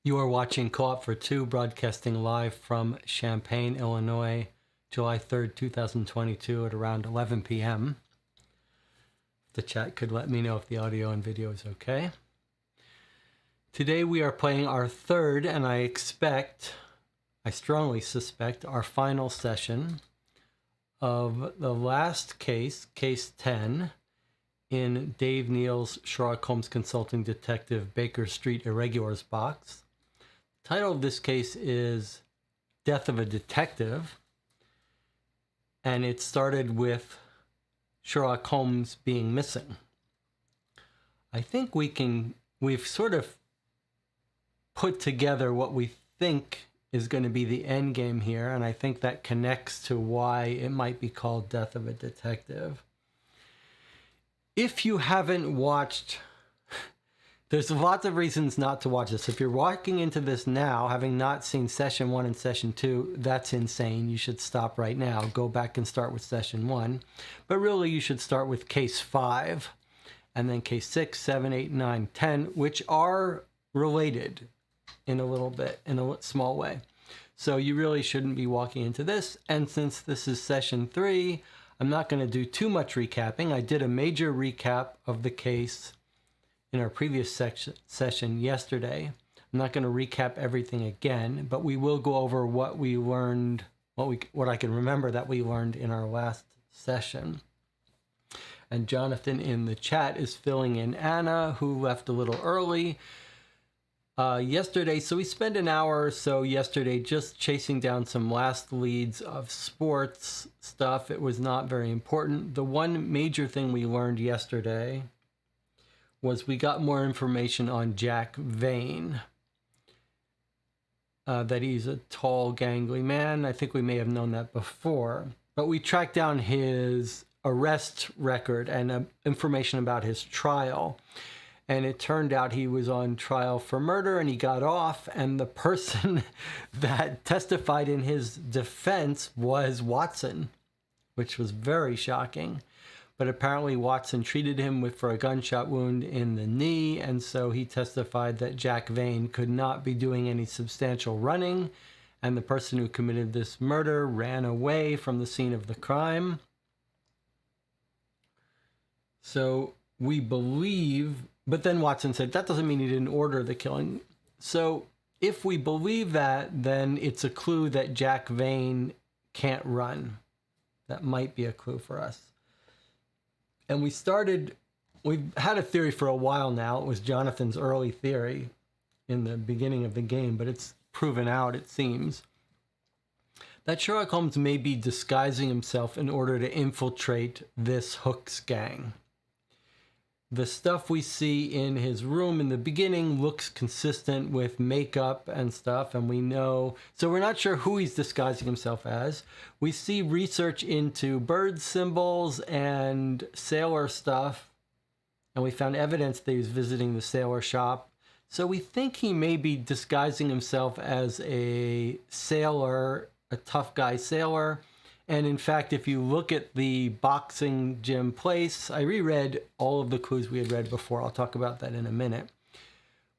You are watching Co-op for Two, broadcasting live from Champaign, Illinois, July 3rd, 2022 at around 11 p.m. The chat could let me know if the audio and video is okay. Today we are playing our third, and I strongly suspect, our final session of the last case, Case 10, in Dave Neal's Sherlock Holmes Consulting Detective Baker Street Irregulars box. The title of this case is Death of a Detective, and it started with Sherlock Holmes being missing. I think we've sort of put together what we think is going to be the end game here, and I think that connects to why it might be called Death of a Detective. If you haven't watched, there's lots of reasons not to watch this. If you're walking into this now, having not seen session 1 and session 2, that's insane. You should stop right now. Go back and start with session 1. But really, you should start with case 5, and then case 6, 7, 8, 9, 10, which are related in a little bit, in a small way. So you really shouldn't be walking into this. And since this is session 3, I'm not going to do too much recapping. I did a major recap of the case in our previous session yesterday. I'm not going to recap everything again, but we will go over what we learned, what I can remember that we learned in our last session. And Jonathan in the chat is filling in Anna, who left a little early yesterday. So we spent an hour or so yesterday just chasing down some last leads of sports stuff. It was not very important. The one major thing we learned yesterday was we got more information on Jack Vane. That he's a tall, gangly man. I think we may have known that before. But we tracked down his arrest record and information about his trial. And it turned out he was on trial for murder and he got off. And the person that testified in his defense was Watson, which was very shocking. But apparently Watson treated him for a gunshot wound in the knee, and so he testified that Jack Vane could not be doing any substantial running, and the person who committed this murder ran away from the scene of the crime. So we believe, but then Watson said that doesn't mean he didn't order the killing. So if we believe that, then it's a clue that Jack Vane can't run. That might be a clue for us. And we've had a theory for a while now. It was Jonathan's early theory in the beginning of the game, but it's proven out, it seems, that Sherlock Holmes may be disguising himself in order to infiltrate this Hooks gang. The stuff we see in his room in the beginning looks consistent with makeup and stuff, and we know, so we're not sure who he's disguising himself as. We see research into bird symbols and sailor stuff, and we found evidence that he was visiting the sailor shop. So we think he may be disguising himself as a sailor, a tough guy sailor. And in fact, if you look at the boxing gym place, I reread all of the clues we had read before. I'll talk about that in a minute.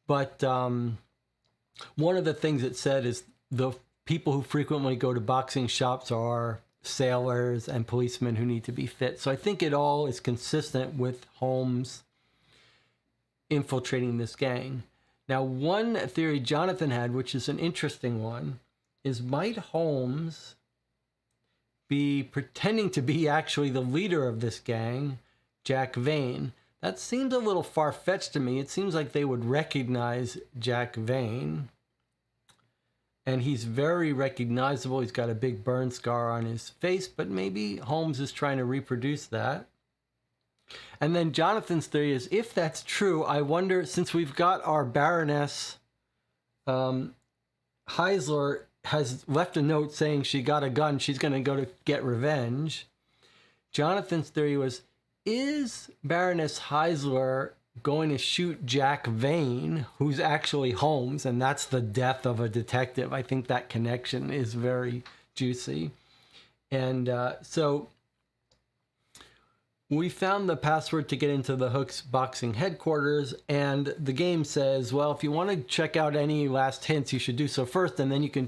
But one of the things it said is the people who frequently go to boxing shops are sailors and policemen who need to be fit. So I think it all is consistent with Holmes infiltrating this gang. Now, one theory Jonathan had, which is an interesting one, is might Holmes be pretending to be actually the leader of this gang, Jack Vane? That seems a little far-fetched to me. It seems like they would recognize Jack Vane. And he's very recognizable. He's got a big burn scar on his face, but maybe Holmes is trying to reproduce that. And then Jonathan's theory is, if that's true, I wonder, since we've got our Baroness, Heisler has left a note saying she got a gun, she's going to go to get revenge. Jonathan's theory was, is Baroness Heisler going to shoot Jack Vane, who's actually Holmes, and that's the death of a detective? I think that connection is very juicy. And so we found the password to get into the Hooks boxing headquarters, and the game says, well, if you want to check out any last hints, you should do so first, and then you can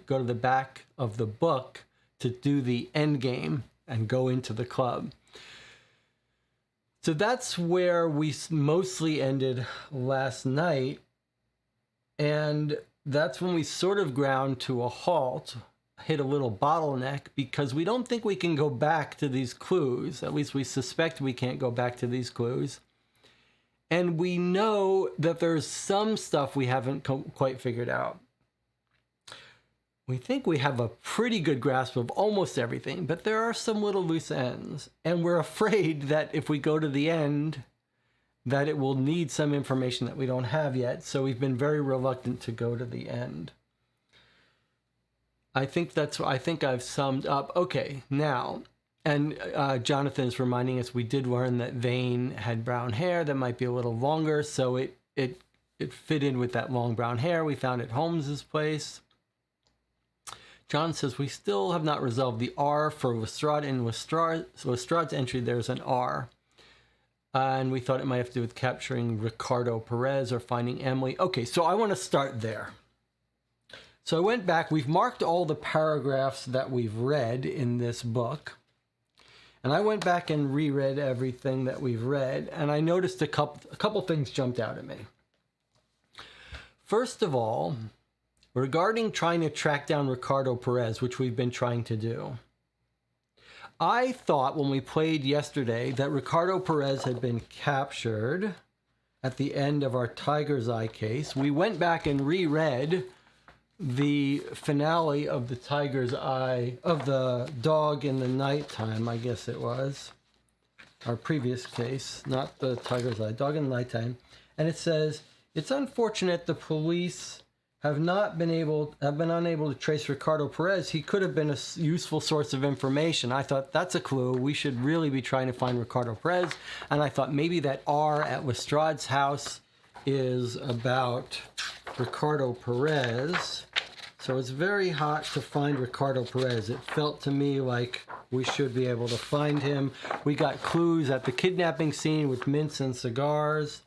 go to the back of the book to do the end game and go into the club. So that's where we mostly ended last night, and that's when we sort of ground to a halt, hit a little bottleneck, because we don't think we can go back to these clues. At least we suspect we can't go back to these clues. And we know that there's some stuff we haven't quite figured out. We think we have a pretty good grasp of almost everything, but there are some little loose ends. And we're afraid that if we go to the end, that it will need some information that we don't have yet. So we've been very reluctant to go to the end. I think I've summed up. Okay, now, and Jonathan is reminding us we did learn that Vane had brown hair that might be a little longer, so it fit in with that long brown hair we found at Holmes's place. John says we still have not resolved the R for Lestrade. In Lestrade's entry, there's an R. And we thought it might have to do with capturing Ricardo Perez or finding Emily. Okay, so I want to start there. So I went back, we've marked all the paragraphs that we've read in this book. And I went back and reread everything that we've read, and I noticed a couple things jumped out at me. First of all, regarding trying to track down Ricardo Perez, which we've been trying to do, I thought when we played yesterday that Ricardo Perez had been captured at the end of our Tiger's Eye case. We went back and reread the finale of the Tiger's Eye, of the Dog in the Nighttime, I guess it was, our previous case, not the Tiger's Eye, Dog in the Nighttime. And it says, it's unfortunate the police have been unable to trace Ricardo Perez. He could have been a useful source of information. I thought that's a clue. We should really be trying to find Ricardo Perez. And I thought maybe that R at Lestrade's house is about Ricardo Perez. So it's very hot to find Ricardo Perez. It felt to me like we should be able to find him. We got clues at the kidnapping scene with mints and cigars.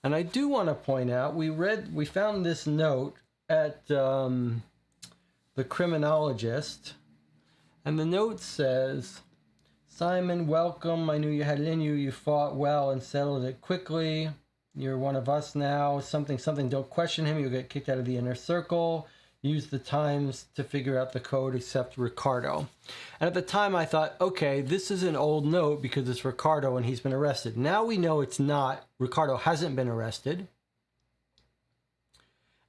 And I do want to point out, we found this note at the criminologist. And the note says, Simon, welcome. I knew you had it in you. You fought well and settled it quickly. You're one of us now. Something. Don't question him. You'll get kicked out of the inner circle. use the times to figure out the code except Ricardo. And at the time I thought, okay, this is an old note because it's Ricardo and he's been arrested. Now we know it's not. Ricardo hasn't been arrested.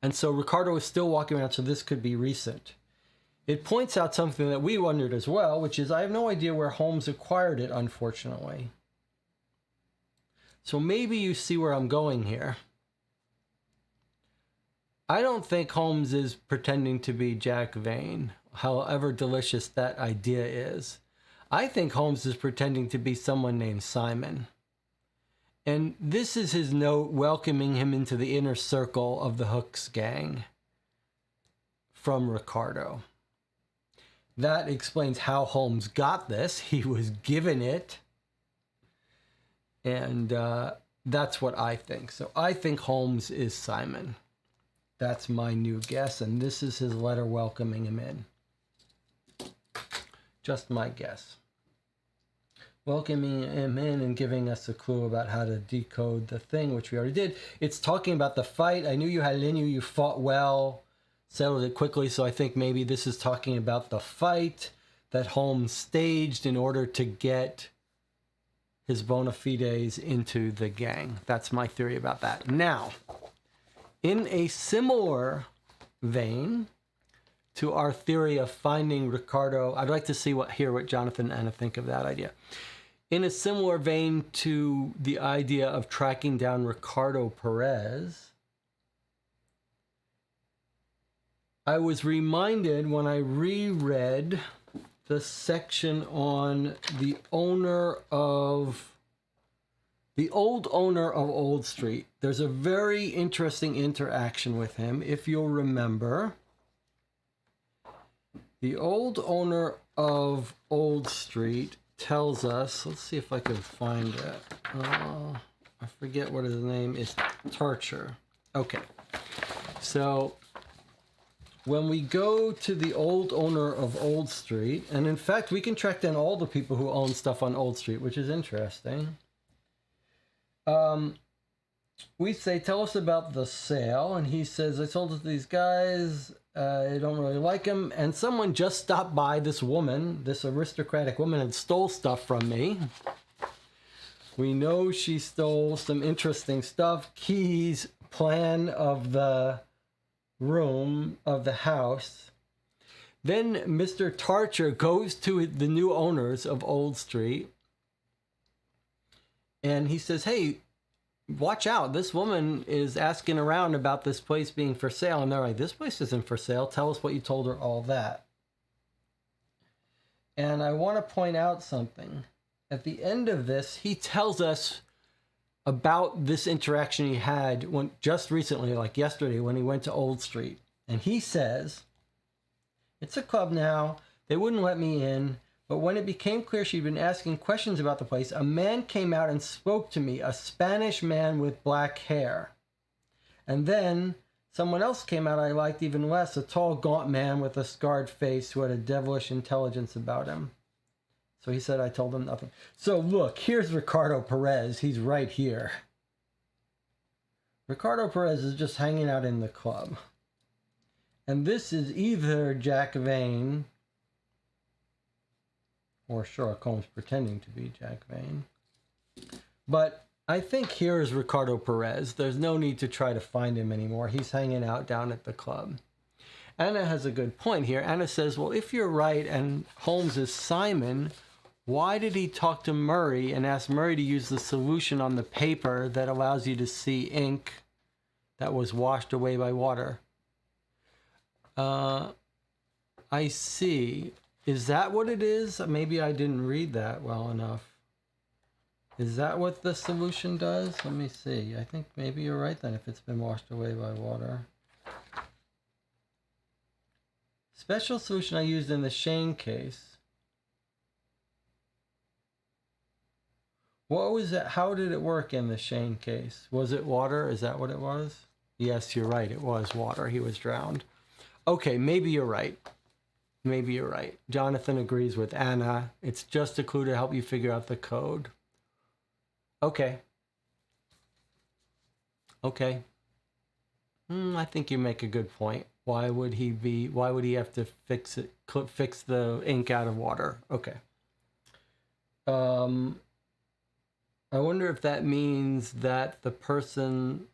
And so Ricardo is still walking around, so this could be recent. It points out something that we wondered as well, which is I have no idea where Holmes acquired it, unfortunately. So maybe you see where I'm going here. I don't think Holmes is pretending to be Jack Vane, however delicious that idea is. I think Holmes is pretending to be someone named Simon. And this is his note welcoming him into the inner circle of the Hooks gang from Ricardo. That explains how Holmes got this. He was given it. And that's what I think. So I think Holmes is Simon. That's my new guess, and this is his letter welcoming him in. Just my guess. Welcoming him in and giving us a clue about how to decode the thing, which we already did. It's talking about the fight. I knew you had it in you. You fought well, settled it quickly, so I think maybe this is talking about the fight that Holmes staged in order to get his bona fides into the gang. That's my theory about that. Now, in a similar vein to our theory of finding Ricardo, I'd like to hear what Jonathan and Anna think of that idea. In a similar vein to the idea of tracking down Ricardo Perez, I was reminded when I reread the section on the old owner of Old Street. There's a very interesting interaction with him. If you'll remember, the old owner of Old Street tells us, let's see if I can find it. I forget what his name is. Tarcher. Okay. So when we go to the old owner of Old Street, and in fact, we can track down all the people who own stuff on Old Street, which is interesting. We say, tell us about the sale. And he says, I sold it to these guys. I don't really like them. And someone just stopped by, this woman, this aristocratic woman, and stole stuff from me. We know she stole some interesting stuff. Keys, plan of the room of the house. Then Mr. Tarcher goes to the new owners of Old Street. And he says, hey, watch out. This woman is asking around about this place being for sale. And they're like, this place isn't for sale. Tell us what you told her, all that. And I want to point out something. At the end of this, he tells us about this interaction he had just recently, like yesterday, when he went to Old Street. And he says, it's a club now. They wouldn't let me in. But when it became clear she'd been asking questions about the place, a man came out and spoke to me, a Spanish man with black hair. And then someone else came out I liked even less, a tall, gaunt man with a scarred face who had a devilish intelligence about him. So he said, I told him nothing. So look, here's Ricardo Perez. He's right here. Ricardo Perez is just hanging out in the club. And this is either Jack Vane or Sherlock Holmes pretending to be Jack Vane. But I think here is Ricardo Perez. There's no need to try to find him anymore. He's hanging out down at the club. Anna has a good point here. Anna says, well, if you're right and Holmes is Simon, why did he talk to Murray and ask Murray to use the solution on the paper that allows you to see ink that was washed away by water? I see. Is that what it is? Maybe I didn't read that well enough. Is that what the solution does? Let me see. I think maybe you're right then if it's been washed away by water. Special solution I used in the Shane case. What was it? How did it work in the Shane case? Was it water? Is that what it was? Yes, you're right. It was water. He was drowned. Okay, maybe you're right. Maybe you're right. Jonathan agrees with Anna. It's just a clue to help you figure out the code. Okay. Okay. I think you make a good point. Why would he have to fix the ink out of water? Okay. I wonder if that means that the person...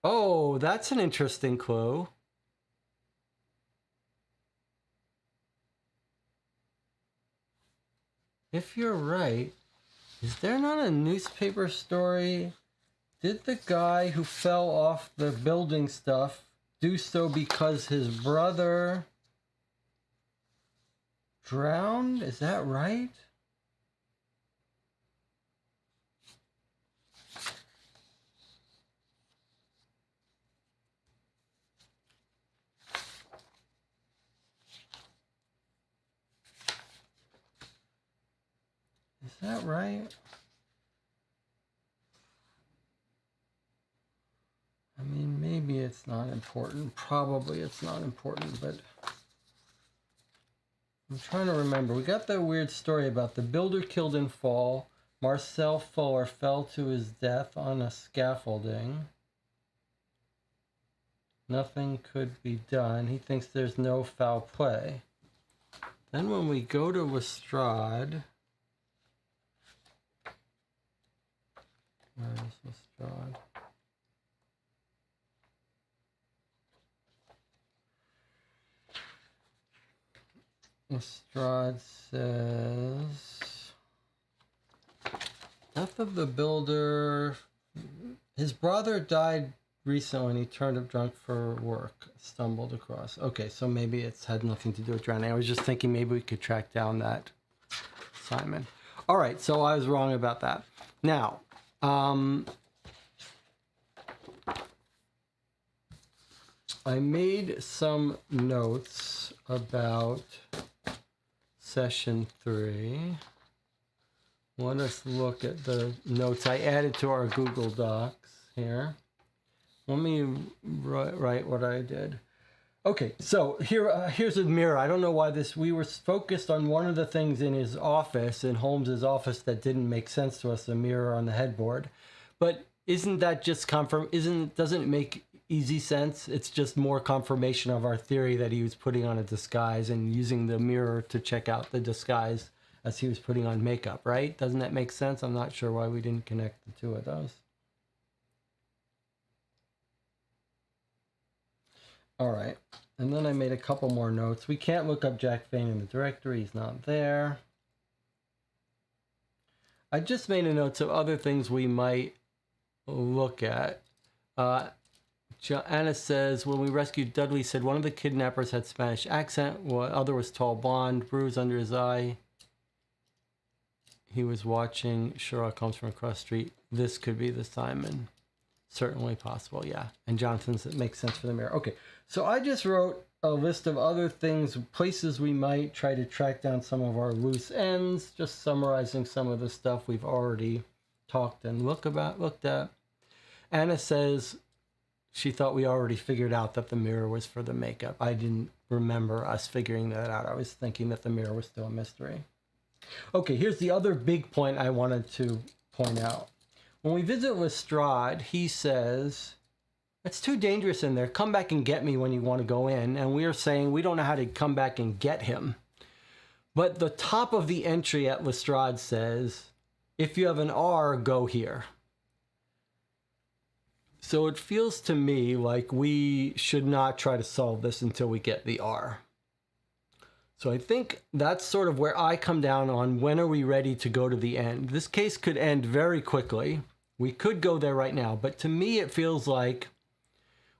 Oh, that's an interesting clue. If you're right, is there not a newspaper story? Did the guy who fell off the building stuff do so because his brother drowned? Is that right? Is that right? I mean, maybe it's not important. Probably it's not important, but I'm trying to remember. We got that weird story about the builder killed in fall. Marcel Fuller fell to his death on a scaffolding. Nothing could be done. He thinks there's no foul play. Then when we go to Lestrade... Where is Lestrade? Lestrade says, death of the builder. His brother died recently and he turned up drunk for work. Stumbled across. Okay, so maybe it's had nothing to do with drowning. I was just thinking maybe we could track down that Simon. All right, so I was wrong about that. Now, I made some notes about session 3. Let us look at the notes I added to our Google Docs here. Let me write what I did. Okay, so here's a mirror. I don't know why we were focused on one of the things in his office, in Holmes's office, that didn't make sense to us, the mirror on the headboard. But isn't that just doesn't it make easy sense? It's just more confirmation of our theory that he was putting on a disguise and using the mirror to check out the disguise as he was putting on makeup, right? Doesn't that make sense? I'm not sure why we didn't connect the two of those. All right, and then I made a couple more notes. We can't look up Jack Vane in the directory. He's not there. I just made a note of other things we might look at. Anna says, when we rescued Dudley, said one of the kidnappers had Spanish accent, while the other was tall, blonde, bruise under his eye. He was watching Sherlock Holmes from across the street. This could be the Simon. Certainly possible, yeah. And Jonathan's, it makes sense for the mirror. Okay, so I just wrote a list of other things, places we might try to track down some of our loose ends, just summarizing some of the stuff we've already talked and looked at. Anna says she thought we already figured out that the mirror was for the makeup. I didn't remember us figuring that out. I was thinking that the mirror was still a mystery. Okay, here's the other big point I wanted to point out. When we visit Lestrade, he says, it's too dangerous in there. Come back and get me when you want to go in. And we are saying we don't know how to come back and get him. But the top of the entry at Lestrade says, if you have an R, go here. So it feels to me like we should not try to solve this until we get the R. So I think that's sort of where I come down on when are we ready to go to the end. This case could end very quickly. We could go there right now, but to me it feels like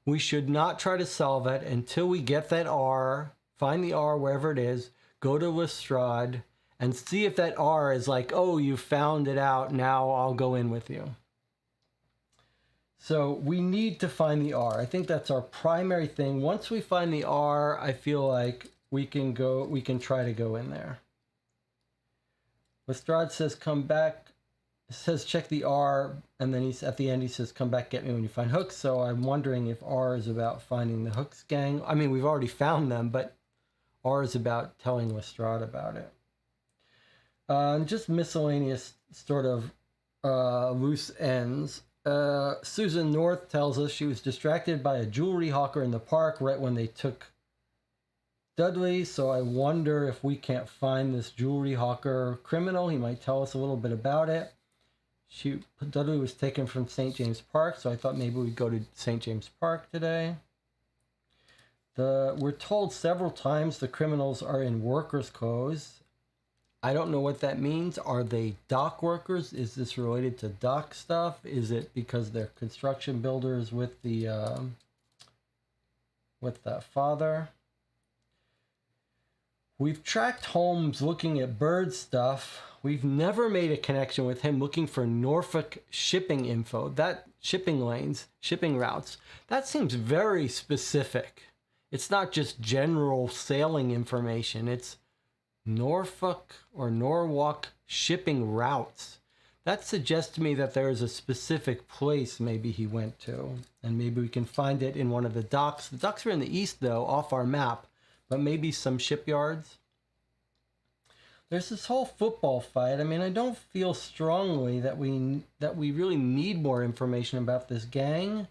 we should not try to solve it until we get that R, find the R wherever it is, go to Lestrade, and see if that R is like, oh, you found it out, now I'll go in with you. So we need to find the R. I think that's our primary thing. Once we find the R, I feel like we can try to go in there. Lestrade says, come back, says check the R, and then at the end he says, come back, get me when you find hooks. So I'm wondering if R is about finding the hooks gang. I mean, we've already found them, but R is about telling Lestrade about it. Just miscellaneous sort of loose ends. Susan North tells us she was distracted by a jewelry hawker in the park right when they took Dudley, so I wonder if we can't find this jewelry hawker criminal. He might tell us a little bit about it. Dudley was taken from St. James Park, so I thought maybe we'd go to St. James Park today. We're told several times the criminals are in workers' clothes. I don't know what that means. Are they dock workers? Is this related to dock stuff? Is it because they're construction builders with the father? We've tracked Holmes looking at bird stuff. We've never made a connection with him looking for Norfolk shipping info. That shipping lanes, shipping routes, that seems very specific. It's not just general sailing information. It's Norfolk or Norwalk shipping routes. That suggests to me that there is a specific place maybe he went to, and maybe we can find it in one of the docks. The docks are in the east, though, off our map, but maybe some shipyards. There's this whole football fight. I mean, I don't feel strongly that we really need more information about this gang,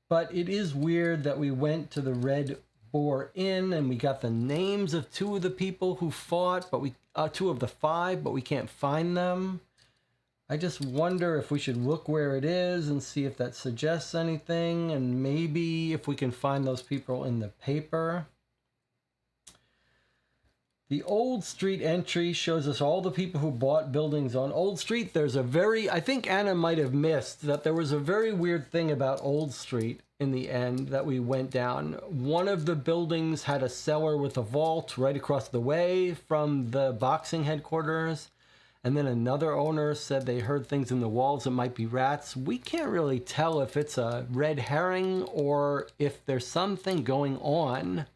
but it is weird that we went to the Red Boar Inn and we got the names of two of the people who fought, but two of the five, but we can't find them. I just wonder if we should look where it is and see if that suggests anything, and maybe if we can find those people in the paper. The Old Street entry shows us all the people who bought buildings on Old Street. There's I think Anna might have missed that there was a very weird thing about Old Street in the end that we went down. One of the buildings had a cellar with a vault right across the way from the boxing headquarters. And then another owner said they heard things in the walls that might be rats. We can't really tell if it's a red herring or if there's something going on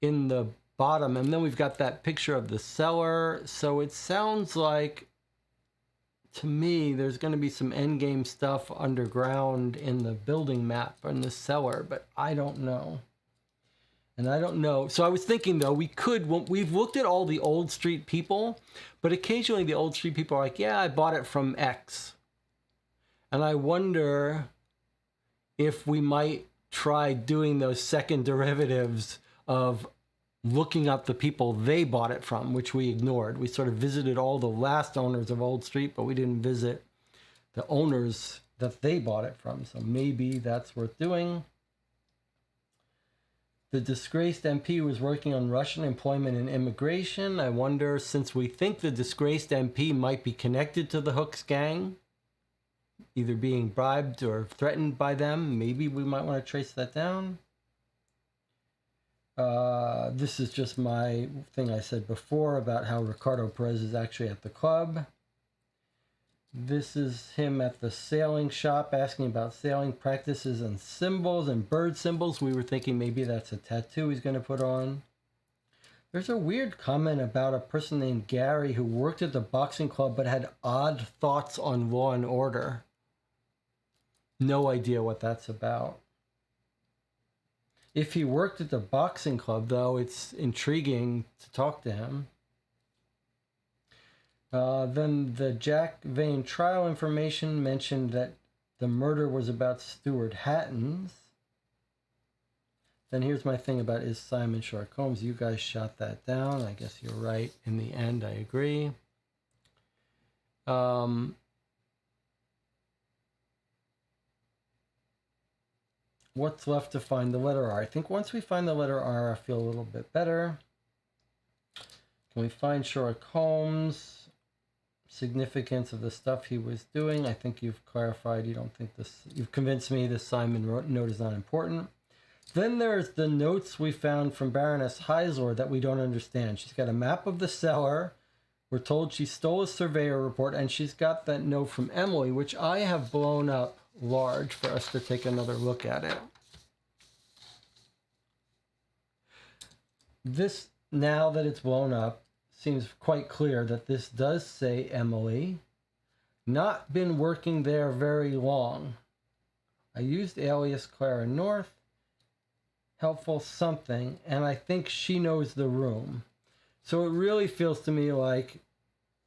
in the bottom. And then we've got that picture of the cellar. So it sounds like, to me, there's going to be some endgame stuff underground in the building map in the cellar, but I don't know. And I don't know. So I was thinking, though, we've looked at all the Old Street people, but occasionally the Old Street people are like, yeah, I bought it from X. And I wonder if we might try doing those second derivatives of looking up the people they bought it from, which we ignored. We sort of visited all the last owners of Old Street, but we didn't visit the owners that they bought it from. So maybe that's worth doing. The disgraced MP was working on Russian employment and immigration. I wonder, since we think the disgraced MP might be connected to the Hooks gang, either being bribed or threatened by them, maybe we might want to trace that down. This is just my thing I said before about how Ricardo Perez is actually at the club. This is him at the sailing shop asking about sailing practices and symbols and bird symbols. We were thinking maybe that's a tattoo he's going to put on. There's a weird comment about a person named Gary who worked at the boxing club but had odd thoughts on law and order. No idea what that's about. If he worked at the boxing club, though, it's intriguing to talk to him. Then the Jack Vane trial information mentioned that the murder was about Stuart Hatton's. Then here's my thing about, is Simon Sherlock Holmes? You guys shot that down. I guess you're right. In the end, I agree. What's left to find the letter R? I think once we find the letter R, I feel a little bit better. Can we find Sherlock Holmes? Significance of the stuff he was doing. I think you've clarified you don't think this, you've convinced me this Simon note is not important. Then there's the notes we found from Baroness Heisler that we don't understand. She's got a map of the cellar. We're told she stole a surveyor report, and she's got that note from Emily, which I have blown up large for us to take another look at it. This, now that it's blown up, seems quite clear that this does say Emily. Not been working there very long. I used alias Clara North. Helpful something, and I think she knows the room. So it really feels to me like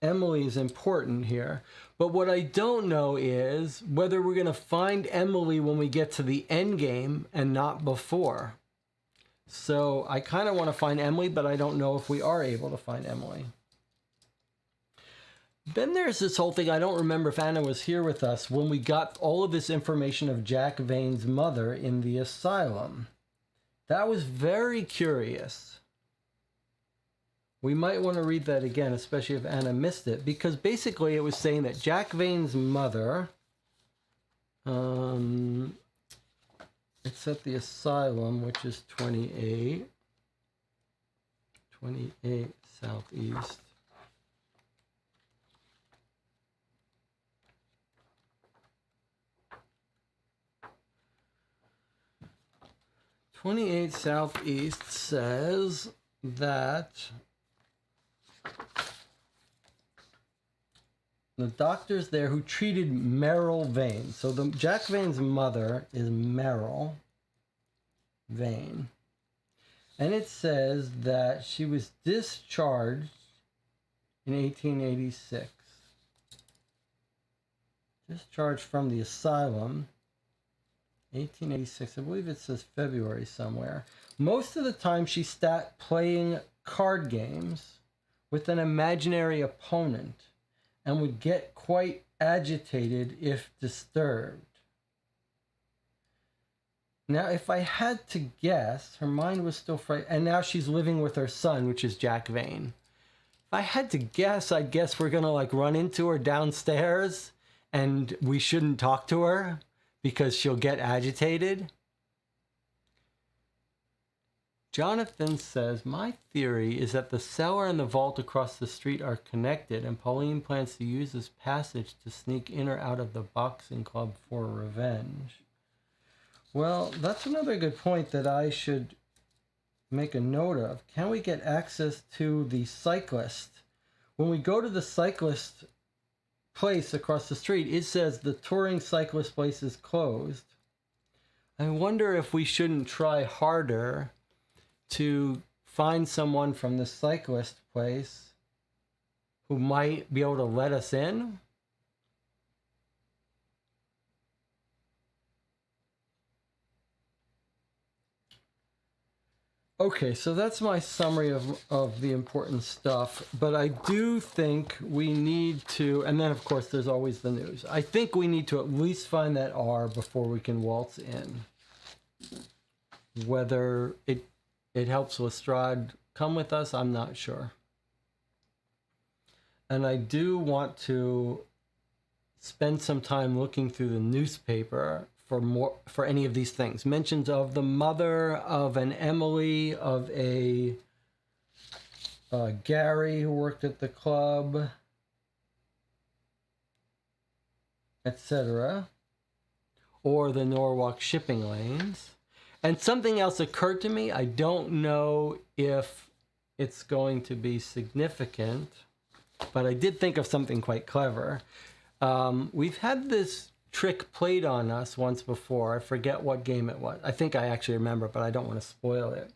Emily is important here. But what I don't know is whether we're going to find Emily when we get to the end game and not before. So I kind of want to find Emily, but I don't know if we are able to find Emily. Then there's this whole thing, I don't remember if Anna was here with us, when we got all of this information of Jack Vane's mother in the asylum. That was very curious. We might want to read that again, especially if Anna missed it, because basically it was saying that Jack Vane's mother, it's at the asylum, which is 28 Southeast. "28 Southeast says that the doctors there who treated Merrill Vane." So Jack Vane's mother is Merrill Vane. And it says that she was discharged in 1886. Discharged from the asylum, 1886. I believe it says February somewhere. Most of the time she sat playing card games with an imaginary opponent and would get quite agitated if disturbed. Now, if I had to guess, her mind was still frightened, and now she's living with her son, which is Jack Vane. If I had to guess, I'd guess we're gonna like run into her downstairs and we shouldn't talk to her because she'll get agitated. Jonathan says, "My theory is that the cellar and the vault across the street are connected, and Pauline plans to use this passage to sneak in or out of the boxing club for revenge." Well, that's another good point that I should make a note of. Can we get access to the cyclist? When we go to the cyclist place across the street, it says the touring cyclist place is closed. I wonder if we shouldn't try harder to find someone from the cyclist place who might be able to let us in. Okay, so that's my summary of the important stuff, but I do think we need to, and then of course there's always the news. I think we need to at least find that R before we can waltz in. Whether it helps Lestrade come with us, I'm not sure. And I do want to spend some time looking through the newspaper for any of these things. Mentions of the mother, of an Emily, of a Gary who worked at the club, etc. Or the Norwalk shipping lanes. And something else occurred to me. I don't know if it's going to be significant, but I did think of something quite clever. We've had this trick played on us once before. I forget what game it was. I think I actually remember, but I don't want to spoil it.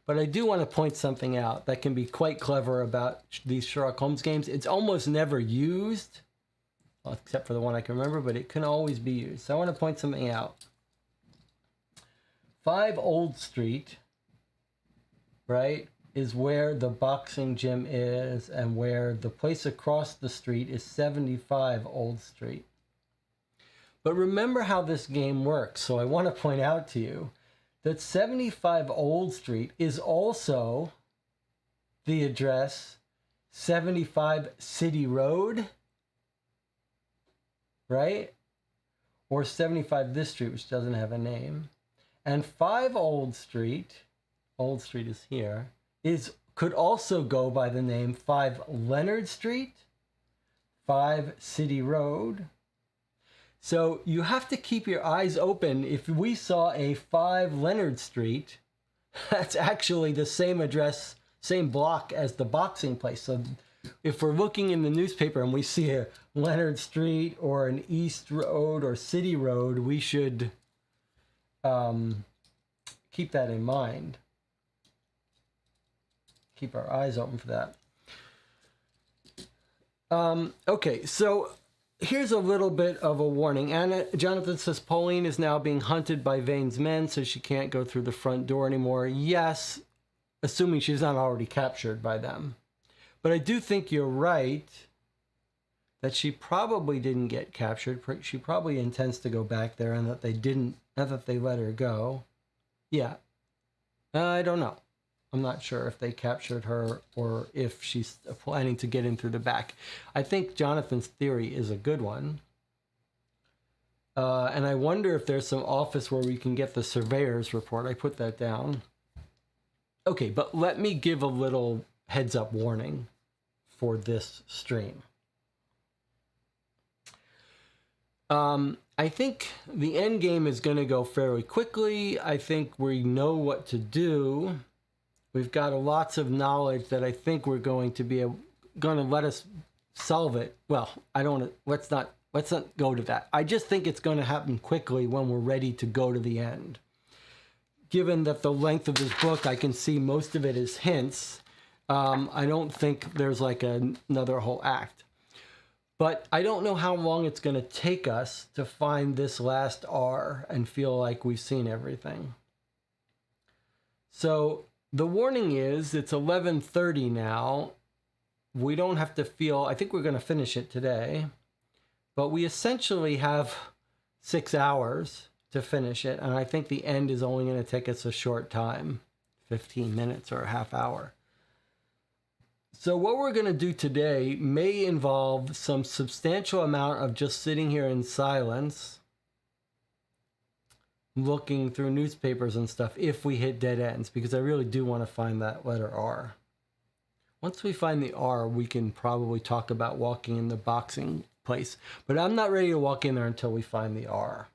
But I do want to point something out that can be quite clever about these Sherlock Holmes games. It's almost never used, well, except for the one I can remember, but it can always be used. So I want to point something out. 5 Old Street, right, is where the boxing gym is, and where the place across the street is 75 Old Street. But remember how this game works. So I want to point out to you that 75 Old Street is also the address 75 City Road, right? Or 75 this street, which doesn't have a name. And 5 Old Street is here, could also go by the name 5 Leonard Street, 5 City Road. So you have to keep your eyes open. If we saw a 5 Leonard Street, that's actually the same address, same block as the boxing place. So if we're looking in the newspaper and we see a Leonard Street or an East Road or City Road, we should keep that in mind. Keep our eyes open for that. Okay, so here's a little bit of a warning. Jonathan says Pauline is now being hunted by Vane's men, so she can't go through the front door anymore. Yes, assuming she's not already captured by them. But I do think you're right that she probably didn't get captured. She probably intends to go back there, and that they didn't, not that they let her go. Yeah. I don't know. I'm not sure if they captured her or if she's planning to get in through the back. I think Jonathan's theory is a good one. And I wonder if there's some office where we can get the surveyor's report. I put that down. Okay, but let me give a little heads up warning for this stream. I think the end game is going to go fairly quickly. I think we know what to do. We've got lots of knowledge that I think we're going to let us solve it. Well, let's not go to that. I just think it's going to happen quickly when we're ready to go to the end. Given that the length of this book, I can see most of it is hints. I don't think there's like another whole act. But I don't know how long it's going to take us to find this last R and feel like we've seen everything. So the warning is it's 11:30 now. We don't have to feel, I think we're going to finish it today, but we essentially have 6 hours to finish it. And I think the end is only going to take us a short time, 15 minutes or a half hour. So what we're going to do today may involve some substantial amount of just sitting here in silence, looking through newspapers and stuff if we hit dead ends, because I really do want to find that letter R. Once we find the R, we can probably talk about walking in the boxing place, but I'm not ready to walk in there until we find the R.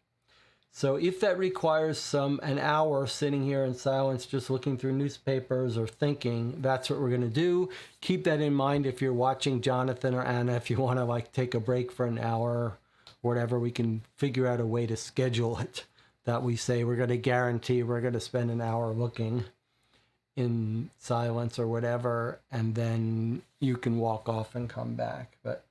So if that requires an hour sitting here in silence, just looking through newspapers or thinking, that's what we're going to do. Keep that in mind if you're watching Jonathan or Anna. If you want to take a break for an hour or whatever, we can figure out a way to schedule it that we say we're going to guarantee we're going to spend an hour looking in silence or whatever, and then you can walk off and come back. But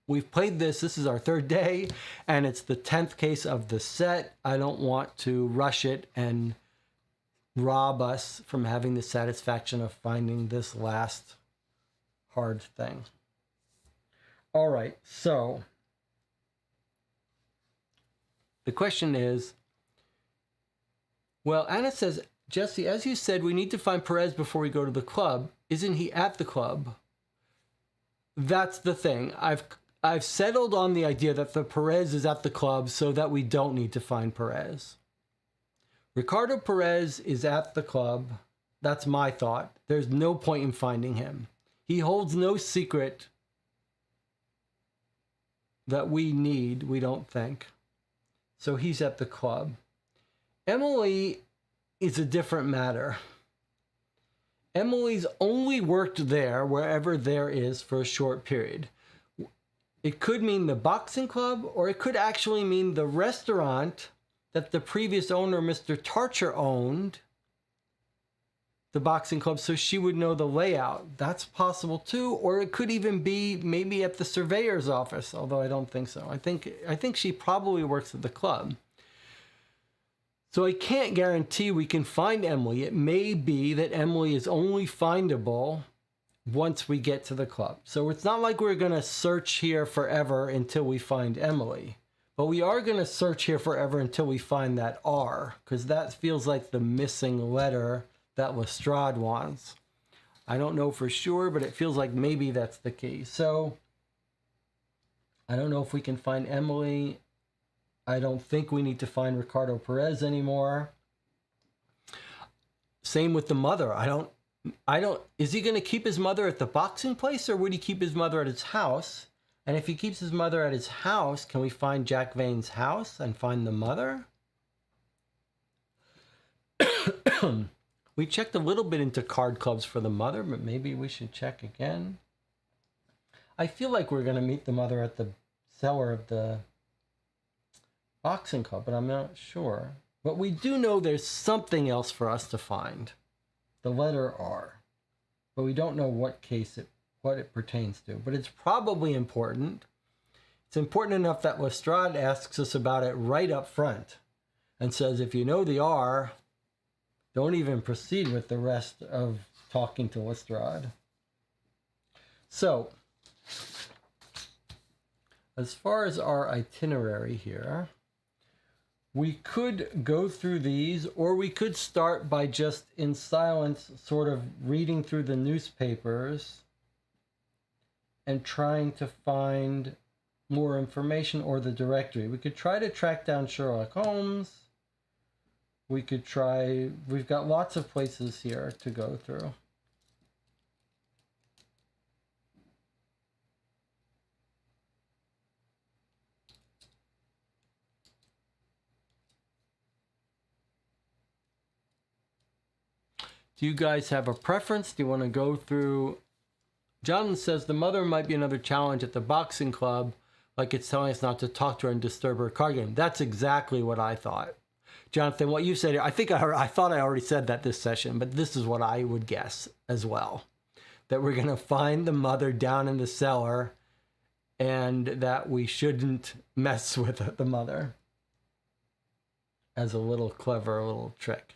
we've played this. This is our third day, and it's the 10th case of the set. I don't want to rush it and rob us from having the satisfaction of finding this last hard thing. All right, so the question is, well, Anna says, Jesse, as you said, we need to find Perez before we go to the club. Isn't he at the club? That's the thing. I've settled on the idea that the Perez is at the club so that we don't need to find Perez. Ricardo Perez is at the club. That's my thought. There's no point in finding him. He holds no secret that we need, we don't think. So he's at the club. Emily is a different matter. Emily's only worked there, wherever there is, for a short period. It could mean the boxing club, or it could actually mean the restaurant that the previous owner, Mr. Tarcher, owned, the boxing club, so she would know the layout. That's possible too. Or it could even be maybe at the surveyor's office, although I don't think so. I think she probably works at the club. So I can't guarantee we can find Emily. It may be that Emily is only findable once we get to the club. So it's not like we're going to search here forever until we find Emily. But we are going to search here forever until we find that R, because that feels like the missing letter that Lestrade wants. I don't know for sure, but it feels like maybe that's the case. So I don't know if we can find Emily. I don't think we need to find Ricardo Perez anymore. Same with the mother. I don't, is he going to keep his mother at the boxing place, or would he keep his mother at his house? And if he keeps his mother at his house, can we find Jack Vane's house and find the mother? We checked a little bit into card clubs for the mother, but maybe we should check again. I feel like we're going to meet the mother at the cellar of the boxing club, but I'm not sure. But we do know there's something else for us to find. The letter R. But we don't know what case it what it pertains to. But it's probably important. It's important enough that Lestrade asks us about it right up front and says, if you know the R, don't even proceed with the rest of talking to Lestrade. So, as far as our itinerary here, we could go through these, or we could start by just in silence sort of reading through the newspapers and trying to find more information, or the directory. We could try to track down Sherlock Holmes. We could try, we've got lots of places here to go through. Do you guys have a preference? Do you want to go through? Jonathan says the mother might be another challenge at the boxing club, like it's telling us not to talk to her and disturb her card game. That's exactly what I thought. Jonathan, what you said here, I thought I already said that this session, but this is what I would guess as well. That we're going to find the mother down in the cellar and that we shouldn't mess with the mother. As a little clever little trick.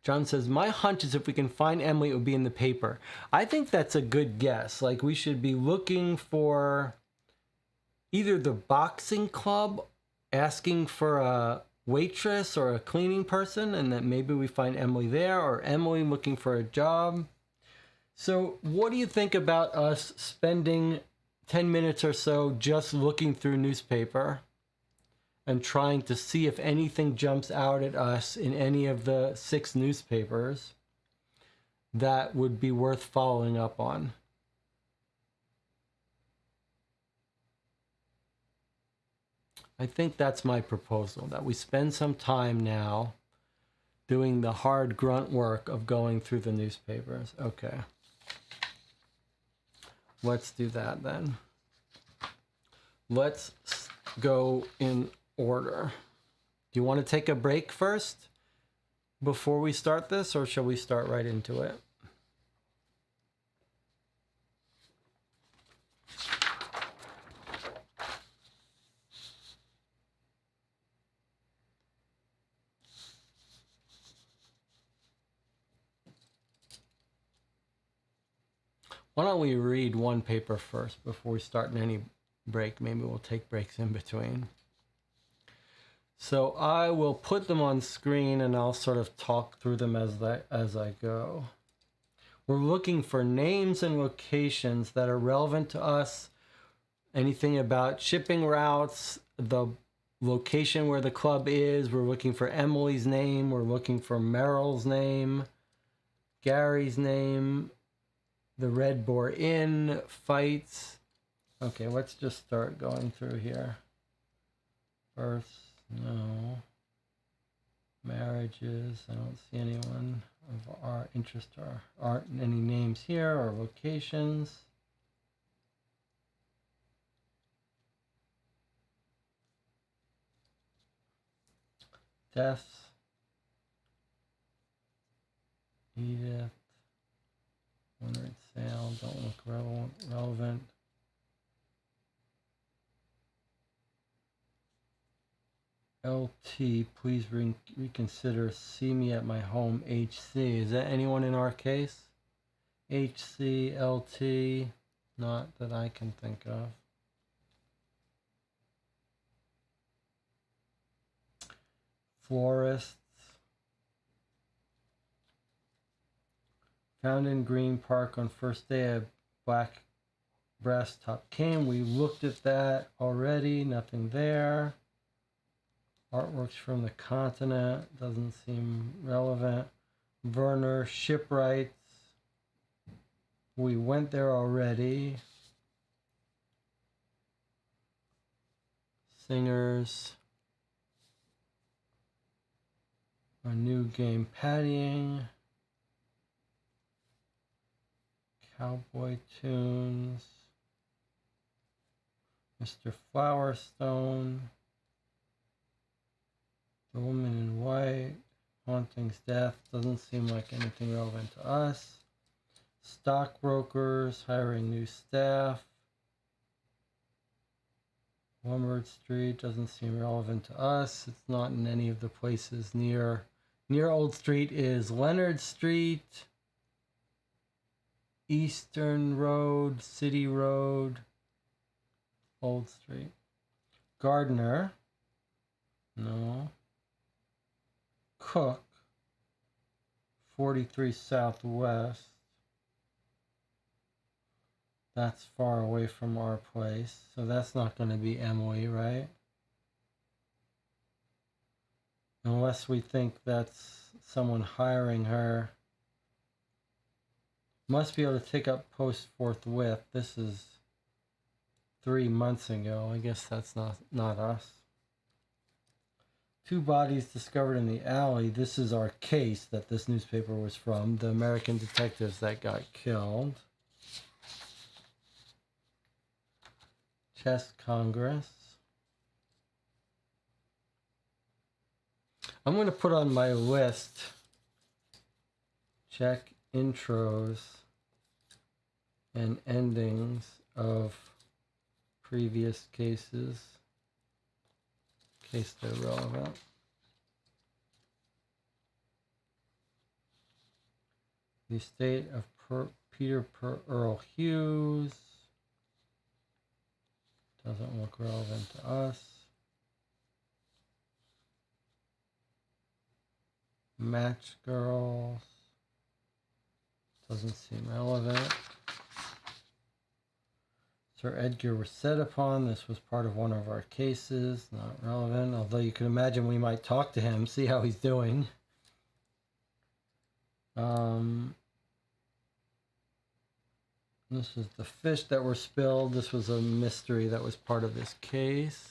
John says, my hunch is if we can find Emily, it would be in the paper. I think that's a good guess. Like, we should be looking for either the boxing club, asking for a waitress or a cleaning person, and that maybe we find Emily there, or Emily looking for a job. So what do you think about us spending 10 minutes or so just looking through newspaper and trying to see if anything jumps out at us in any of the 6 newspapers that would be worth following up on? I think that's my proposal, that we spend some time now doing the hard grunt work of going through the newspapers. Okay. Let's do that then. Let's go in order. Do you want to take a break first before we start this, or shall we start right into it? Why don't we read one paper first before we start in any break? Maybe we'll take breaks in between. So I will put them on screen and I'll sort of talk through them as I go. We're looking for names and locations that are relevant to us. Anything about shipping routes, the location where the club is. We're looking for Emily's name. We're looking for Meryl's name, Gary's name, the Red Boar Inn, fights. Okay, let's just start going through here. Births, no. Marriages, I don't see anyone of our interest or aren't any names here or locations. Deaths. Edith. Winter sale, don't look relevant. LT, please reconsider. See me at my home. HC, is that anyone in our case? HC, LT, not that I can think of. Florists. Found in Green Park on first day of Black Brass Top Cane. We looked at that already. Nothing there. Artworks from the continent. Doesn't seem relevant. Werner Shipwrights. We went there already. Singers. A new game, Pattying. Cowboy Tunes, Mr. Flowerstone, The Woman in White, Hauntings Death, doesn't seem like anything relevant to us. Stockbrokers hiring new staff. Lombard Street doesn't seem relevant to us. It's not in any of the places near Old Street is Leonard Street, Eastern Road, City Road, Old Street. Gardner, no. Cook, 43 Southwest. That's far away from our place, so that's not going to be Emily, right? Unless we think that's someone hiring her. Must be able to take up post forthwith. This is 3 months ago. I guess that's not us. 2 bodies discovered in the alley. This is our case that this newspaper was from. The American detectives that got killed. Chess Congress. I'm going to put on my list, check intros and endings of previous cases, in case they're relevant. The estate of Peter Earl Hughes. Doesn't look relevant to us. Match Girls. Doesn't seem relevant. Sir Edgar was set upon. This was part of one of our cases. Not relevant. Although you can imagine we might talk to him, see how he's doing. This is the fish that were spilled. This was a mystery that was part of this case.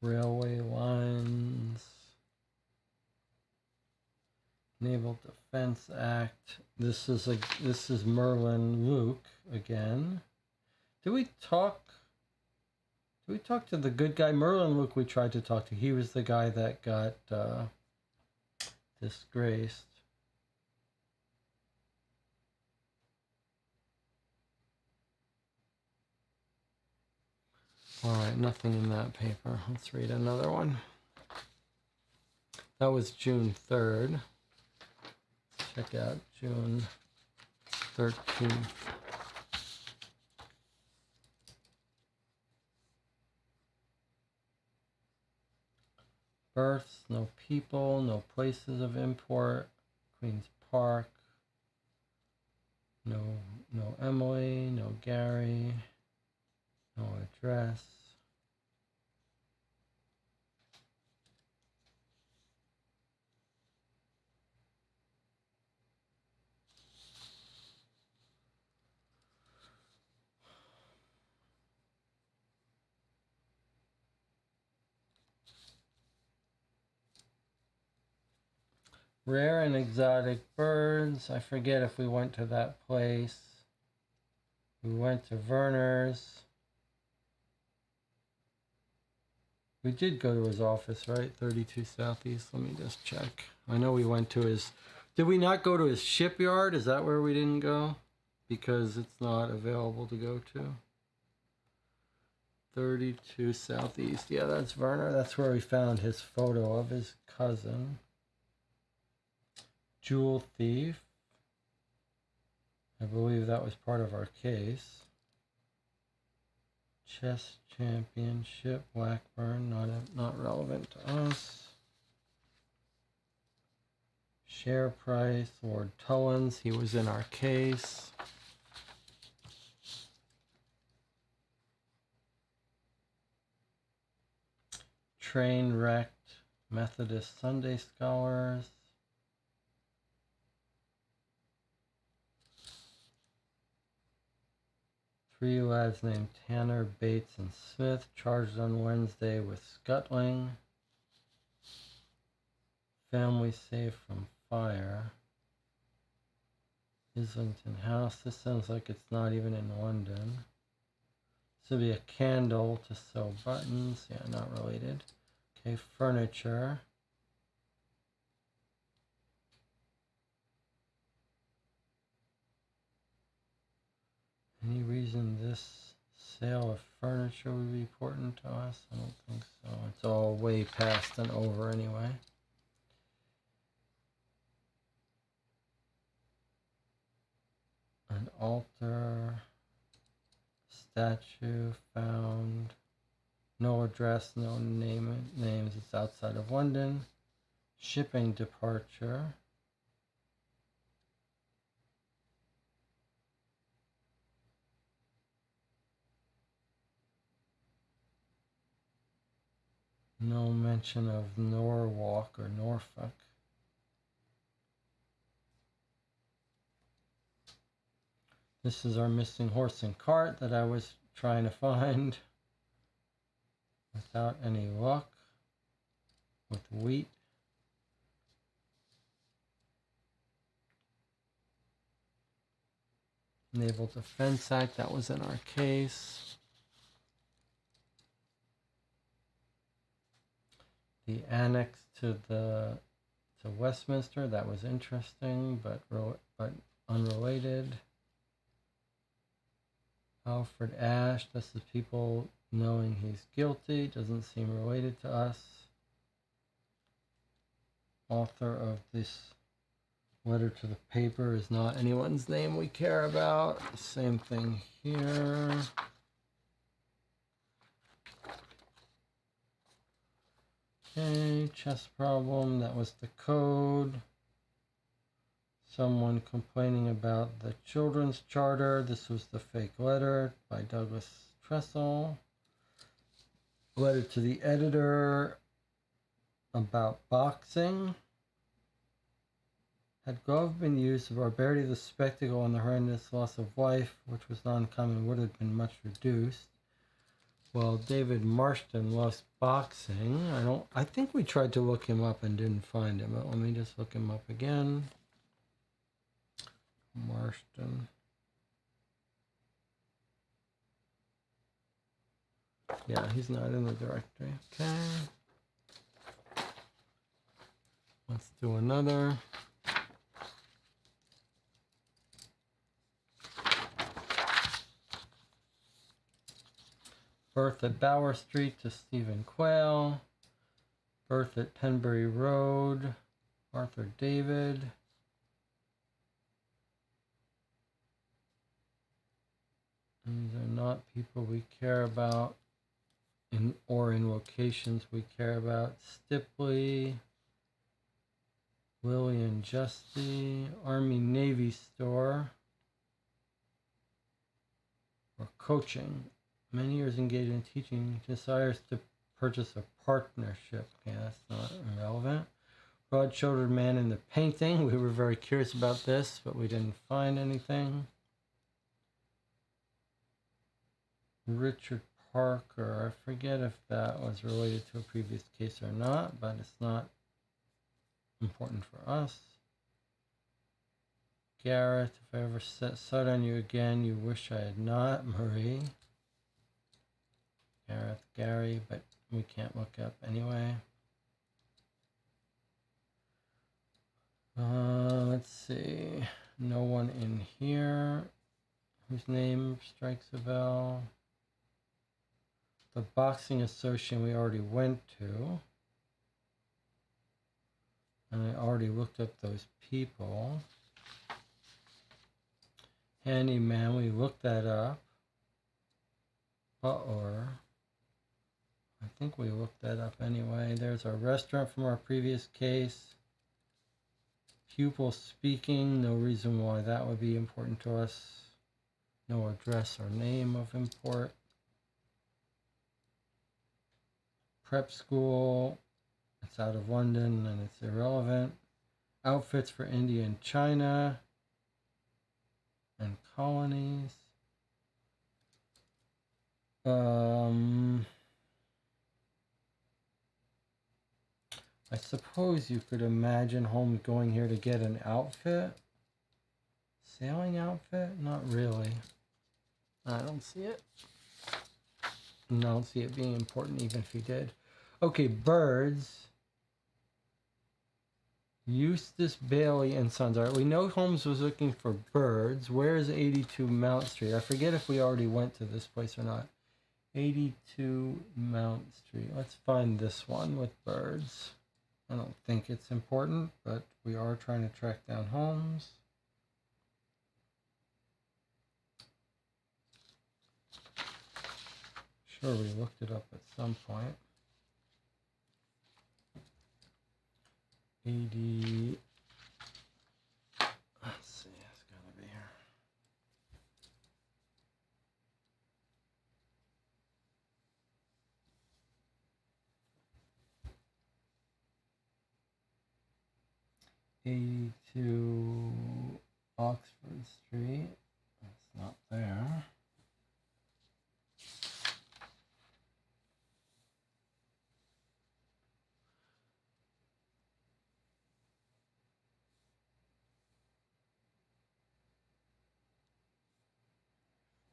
Railway lines. Naval Defense Act. This is Merlin Luke again. Did we talk to the good guy? Merlin Luke we tried to talk to. He was the guy that got disgraced. All right, nothing in that paper. Let's read another one. That was June 3rd. Check out June 13th. Births, no people, no places of import. Queen's Park. No Emily, no Gary, no address. Rare and exotic birds. I forget if we went to that place. We went to Werner's. We did go to his office, right? 32 Southeast. Let me just check. I know we went to his... Did we not go to his shipyard? Is that where we didn't go? Because it's not available to go to. 32 Southeast. Yeah, that's Werner. That's where we found his photo of his cousin. Jewel Thief. I believe that was part of our case. Chess Championship, Blackburn, not relevant to us. Share price, Lord Tullins, he was in our case. Train wrecked, Methodist Sunday Scholars. Three lads named Tanner, Bates, and Smith charged on Wednesday with scuttling. Family saved from fire. Islington House. This sounds like it's not even in London. This would be a candle to sew buttons. Yeah, not related. Okay, furniture. Any reason this sale of furniture would be important to us? I don't think so. It's all way past and over anyway. An altar, statue found, no address, no names. It's outside of London. Shipping departure. No mention of Norwalk or Norfolk. This is our missing horse and cart that I was trying to find without any luck with wheat. Naval Defense Act, that was in our case. The annex to Westminster, that was interesting, but unrelated. Alfred Ashe, this is people knowing he's guilty, doesn't seem related to us. Author of this letter to the paper is not anyone's name we care about. Same thing here. Okay, chess problem, that was the code. Someone complaining about the children's charter. This was the fake letter by Douglas Tressel. Letter to the editor about boxing. Had glove been used, the barbarity of the spectacle and the horrendous loss of life, which was not uncommon, would have been much reduced. Well, David Marston loves boxing. I think we tried to look him up and didn't find him, but let me just look him up again. Marston. Yeah, he's not in the directory. Okay. Let's do another. Birth at Bower Street to Stephen Quayle. Birth at Penbury Road, Arthur David. These are not people we care about or in locations we care about. Stipley, Lillian Justy, Army Navy store, or coaching. Many years engaged in teaching, desires to purchase a partnership. Yeah, that's not relevant. Broad-shouldered man in the painting. We were very curious about this, but we didn't find anything. Richard Parker. I forget if that was related to a previous case or not, but it's not important for us. Garrett. If I ever set sight on you again, you wish I had not. Marie. Gareth, Gary, but we can't look up anyway. Let's see. No one in here whose name strikes a bell. The boxing association we already went to. And I already looked up those people. Handyman, we looked that up. Butler. I think we looked that up anyway. There's our restaurant from our previous case. Pupil speaking, no reason why that would be important to us. No address or name of import. Prep school, it's out of London and it's irrelevant. Outfits for India and China and colonies. I suppose you could imagine Holmes going here to get an outfit. Sailing outfit? Not really. I don't see it. I don't see it being important even if he did. Okay, birds. Eustace Bailey and Sons. All right, we know Holmes was looking for birds. Where is 82 Mount Street? I forget if we already went to this place or not. 82 Mount Street. Let's find this one with birds. I don't think it's important, but we are trying to track down Holmes. Sure, we looked it up at some point. 80. Let's see, it's gotta be here. '82 Oxford Street. That's not there.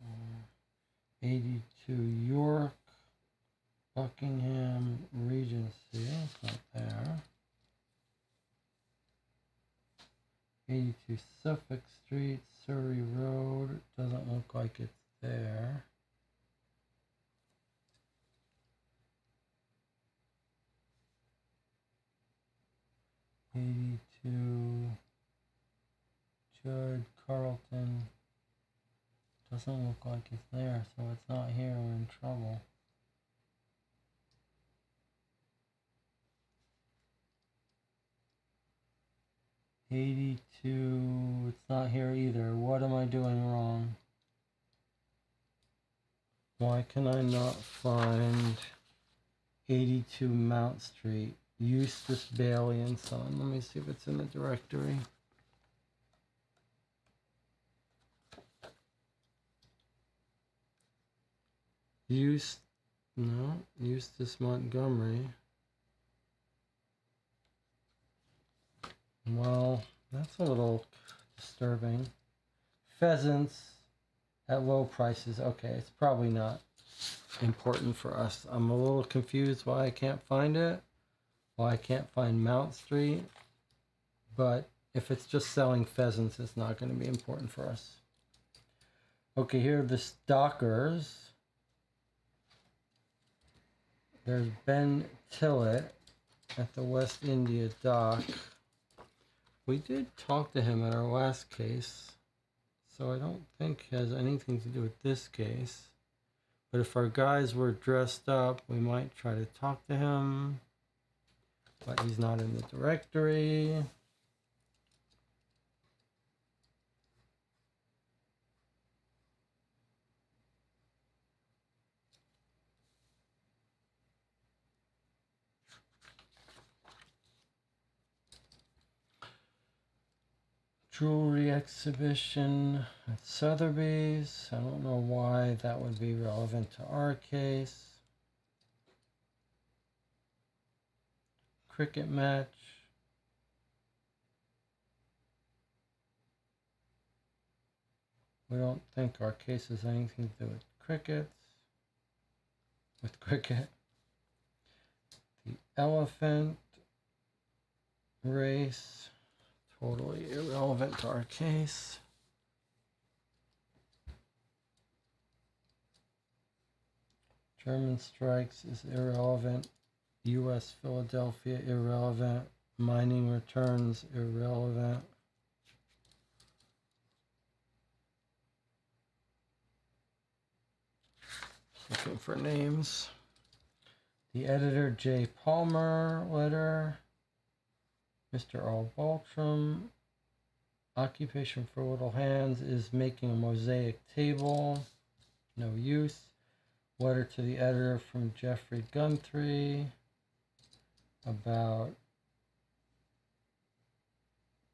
Uh, 82 York, Buckingham Regency. It's not there. 82 Suffolk Street, Surrey Road. Doesn't look like it's there. '82 Judd Carlton. Doesn't look like it's there, so it's not here. We're in trouble. '82. It's not here either. What am I doing wrong? Why can I not find 82 Mount Street? Eustace Bailey and Son. Let me see if it's in the directory. Eustace Montgomery. Well, that's a little disturbing. Pheasants at low prices. Okay, it's probably not important for us. I'm a little confused why I can't find it. Why I can't find Mount Street. But if it's just selling pheasants, it's not going to be important for us. Okay, here are the Stockers. There's Ben Tillett at the West India Dock. We did talk to him at our last case, so I don't think it has anything to do with this case. But if our guys were dressed up, we might try to talk to him. But he's not in the directory. Jewelry exhibition at Sotheby's. I don't know why that would be relevant to our case. Cricket match. We don't think our case has anything to do with crickets. With cricket. The elephant race. Totally irrelevant to our case. German strikes is irrelevant. U.S. Philadelphia irrelevant. Mining returns irrelevant. Looking for names. The editor J. Palmer letter. Mr. Earl Baltram. Occupation for little hands is making a mosaic table. No use. Letter to the editor from Jeffrey Gunthrey about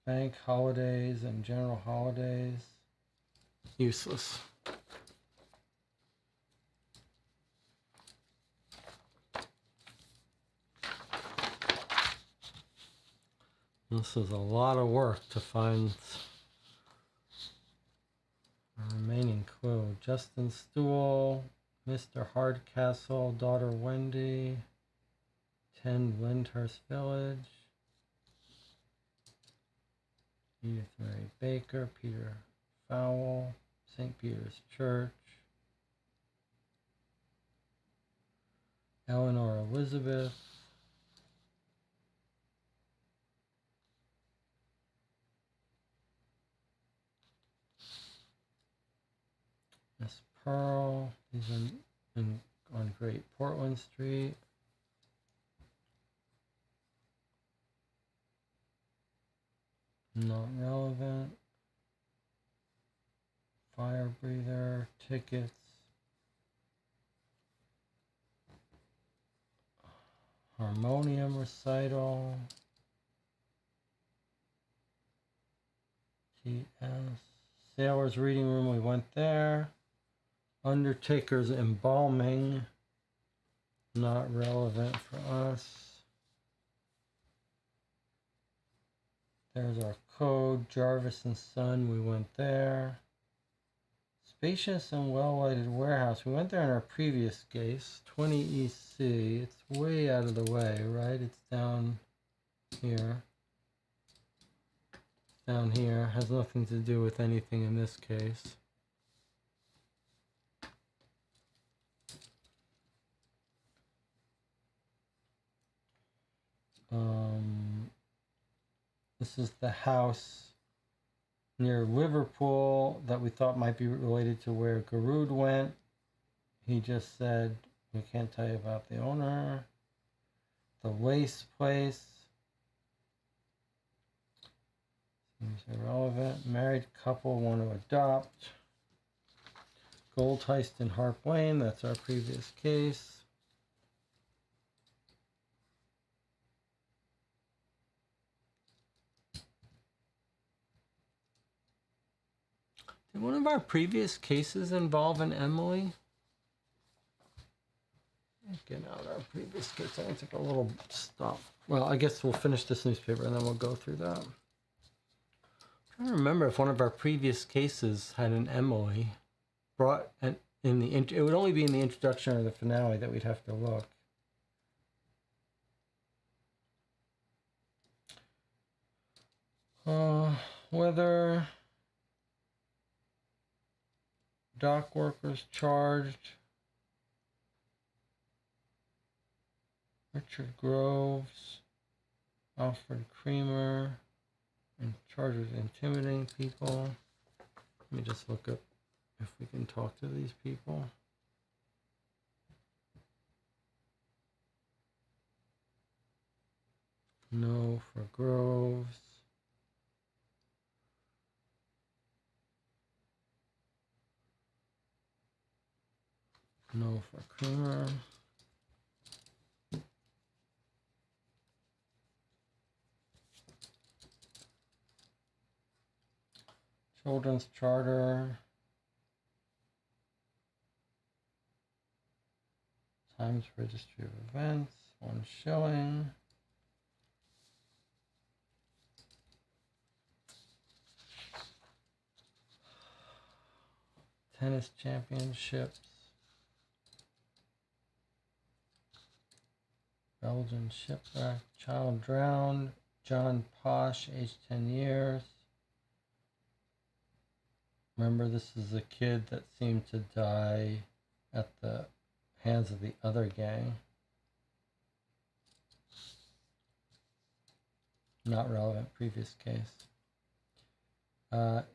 bank holidays and general holidays. Useless. This is a lot of work to find a remaining clue. Justin Stool, Mr. Hardcastle, daughter Wendy. 10 Lyndhurst Village. Edith Mary Baker, Peter Fowle, St. Peter's Church. Eleanor Elizabeth. Miss Pearl. These are on Great Portland Street. Not relevant. Fire breather, tickets. Harmonium recital. TS. Sailor's reading room, we went there. Undertaker's embalming. Not relevant for us. There's our code. Jarvis and Son, we went there. Spacious and well-lighted warehouse. We went there in our previous case. 20 EC. It's way out of the way, right? It's down here. Down here. Has nothing to do with anything in this case. This is the house near Liverpool that we thought might be related to where Garud went. He just said, we can't tell you about the owner. The Lace Place. Seems irrelevant. Married couple want to adopt. Gold Heist in Harp Lane. That's our previous case. Did one of our previous cases involve an Emily? Get out our previous case. I took a little stop. Well, I guess we'll finish this newspaper and then we'll go through that. I'm trying to remember if one of our previous cases had an Emily. Brought an, in the it would only be in the introduction or the finale that we'd have to look. Whether dock workers charged. Richard Groves, Alfred Creamer, in charge of intimidating people. Let me just look up if we can talk to these people. No for Groves. No for Creamer. Children's Charter. Times Registry of Events. 1 shilling. Tennis Championships. Belgian Shipwreck. Child Drowned. John Posh, aged 10 years. Remember, this is a kid that seemed to die at the hands of the other gang. Not relevant, previous case.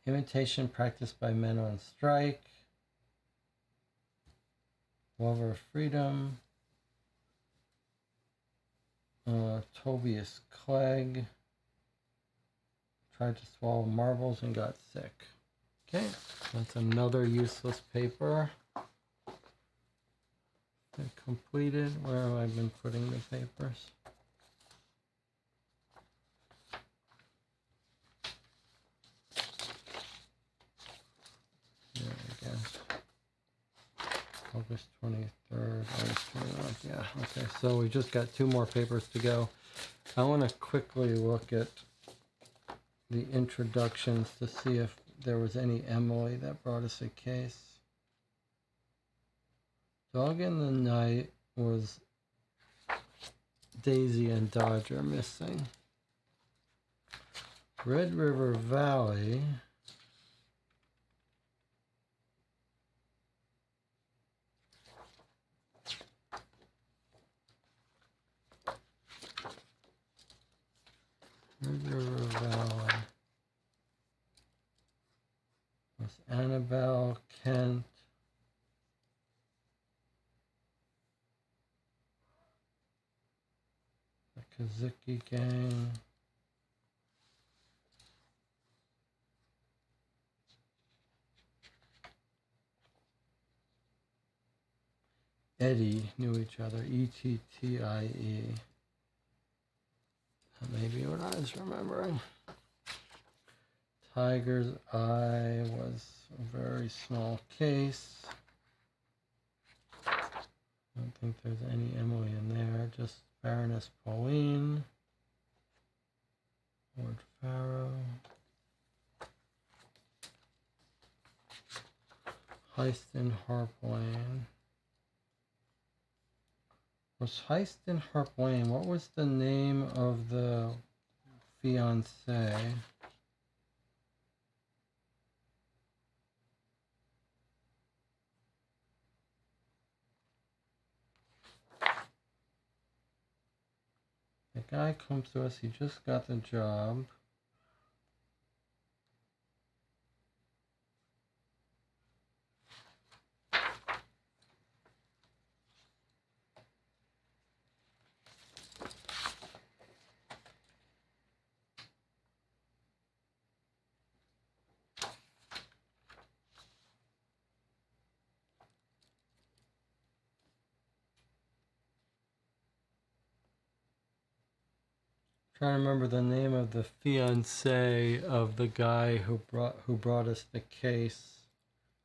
Imitation practiced by men on strike. Lover of Freedom. Tobias Clegg. Tried to swallow marbles and got sick. Okay, that's another useless paper. They're completed. Where have I been putting the papers? There we go. August 23rd, August 29th. Yeah, okay, so we just got 2 more papers to go. I want to quickly look at the introductions to see if there was any Emily that brought us a case. Dog in the Night was Daisy and Dodge are missing. Red River Valley. Red River Valley. There's Annabelle, Kent. The Kazuki Gang. Eddie knew each other. E-T-T-I-E. That may be what I was remembering. Tiger's Eye was a very small case. I don't think there's any Emily in there. Just Baroness Pauline. Lord Farrow. Heist in Harp Lane. Was Heist in Harp Lane, what was the name of the fiancé? The guy comes to us, he just got the job. Trying to remember the name of the fiancé of the guy who brought us the case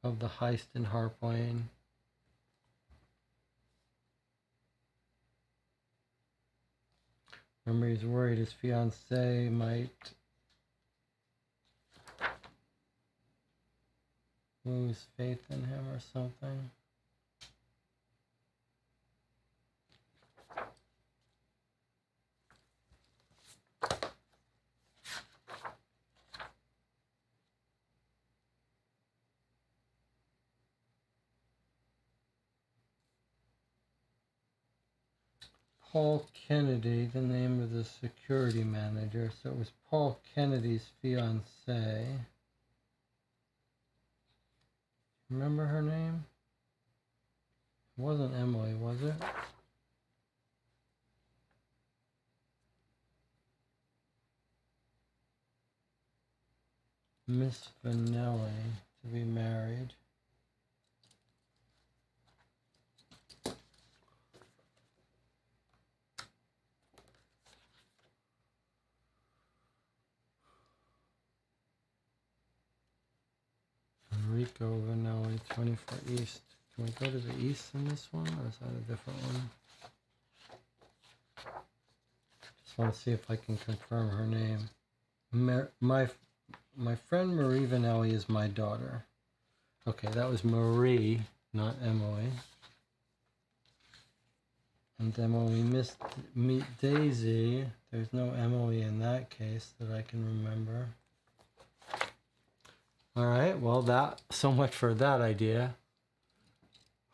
of the heist in Harp Lane. Remember, he's worried his fiancée might lose faith in him or something. Paul Kennedy, the name of the security manager. So it was Paul Kennedy's fiancée. Remember her name? It wasn't Emily, was it? Miss Vanelli, to be married. Enrico Vanelli, 24 East. Can we go to the east in this one, or is that a different one? Just want to see if I can confirm her name. My friend Marie Vanelli is my daughter. Okay, that was Marie, not Emily. And then when we meet Daisy, there's no Emily in that case that I can remember. All right, well, so much for that idea.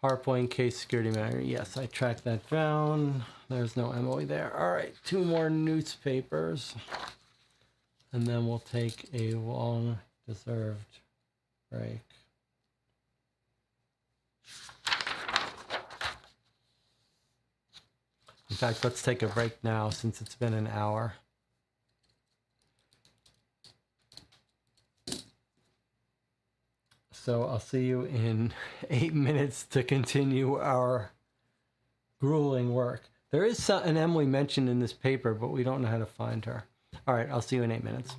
Harp Lane case security manager. Yes, I tracked that down. There's no Emily there. All right, 2 more newspapers. And then we'll take a long deserved break. In fact, let's take a break now since it's been an hour. So I'll see you in 8 minutes to continue our grueling work. There is an Emily mentioned in this paper, but we don't know how to find her. All right, I'll see you in 8 minutes.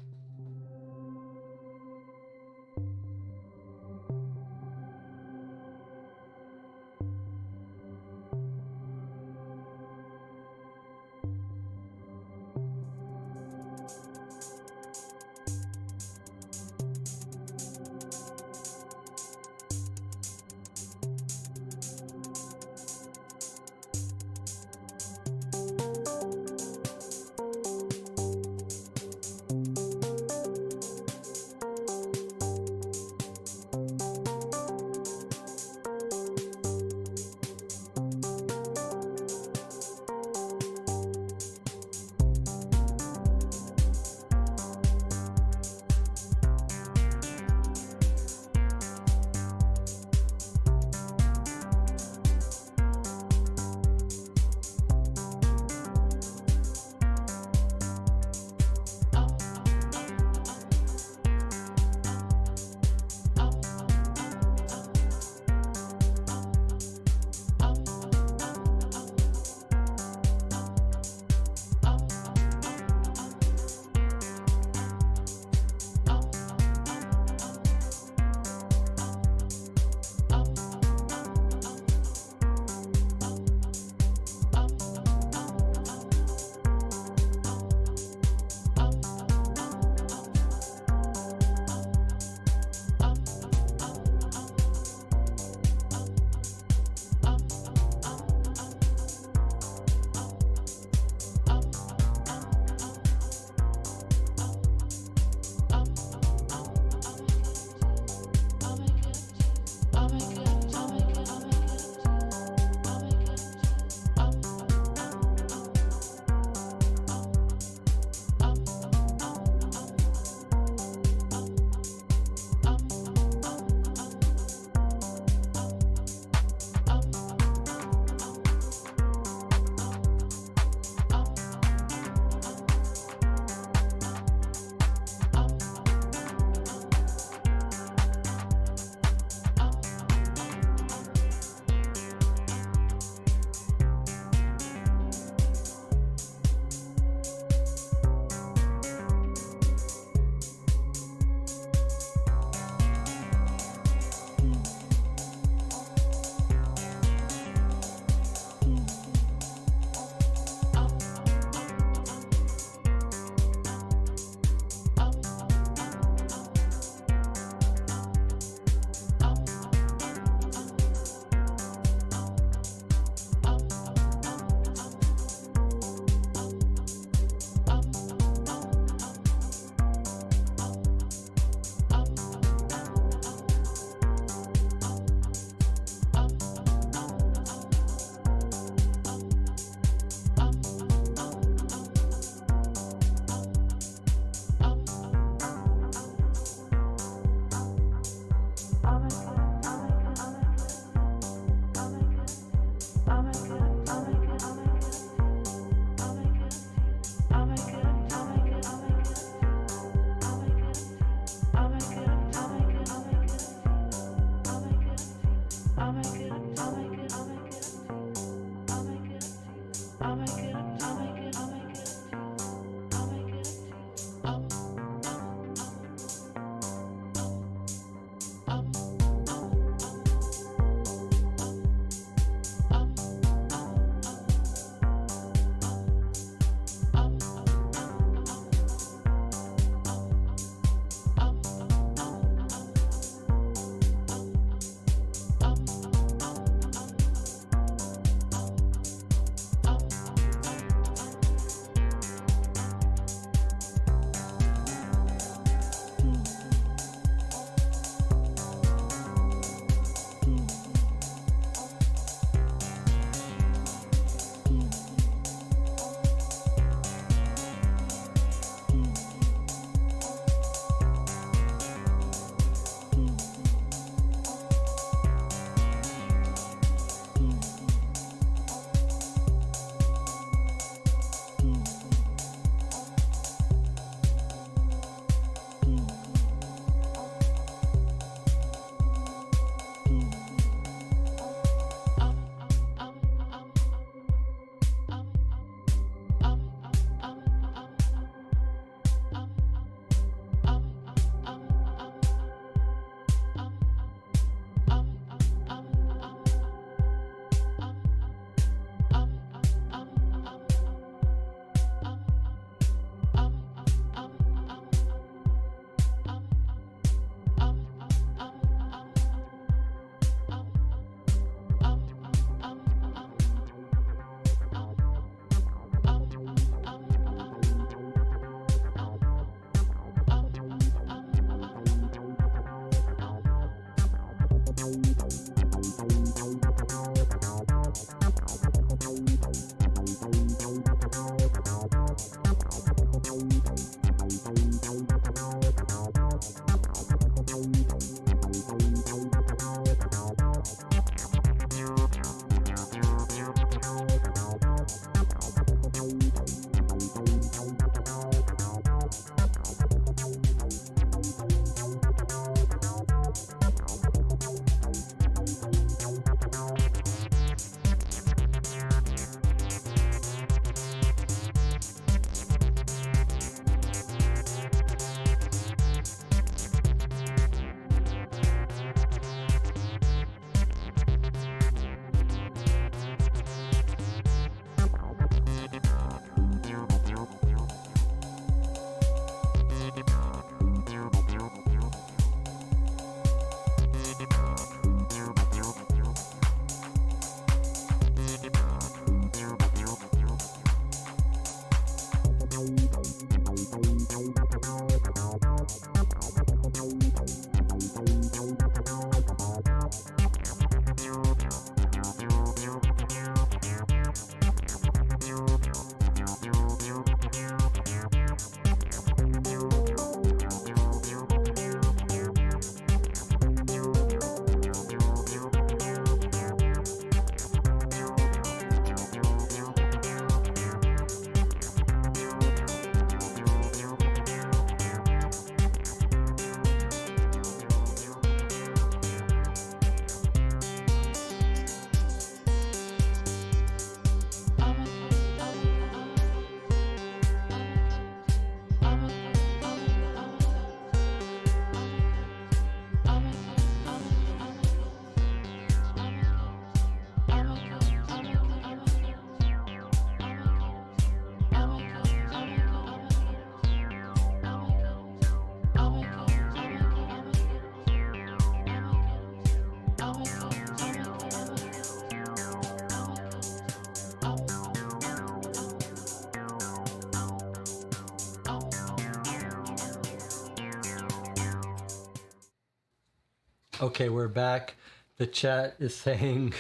Okay, we're back. The chat is saying,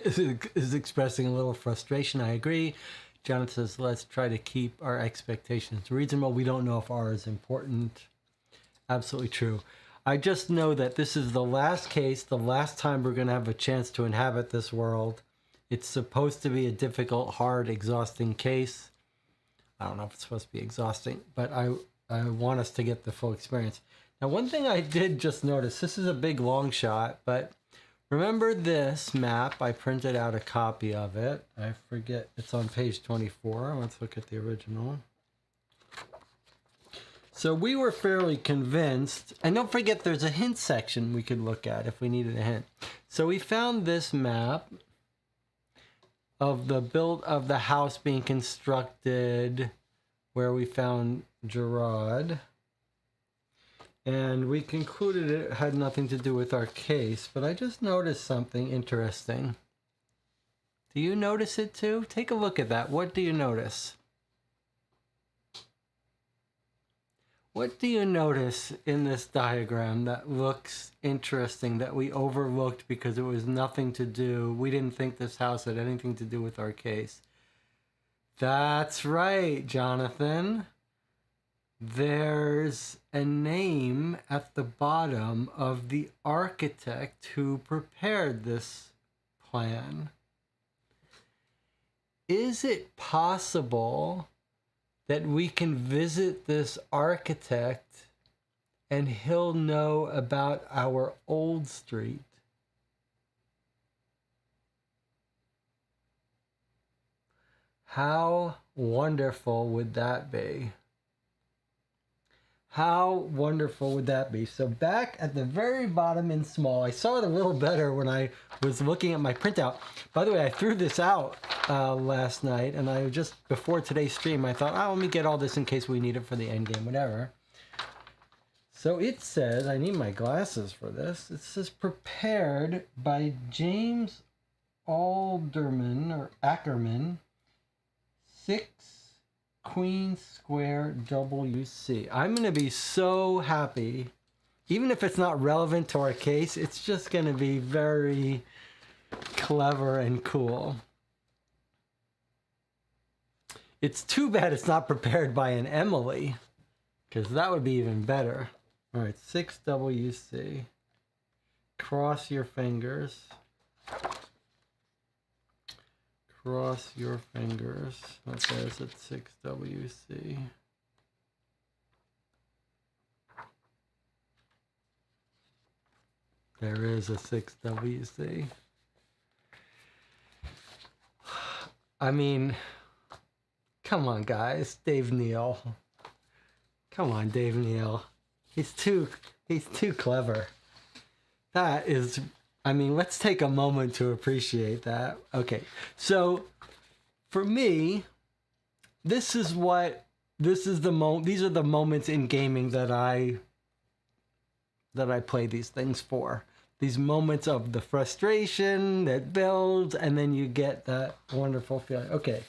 is expressing a little frustration. I agree. Jonathan says, let's try to keep our expectations reasonable. We don't know if R is important. Absolutely true. I just know that this is the last case, the last time we're going to have a chance to inhabit this world. It's supposed to be a difficult, hard, exhausting case. I don't know if it's supposed to be exhausting, but I want us to get the full experience. Now, one thing I did just notice, this is a big long shot, but Remember this map? I printed out a copy of it. I forget. It's on page 24. Let's look at the original. So we were fairly convinced, and don't forget there's a hint section we could look at if we needed a hint. So we found this map of the house being constructed where we found Gerard. And we concluded it had nothing to do with our case, but I just noticed something interesting. Do you notice it too? Take a look at that. What do you notice? What do you notice in this diagram that looks interesting that we overlooked because it was nothing to do? We didn't think this house had anything to do with our case. That's right, Jonathan. There's a name at the bottom of the architect who prepared this plan. Is it possible that we can visit this architect and he'll know about our old street? How wonderful would that be? How wonderful would that be? So back at the very bottom in small, I saw it a little better when I was looking at my printout. By the way, I threw this out last night, and I just, before today's stream, I thought, oh, let me get all this in case we need it for the end game, whatever. So it says, I need my glasses for this. It says prepared by James Alderman, or Ackerman, 6 Queen Square WC. I'm going to be so happy. Even if it's not relevant to our case, it's just going to be very clever and cool. It's too bad it's not prepared by an Emily, because that would be even better. All right, 6WC. Cross your fingers. Cross your fingers. Okay, is it 6WC? There is a 6WC. I mean, come on, guys. Dave Neal. Come on, Dave Neal. He's too clever. That is, I mean, let's take a moment to appreciate that. Okay, so for me, these are the moments in gaming that I play these things for. These moments of the frustration that builds, and then you get that wonderful feeling. Okay,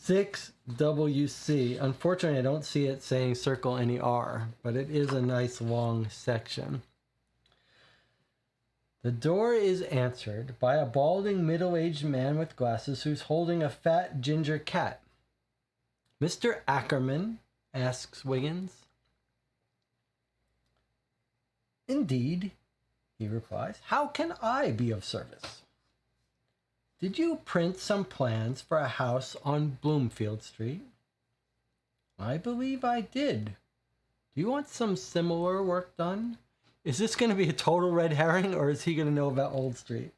6WC. Unfortunately, I don't see it saying circle any R, but it is a nice long section. The door is answered by a balding middle-aged man with glasses who's holding a fat ginger cat. Mr. Ackerman, asks Wiggins. Indeed, he replies. How can I be of service? Did you print some plans for a house on Bloomfield Street? I believe I did. Do you want some similar work done? Is this going to be a total red herring, or is he going to know about Old Street?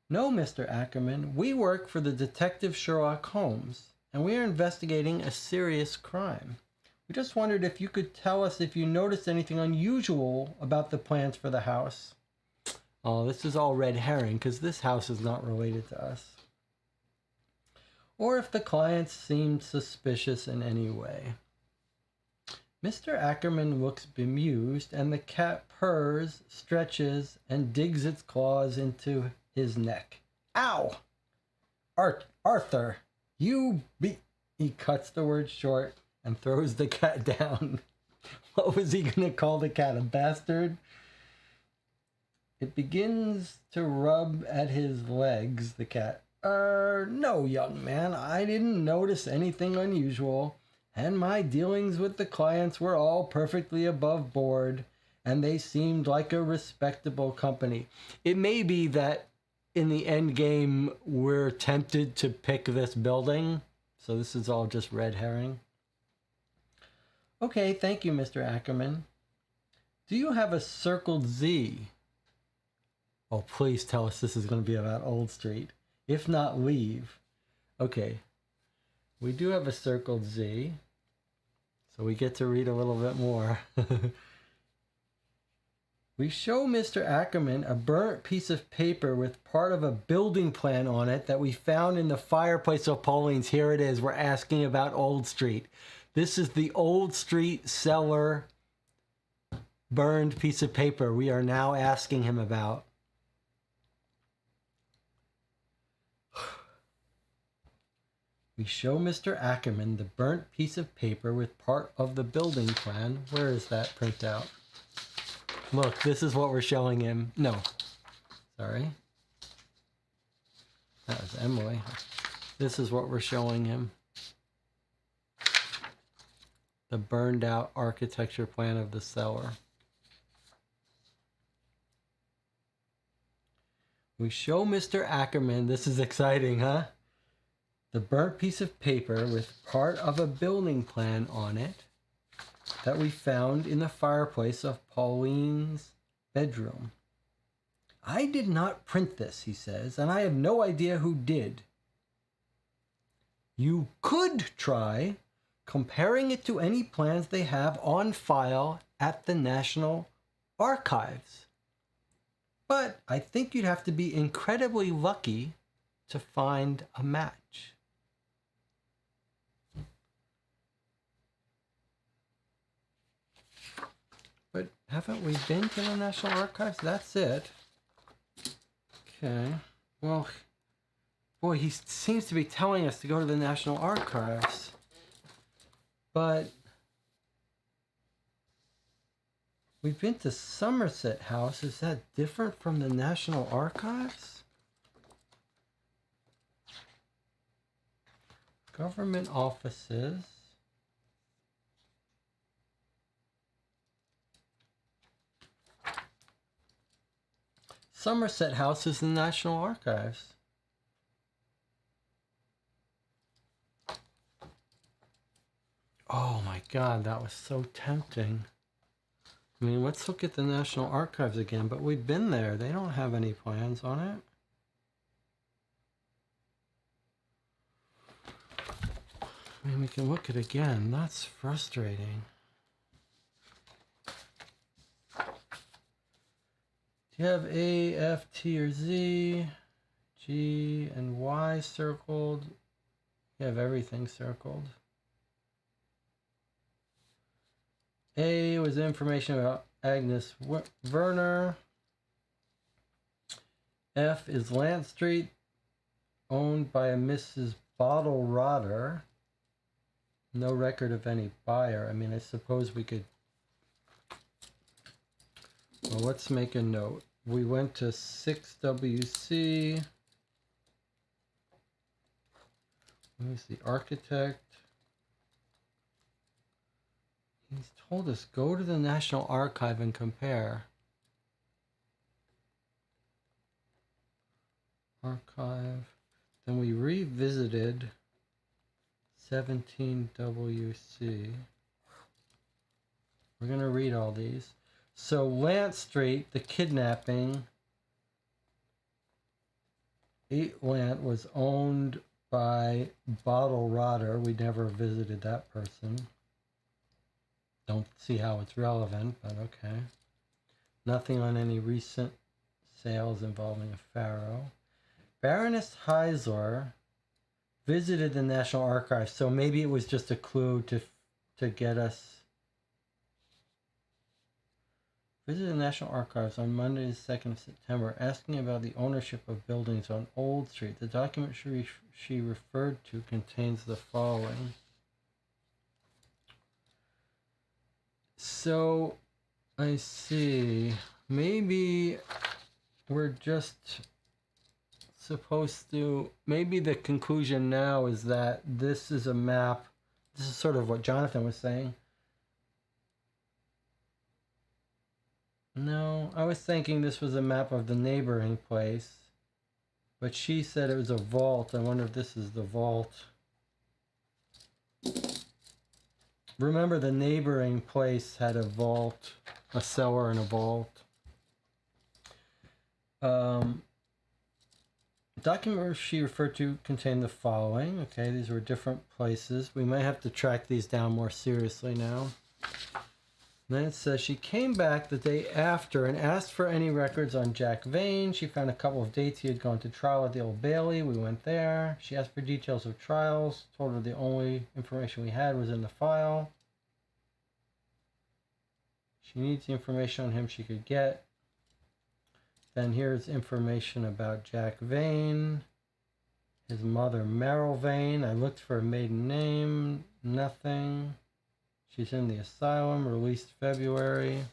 No, Mr. Ackerman. We work for the detective Sherlock Holmes, and we are investigating a serious crime. We just wondered if you could tell us if you noticed anything unusual about the plans for the house. Oh, this is all red herring, because this house is not related to us. Or if the clients seemed suspicious in any way. Mr. Ackerman looks bemused, and the cat purrs, stretches, and digs its claws into his neck. Ow! Arthur, you be... He cuts the word short and throws the cat down. What was he going to call the cat? A bastard? It begins to rub at his legs, the cat. No, young man, I didn't notice anything unusual, and my dealings with the clients were all perfectly above board, and they seemed like a respectable company. It may be that in the end game, we're tempted to pick this building, so this is all just red herring. Okay, thank you, Mr. Ackerman. Do you have a circled Z? Oh, please tell us this is going to be about Old Street. If not, leave. Okay. We do have a circled Z. So we get to read a little bit more. We show Mr. Ackerman a burnt piece of paper with part of a building plan on it that we found in the fireplace of Pauline's. Here it is. We're asking about Old Street. This is the Old Street cellar burned piece of paper we are now asking him about. We show Mr. Ackerman the burnt piece of paper with part of the building plan. Where is that printout? Look, this is what we're showing him. No, sorry. That was Emily. This is what we're showing him. The burned out architecture plan of the cellar. We show Mr. Ackerman, this is exciting, huh? The burnt piece of paper with part of a building plan on it that we found in the fireplace of Pauline's bedroom. I did not print this, he says, and I have no idea who did. You could try comparing it to any plans they have on file at the National Archives. But I think you'd have to be incredibly lucky to find a match. But haven't we been to the National Archives? That's it. Okay. Well, boy, he seems to be telling us to go to the National Archives. But we've been to Somerset House. Is that different from the National Archives? Government offices. Somerset House is the National Archives. Oh my God, that was so tempting. I mean, let's look at the National Archives again, but we've been there. They don't have any plans on it. I mean, we can look at it again. That's frustrating. Do you have A, F, T, or Z, G, and Y circled? You have everything circled. A was information about Agnes Werner. F is Lant Street, owned by a Mrs. Bottle Rotter. No record of any buyer. I mean, I suppose we could... Well, let's make a note. We went to 6WC. Who's the architect? He's told us, go to the National Archive and compare. Archive. Then we revisited 17WC. We're going to read all these. So Lant Street, the kidnapping, 8 Lant was owned by Bottle Rotter. We never visited that person. Don't see how it's relevant, but okay. Nothing on any recent sales involving a pharaoh. Baroness Heisler visited the National Archives, so maybe it was just a clue to get us. Visited the National Archives on Monday, the 2nd of September, asking about the ownership of buildings on Old Street. The document she referred to contains the following. So, I see. Maybe we're just supposed to... Maybe the conclusion now is that this is a map. This is sort of what Jonathan was saying. No, I was thinking this was a map of the neighboring place. But she said it was a vault. I wonder if this is the vault. Remember, the neighboring place had a vault. a cellar and a vault. Documents she referred to contain the following. Okay, these were different places. We might have to track these down more seriously now. And then it says she came back the day after and asked for any records on Jack Vane. She found a couple of dates he had gone to trial at the Old Bailey. We went there. She asked for details of trials. Told her the only information we had was in the file. She needs the information on him she could get. Then here's information about Jack Vane, his mother Merrill Vane. I looked for a maiden name, nothing. She's in the asylum, released February.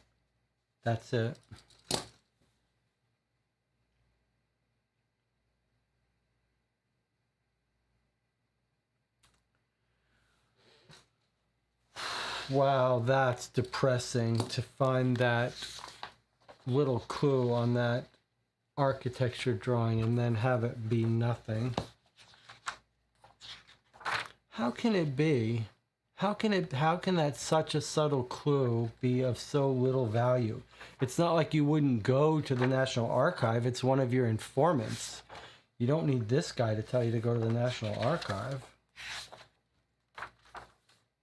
That's it. Wow, that's depressing to find that little clue on that architecture drawing and then have it be nothing. How can it be? How can that such a subtle clue be of so little value? It's not like you wouldn't go to the National Archive. It's one of your informants. You don't need this guy to tell you to go to the National Archive.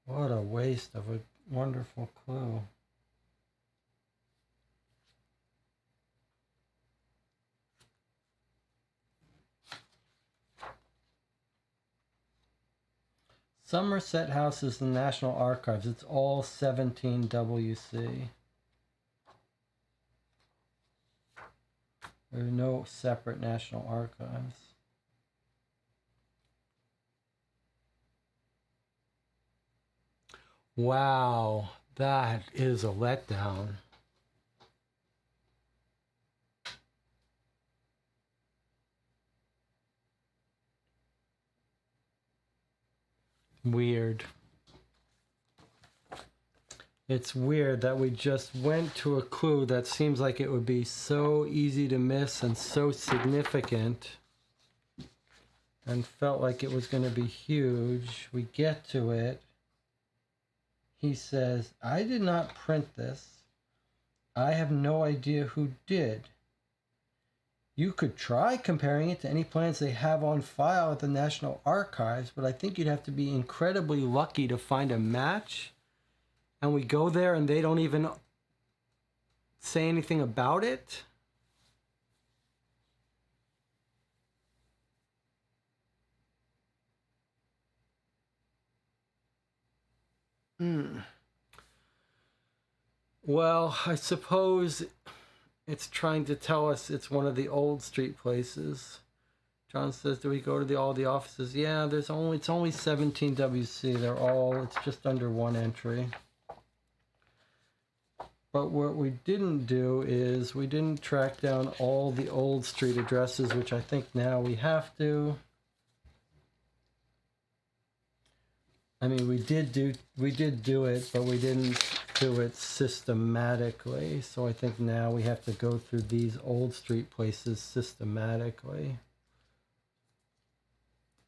What a waste of a wonderful clue. Somerset House is the National Archives. It's all 17 WC. There are no separate National Archives. Wow, that is a letdown. Weird. It's weird that we just went to a clue that seems like it would be so easy to miss and so significant and felt like it was going to be huge. We get to it. He says, I did not print this. I have no idea who did. You could try comparing it to any plans they have on file at the National Archives, but I think you'd have to be incredibly lucky to find a match. And we go there and they don't even say anything about it. Well, I suppose it's trying to tell us it's one of the old street places. John says, do we go to all the offices? Yeah, it's only 17 WC. It's just under one entry. But what we didn't do is we didn't track down all the old street addresses, which I think now we have to. I mean, we did do it, but we didn't do it systematically. So I think now we have to go through these old street places systematically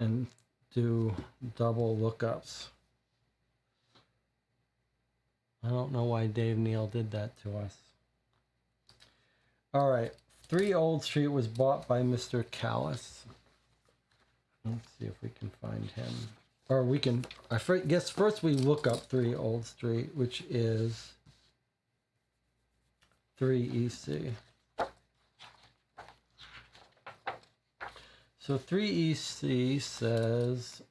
and do double lookups. I don't know why Dave Neal did that to us. All right, 3 Old Street was bought by Mr. Callis. Let's see if we can find him. Or we can, I guess first we look up 3 Old Street, which is 3 EC. So 3 EC says,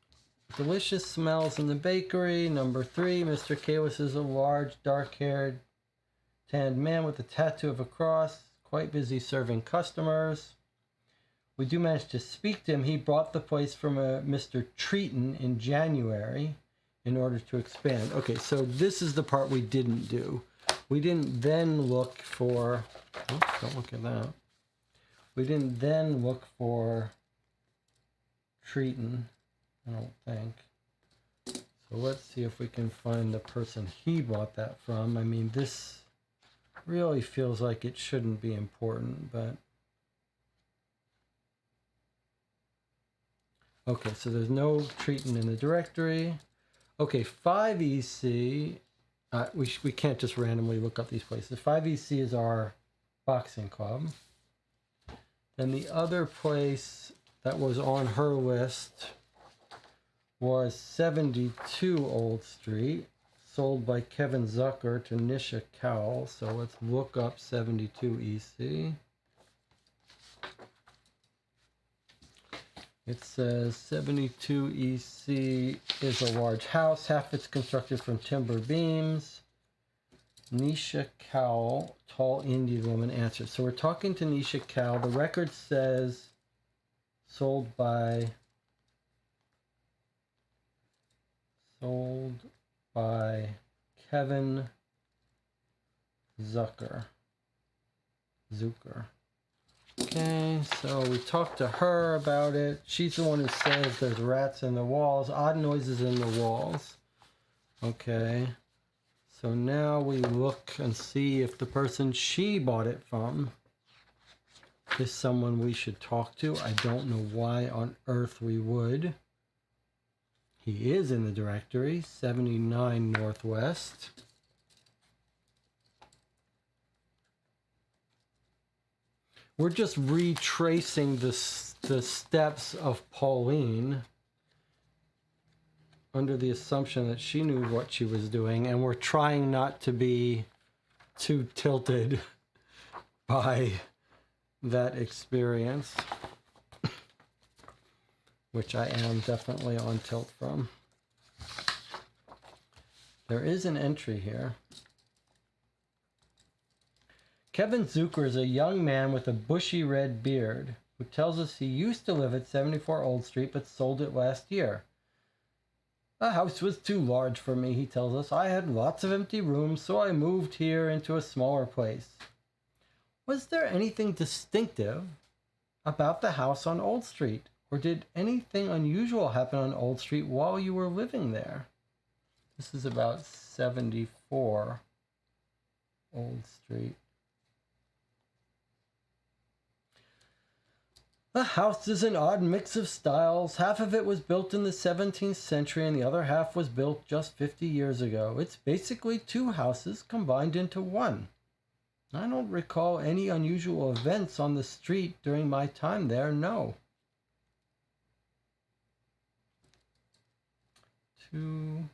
delicious smells in the bakery. Number 3, Mr. Kalis is a large, dark-haired, tanned man with a tattoo of a cross, quite busy serving customers. We do manage to speak to him. He bought the place from a Mr. Treaton in January in order to expand. Okay, so this is the part we didn't do. We didn't then look for, oops, don't look at that. We didn't then look for Treaton, I don't think. So let's see if we can find the person he bought that from. I mean, this really feels like it shouldn't be important, but okay, so there's no Treaton in the directory. Okay, 5 EC We can't just randomly look up these places. 5EC is our boxing club. Then the other place that was on her list was 72 Old Street, sold by Kevin Zucker to Nisha Cowell. So let's look up 72 EC. It says 72 EC is a large house. Half it's constructed from timber beams. Nisha Cowell, tall Indian woman, answers. So we're talking to Nisha Cowell. The record says sold by Kevin Zucker. Okay, so we talked to her about it. She's the one who says there's rats in the walls, odd noises in the walls. Okay, so now we look and see if the person she bought it from is someone we should talk to. I don't know why on earth we would. He is in the directory, 79 Northwest. We're just retracing the steps of Pauline under the assumption that she knew what she was doing, and we're trying not to be too tilted by that experience, which I am definitely on tilt from. There is an entry here. Kevin Zucker is a young man with a bushy red beard who tells us he used to live at 74 Old Street but sold it last year. The house was too large for me, he tells us. I had lots of empty rooms, so I moved here into a smaller place. Was there anything distinctive about the house on Old Street, or did anything unusual happen on Old Street while you were living there? This is about 74 Old Street. The house is an odd mix of styles. Half of it was built in the 17th century and the other half was built just 50 years ago. It's basically two houses combined into one. I don't recall any unusual events on the street during my time there, no. Two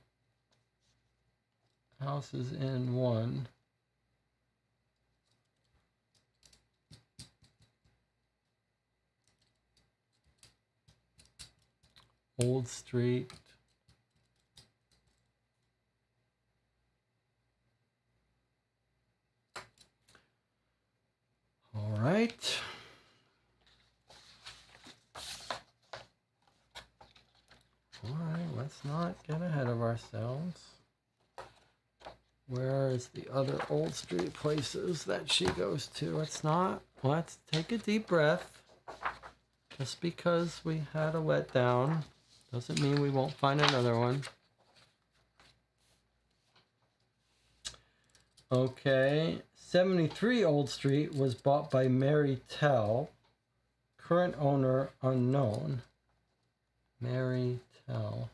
houses in one. Old Street. All right. All right, let's not get ahead of ourselves. Where is the other Old Street places that she goes to? It's not. Let's take a deep breath. Just because we had a letdown doesn't mean we won't find another one. Okay, 73 Old Street was bought by Mary Tell. Current owner unknown. Mary Tell.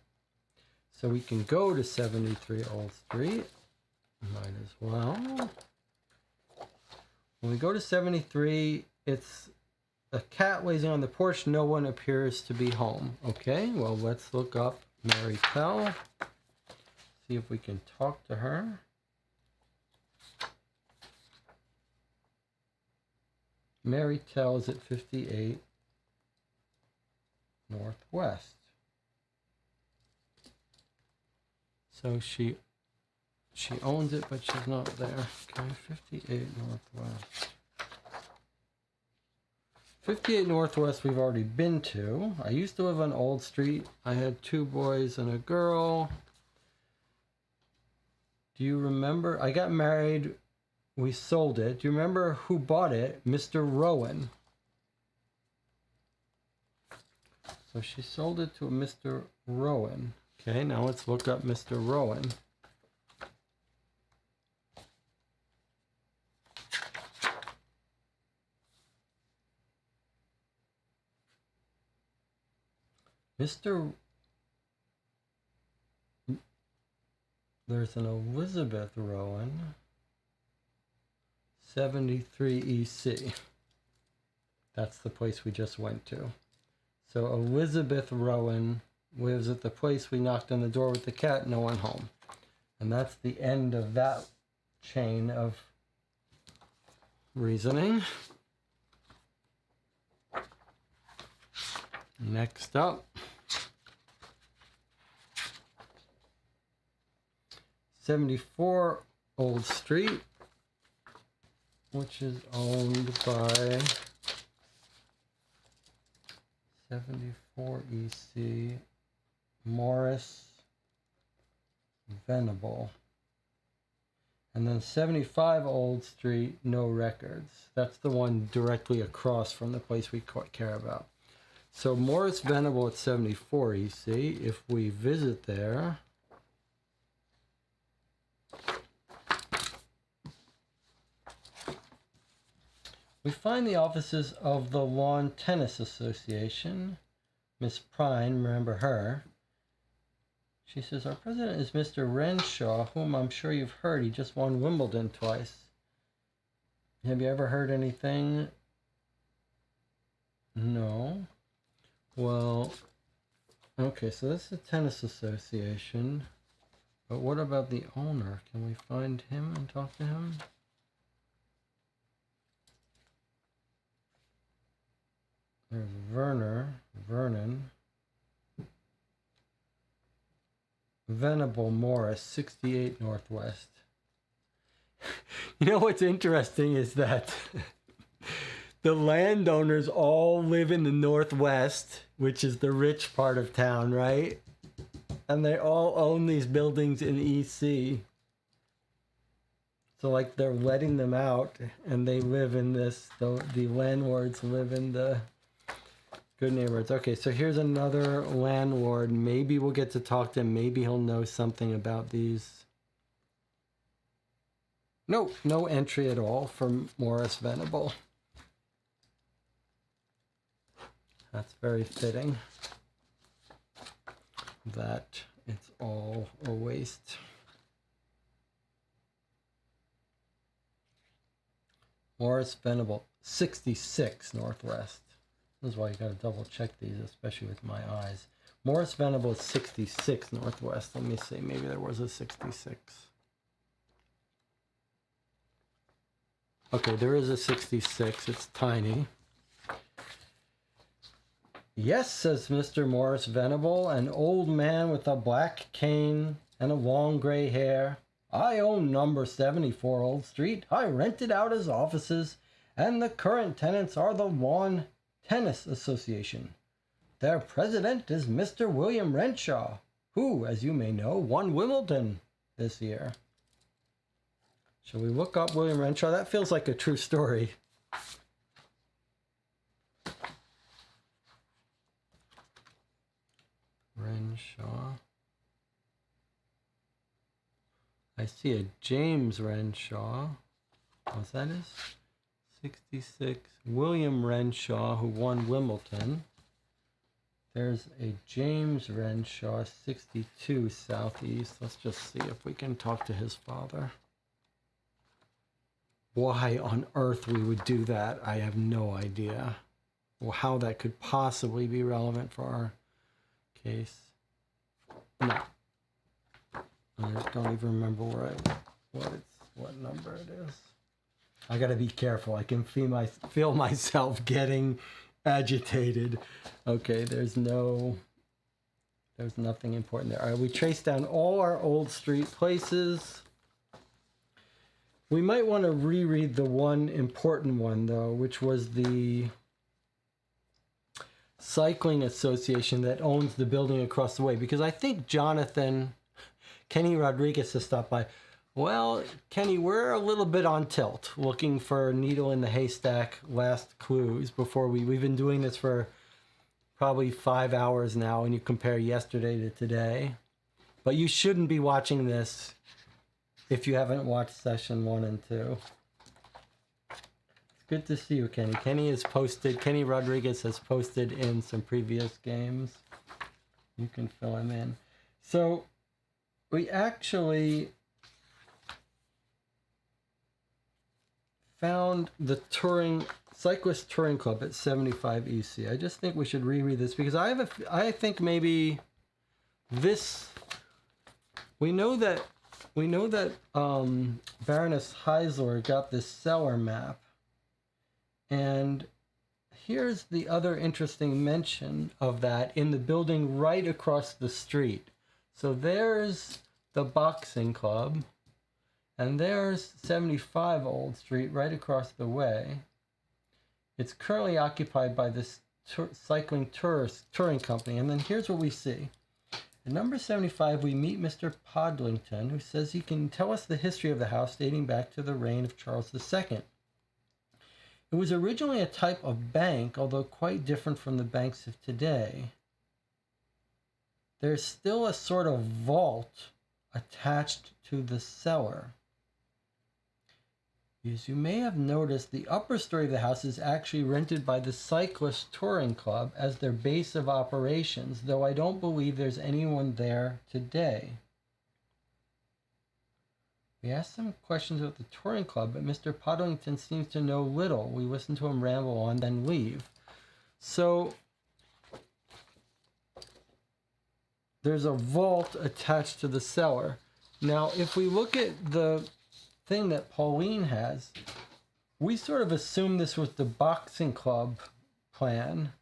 So we can go to 73 Old Street. Might as well. When we go to 73, it's a cat lays on the porch. No one appears to be home. Okay, well, let's look up Mary Tell. See if we can talk to her. Mary Tell is at 58 Northwest. So she owns it, but she's not there. Okay, 58 Northwest. 58 Northwest we've already been to. I used to live on Old Street. I had 2 boys and a girl. Do you remember? I got married. We sold it. Do you remember who bought it? Mr. Rowan. So she sold it to a Mr. Rowan. Okay, now let's look up Mr. Rowan. Mr. There's an Elizabeth Rowan, 73 EC. That's the place we just went to. So Elizabeth Rowan lives at the place we knocked on the door with the cat, no one home. And that's the end of that chain of reasoning. Next up, 74 Old Street, which is owned by 74 EC Morris Venable. And then 75 Old Street, no records. That's the one directly across from the place we care about. So Morris Venable at 74 EC, if we visit there, we find the offices of the Lawn Tennis Association. Miss Prine, remember her. She says, our president is Mr. Renshaw, whom I'm sure you've heard. He just won Wimbledon twice. Have you ever heard anything? No. Well, okay, so that's the tennis association. But what about the owner? Can we find him and talk to him? There's Vernon. Venable Morris, 68 Northwest. You know what's interesting is that the landowners all live in the Northwest, which is the rich part of town, right? And they all own these buildings in EC. So like they're letting them out and they live in this, the landlords live in the good neighborhoods. Okay, so here's another landlord. Maybe we'll get to talk to him. Maybe he'll know something about these. Nope, no entry at all from Morris Venable. That's very fitting that it's all a waste. Morris Venable, 66 Northwest. This is why you gotta double check these, especially with my eyes. Morris Venable is 66 Northwest. Let me see, maybe there was a 66. Okay, there is a 66, it's tiny. Yes, says Mr. Morris Venable, an old man with a black cane and a long gray hair. I own number 74 Old Street. I rent it out as offices, and the current tenants are the Lawn Tennis Association. Their president is Mr. William Renshaw, who, as you may know, won Wimbledon this year. Shall we look up William Renshaw? That feels like a true story. Renshaw. I see a James Renshaw. Was that his? 66. William Renshaw, who won Wimbledon. There's a James Renshaw, 62 Southeast. Let's just see if we can talk to his father. Why on earth we would do that, I have no idea. Or how that could possibly be relevant for our case. No. I don't even remember what number it is. I gotta be careful. I can feel myself getting agitated. Okay, there's nothing important there. All right, we traced down all our Old Street places. We might want to reread the one important one though, which was the cycling association that owns the building across the way, because I think Kenny Rodriguez has stopped by. Well, Kenny, we're a little bit on tilt, looking for a needle in the haystack, last clues before we've been doing this for probably 5 hours now, and you compare yesterday to today. But you shouldn't be watching this if you haven't watched session 1 and 2. It's good to see you, Kenny. Kenny Rodriguez has posted in some previous games. You can fill him in. So we actually found the cyclist touring club at 75 EC. I just think we should reread this because I think maybe this, we know that Baroness Heisler got this cellar map, and here's the other interesting mention of that in the building right across the street. So there's the boxing club, and there's 75 Old Street right across the way. It's currently occupied by this cycling touring company. And then here's what we see. At number 75, we meet Mr. Podlington, who says he can tell us the history of the house dating back to the reign of Charles II. It was originally a type of bank, although quite different from the banks of today. There's still a sort of vault attached to the cellar. As you may have noticed, the upper story of the house is actually rented by the Cyclist Touring Club as their base of operations, though I don't believe there's anyone there today. We asked some questions about the touring club, but Mr. Podlington seems to know little. We listen to him ramble on, then leave. So there's a vault attached to the cellar. Now, if we look at the thing that Pauline has, we sort of assume this was the boxing club plan.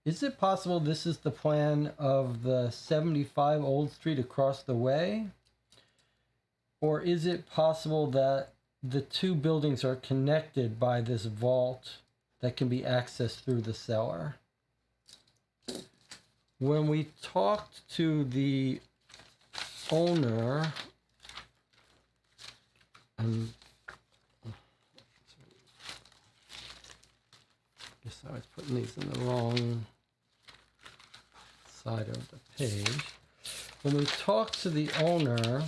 Is it possible this is the plan of the 75 Old Street across the way? Or is it possible that the two buildings are connected by this vault that can be accessed through the cellar? When we talked to the owner, I guess I was putting these in the wrong side of the page. When we talked to the owner,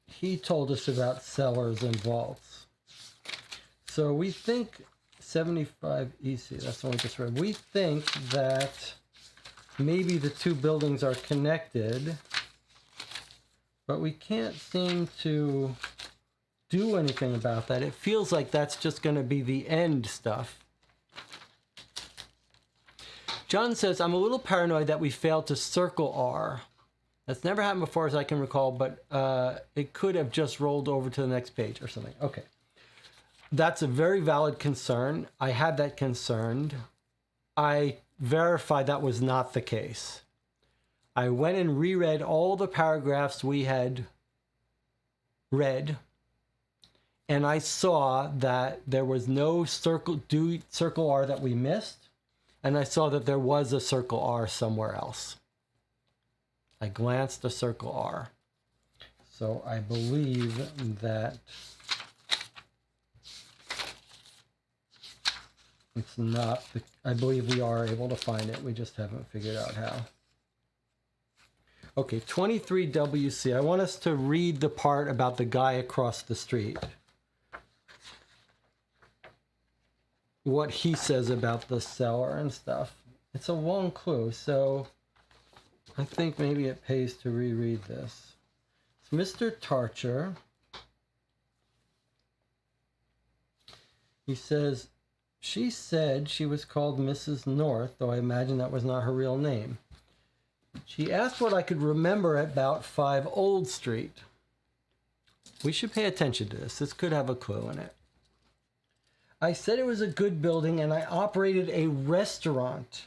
he told us about cellars and vaults. So we think 75 EC, that's the one we just read. We think that maybe the two buildings are connected, but we can't seem to do anything about that. It feels like that's just going to be the end stuff. John says, I'm a little paranoid that we failed to circle R. That's never happened before as I can recall, but it could have just rolled over to the next page or something. Okay. That's a very valid concern. I had that concerned. I verified that was not the case. I went and reread all the paragraphs we had read, and I saw that there was no circle R that we missed, and I saw that there was a circle R somewhere else. I glanced a circle R. So I believe that it's not the, I believe we are able to find it. We just haven't figured out how. Okay, 23WC. I want us to read the part about the guy across the street. What he says about the cellar and stuff. It's a long clue, so I think maybe it pays to reread this. It's Mr. Tarcher. He says, she said she was called Mrs. North, though I imagine that was not her real name. She asked what I could remember about 5 Old Street. We should pay attention to this. This could have a clue in it. I said it was a good building, and I operated a restaurant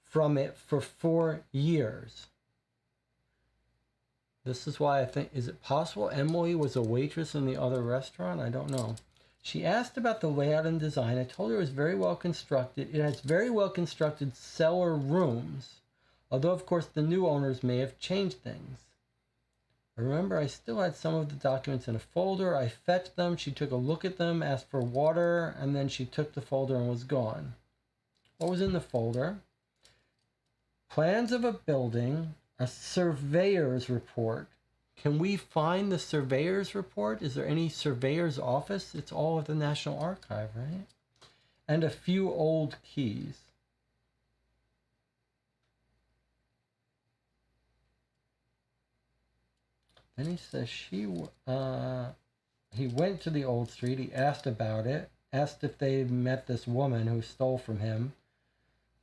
from it for 4 years. This is why I think, is it possible Emily was a waitress in the other restaurant? I don't know. She asked about the layout and design. I told her it was very well constructed. It has very well constructed cellar rooms, although of course the new owners may have changed things. I remember I still had some of the documents in a folder. I fetched them. She took a look at them, asked for water, and then she took the folder and was gone. What was in the folder? Plans of a building, a surveyor's report, Can we find the surveyor's report? Is there any surveyor's office? It's all of the National Archive, right? And a few old keys. Then he says he went to the old street. He asked about it, asked if they met this woman who stole from him.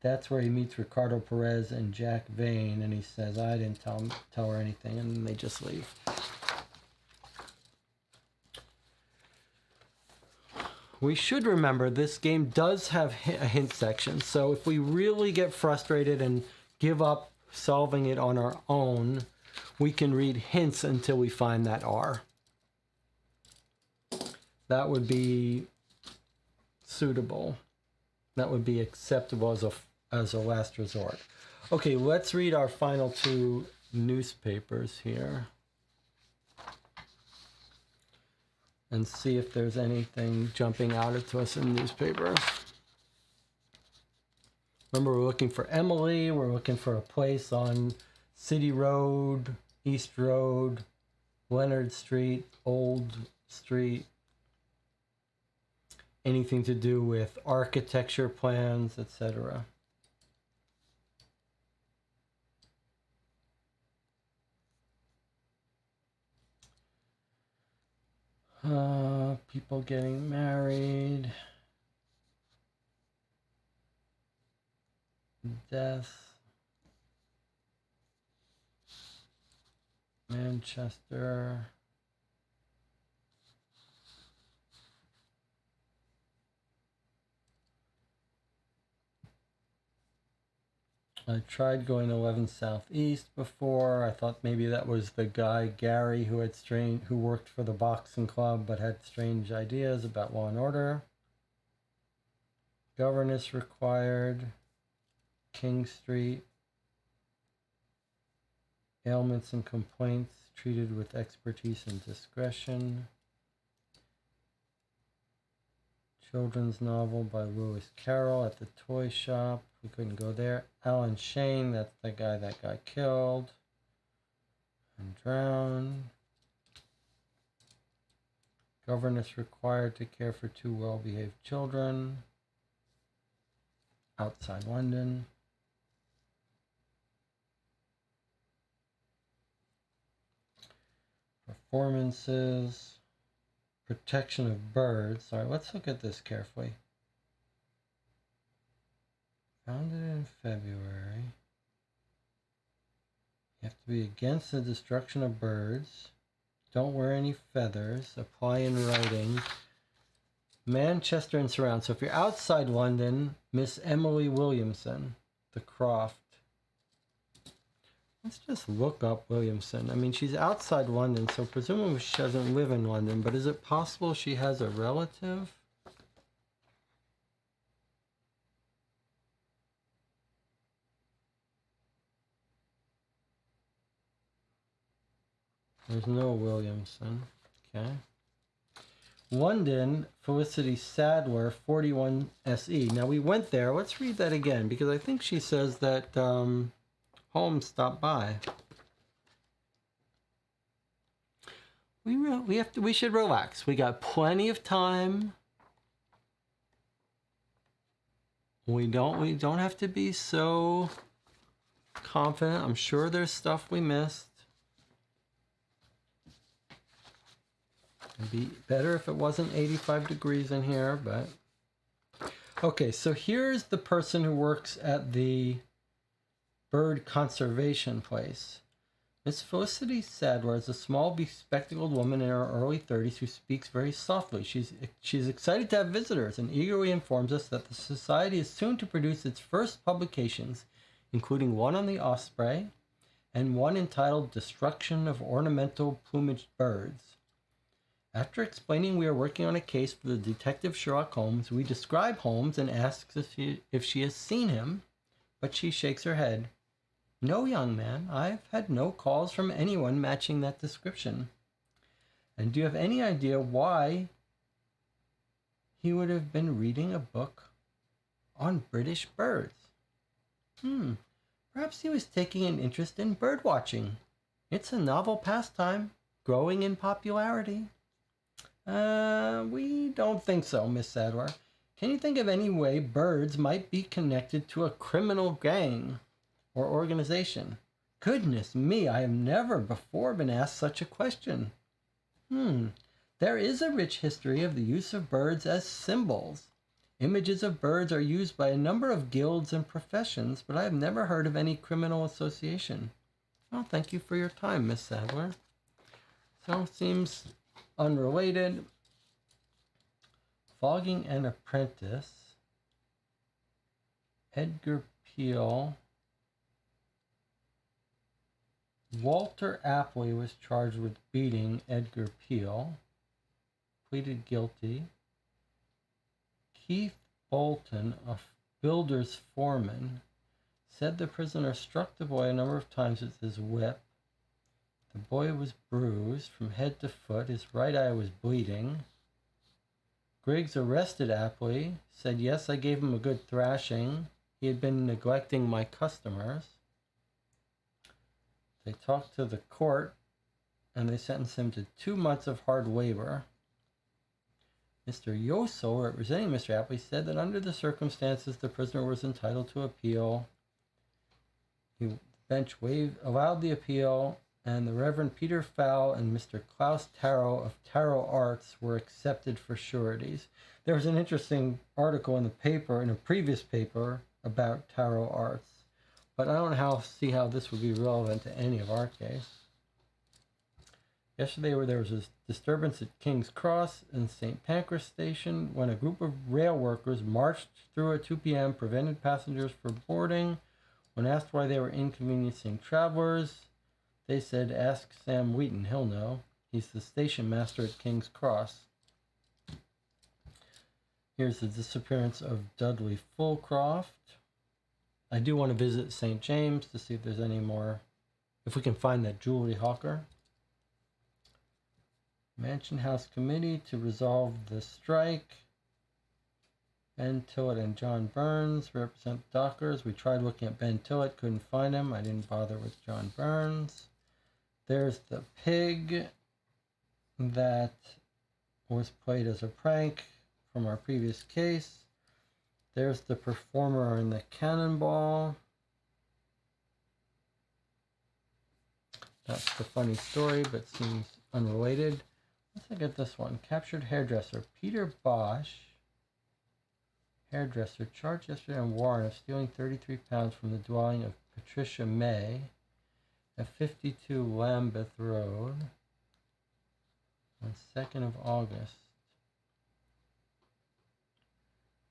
That's where he meets Ricardo Perez and Jack Vane, and he says, I didn't tell her anything, and then they just leave. We should remember this game does have a hint section, so if we really get frustrated and give up solving it on our own, we can read hints until we find that R. That would be suitable. That would be acceptable as a last resort. Okay, let's read our final two newspapers here and see if there's anything jumping out at us in newspapers. Remember, we're looking for Emily. We're looking for a place on City Road, East Road, Leonard Street, Old Street. Anything to do with architecture plans, etc. People getting married. Death. Manchester. I tried going to 11 Southeast before. I thought maybe that was the guy, Gary, who worked for the boxing club but had strange ideas about law and order. Governess required. King Street. Ailments and complaints treated with expertise and discretion. Children's novel by Lewis Carroll at the toy shop. We couldn't go there. Alan Shane, that's the guy that got killed and drowned. Governess required to care for two well-behaved children. Outside London. Performances. Protection of birds. All right, let's look at this carefully. Founded in February. You have to be against the destruction of birds. Don't wear any feathers. Apply in writing. Manchester and surrounds. So if you're outside London, Miss Emily Williamson, the Croft. Let's just look up Williamson. I mean, she's outside London, so presumably she doesn't live in London, but is it possible she has a relative? There's no Williamson. Okay. London, Felicity Sadler, 41 SE. Now we went there. Let's read that again because I think she says that Holmes stopped by. We should relax. We got plenty of time. We don't have to be so confident. I'm sure there's stuff we missed. It'd be better if it wasn't 85 degrees in here, but okay, so here's the person who works at the bird conservation place. Miss Felicity Sadler is a small, bespectacled woman in her early 30s who speaks very softly. She's excited to have visitors and eagerly informs us that the Society is soon to produce its first publications, including one on the osprey and one entitled Destruction of Ornamental Plumaged Birds. After explaining we are working on a case for the detective Sherlock Holmes, we describe Holmes and asks if she has seen him, but she shakes her head. No, young man, I've had no calls from anyone matching that description. And do you have any idea why he would have been reading a book on British birds? Perhaps he was taking an interest in bird watching. It's a novel pastime, growing in popularity. We don't think so, Miss Sadler. Can you think of any way birds might be connected to a criminal gang or organization? Goodness me, I have never before been asked such a question. There is a rich history of the use of birds as symbols. Images of birds are used by a number of guilds and professions, but I have never heard of any criminal association. Well, thank you for your time, Miss Sadler. So, seems unrelated. Flogging an Apprentice. Edgar Peel. Walter Apley was charged with beating Edgar Peel. Pleaded guilty. Keith Bolton, a builder's foreman, said the prisoner struck the boy a number of times with his whip. The boy was bruised from head to foot. His right eye was bleeding. Griggs arrested Apley, said, "Yes, I gave him a good thrashing. He had been neglecting my customers." They talked to the court, and they sentenced him to 2 months of hard labor. Mr. Yoso, representing Mr. Apley, said that under the circumstances, the prisoner was entitled to appeal. The bench allowed the appeal, and the Reverend Peter Fowl and Mr. Klaus Tarot of Tarot Arts were accepted for sureties. There was an interesting article in the paper, in a previous paper, about Tarot Arts, but I don't see how this would be relevant to any of our case. Yesterday, there was a disturbance at King's Cross and St. Pancras Station when a group of rail workers marched through at 2 p.m., prevented passengers from boarding. When asked why they were inconveniencing travelers, they said, "Ask Sam Wheaton, he'll know. He's the station master at King's Cross." Here's the disappearance of Dudley Fullcroft. I do want to visit St. James to see if there's any more, if we can find that Julie Hawker. Mansion House Committee to resolve the strike. Ben Tillett and John Burns represent Dockers. We tried looking at Ben Tillett, couldn't find him. I didn't bother with John Burns. There's the pig that was played as a prank from our previous case. There's the performer in the cannonball. That's the funny story, but seems unrelated. Let's look at this one. Captured hairdresser Peter Bosch, hairdresser, charged yesterday on warrant of stealing 33 pounds from the dwelling of Patricia May at 52 Lambeth Road on 2nd of August.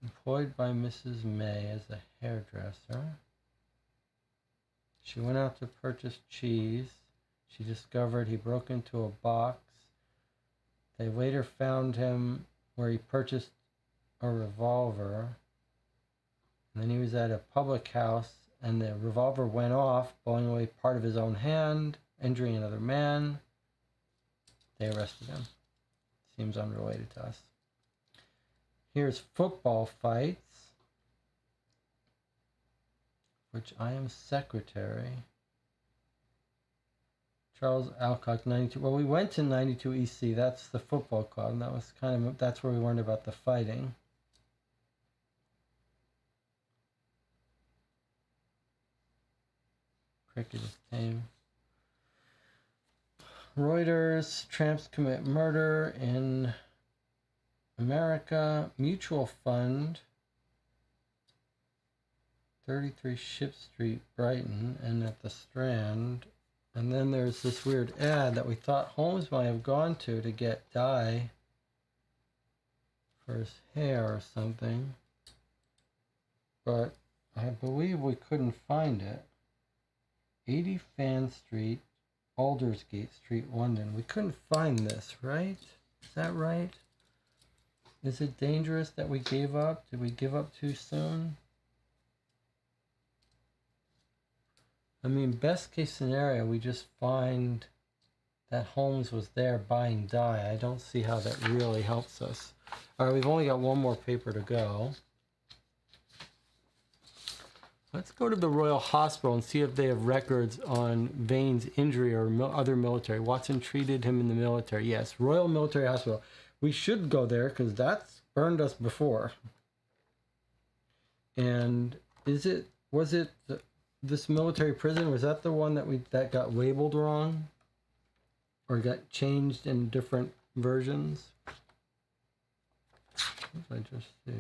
Employed by Mrs. May as a hairdresser. She went out to purchase cheese. She discovered he broke into a box. They later found him where he purchased a revolver. And then he was at a public house, and the revolver went off, blowing away part of his own hand, injuring another man. They arrested him. Seems unrelated to us. Here's football fights, which I am secretary. Charles Alcock, 92. Well, we went to 92 EC. That's the football club. That was that's where we learned about the fighting. Cricket is tame. Reuters, tramps commit murder in America. Mutual Fund, 33 Ship Street, Brighton, and at the Strand. And then there's this weird ad that we thought Holmes might have gone to get dye for his hair or something. But I believe we couldn't find it. 80 Fan Street, Aldersgate Street, London. We couldn't find this, right? Is that right? Is it dangerous that we gave up? Did we give up too soon? I mean, best case scenario, we just find that Holmes was there buying dye. I don't see how that really helps us. All right, we've only got one more paper to go. Let's go to the Royal Hospital and see if they have records on Vane's injury or other military. Watson treated him in the military. Yes, Royal Military Hospital. We should go there because that's burned us before. And was it this military prison? Was that the one that got labeled wrong? Or got changed in different versions? What did I just see?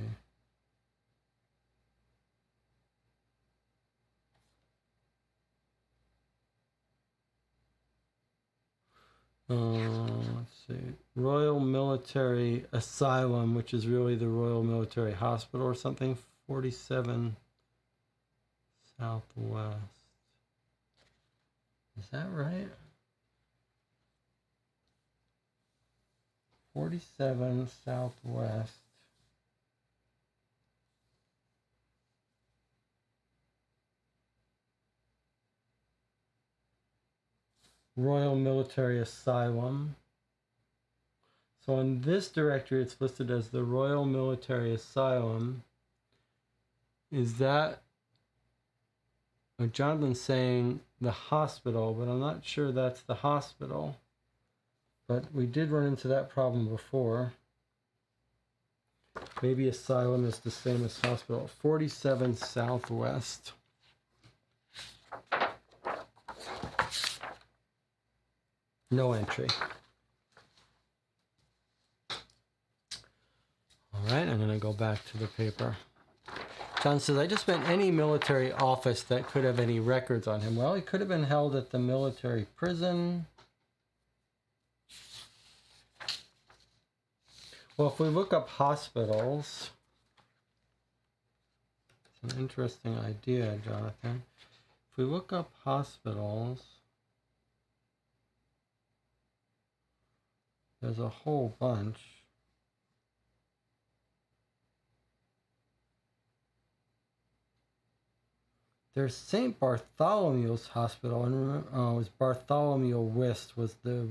Let's see. Royal Military Asylum, which is really the Royal Military Hospital or something. 47 Southwest. Is that right? 47 Southwest. Royal Military Asylum. So in this directory, it's listed as the Royal Military Asylum. Is that Jonathan's saying the hospital, but I'm not sure that's the hospital. But we did run into that problem before. Maybe asylum is the same as hospital. 47 Southwest. No entry. All right, I'm going to go back to the paper. John says, I just meant any military office that could have any records on him. Well, he could have been held at the military prison. Well, if we look up hospitals, it's an interesting idea, Jonathan. If we look up hospitals, there's a whole bunch. There's St. Bartholomew's Hospital, and remember, it was Bartholomew Wist was the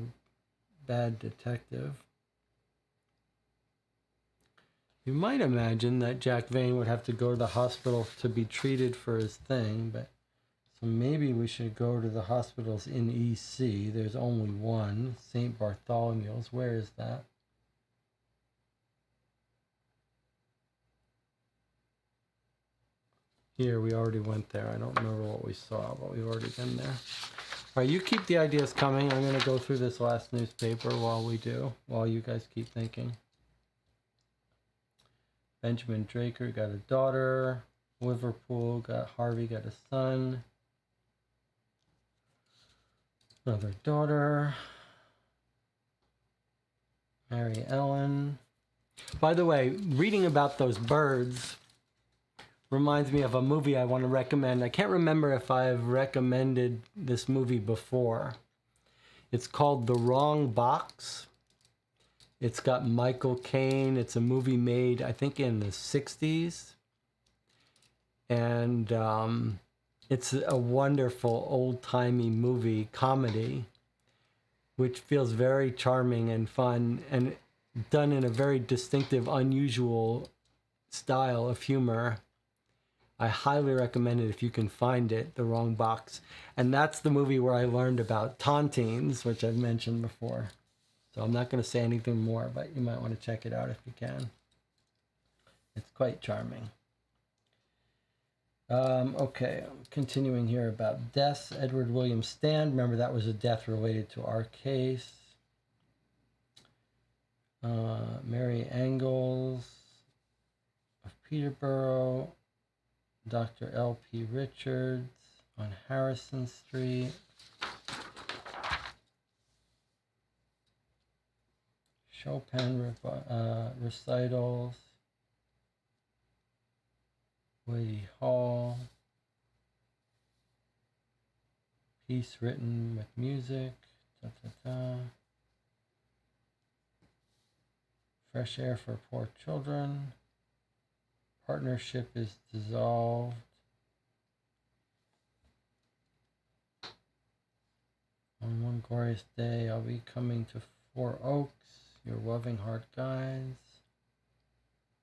bad detective. You might imagine that Jack Vane would have to go to the hospital to be treated for his thing, but so maybe we should go to the hospitals in EC. There's only one, St. Bartholomew's. Where is that? Here, we already went there. I don't remember what we saw, but we've already been there. All right, you keep the ideas coming. I'm going to go through this last newspaper while you guys keep thinking. Benjamin Draker got a daughter. Liverpool got Harvey got a son. Another daughter. Mary Ellen. By the way, reading about those birds reminds me of a movie I want to recommend. I can't remember if I've recommended this movie before. It's called The Wrong Box. It's got Michael Caine. It's a movie made, I think, in the 60s. And it's a wonderful old-timey movie comedy, which feels very charming and fun and done in a very distinctive, unusual style of humor. I highly recommend it if you can find it, The Wrong Box. And that's the movie where I learned about tontines, which I've mentioned before. So I'm not going to say anything more, but you might want to check it out if you can. It's quite charming. Okay, I'm continuing here about deaths. Edward William Stand. Remember, that was a death related to our case. Mary Angles of Peterborough. Dr. L.P. Richards on Harrison Street. Chopin recitals. Wadey Hall. Piece written with music. Da, da, da. Fresh air for poor children. Partnership is dissolved. On one glorious day, I'll be coming to Four Oaks, your loving heart guides.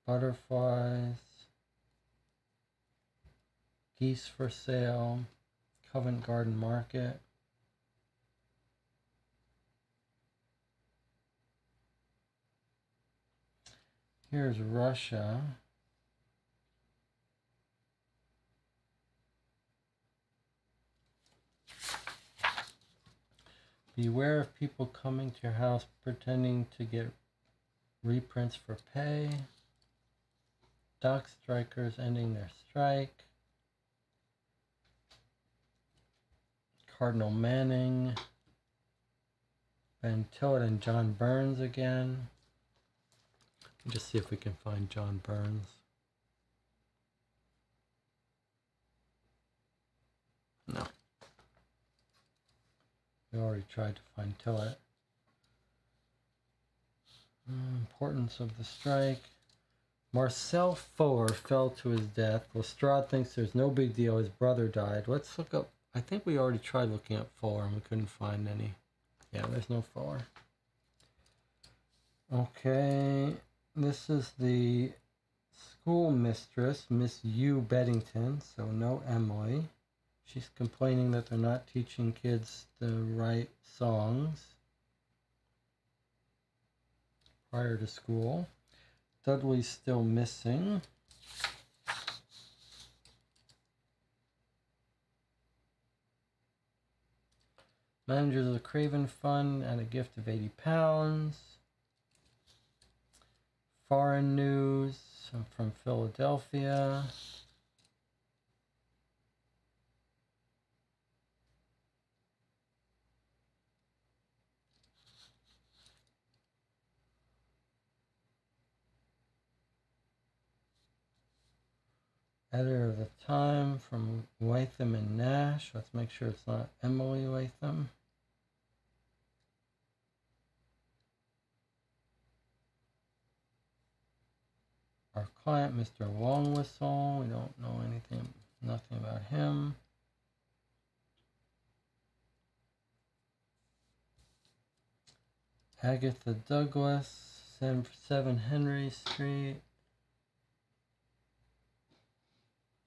Butterflies. Geese for sale. Covent Garden Market. Here's Russia. Beware of people coming to your house pretending to get reprints for pay. Dock strikers ending their strike. Cardinal Manning. Ben Tillett and John Burns again. Just see if we can find John Burns. No. We already tried to find Tillett. Importance of the strike. Marcel Foer fell to his death. Lestrade thinks there's no big deal. His brother died. Let's look up. I think we already tried looking up Foer and we couldn't find any. Yeah, there's no Foer. Okay. This is the school mistress, Miss U. Beddington, so no Emily. She's complaining that they're not teaching kids the right songs prior to school. Dudley's still missing. Managers of the Craven Fund and a gift of £80. Foreign news from Philadelphia. Editor of the Time from Latham and Nash. Let's make sure it's not Emily Latham. Our client, Mr. Longwhistle. We don't know nothing about him. Agatha Douglas, 7 Henry Street.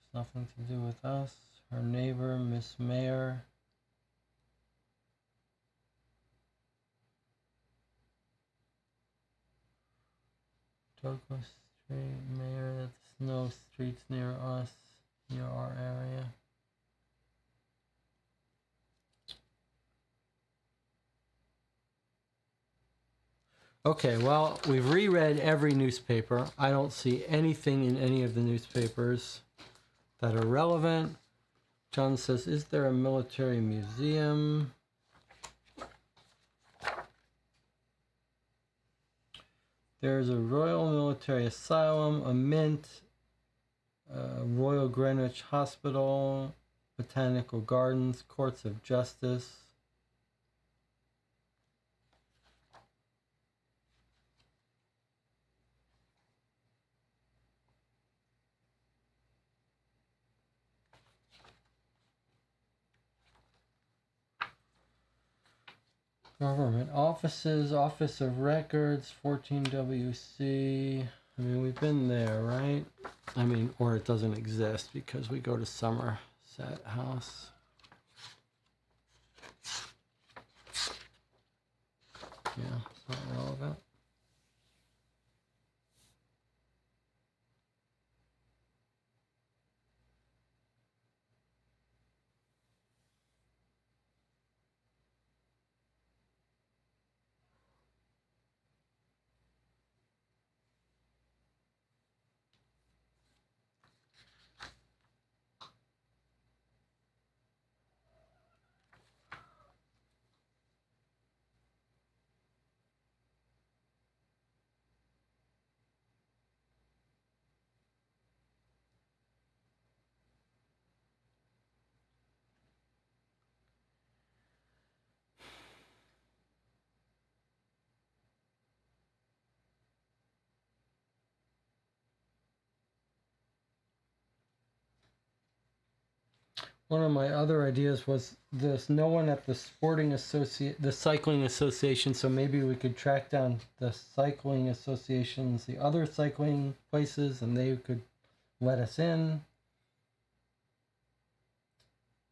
It's nothing to do with us. Her neighbor, Miss Mayer. Douglas Street, Mayer. That's no streets near us, near our area. Okay, well, we've reread every newspaper. I don't see anything in any of the newspapers that are relevant. John says, is there a military museum? There's a Royal Military Asylum, a mint, Royal Greenwich Hospital, Botanical Gardens, Courts of Justice. Government offices, Office of Records, 14WC. I mean, we've been there, right? I mean, or it doesn't exist because we go to Somerset House. Yeah, it's not relevant. One of my other ideas was there's no one at the the cycling association, so maybe we could track down the cycling associations, the other cycling places, and they could let us in.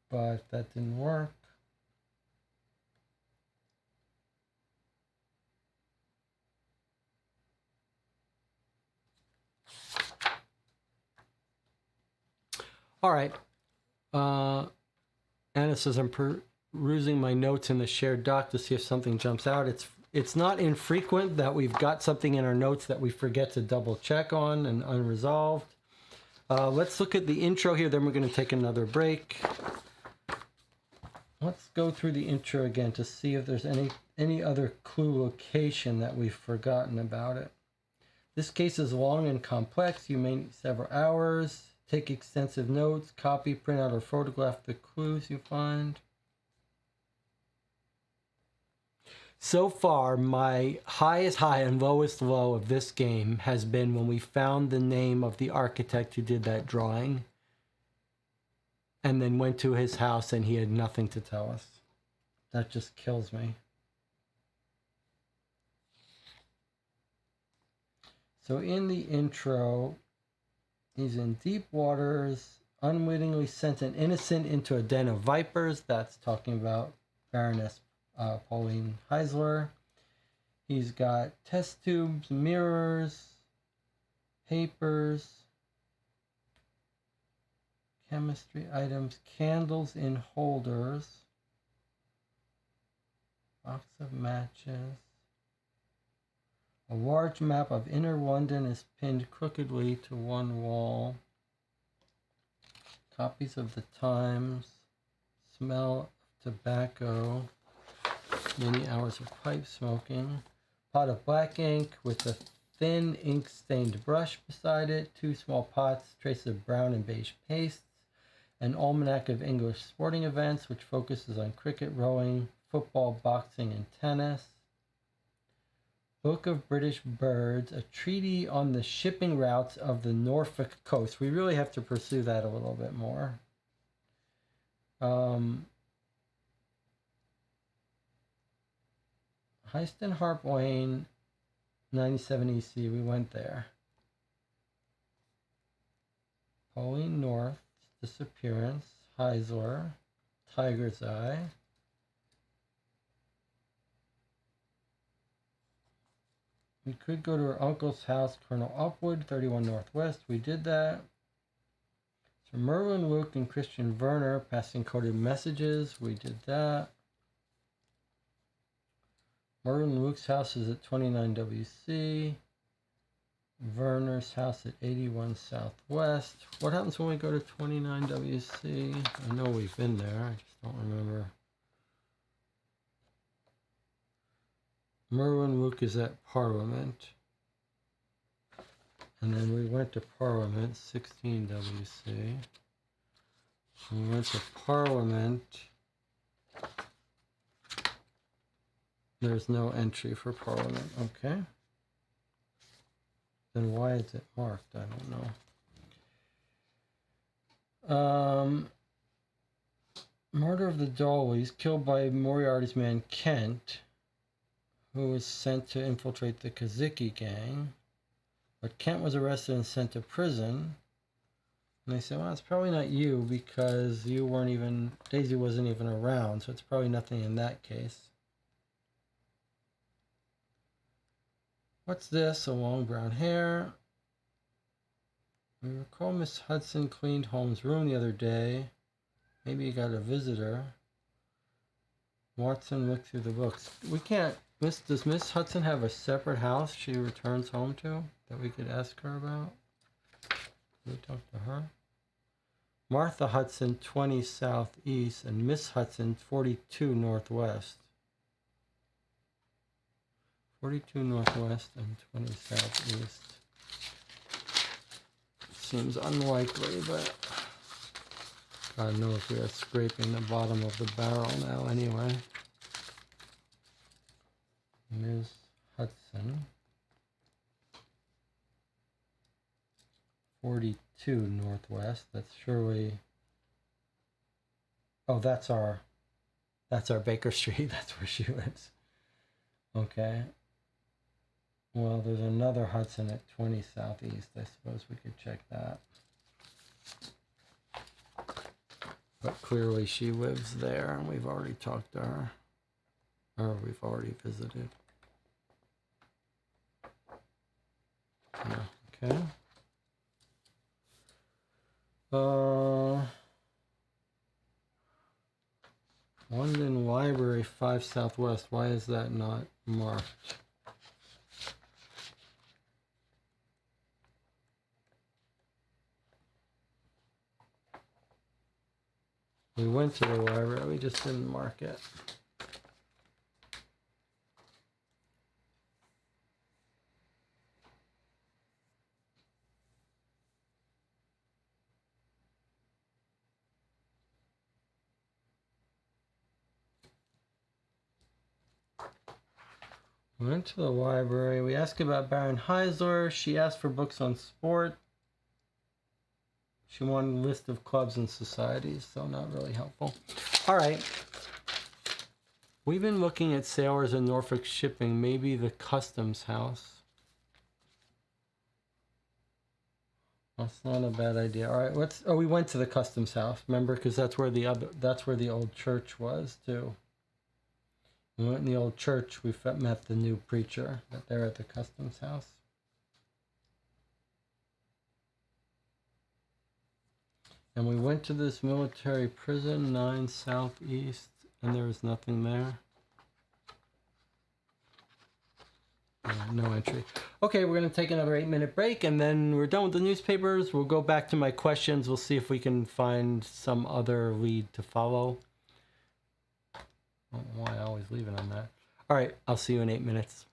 but that didn't work. All right. Anna says, I'm perusing my notes in the shared doc to see if something jumps out. It's not infrequent that we've got something in our notes that we forget to double check on and unresolved. Let's look at the intro here, then we're going to take another break. Let's go through the intro again to see if there's any other clue location that we've forgotten about it. This case is long and complex. You may need several hours. Take extensive notes, copy, print out, or photograph the clues you find. So far, my highest high and lowest low of this game has been when we found the name of the architect who did that drawing and then went to his house and he had nothing to tell us. That just kills me. So in the intro, he's in deep waters, unwittingly sent an innocent into a den of vipers. That's talking about Baroness Pauline Heisler. He's got test tubes, mirrors, papers, chemistry items, candles in holders, box of matches. A large map of inner London is pinned crookedly to one wall. Copies of the Times. Smell of tobacco. Many hours of pipe smoking. Pot of black ink with a thin ink-stained brush beside it. 2 small pots, traces of brown and beige pastes. An almanac of English sporting events, which focuses on cricket, rowing, football, boxing, and tennis. Book of British Birds, a treaty on the shipping routes of the Norfolk coast. We really have to pursue that a little bit more. Heiston Harp Lane, 97 EC, we went there. Pauline North's disappearance, Heisler, Tiger's Eye. We could go to her uncle's house, Colonel Upwood, 31 Northwest. We did that. So Merlin Luke and Christian Werner passing coded messages. We did that. Merlin Luke's house is at 29 WC. Werner's house at 81 Southwest. What happens when we go to 29 WC? I know we've been there. I just don't remember. Merlin Luke is at Parliament. And then we went to Parliament, 16 WC. We went to Parliament. There's no entry for Parliament. Okay. Then why is it marked? I don't know. Murder of the Dawleys, killed by Moriarty's man Kent, who was sent to infiltrate the Kaziki gang. But Kent was arrested and sent to prison. And they said, well, it's probably not you because you weren't even, Daisy wasn't even around, so it's probably nothing in that case. What's this? A long brown hair. We recall Miss Hudson cleaned Holmes' room the other day. Maybe you got a visitor. Watson looked through the books. We can't. Does Miss Hudson have a separate house she returns home to that we could ask her about? Can we talk to her? Martha Hudson, 20 Southeast, and Miss Hudson, 42 Northwest. 42 Northwest and 20 Southeast. Seems unlikely, but God knows we are scraping the bottom of the barrel now anyway. Ms. Hudson. 42 Northwest. That's surely... Oh, that's our Baker Street. That's where she lives. Okay. Well, there's another Hudson at 20 Southeast. I suppose we could check that. But clearly she lives there, and we've already talked to her. Or we've already visited. Yeah, okay. London Library 5 Southwest. Why is that not marked? We went to the library, we just didn't mark it. We went to the library. We asked about Baron Heisler. She asked for books on sport. She wanted a list of clubs and societies, so not really helpful. All right. We've been looking at sailors in Norfolk shipping, maybe the customs house. That's not a bad idea. All right, let's. Oh, we went to the customs house. Remember, because that's where the old church was too. We went in the old church. We met the new preacher. But they're at the customs house. And we went to this military prison, 9 Southeast, and there was nothing there. No entry. Okay, we're going to take another 8-minute break, and then we're done with the newspapers. We'll go back to my questions. We'll see if we can find some other lead to follow. I don't know why I always leave it on that. All right, I'll see you in 8 minutes.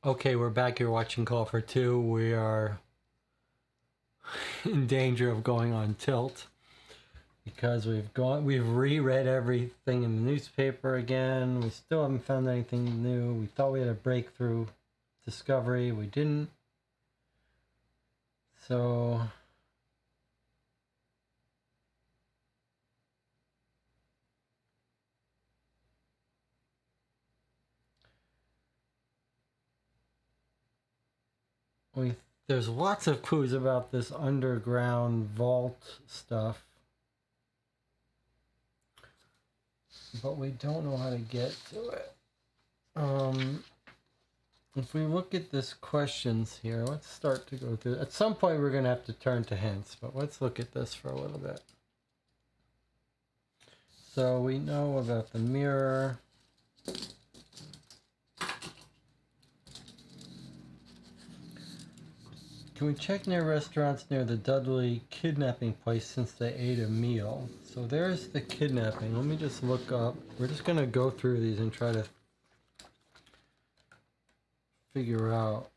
Okay, we're back here watching Call for Two. We are in danger of going on tilt because we've reread everything in the newspaper again. We still haven't found anything new. We thought we had a breakthrough discovery. We didn't. So there's lots of clues about this underground vault stuff, but we don't know how to get to it. If we look at this questions here, let's start to go through. At some point we're going to have to turn to hints, but let's look at this for a little bit. So we know about the mirror. Can we check near restaurants near the Dudley kidnapping place since they ate a meal? So there's the kidnapping. Let me just look up. We're just going to go through these and try to figure out.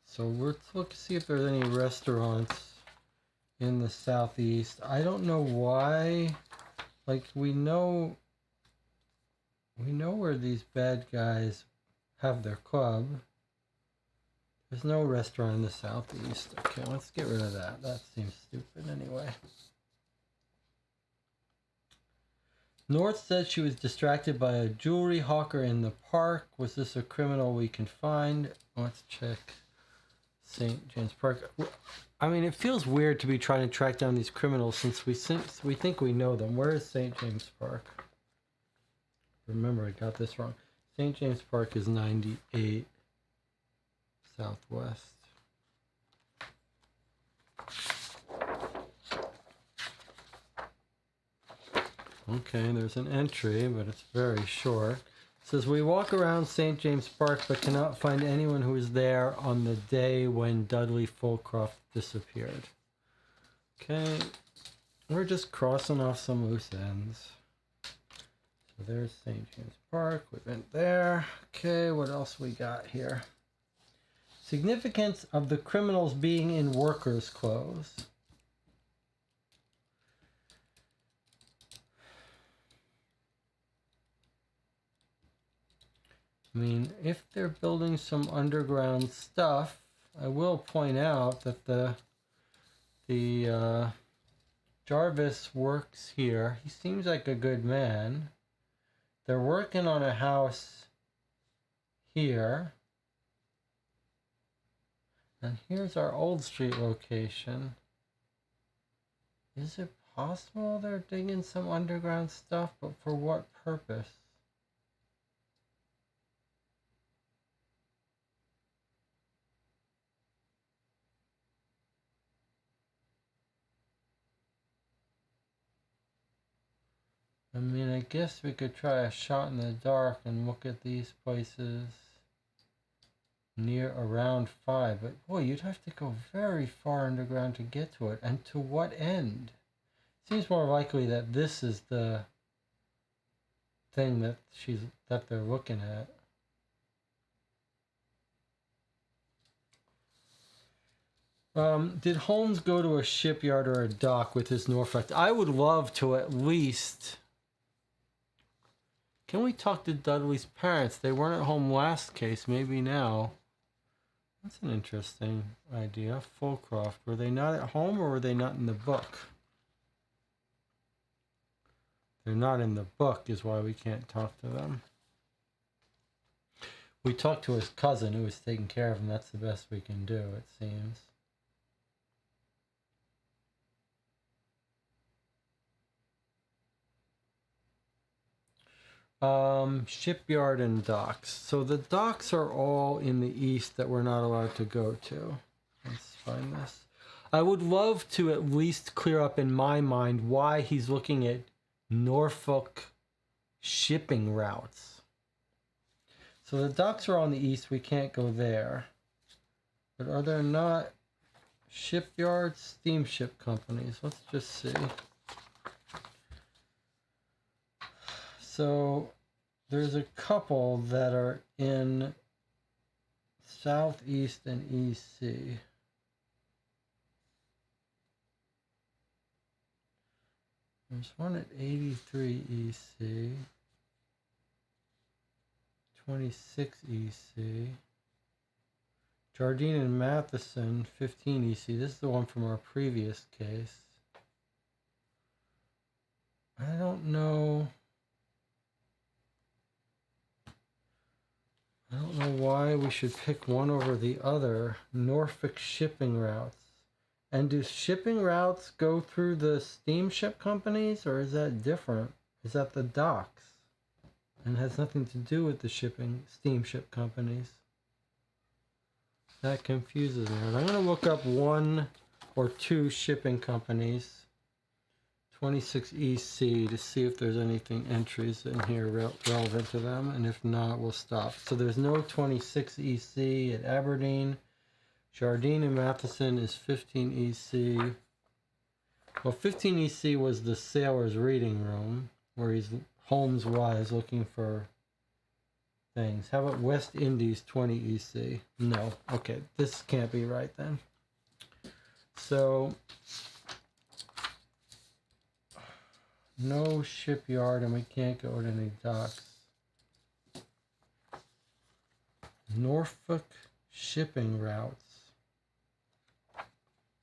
So let's look see if there's any restaurants in the southeast. I don't know why. Like we know where these bad guys have their club. There's no restaurant in the southeast. Okay, let's get rid of that. That seems stupid anyway. North said she was distracted by a jewelry hawker in the park. Was this a criminal we can find? Let's check St. James Park. I mean, it feels weird to be trying to track down these criminals since we think we know them. Where is St. James Park? Remember, I got this wrong. St. James Park is 98 southwest. Okay, there's an entry, but it's very short. It says, we walk around St. James Park but cannot find anyone who was there on the day when Dudley Fulcroft disappeared. Okay, we're just crossing off some loose ends. So there's St. James Park. We went there. Okay, what else we got here? Significance of the criminals being in workers' clothes. I mean, if they're building some underground stuff, I will point out that the Jarvis works here. He seems like a good man. They're working on a house here. And here's our Old Street location. Is it possible they're digging some underground stuff, but for what purpose? I mean, I guess we could try a shot in the dark and look at these places near around 5, but boy, you'd have to go very far underground to get to it. And to what end? Seems more likely that this is the thing that they're looking at. Did Holmes go to a shipyard or a dock with his Norfolk? I would love to at least. Can we talk to Dudley's parents? They weren't at home last case, maybe now. That's an interesting idea. Fulcroft. Were they not at home or were they not in the book? They're not in the book is why we can't talk to them. We talked to his cousin who was taking care of him. That's the best we can do, it seems. Shipyard and docks. So the docks are all in the east that we're not allowed to go to. Let's find this. I would love to at least clear up in my mind why he's looking at Norfolk shipping routes. So the docks are on the east. We can't go there. But are there not shipyards, steamship companies? Let's just see. So there's a couple that are in Southeast and EC. There's one at 83 EC, 26 EC, Jardine and Matheson, 15 EC. This is the one from our previous case. I don't know why we should pick one over the other. Norfolk shipping routes. And do shipping routes go through the steamship companies, or is that different? Is that the docks? And has nothing to do with the steamship companies. That confuses me. I'm going to look up one or two shipping companies. 26 EC to see if there's anything entries in here relevant to them, and if not, we'll stop. So there's no 26 EC at Aberdeen. Jardine and Matheson is 15 EC. Well, 15 EC was the sailor's reading room, where Holmes was looking for things. How about West Indies, 20 EC? No. Okay, this can't be right then. So no shipyard, and we can't go to any docks. Norfolk shipping routes.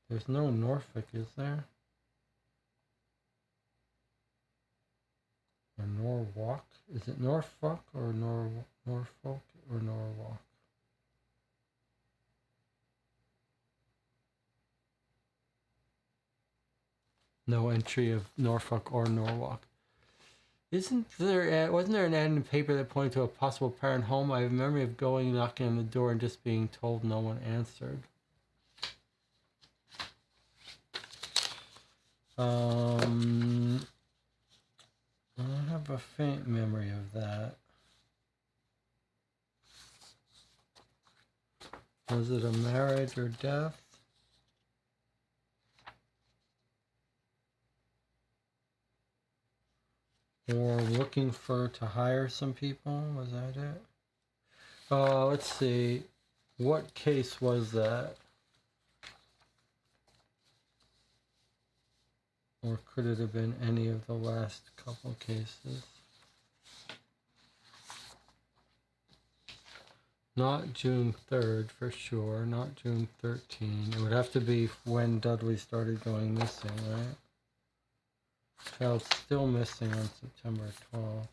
There's no Norfolk, is there? Or Norwalk? Is it Norfolk or Norfolk or Norwalk? No entry of Norfolk or Norwalk. Wasn't there an ad in the paper that pointed to a possible parent home? I have a memory of going, knocking on the door, and just being told no one answered. I have a faint memory of that. Was it a marriage or death? Or looking to hire some people? Was that it? Let's see. What case was that? Or could it have been any of the last couple cases? Not June 3rd for sure, not June 13. It would have to be when Dudley started going missing, right? Child's still missing on September 12th.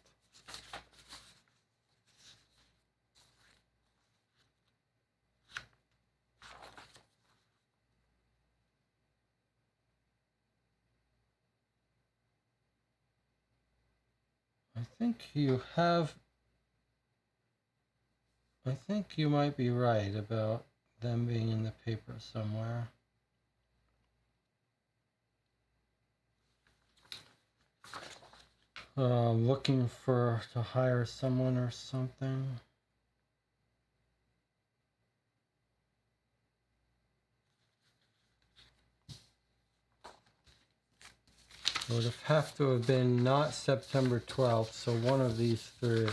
I think you might be right about them being in the paper somewhere. Looking to hire someone or something. It would have to have been not September 12th, so one of these three.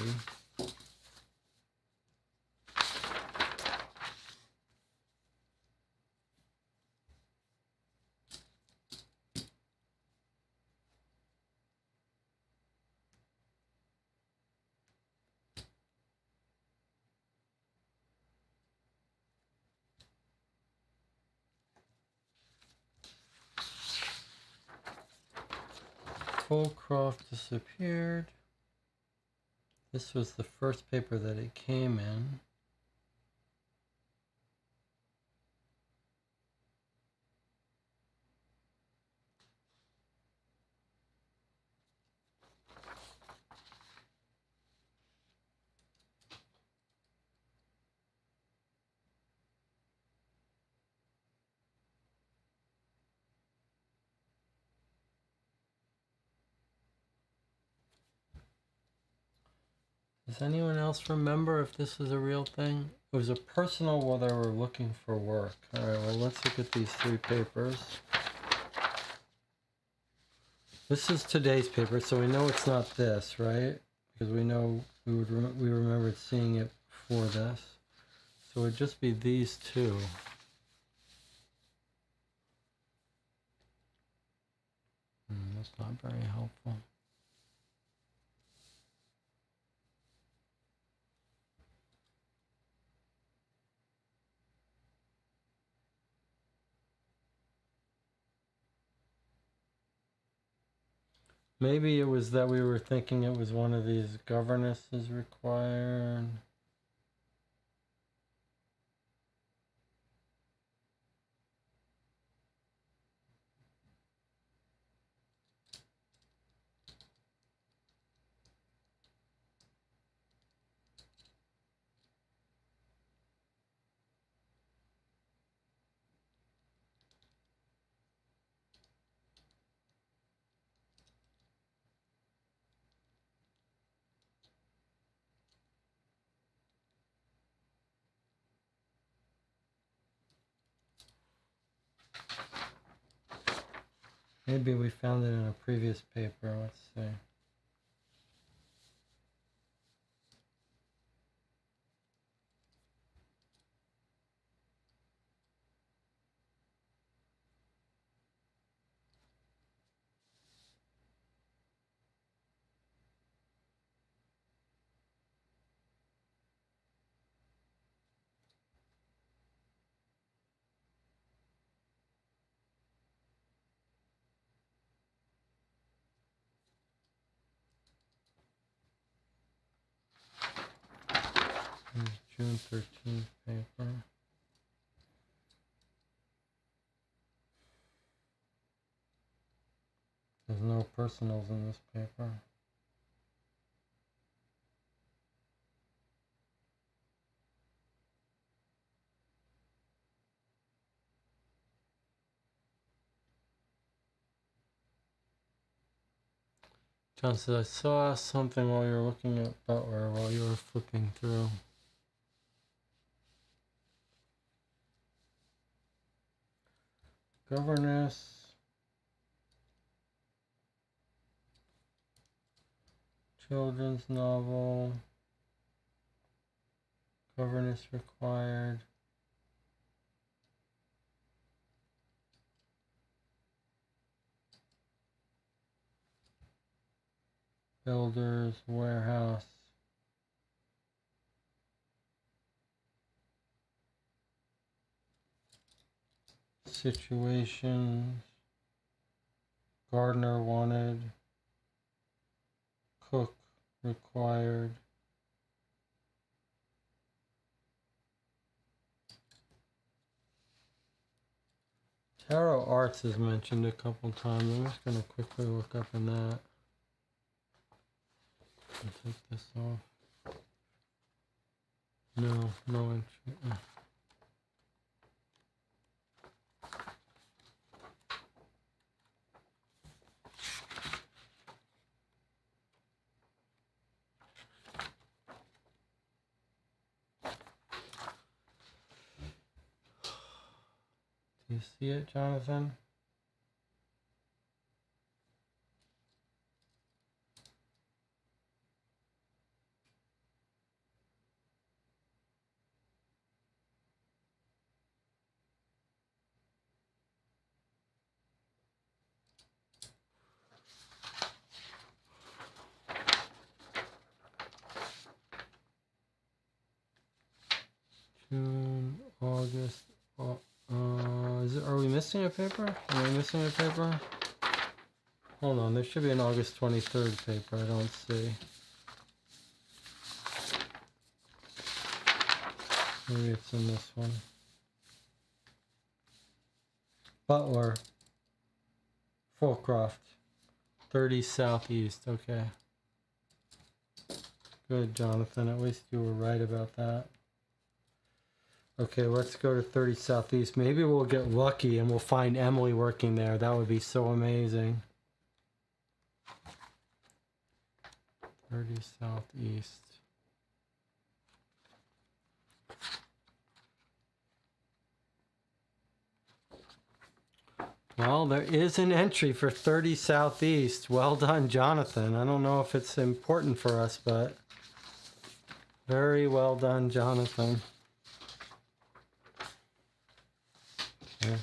Holcroft disappeared. This was the first paper that it came in. Does anyone else remember if this was a real thing? It was a personal while they were looking for work. All right, well, let's look at these three papers. This is today's paper, so we know it's not this, right? Because we know we remembered seeing it before this. So it would just be these two. That's not very helpful. Maybe it was that we were thinking it was one of these governesses required. Maybe we found it in a previous paper. Let's see. June 13th paper. There's no personals in this paper. John says, I saw something while you were looking at Butler, while you were flipping through. Governess. Children's novel. Governess required. Builders, warehouse. Situations. Gardener wanted. Cook required. Tarot Arts is mentioned a couple times. I'm just going to quickly look up in that. I'll take this off. No entry. Do you see it, Jonathan? June, August. Are we missing a paper? Am I missing a paper? Hold on, there should be an August 23rd paper. I don't see. Maybe it's in this one. Butler. Fulcroft. 30 Southeast. Okay. Good, Jonathan. At least you were right about that. Okay, let's go to 30 Southeast. Maybe we'll get lucky and we'll find Emily working there. That would be so amazing. 30 Southeast. Well, there is an entry for 30 Southeast. Well done, Jonathan. I don't know if it's important for us, but very well done, Jonathan. here.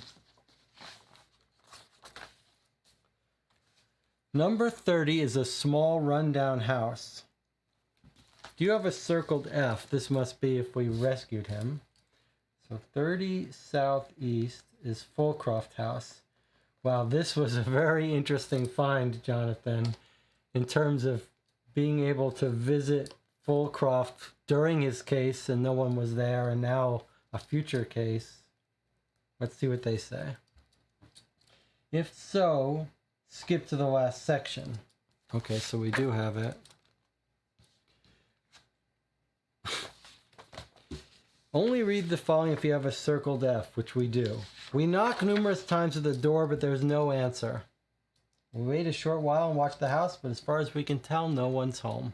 Number 30 is a small rundown house. Do you have a circled F? This must be if we rescued him. So 30 southeast is Fulcroft House. Wow, this was a very interesting find, Jonathan, in terms of being able to visit Fulcroft during his case and no one was there, and now a future case. Let's see what they say. If so, skip to the last section. Okay, so we do have it. Only read the following if you have a circled F, which we do. We knock numerous times at the door, but there's no answer. We wait a short while and watch the house, but as far as we can tell, no one's home.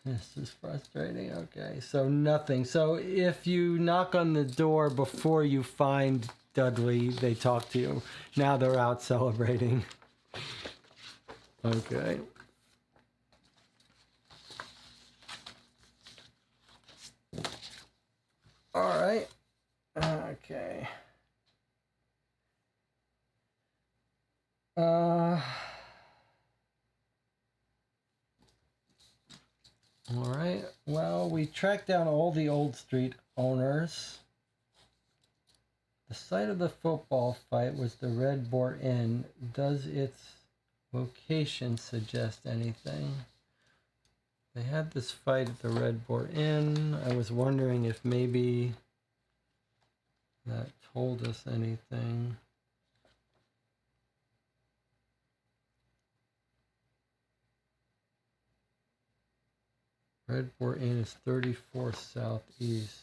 This is frustrating. Okay, so nothing. So if you knock on the door before you find Dudley, they talk to you. Now they're out celebrating. Okay. All right. Okay. All right. Well, we tracked down all the Old Street owners. The site of the football fight was the Red Boar Inn. Does its location suggest anything? They had this fight at the Red Boar Inn. I was wondering if maybe that told us anything. Red Boar Inn is 34 southeast.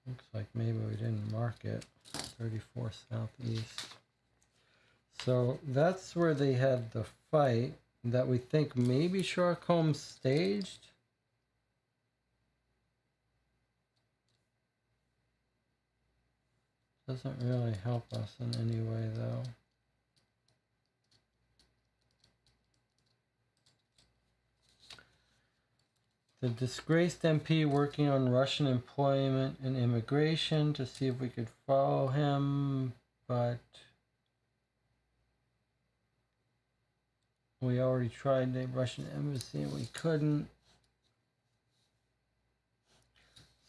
Looks like maybe we didn't mark it. 34 southeast. So that's where they had the fight that we think maybe Sherlock Holmes staged. Doesn't really help us in any way though. The disgraced MP working on Russian employment and immigration to see if we could follow him, but we already tried the Russian embassy and we couldn't.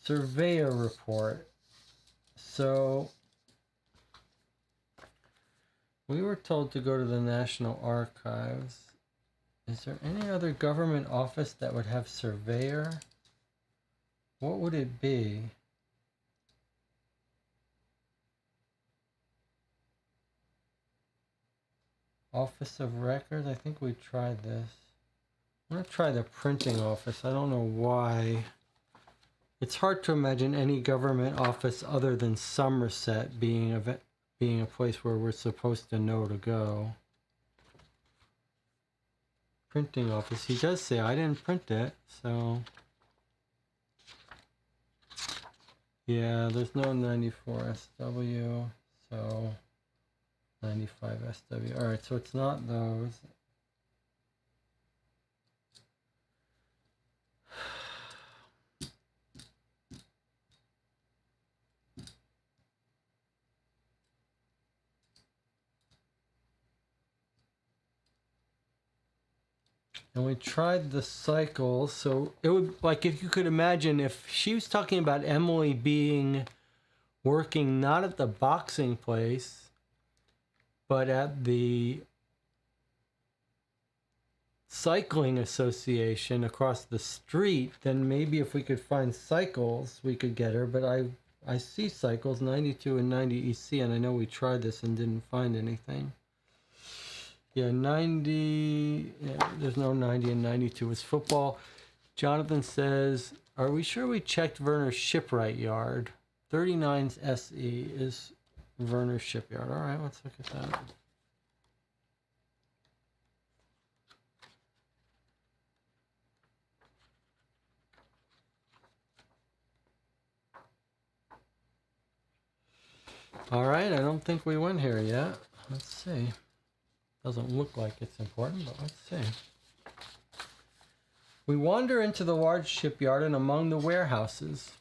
Surveyor report. So we were told to go to the National Archives. Is there any other government office that would have surveyor? What would it be? Office of Records? I think we tried this. I'm going to try the printing office. I don't know why. It's hard to imagine any government office other than Somerset being a place where we're supposed to know to go. Printing office. He does say I didn't print it, so yeah, there's no 94 SW, so 95 SW. All right, so it's not those. And we tried the cycle, so it would, like, if you could imagine, if she was talking about Emily working not at the boxing place, but at the cycling association across the street, then maybe if we could find cycles, we could get her. But I see cycles, 92 and 90 EC, and I know we tried this and didn't find anything. Yeah, 90, yeah, there's no 90 and 92. It's football. Jonathan says, are we sure we checked Werner's shipwright yard? 39's SE is Werner's shipyard. All right, let's look at that. All right, I don't think we went here yet. Let's see. Doesn't look like it's important, but let's see. We wander into the large shipyard and among the warehouses.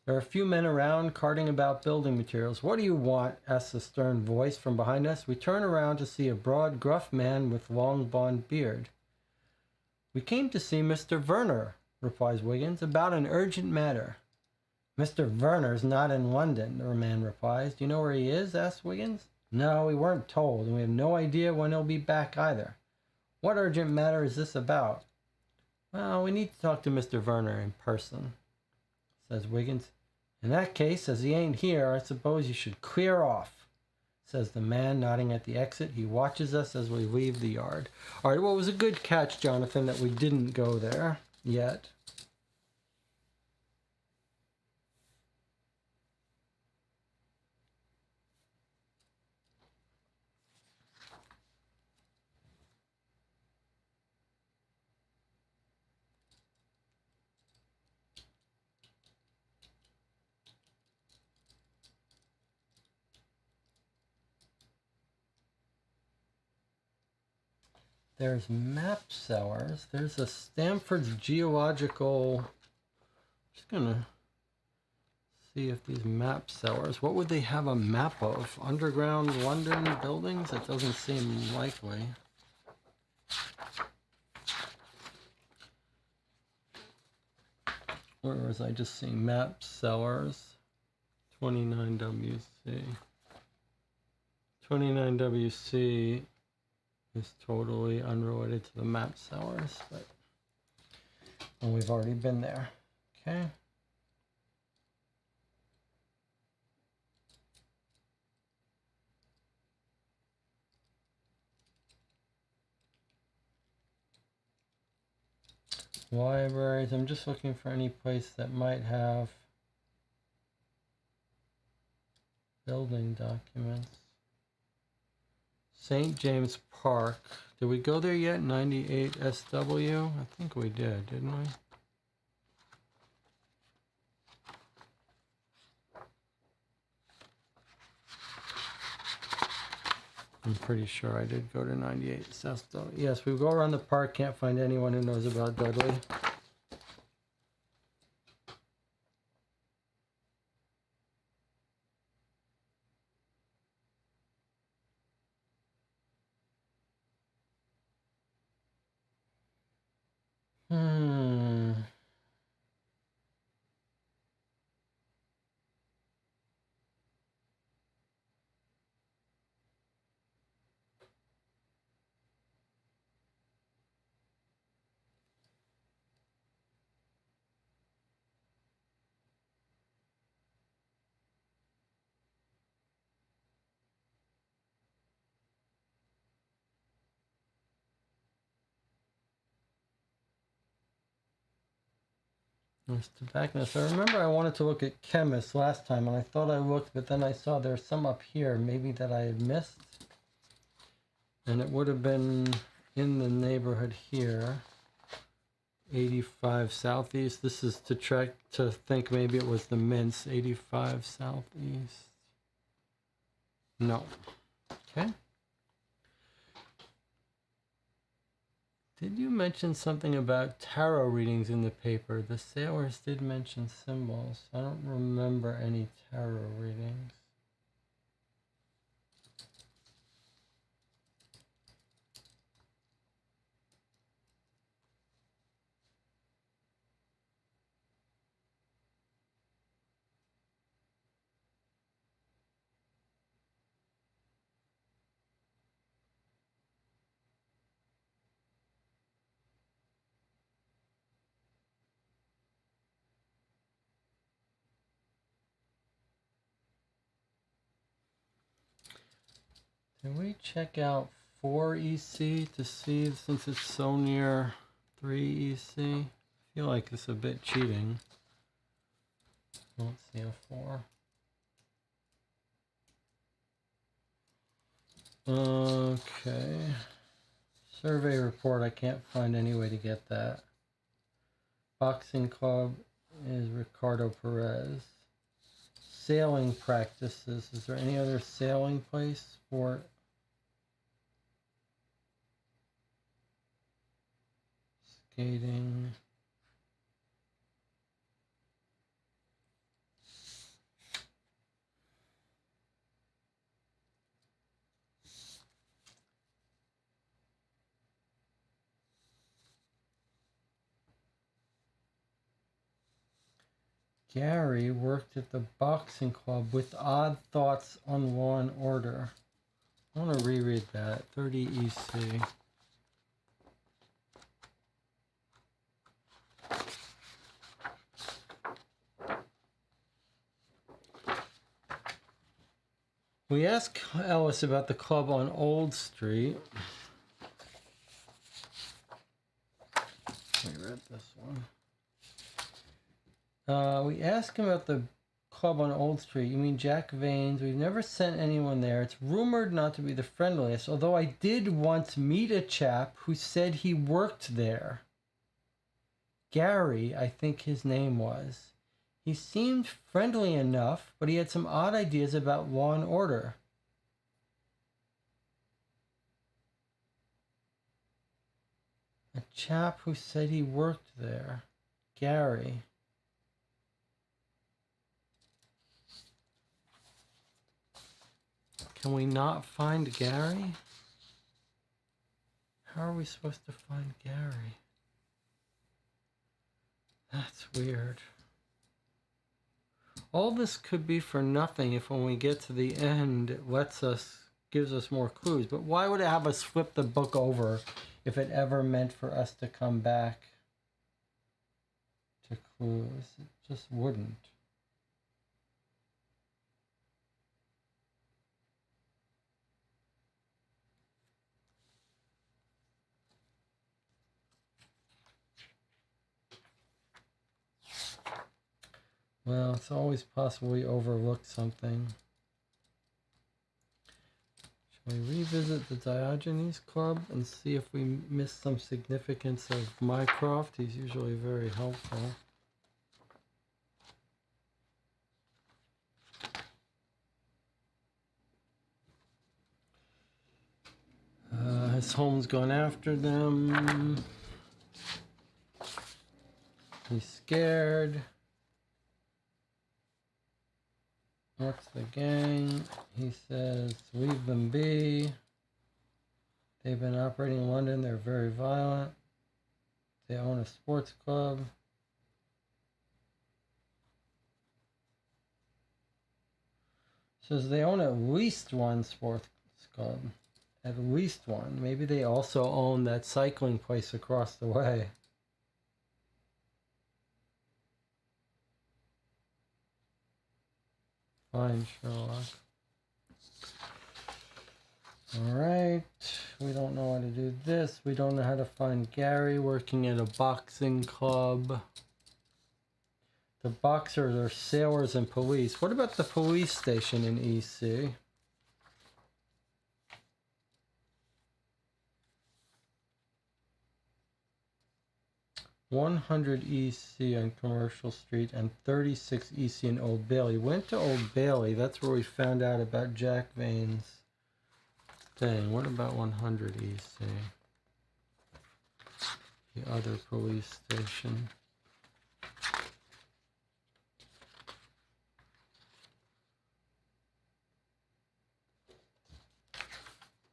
There are a few men around carting about building materials. What do you want? Asks a stern voice from behind us. We turn around to see a broad, gruff man with long blond beard. We came to see Mr. Werner, replies Wiggins, about an urgent matter. Mr. Werner's not in London, the man replies. Do you know where he is? Asks Wiggins. No, we weren't told, and we have no idea when he'll be back either. What urgent matter is this about? Well, we need to talk to Mr. Werner in person, says Wiggins. In that case, as he ain't here, I suppose you should clear off, says the man, nodding at the exit. He watches us as we leave the yard. All right, well, it was a good catch, Jonathan, that we didn't go there yet. There's map sellers. There's a Stanford's geological. Just gonna see if these map sellers. What would they have a map of? Underground London buildings? It doesn't seem likely. Or was I just seeing map sellers? 29WC. 29WC. Is totally unrelated to the map sellers, but we've already been there. Okay. Libraries. I'm just looking for any place that might have building documents. St. James Park. Did we go there yet? 98 SW? I think we did, didn't we? I'm pretty sure I did go to 98 SW. Yes, we go around the park, can't find anyone who knows about Dudley. There's tobacconist. I remember I wanted to look at chemists last time, and I thought I looked, but then I saw there's some up here, maybe that I had missed. And it would have been in the neighborhood here. 85 Southeast. This is to check to think maybe it was the Mints. 85 Southeast. No. Okay. Did you mention something about tarot readings in the paper? The sailors did mention symbols. I don't remember any tarot readings. Can we check out 4EC to see, since it's so near 3EC? I feel like it's a bit cheating. I don't see a 4. Okay. Survey report, I can't find any way to get that. Boxing club is Ricardo Perez. Sailing practices. Is there any other sailing place? Sport skating. Gary worked at the boxing club with odd thoughts on law and order. I want to reread that. 30 EC. We asked Ellis about the club on Old Street. We read this one. We asked him about the club on Old Street. You mean Jack Vane's? We've never sent anyone there. It's rumored not to be the friendliest, although I did once meet a chap who said he worked there. Gary, I think his name was. He seemed friendly enough, but he had some odd ideas about law and order. A chap who said he worked there. Gary. Can we not find Gary? How are we supposed to find Gary? That's weird. All this could be for nothing if when we get to the end it gives us more clues. But why would it have us flip the book over if it ever meant for us to come back to clues? It just wouldn't. Well, it's always possible we overlooked something. Shall we revisit the Diogenes Club and see if we missed some significance of Mycroft? He's usually very helpful. His home's gone after them. He's scared. What's the gang? He says, leave them be. They've been operating in London. They're very violent. They own a sports club. Says they own at least one sports club. At least one. Maybe they also own that cycling place across the way. Fine, Sherlock. Alright, we don't know how to do this. We don't know how to find Gary working at a boxing club. The boxers are sailors and police. What about the police station in EC? $100 EC on Commercial Street and 36 EC in Old Bailey. Went to Old Bailey. That's where we found out about Jack Vane's thing. What about 100 EC? The other police station.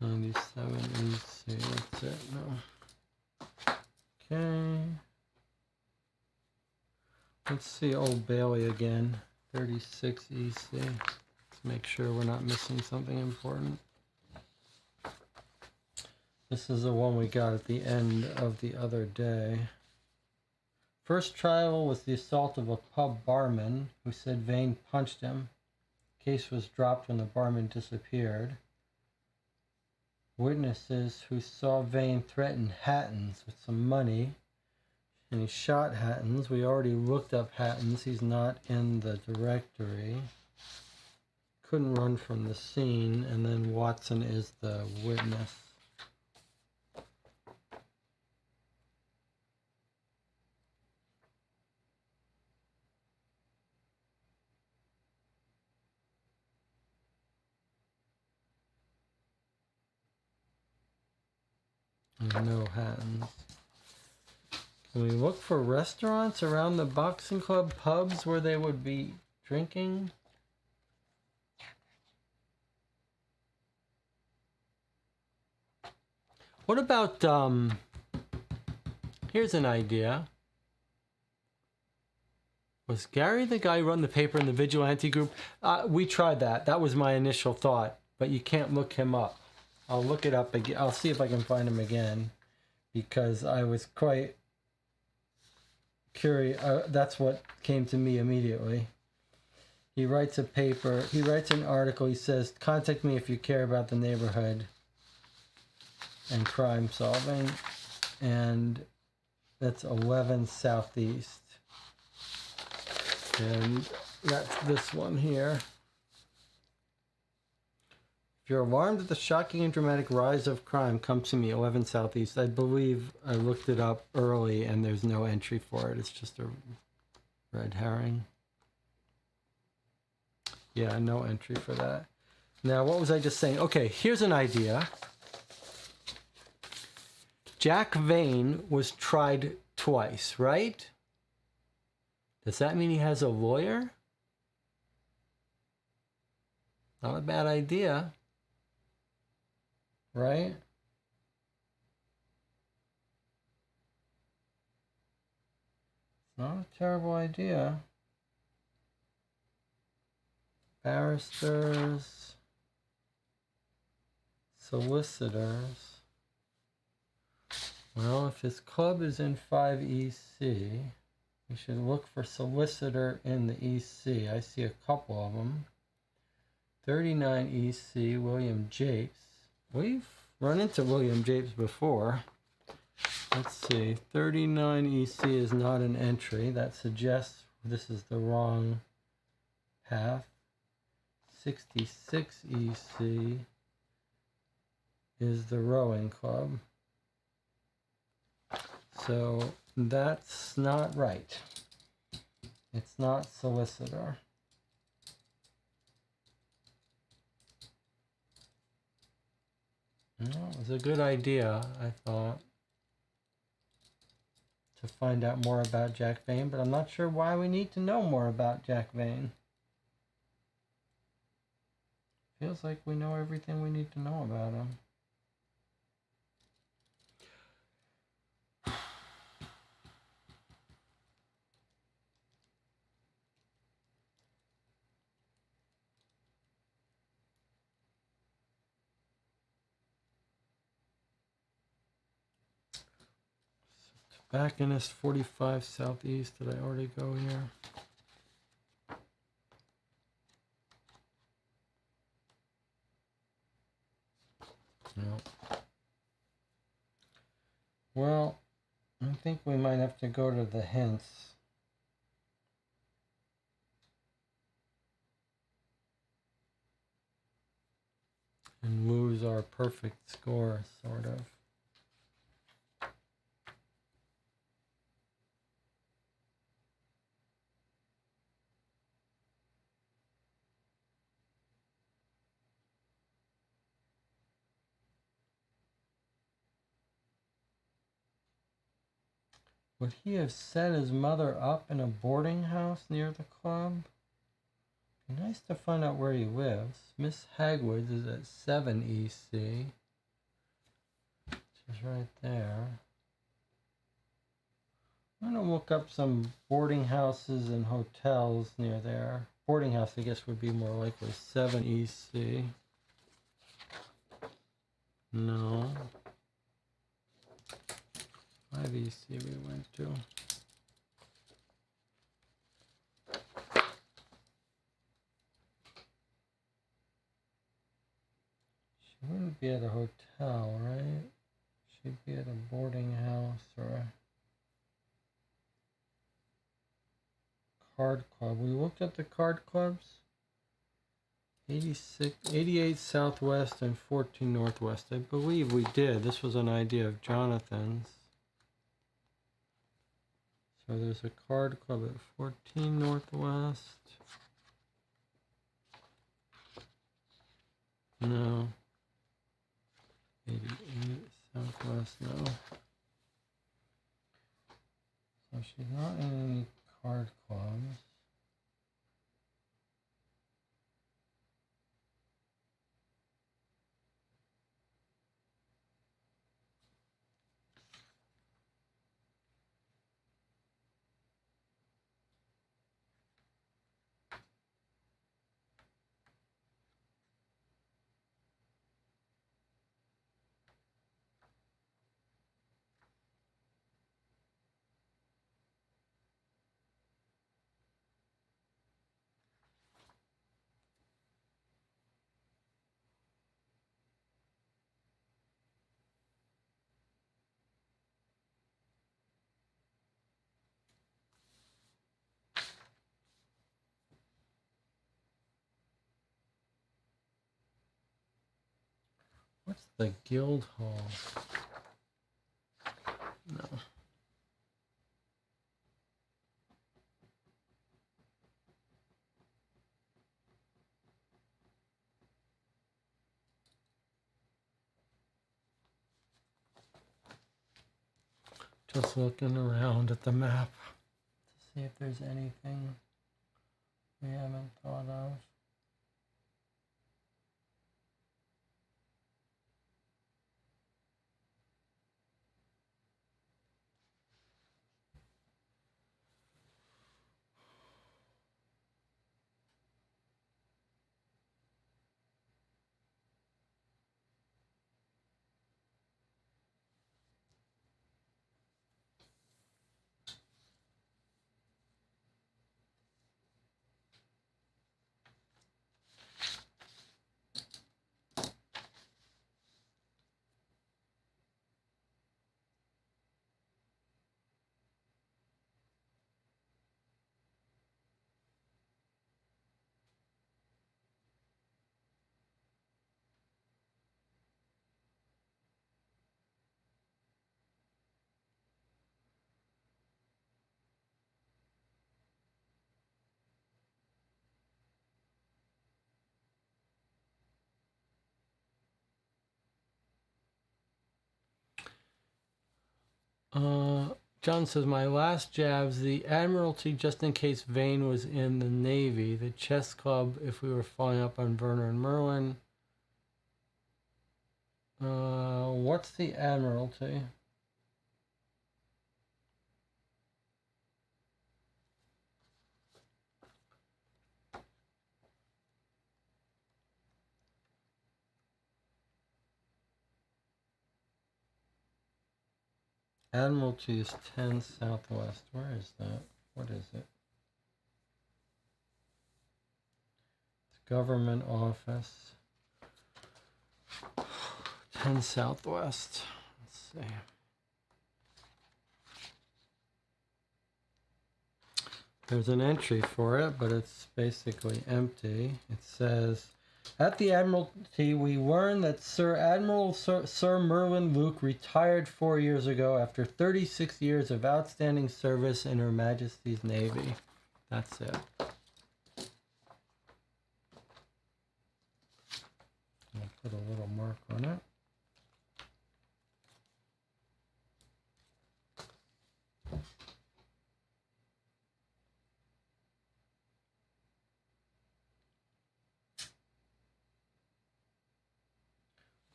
$97 EC. That's it. No. Okay. Let's see Old Bailey again. 36 EC. Let's make sure we're not missing something important. This is the one we got at the end of the other day. First trial was the assault of a pub barman who said Vane punched him. Case was dropped when the barman disappeared. Witnesses who saw Vane threaten Hattons with some money. And he shot Hattons. We already looked up Hattons. He's not in the directory. Couldn't run from the scene. And then Watson is the witness. And no Hattons. So we look for restaurants around the boxing club, pubs where they would be drinking. What about, here's an idea. Was Gary the guy who run the paper in the vigilante group? We tried that. That was my initial thought, but you can't look him up. I'll look it up again. I'll see if I can find him again, because I was quite curious. That's what came to me immediately. He writes a paper. He writes an article. He says, contact me if you care about the neighborhood and crime solving. And that's 11 Southeast. And that's this one here. If you're alarmed at the shocking and dramatic rise of crime, come to me, 11 Southeast. I believe I looked it up early and there's no entry for it. It's just a red herring. Yeah, no entry for that. Now, what was I just saying? Okay, here's an idea. Jack Vane was tried twice, right? Does that mean he has a lawyer? Not a bad idea, right? Not a terrible idea. Barristers, solicitors. Well, if his club is in 5EC, we should look for solicitor in the EC. I see a couple of them. 39 EC, William Japes. We've run into William Japes before. Let's see. 39 EC is not an entry. That suggests this is the wrong path. 66 EC is the rowing club. So that's not right. It's not solicitor. No, it was a good idea, I thought, to find out more about Jack Vane, but I'm not sure why we need to know more about Jack Vane. Feels like we know everything we need to know about him. Tobacconist 45 Southeast. Did I already go here? No. Well, I think we might have to go to the hints. And lose our perfect score, sort of. Would he have set his mother up in a boarding house near the club? Be nice to find out where he lives. Miss Hagwood's is at 7 EC. She's right there. I'm going to look up some boarding houses and hotels near there. Boarding house, I guess, would be more likely 7 EC. No. 5 EC we went to. She wouldn't be at a hotel, right? She'd be at a boarding house or a card club. We looked at the card clubs. 88 Southwest and 14 Northwest. I believe we did. This was an idea of Jonathan's. So there's a card club at 14 Northwest. No. 88 Southwest, no. So she's not in any card clubs. What's the guild hall? No. Just looking around at the map to see if there's anything we haven't thought of. John says, my last jabs, the Admiralty, just in case Vane was in the Navy, the chess club, if we were following up on Werner and Merlin. What's the Admiralty? Admiralty is 10 Southwest. Where is that? What is it? It's government office. 10 Southwest. Let's see. There's an entry for it, but it's basically empty. It says, at the Admiralty, we learn that Sir Merlin Luke retired 4 years ago after 36 years of outstanding service in Her Majesty's Navy. That's it. I'll put a little mark on it.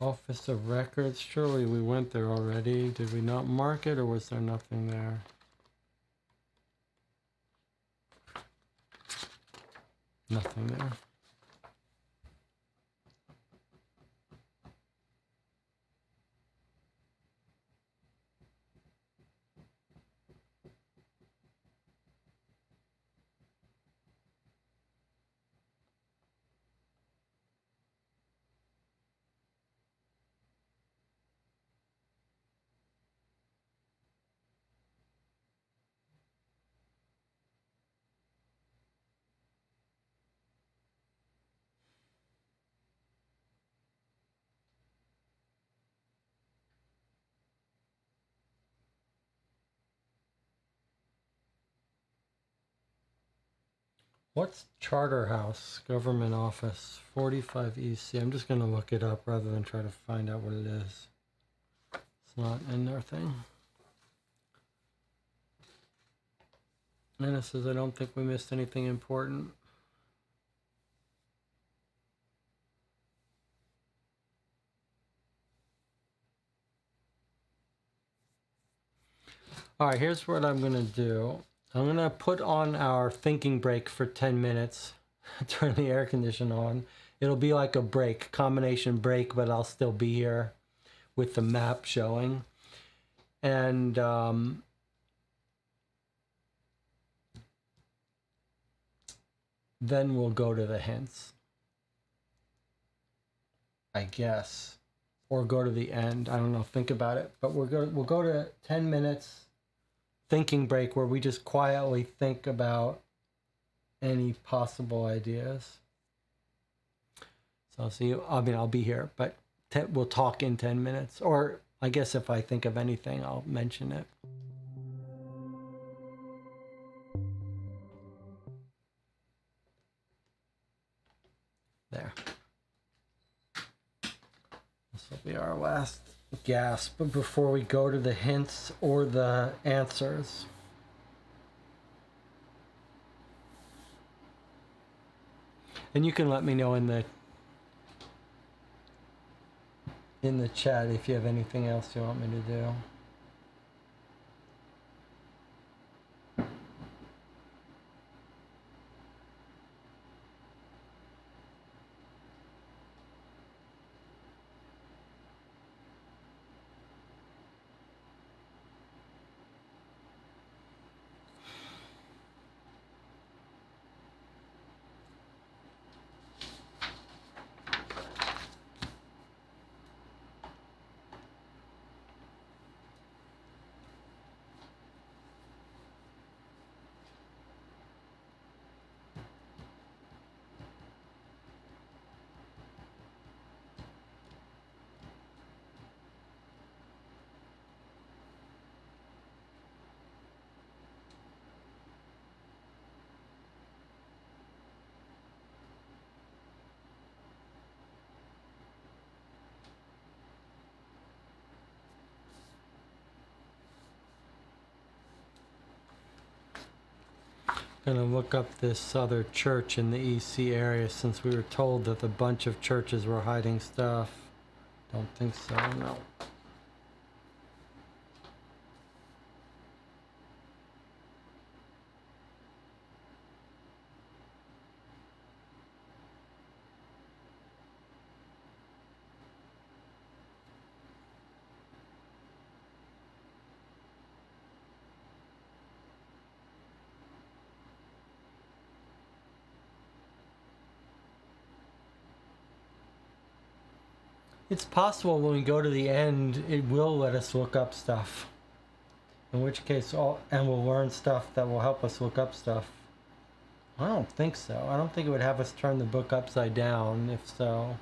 Office of Records, surely we went there already. Did we not mark it, or was there nothing there? Nothing there. What's Charterhouse Government Office 45 EC? I'm just going to look it up rather than try to find out what it is. It's not in their thing. And it says, I don't think we missed anything important. All right, here's what I'm going to do. I'm going to put on our thinking break for 10 minutes, turn the air conditioner on. It'll be like a break, combination break, but I'll still be here with the map showing. And then we'll go to the hints, I guess, or go to the end. I don't know, think about it. But we'll go to 10 minutes thinking break where we just quietly think about any possible ideas. So I'll see you. I mean, I'll be here, but we'll talk in 10 minutes. Or I guess if I think of anything, I'll mention it. There. This will be our last gasp before we go to the hints or the answers. And you can let me know in the chat if you have anything else you want me to do. Gonna look up this other church in the EC area since we were told that a bunch of churches were hiding stuff. Don't think so, no. It's possible when we go to the end, it will let us look up stuff. In which case, and we'll learn stuff that will help us look up stuff. I don't think so. I don't think it would have us turn the book upside down, if so.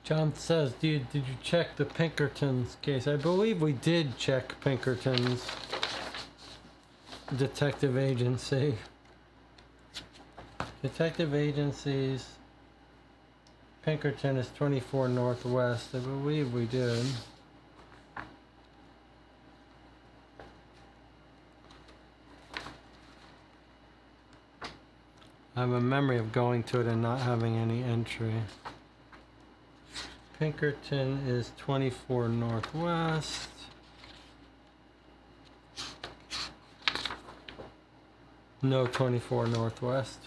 John says, did you check the Pinkerton's case? I believe we did check Pinkerton's detective agency. Detective agencies. Pinkerton is 24 Northwest. I believe we did. I have a memory of going to it and not having any entry. Pinkerton is 24 Northwest. No 24 Northwest.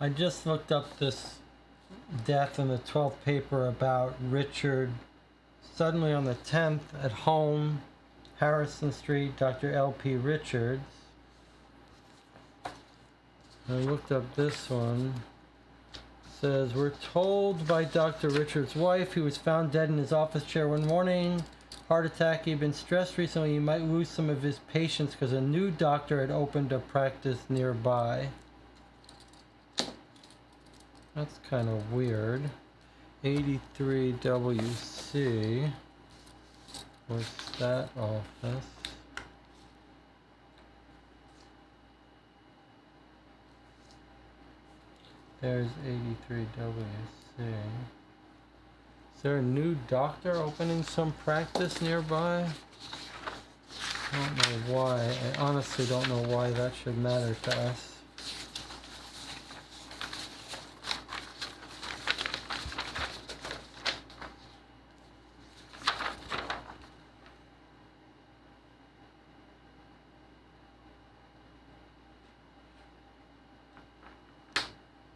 I just looked up this death in the 12th paper about Richard. Suddenly on the 10th at home, Harrison Street, Dr. L.P. Richards. I looked up this one. It says, we're told by Dr. Richards' wife he was found dead in his office chair one morning. Heart attack. He'd been stressed recently. He might lose some of his patients because a new doctor had opened a practice nearby. That's kind of weird. 83 WC. What's that office? There's 83 WC. Is there a new doctor opening some practice nearby? I don't know why. I honestly don't know why that should matter to us.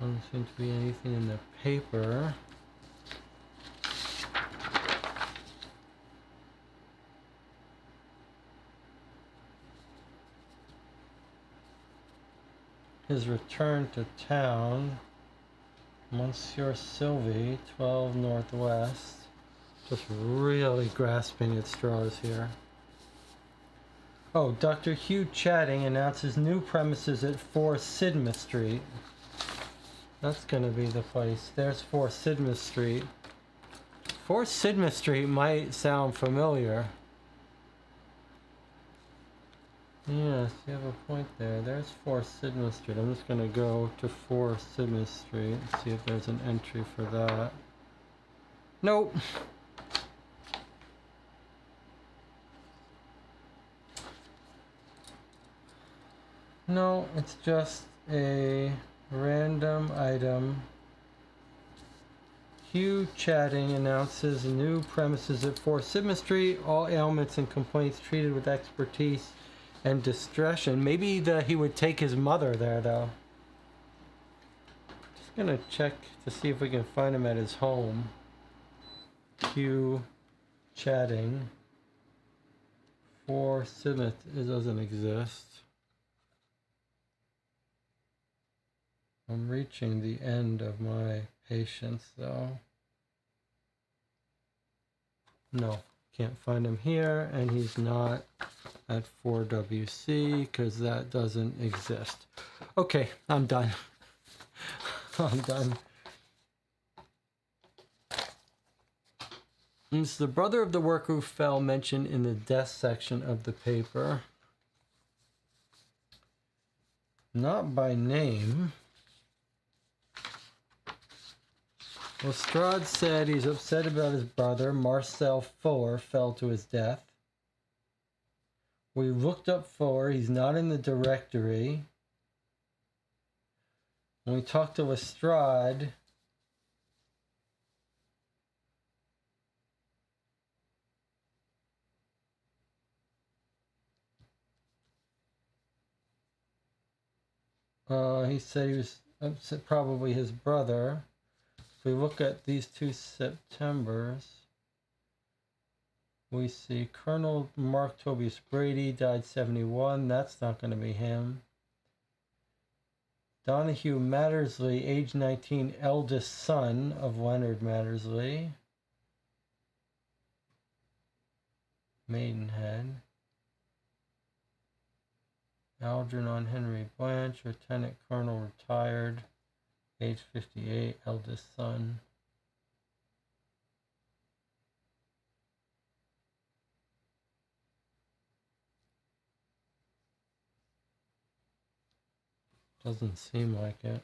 Doesn't seem to be anything in the paper. His return to town. Monsieur Sylvie, 12 Northwest. Just really grasping at straws here. Oh, Dr. Hugh Chatting announces new premises at 4 Sidmouth Street. That's gonna be the place. There's 4 Sidmouth Street. 4 Sidmouth Street might sound familiar. Yes, you have a point there. There's 4 Sidmouth Street. I'm just gonna go to 4 Sidmouth Street and see if there's an entry for that. Nope. No, it's just a random item. Hugh Chatting announces new premises at 4 Sidmouth Street. All ailments and complaints treated with expertise and discretion. Maybe he would take his mother there, though. Just gonna check to see if we can find him at his home. Hugh Chatting. 4 Sidmouth. It doesn't exist. I'm reaching the end of my patience, though. No, can't find him here, and he's not at 4WC because that doesn't exist. Okay, I'm done. I'm done. It's the brother of the worker who fell mentioned in the death section of the paper. Not by name. Lestrade said he's upset about his brother, Marcel Fuller, fell to his death. We looked up Fuller. He's not in the directory. When we talked to Lestrade, he said he was upset, probably his brother. If we look at these 2 Septembers, we see Colonel Mark Tobias Brady died 71. That's not going to be him. Donahue Mattersley, age 19, eldest son of Leonard Mattersley. Maidenhead. Algernon Henry Blanche, Lieutenant Colonel, retired, age 58, eldest son. Doesn't seem like it.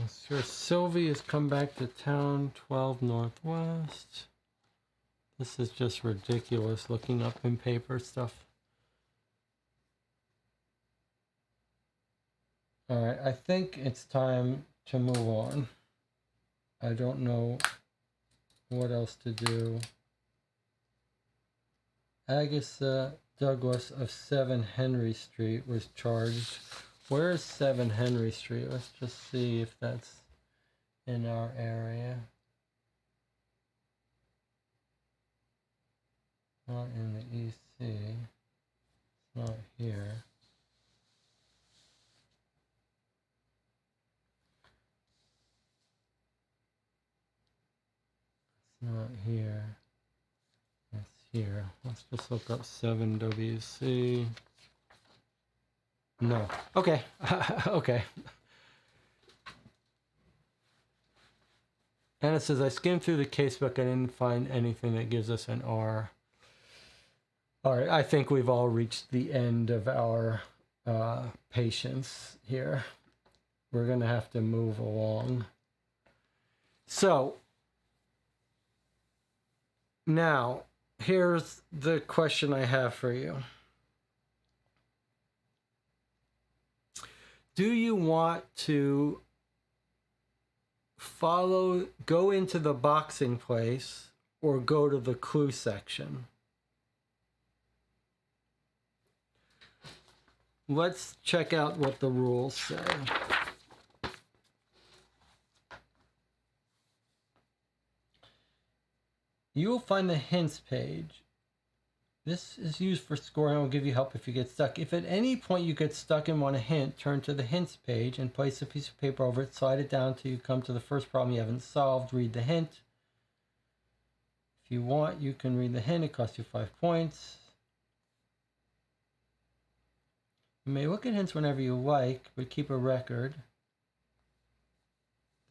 Sir Sylvie has come back to town, 12 Northwest. This is just ridiculous looking up in paper stuff. Alright, I think it's time to move on. I don't know what else to do. Agatha Douglas of 7 Henry Street was charged. Where is 7 Henry Street? Let's just see if that's in our area. Not in the EC. It's not here. It's not here. It's here. Let's just look up 7WC. No. Okay. Okay. And it says, I skimmed through the casebook. I didn't find anything that gives us an R. All right. I think we've all reached the end of our patience here. We're going to have to move along. So, now, here's the question I have for you. Do you want to go into the boxing place or go to the clue section? Let's check out what the rules say. You will find the hints page. This is used for scoring and will give you help if you get stuck. If at any point you get stuck and want a hint, turn to the hints page and place a piece of paper over it. Slide it down till you come to the first problem you haven't solved. Read the hint. If you want, you can read the hint. It costs you 5 points. You may look at hints whenever you like, but keep a record.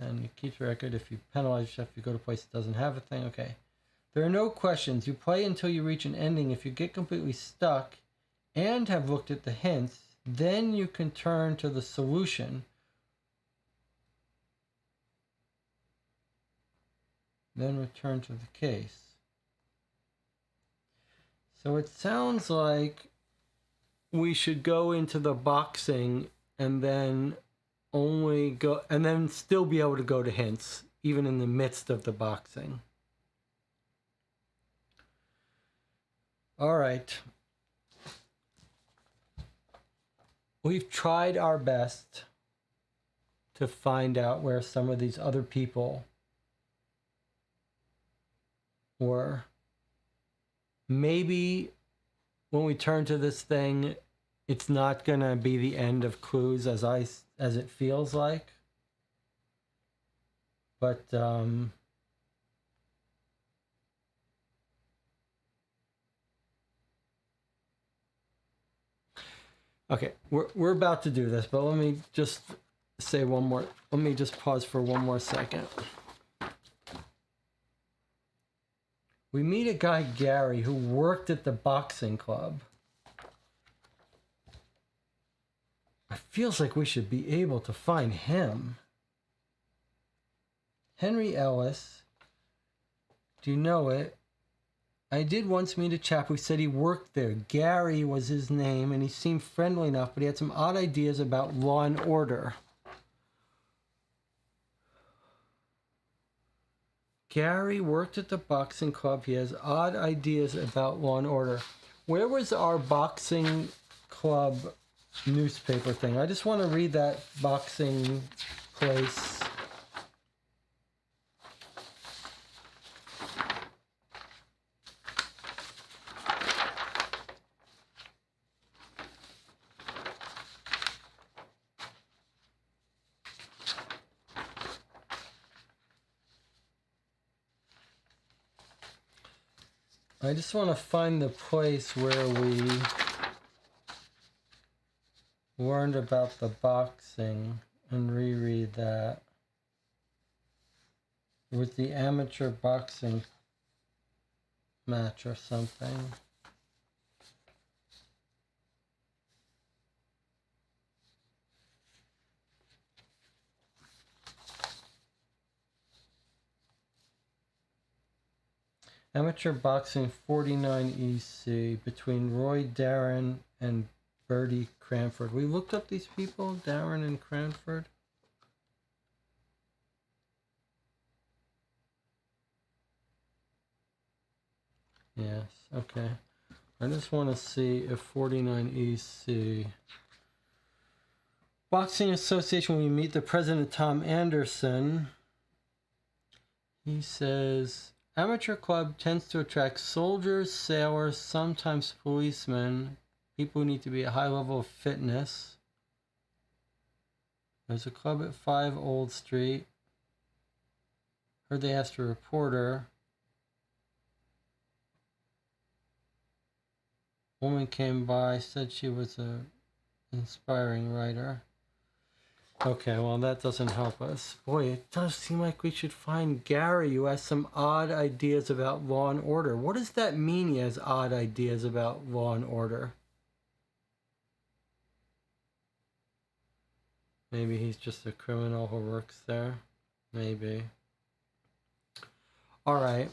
Then you keep the record. If you penalize yourself, if you go to a place that doesn't have a thing, okay. There are no questions. You play until you reach an ending. If you get completely stuck and have looked at the hints, then you can turn to the solution. Then return to the case. So it sounds like we should go into the boxing and then still be able to go to hints, even in the midst of the boxing. All right. We've tried our best to find out where some of these other people were. Maybe when we turn to this thing, it's not going to be the end of clues as it feels like. But okay, we're about to do this, but let me just say one more. Let me just pause for one more second. We meet a guy, Gary, who worked at the boxing club. It feels like we should be able to find him. Henry Ellis. Do you know it? I did once meet a chap who said he worked there. Gary was his name, and he seemed friendly enough, but he had some odd ideas about law and order. Gary worked at the boxing club. He has odd ideas about law and order. Where was our boxing club newspaper thing? I just want to read that boxing place. I just want to find the place where we learned about the boxing and reread that. With the amateur boxing match or something. Amateur boxing 49 EC between Roy Darren and Bertie Cranford. We looked up these people, Darren and Cranford. Yes, okay. I just want to see if 49 EC. Boxing Association, when you meet the president, Tom Anderson, he says, amateur club tends to attract soldiers, sailors, sometimes policemen, people who need to be at a high level of fitness. There's a club at 5 Old Street. Heard they asked a reporter. Woman came by, said she was an inspiring writer. Okay, well, that doesn't help us. Boy, it does seem like we should find Gary, who has some odd ideas about law and order. What does that mean, he has odd ideas about law and order? Maybe he's just a criminal who works there. Maybe. All right.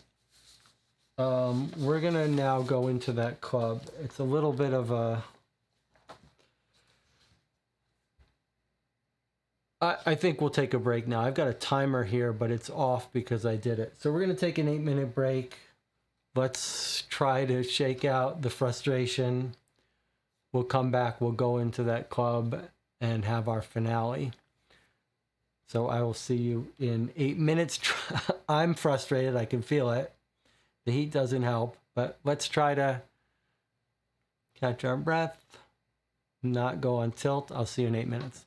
We're going to now go into that club. It's a little bit of a... I think we'll take a break now. I've got a timer here, but it's off because I did it. So we're going to take an 8-minute break. Let's try to shake out the frustration. We'll come back. We'll go into that club and have our finale. So I will see you in 8 minutes. I'm frustrated. I can feel it. The heat doesn't help, but let's try to catch our breath, not go on tilt. I'll see you in 8 minutes.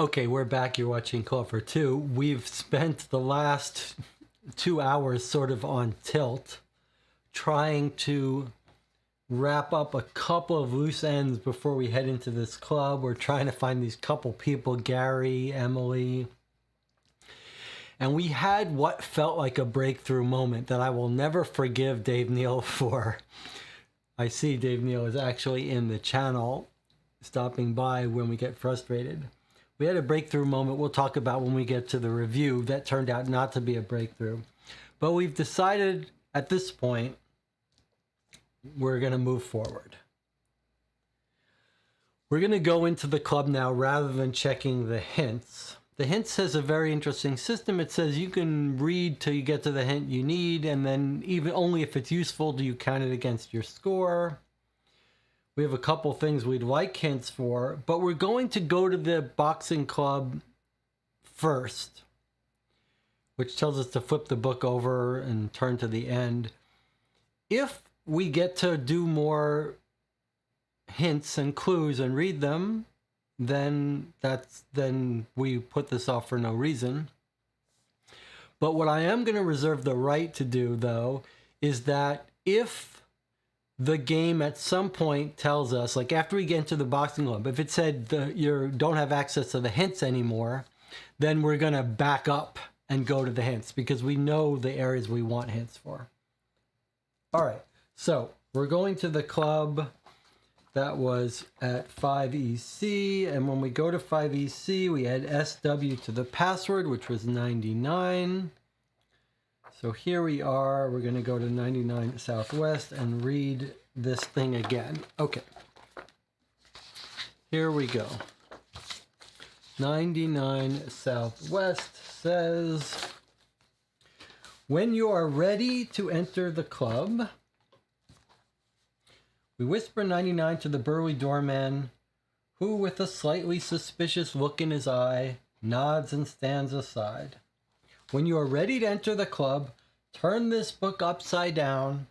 Okay, we're back. You're watching Call for Two. We've spent the last 2 hours sort of on tilt, trying to wrap up a couple of loose ends before we head into this club. We're trying to find these couple people, Gary, Emily. And we had what felt like a breakthrough moment that I will never forgive Dave Neal for. I see Dave Neal is actually in the channel, stopping by when we get frustrated. We had a breakthrough moment we'll talk about when we get to the review that turned out not to be a breakthrough. But we've decided at this point we're going to move forward. We're going to go into the club now rather than checking the hints. The hints has a very interesting system. It says you can read till you get to the hint you need, and then even only if it's useful do you count it against your score. We have a couple things we'd like hints for, but we're going to go to the boxing club first, which tells us to flip the book over and turn to the end. If we get to do more hints and clues and read them, then we put this off for no reason. But what I am going to reserve the right to do, though, is that if the game at some point tells us, like after we get into the boxing club, if it said you don't have access to the hints anymore, then we're going to back up and go to the hints because we know the areas we want hints for. All right, so we're going to the club that was at 5EC, and when we go to 5EC, we add SW to the password, which was 99. So here we are. We're going to go to 99 Southwest and read this thing again. Okay. Here we go. 99 Southwest says, when you are ready to enter the club, we whisper 99 to the burly doorman, who, with a slightly suspicious look in his eye, nods and stands aside. When you are ready to enter the club, turn this book upside down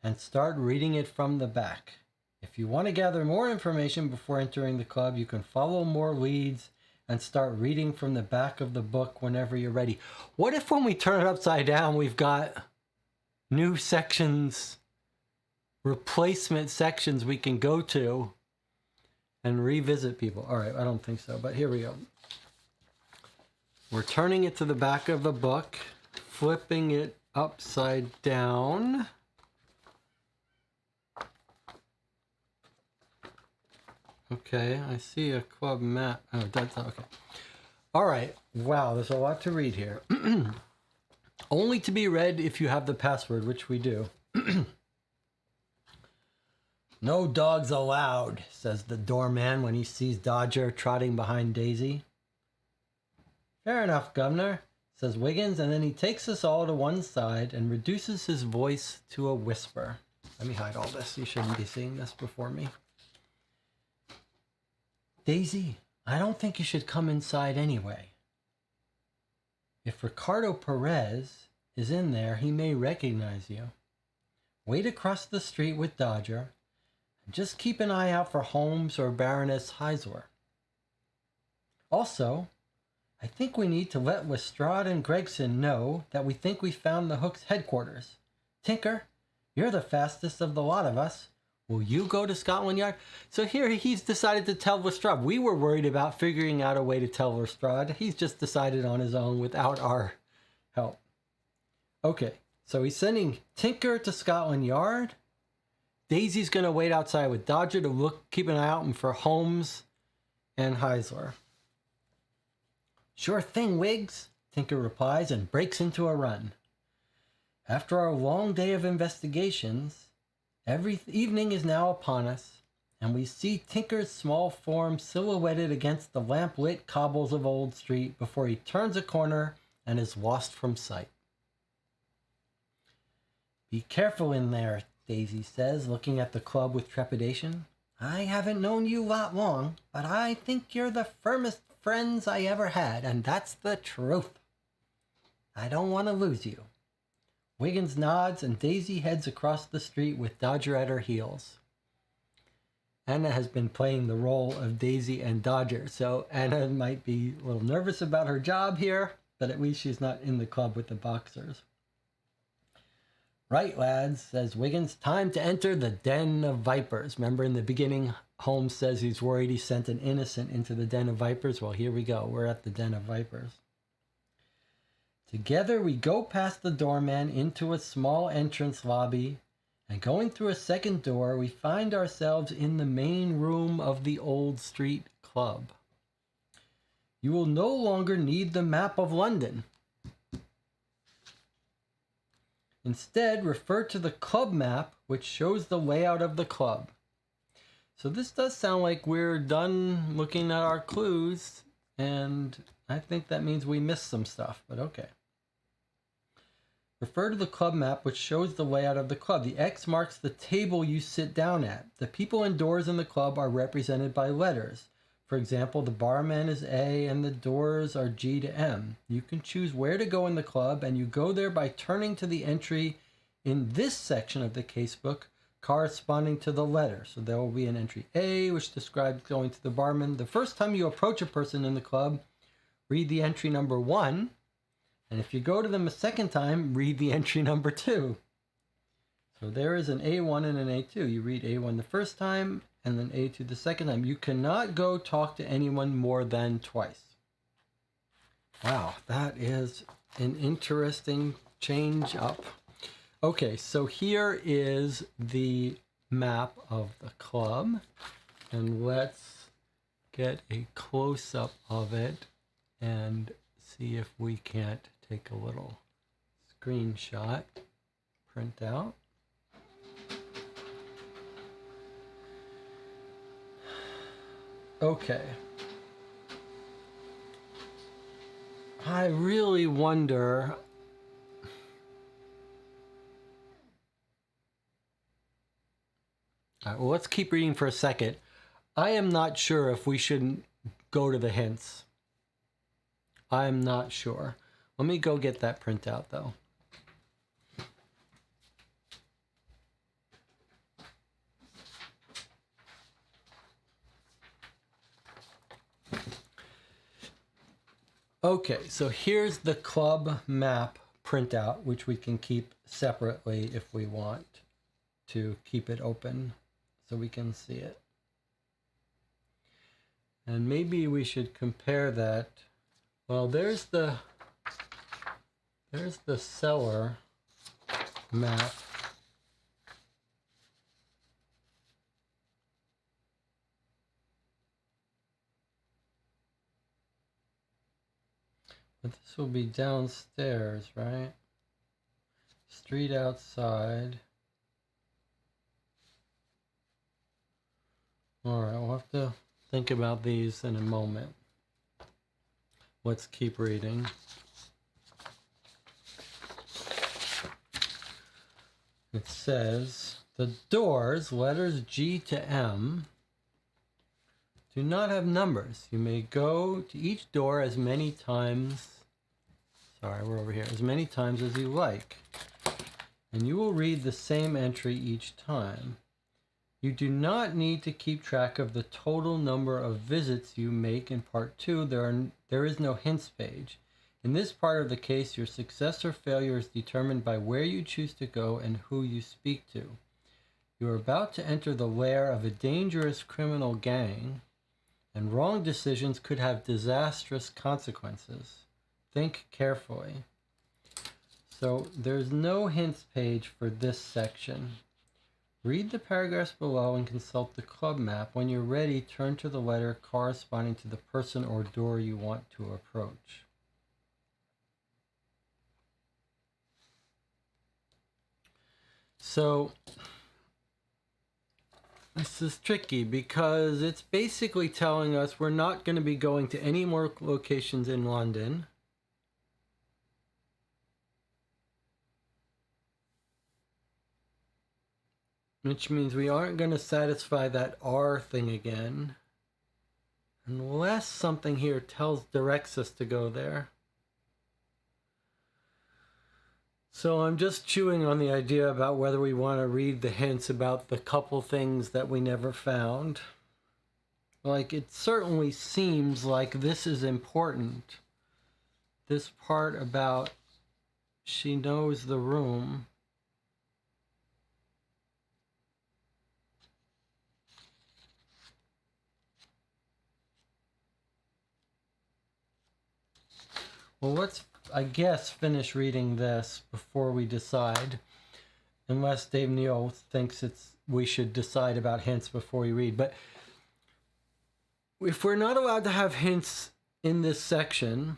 and start reading it from the back. If you want to gather more information before entering the club, you can follow more leads and start reading from the back of the book whenever you're ready. What if when we turn it upside down, we've got new sections, replacement sections we can go to and revisit people? All right, I don't think so, but here we go. We're turning it to the back of the book, flipping it upside down. Okay, I see a club map. Oh, that's okay. All right, wow, there's a lot to read here. Only to be read if you have the password, which we do. No dogs allowed, says the doorman when he sees Dodger trotting behind Daisy. Fair enough, Governor, says Wiggins, and then he takes us all to one side and reduces his voice to a whisper. Let me hide all this. You shouldn't be seeing this before me. Daisy, I don't think you should come inside anyway. If Ricardo Perez is in there, he may recognize you. Wait across the street with Dodger. Just keep an eye out for Holmes or Baroness Heisler. Also, I think we need to let Lestrade and Gregson know that we think we found the Hook's headquarters. Tinker, you're the fastest of the lot of us. Will you go to Scotland Yard? So here he's decided to tell Lestrade. We were worried about figuring out a way to tell Lestrade. He's just decided on his own without our help. Okay, so he's sending Tinker to Scotland Yard. Daisy's going to wait outside with Dodger to keep an eye out for Holmes and Heisler. Sure thing, Wiggs, Tinker replies and breaks into a run. After our long day of investigations, every evening is now upon us, and we see Tinker's small form silhouetted against the lamp-lit cobbles of Old Street before he turns a corner and is lost from sight. Be careful in there, Daisy says, looking at the club with trepidation. I haven't known you lot long, but I think you're the firmest friends I ever had, and that's the truth. I don't want to lose you. Wiggins nods, and Daisy heads across the street with Dodger at her heels. Anna has been playing the role of Daisy and Dodger, so Anna might be a little nervous about her job here, but at least she's not in the club with the boxers. Right, lads, says Wiggins. Time to enter the den of vipers. Remember in the beginning, Holmes says he's worried he sent an innocent into the den of vipers? Well, here we go. We're at the den of vipers. Together we go past the doorman into a small entrance lobby, and going through a second door, we find ourselves in the main room of the Old Street Club. You will no longer need the map of London. Instead, refer to the club map, which shows the layout of the club. So this does sound like we're done looking at our clues, and I think that means we missed some stuff, but okay. Refer to the club map, which shows the layout of the club. The X marks the table you sit down at. The people indoors in the club are represented by letters. For example, the barman is A and the doors are G to M. You can choose where to go in the club, and you go there by turning to the entry in this section of the casebook corresponding to the letter. So there will be an entry A, which describes going to the barman. The first time you approach a person in the club, read the entry number 1. And if you go to them a second time, read the entry number 2. So there is an A1 and an A2. You read A1 the first time and then A2 the second time. You cannot go talk to anyone more than twice. Wow, that is an interesting change up. Okay, so here is the map of the club. And let's get a close-up of it and see if we can't take a little screenshot, print out. Okay. I really wonder. All right, well, let's keep reading for a second. I am not sure if we shouldn't go to the hints. I'm not sure. Let me go get that printout, though. Okay, so here's the club map printout, which we can keep separately if we want to keep it open so we can see it. And maybe we should compare that. Well, there's the cellar map. But this will be downstairs, right? Street outside. All right, we'll have to think about these in a moment. Let's keep reading. It says, the doors, letters G to M, do not have numbers. You may go to each door as many times, as many times as you like. And you will read the same entry each time. You do not need to keep track of the total number of visits you make in part 2. There is no hints page. In this part of the case, your success or failure is determined by where you choose to go and who you speak to. You are about to enter the lair of a dangerous criminal gang, and wrong decisions could have disastrous consequences. Think carefully. So there's no hints page for this section. Read the paragraphs below and consult the club map. When you're ready, turn to the letter corresponding to the person or door you want to approach. So this is tricky because it's basically telling us we're not going to be going to any more locations in London. Which means we aren't going to satisfy that R thing again. Unless something here directs us to go there. So I'm just chewing on the idea about whether we want to read the hints about the couple things that we never found. Like, it certainly seems like this is important. This part about she knows the room. Well, let's, I guess, finish reading this before we decide. Unless Dave Neal thinks we should decide about hints before we read. But if we're not allowed to have hints in this section.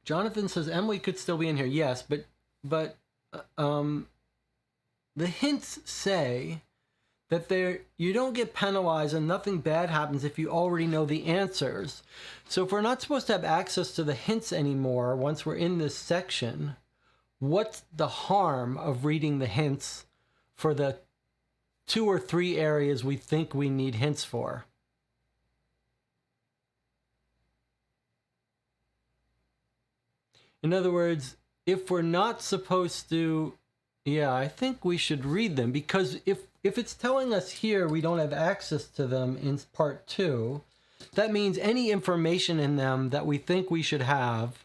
Jonathan says Emily could still be in here. Yes, but the hints say that you don't get penalized and nothing bad happens if you already know the answers. So if we're not supposed to have access to the hints anymore once we're in this section, what's the harm of reading the hints for the 2 or 3 areas we think we need hints for? In other words, if we're not supposed to, yeah, I think we should read them, because if it's telling us here we don't have access to them in part 2, that means any information in them that we think we should have,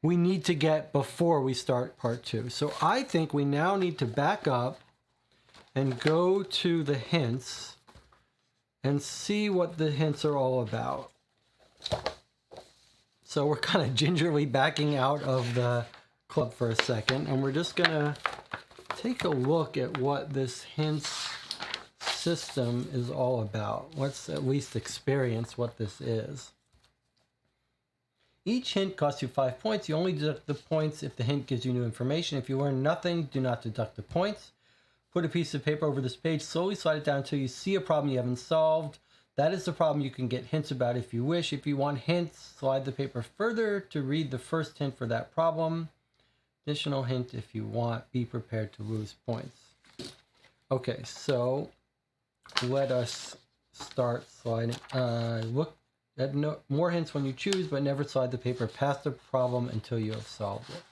we need to get before we start part 2. So I think we now need to back up and go to the hints and see what the hints are all about. So we're kind of gingerly backing out of the club for a second, and we're just gonna take a look at what this hints system is all about. Let's at least experience what this is. Each hint costs you 5 points. You only deduct the points if the hint gives you new information. If you learn nothing, do not deduct the points. Put a piece of paper over this page, slowly slide it down until you see a problem you haven't solved. That is the problem you can get hints about if you wish. If you want hints, slide the paper further to read the first hint for that problem. Additional hint if you want. Be prepared to lose points. Okay, so let us start sliding. Look at more hints when you choose, but never slide the paper past the problem until you have solved it.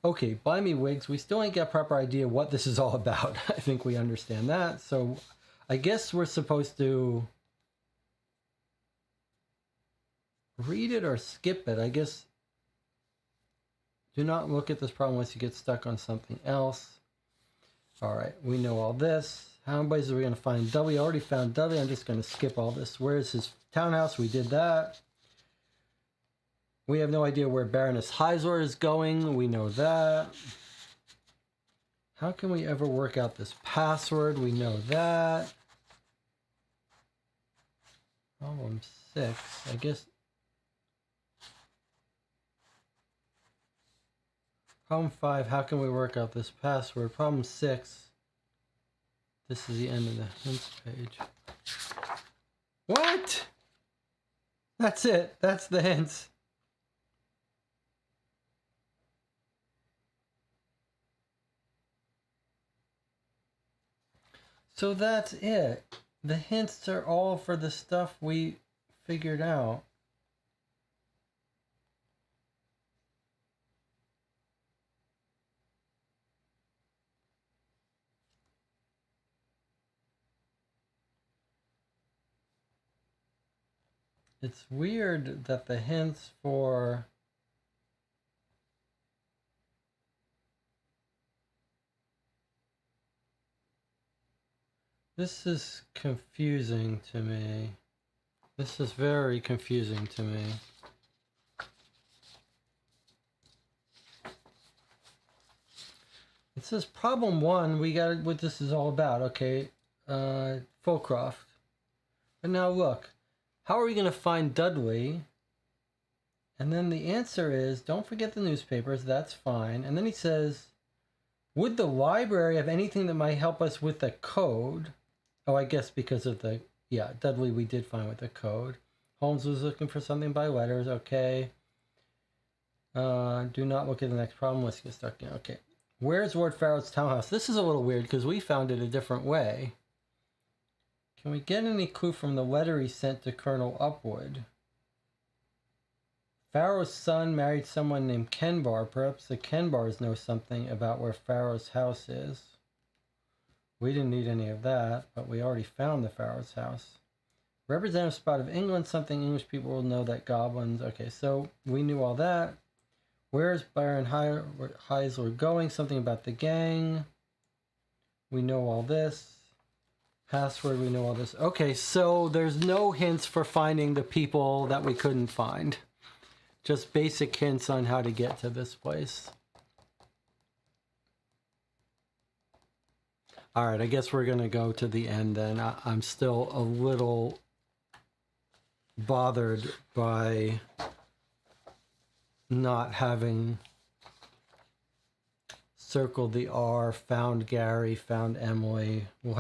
Okay, buy me wigs. We still ain't got a proper idea what this is all about. I think we understand that. So I guess we're supposed to read it or skip it. I guess do not look at this problem unless you get stuck on something else. All right, we know all this. How many ways are we going to find Dudley? I already found Dudley. I'm just going to skip all this. Where's his townhouse? We did that. We have no idea where Baroness Heisler is going. We know that. How can we ever work out this password? We know that. Problem 6, I guess. Problem 5, how can we work out this password? Problem 6. This is the end of the hints page. What? That's it. That's the hints. So that's it. The hints are all for the stuff we figured out. It's weird that the hints for this is confusing to me. This is very confusing to me. It says problem 1, we got what this is all about, okay? Fulcroft. But now look, how are we going to find Dudley? And then the answer is, don't forget the newspapers, that's fine. And then he says, would the library have anything that might help us with the code? Oh, I guess because of the, yeah, Dudley we did find with the code. Holmes was looking for something by letters, okay. Do not look at the next problem, let's get stuck in, okay. Where's Lord Farrow's townhouse? This is a little weird because we found it a different way. Can we get any clue from the letter he sent to Colonel Upwood? Farrow's son married someone named Kenbar. Perhaps the Kenbars know something about where Farrow's house is. We didn't need any of that, but we already found the Farrow's house. Representative spot of England, something English people will know that goblins. Okay, so we knew all that. Where's Baron Heisler going? Something about the gang. We know all this. Password, we know all this. Okay, so there's no hints for finding the people that we couldn't find. Just basic hints on how to get to this place. All right, I guess we're going to go to the end then. I'm still a little bothered by not having circled the R, found Gary, found Emily. We'll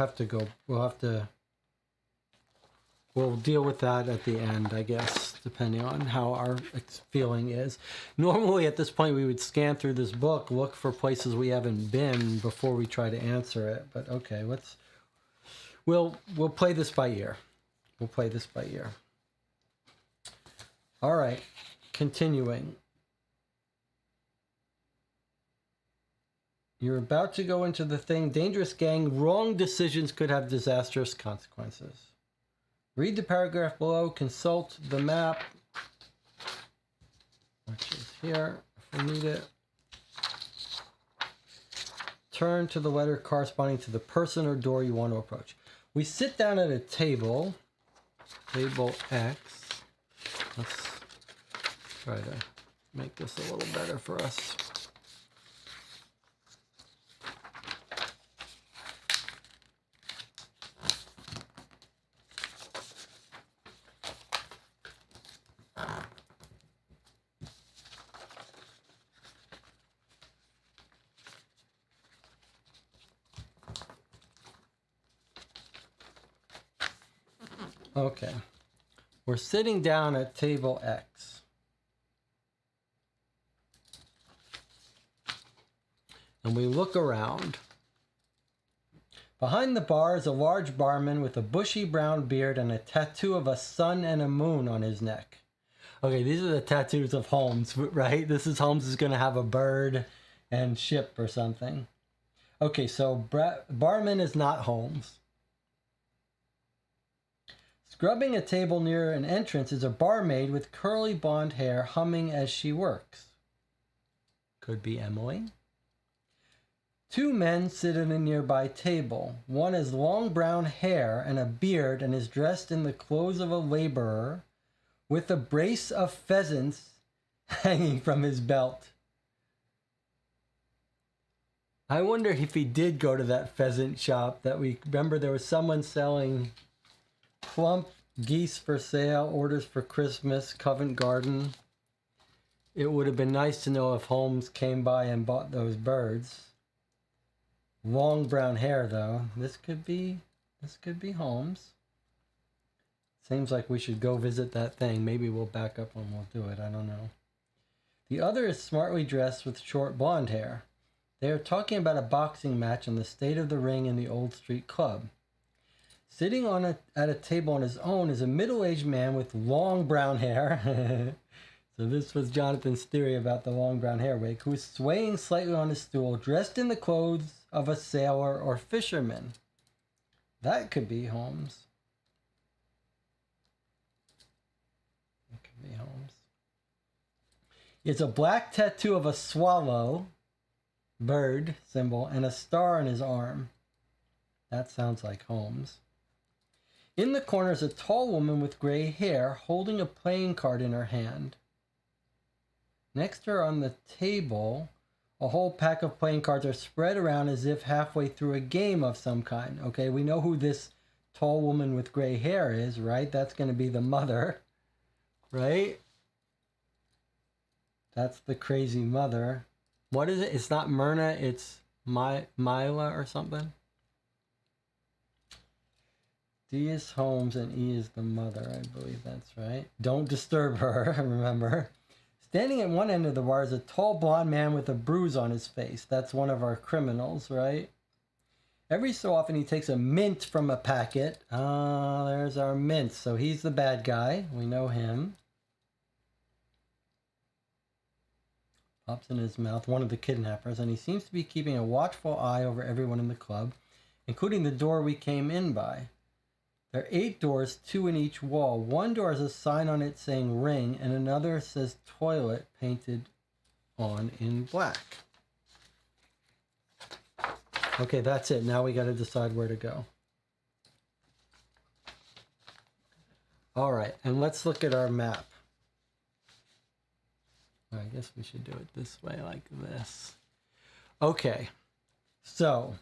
deal with that at the end, I guess, depending on how our feeling is. Normally at this point we would scan through this book, look for places we haven't been before we try to answer it. But okay, we'll play this by ear. We'll play this by ear. All right, continuing. You're about to go into the thing. Dangerous gang. Wrong decisions could have disastrous consequences. Read the paragraph below. Consult the map, which is here if we need it. Turn to the letter corresponding to the person or door you want to approach. We sit down at a table, table X. Let's try to make this a little better for us. Okay, we're sitting down at table X. And we look around. Behind the bar is a large barman with a bushy brown beard and a tattoo of a sun and a moon on his neck. Okay, these are the tattoos of Holmes, right? This is Holmes is going to have a bird and ship or something. Okay, so barman is not Holmes. Scrubbing a table near an entrance is a barmaid with curly blonde hair humming as she works. Could be Emily. Two men sit at a nearby table. One has long brown hair and a beard and is dressed in the clothes of a laborer with a brace of pheasants hanging from his belt. I wonder if he did go to that pheasant shop that we remember there was someone selling plump geese for sale, orders for Christmas, Covent Garden. It would have been nice to know if Holmes came by and bought those birds. Long brown hair though. This could be Holmes. Seems like we should go visit that thing. Maybe we'll back up when we'll do it. I don't know. The other is smartly dressed with short blonde hair. They are talking about a boxing match and the state of the ring in the Old Street Club. Sitting at a table on his own is a middle-aged man with long brown hair. So this was Jonathan's theory about the long brown hair wig, who is swaying slightly on his stool, dressed in the clothes of a sailor or fisherman. That could be Holmes. That could be Holmes. It's a black tattoo of a swallow, bird symbol, and a star on his arm. That sounds like Holmes. In the corner is a tall woman with gray hair holding a playing card in her hand. Next to her on the table, a whole pack of playing cards are spread around as if halfway through a game of some kind. Okay, we know who this tall woman with gray hair is, right? That's going to be the mother, right? That's the crazy mother. What is it? It's not Myrna, it's Mila or something. D is Holmes and E is the mother. I believe that's right. Don't disturb her, remember. Standing at one end of the bar is a tall blonde man with a bruise on his face. That's one of our criminals, right? Every so often he takes a mint from a packet. Ah, there's our mint. So he's the bad guy. We know him. Pops in his mouth, one of the kidnappers, and he seems to be keeping a watchful eye over everyone in the club, including the door we came in by. There are 8 doors, 2 in each wall. One door has a sign on it saying ring, and another says toilet painted on in black. Okay, that's it. Now we got to decide where to go. All right, and let's look at our map. I guess we should do it this way, like this. Okay, so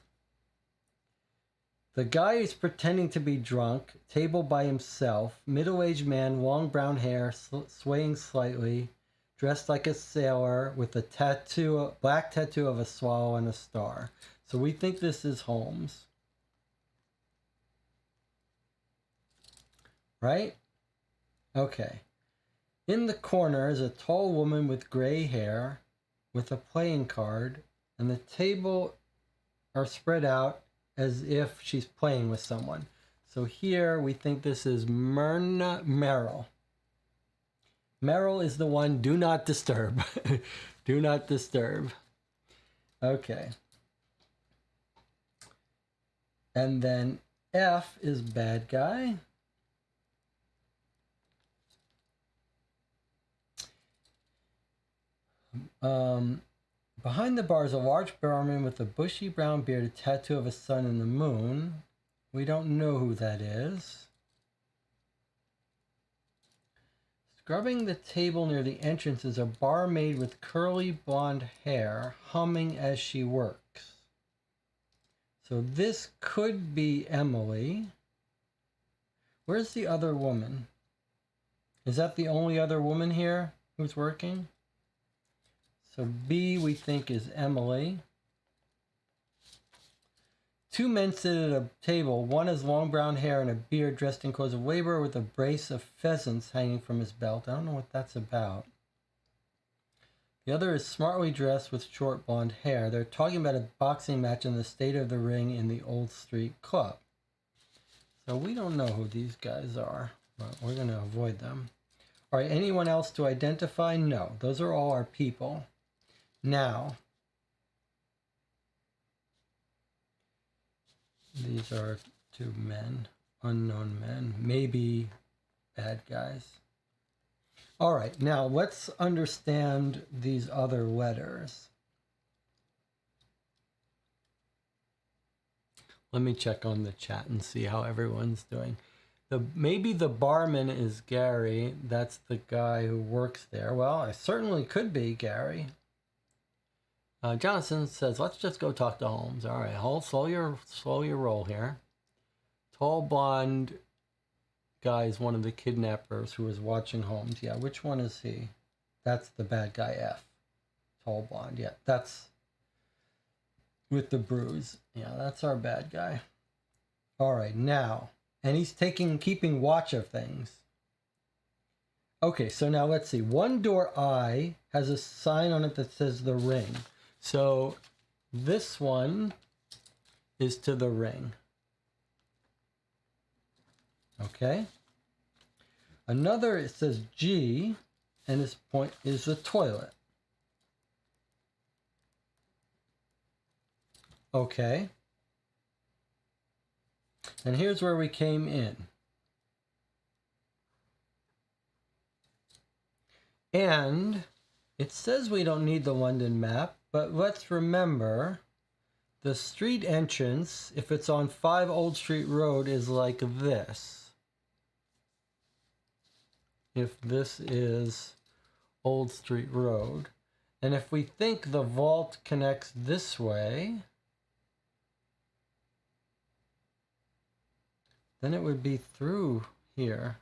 The guy is pretending to be drunk, table by himself, middle-aged man, long brown hair, swaying slightly, dressed like a sailor with a tattoo, black tattoo of a swallow and a star. So we think this is Holmes. Right? Okay. In the corner is a tall woman with gray hair with a playing card, and the table are spread out as if she's playing with someone. So here we think this is Merrill. Merrill is the one, do not disturb. Do not disturb. Okay. And then F is bad guy. Behind the bar is a large barman with a bushy brown beard, a tattoo of a sun and the moon. We don't know who that is. Scrubbing the table near the entrance is a barmaid with curly blonde hair, humming as she works. So this could be Emily. Where's the other woman? Is that the only other woman here who's working? So B, we think, is Emily. Two men sit at a table. One has long brown hair and a beard, dressed in clothes of labor with a brace of pheasants hanging from his belt. I don't know what that's about. The other is smartly dressed with short blonde hair. They're talking about a boxing match in the state of the ring in the Old Street Club. So we don't know who these guys are, but we're going to avoid them. All right, anyone else to identify? No, those are all our people. Now, these are two men, unknown men, maybe bad guys. All right, now let's understand these other letters. Let me check on the chat and see how everyone's doing. Maybe the barman is Gary. That's the guy who works there. Well, it certainly could be Gary. Jonathan says, let's just go talk to Holmes. All right, hold, slow your roll here. Tall blonde guy is one of the kidnappers who is watching Holmes. Yeah, which one is he? That's the bad guy, F. Tall blonde, yeah, that's with the bruise. Yeah, that's our bad guy. All right, now, and he's keeping watch of things. Okay, so now let's see. One door I has a sign on it that says the ring. So this one is to the ring. Okay. Another, it says G, and this point is the toilet. Okay. And here's where we came in. And it says we don't need the London map, but let's remember the street entrance, if it's on 5 Old Street Road, is like this. If this is Old Street Road. And if we think the vault connects this way, then it would be through here.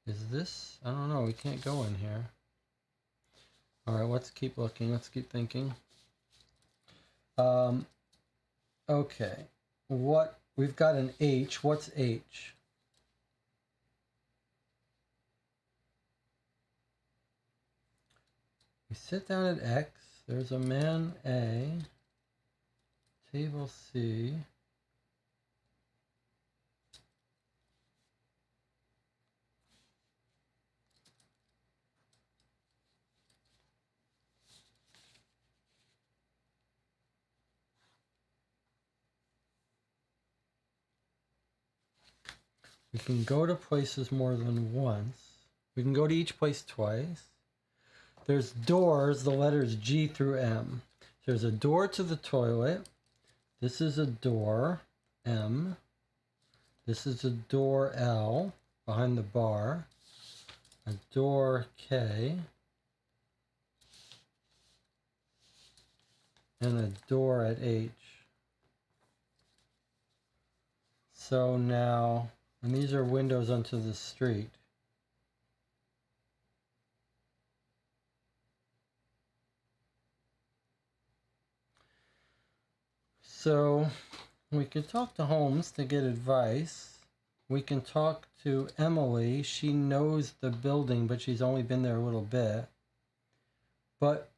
Is this? I don't know. We can't go in here. All right, let's keep looking. Let's keep thinking. Okay. We've got an H. What's H? We sit down at X. There's a man A. Table C. We can go to places more than once. We can go to each place twice. There's doors, the letters G through M. There's a door to the toilet. This is a door, M. This is a door, L, behind the bar. A door, K. And a door at H. So now, and these are windows onto the street. So we can talk to Holmes to get advice. We can talk to Emily. She knows the building, but she's only been there a little bit. But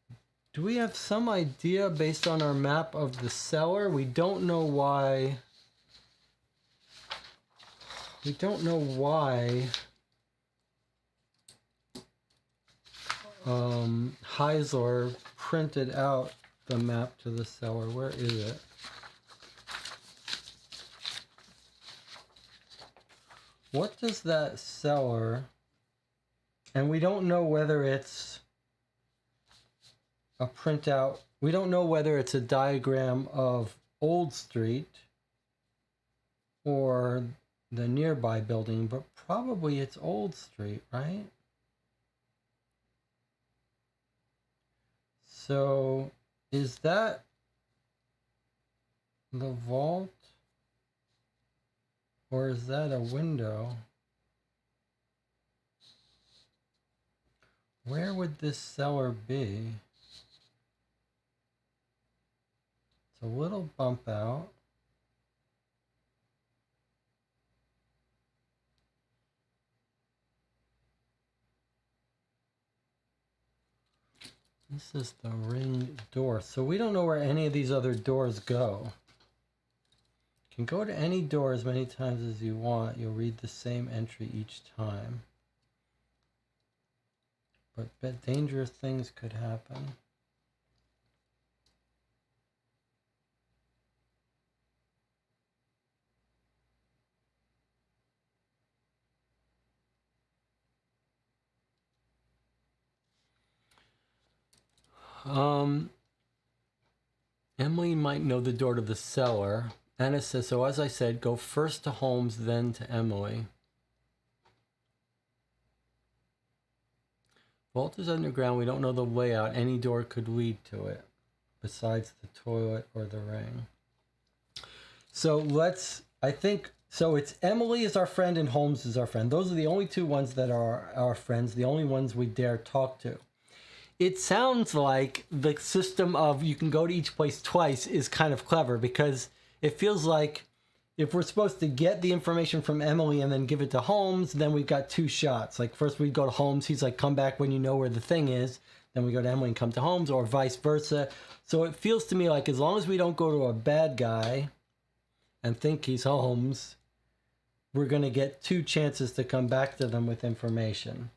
do we have some idea based on our map of the cellar? We don't know why. We don't know why Heisler printed out the map to the cellar. Where is it? What does that cellar, and we don't know whether it's a printout, we don't know whether it's a diagram of Old Street or the nearby building, but probably it's Old Street, right? So is that the vault? Or is that a window? Where would this cellar be? It's a little bump out. This is the ring door. So we don't know where any of these other doors go. You can go to any door as many times as you want. You'll read the same entry each time. But dangerous things could happen. Emily might know the door to the cellar. Anna says, so as I said, go first to Holmes, then to Emily. Vault is underground. We don't know the layout. Any door could lead to it, besides the toilet or the ring. So so it's Emily is our friend and Holmes is our friend. Those are the only two ones that are our friends, the only ones we dare talk to. It sounds like the system of you can go to each place twice is kind of clever, because it feels like if we're supposed to get the information from Emily and then give it to Holmes, then we've got two shots. Like first we go to Holmes, he's like, come back when you know where the thing is. Then we go to Emily and come to Holmes, or vice versa. So it feels to me like as long as we don't go to a bad guy and think he's Holmes, we're going to get two chances to come back to them with information.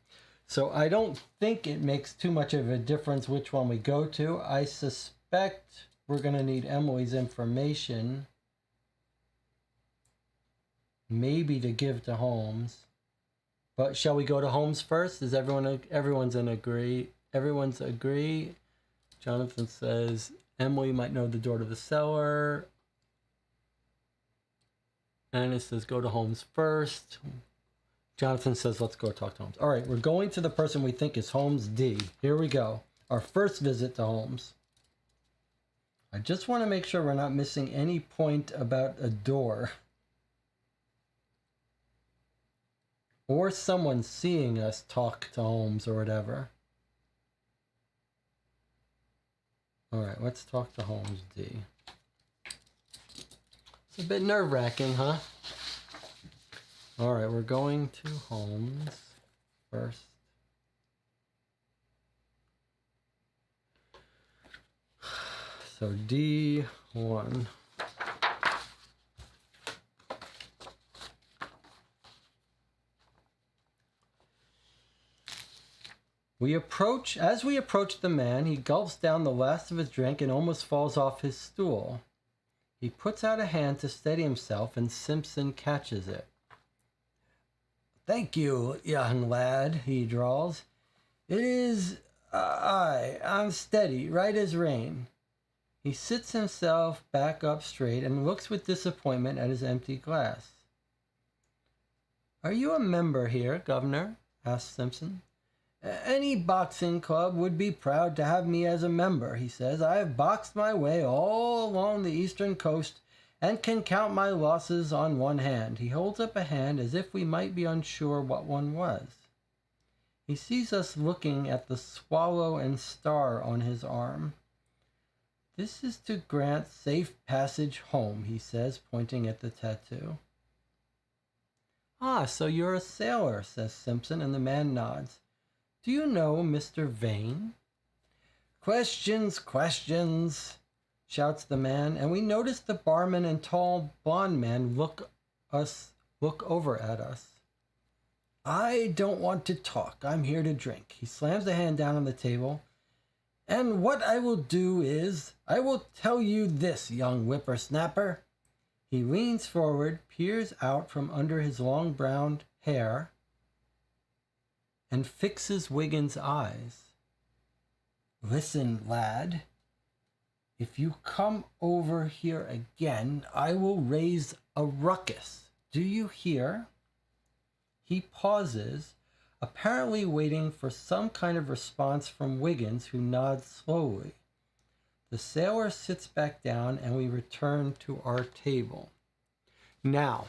So I don't think it makes too much of a difference which one we go to. I suspect we're going to need Emily's information, maybe to give to Holmes. But shall we go to Holmes first? Is everyone's agree? Everyone's agree. Jonathan says Emily might know the door to the cellar. Anna says go to Holmes first. Jonathan says, let's go talk to Holmes. All right, we're going to the person we think is Holmes D. Here we go. Our first visit to Holmes. I just want to make sure we're not missing any point about a door. Or someone seeing us talk to Holmes or whatever. All right, let's talk to Holmes D. It's a bit nerve-wracking, huh? All right, we're going to Holmes first. So D1. As we approach the man, he gulps down the last of his drink and almost falls off his stool. He puts out a hand to steady himself, and Simpson catches it. Thank you, young lad, he drawls. It is I'm steady, right as rain. He sits himself back up straight and looks with disappointment at his empty glass. Are you a member here, Governor? Asks Simpson. Any boxing club would be proud to have me as a member, he says. I have boxed my way all along the eastern coast and can count my losses on one hand. He holds up a hand as if we might be unsure what one was. He sees us looking at the swallow and star on his arm. This is to grant safe passage home, he says, pointing at the tattoo. Ah, so you're a sailor, says Simpson, and the man nods. Do you know Mr. Vane? Questions, questions, shouts the man, and we notice the barman and tall blond man look over at us. I don't want to talk. I'm here to drink. He slams a hand down on the table. And what I will do is, I will tell you this, young whippersnapper. He leans forward, peers out from under his long brown hair, and fixes Wiggins' eyes. Listen, lad. If you come over here again, I will raise a ruckus. Do you hear? He pauses, apparently waiting for some kind of response from Wiggins, who nods slowly. The sailor sits back down, and we return to our table. Now,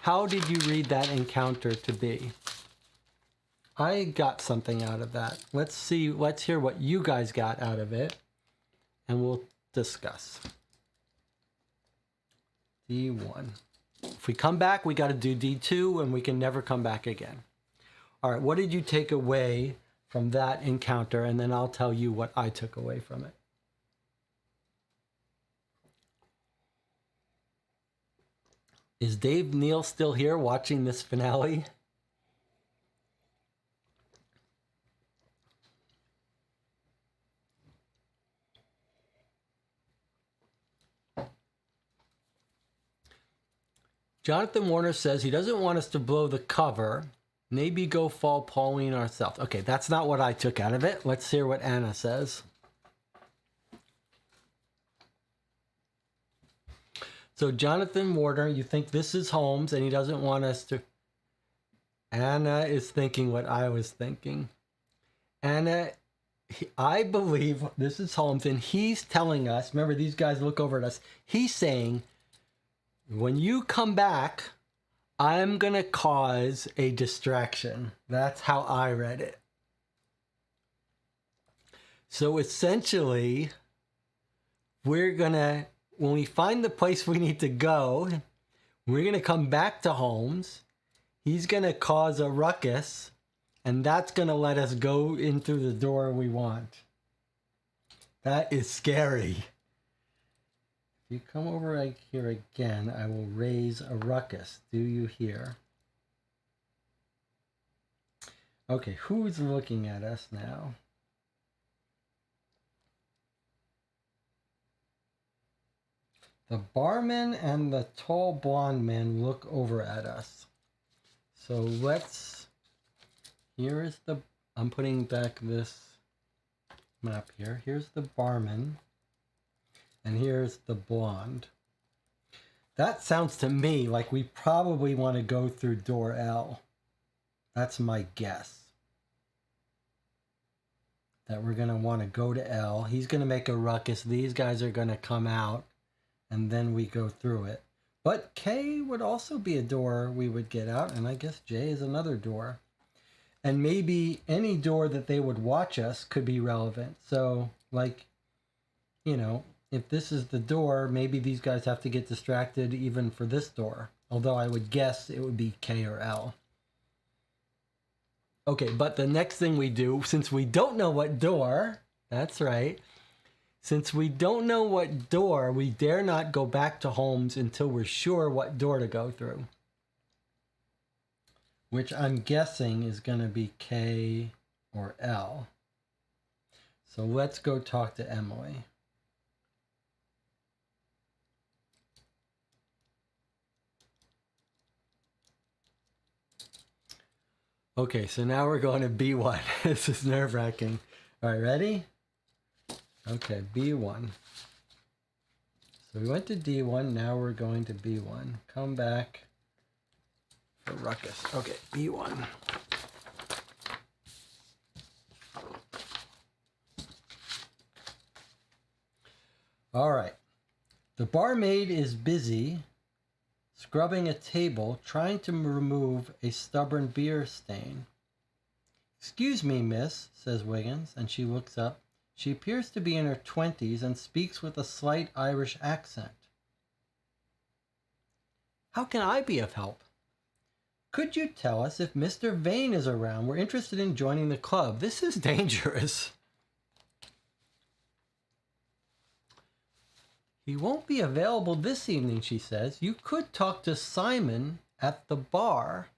how did you read that encounter to be? I got something out of that. Let's hear what you guys got out of it, and we'll discuss. D1. If we come back, we got to do D2, and we can never come back again. All right, what did you take away from that encounter? And then I'll tell you what I took away from it. Is Dave Neal still here watching this finale? Jonathan Warner says he doesn't want us to blow the cover. Maybe go fall Pauline ourselves. Okay, that's not what I took out of it. Let's hear what Anna says. So Jonathan Warner, you think this is Holmes and he doesn't want us to... Anna is thinking what I was thinking. Anna, I believe this is Holmes, and he's telling us, remember these guys look over at us, he's saying, when you come back, I'm going to cause a distraction. That's how I read it. So essentially, we're going to, when we find the place we need to go, we're going to come back to Holmes. He's going to cause a ruckus, and that's going to let us go in through the door we want. That is scary. If you come over right here again, I will raise a ruckus. Do you hear? Okay, who's looking at us now? The barman and the tall blonde man look over at us. So let's, here is the, I'm putting back this map here. Here's the barman. And here's the blonde. That sounds to me like we probably want to go through door L. That's my guess. That we're going to want to go to L. He's going to make a ruckus. These guys are going to come out. And then we go through it. But K would also be a door we would get out. And I guess J is another door. And maybe any door that they would watch us could be relevant. So, like, you know, if this is the door, maybe these guys have to get distracted even for this door. Although I would guess it would be K or L. Okay, but the next thing we do, since we don't know what door, that's right. Since we don't know what door, we dare not go back to Holmes until we're sure what door to go through. Which I'm guessing is going to be K or L. So let's go talk to Emily. Okay, so now we're going to B1. This is nerve-wracking. All right, ready? Okay, B1. So we went to D1, now we're going to B1. Come back for ruckus. Okay, B1. All right. The barmaid is busy scrubbing a table, trying to remove a stubborn beer stain. "Excuse me, miss," says Wiggins, and she looks up. She appears to be in her 20s and speaks with a slight Irish accent. "How can I be of help?" "Could you tell us if Mr. Vane is around? We're interested in joining the club. This is dangerous." "He won't be available this evening," she says. "You could talk to Simon at the bar,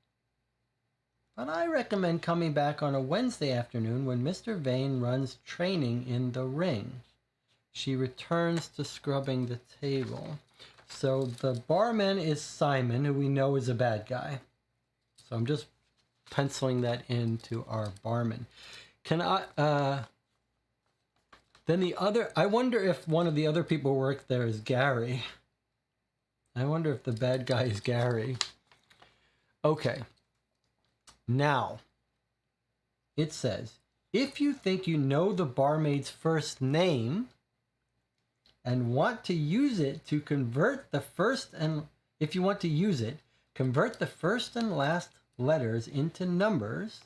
but I recommend coming back on a Wednesday afternoon when Mr. Vane runs training in the ring." She returns to scrubbing the table. So the barman is Simon, who we know is a bad guy. So I'm just penciling that into our barman. Can I... Then the other... I wonder if one of the other people who work there is Gary. I wonder if the bad guy is Gary. Okay. Now, it says, if you think you know the barmaid's first name and want to use it to convert the first and... If you want to use it, convert the first and last letters into numbers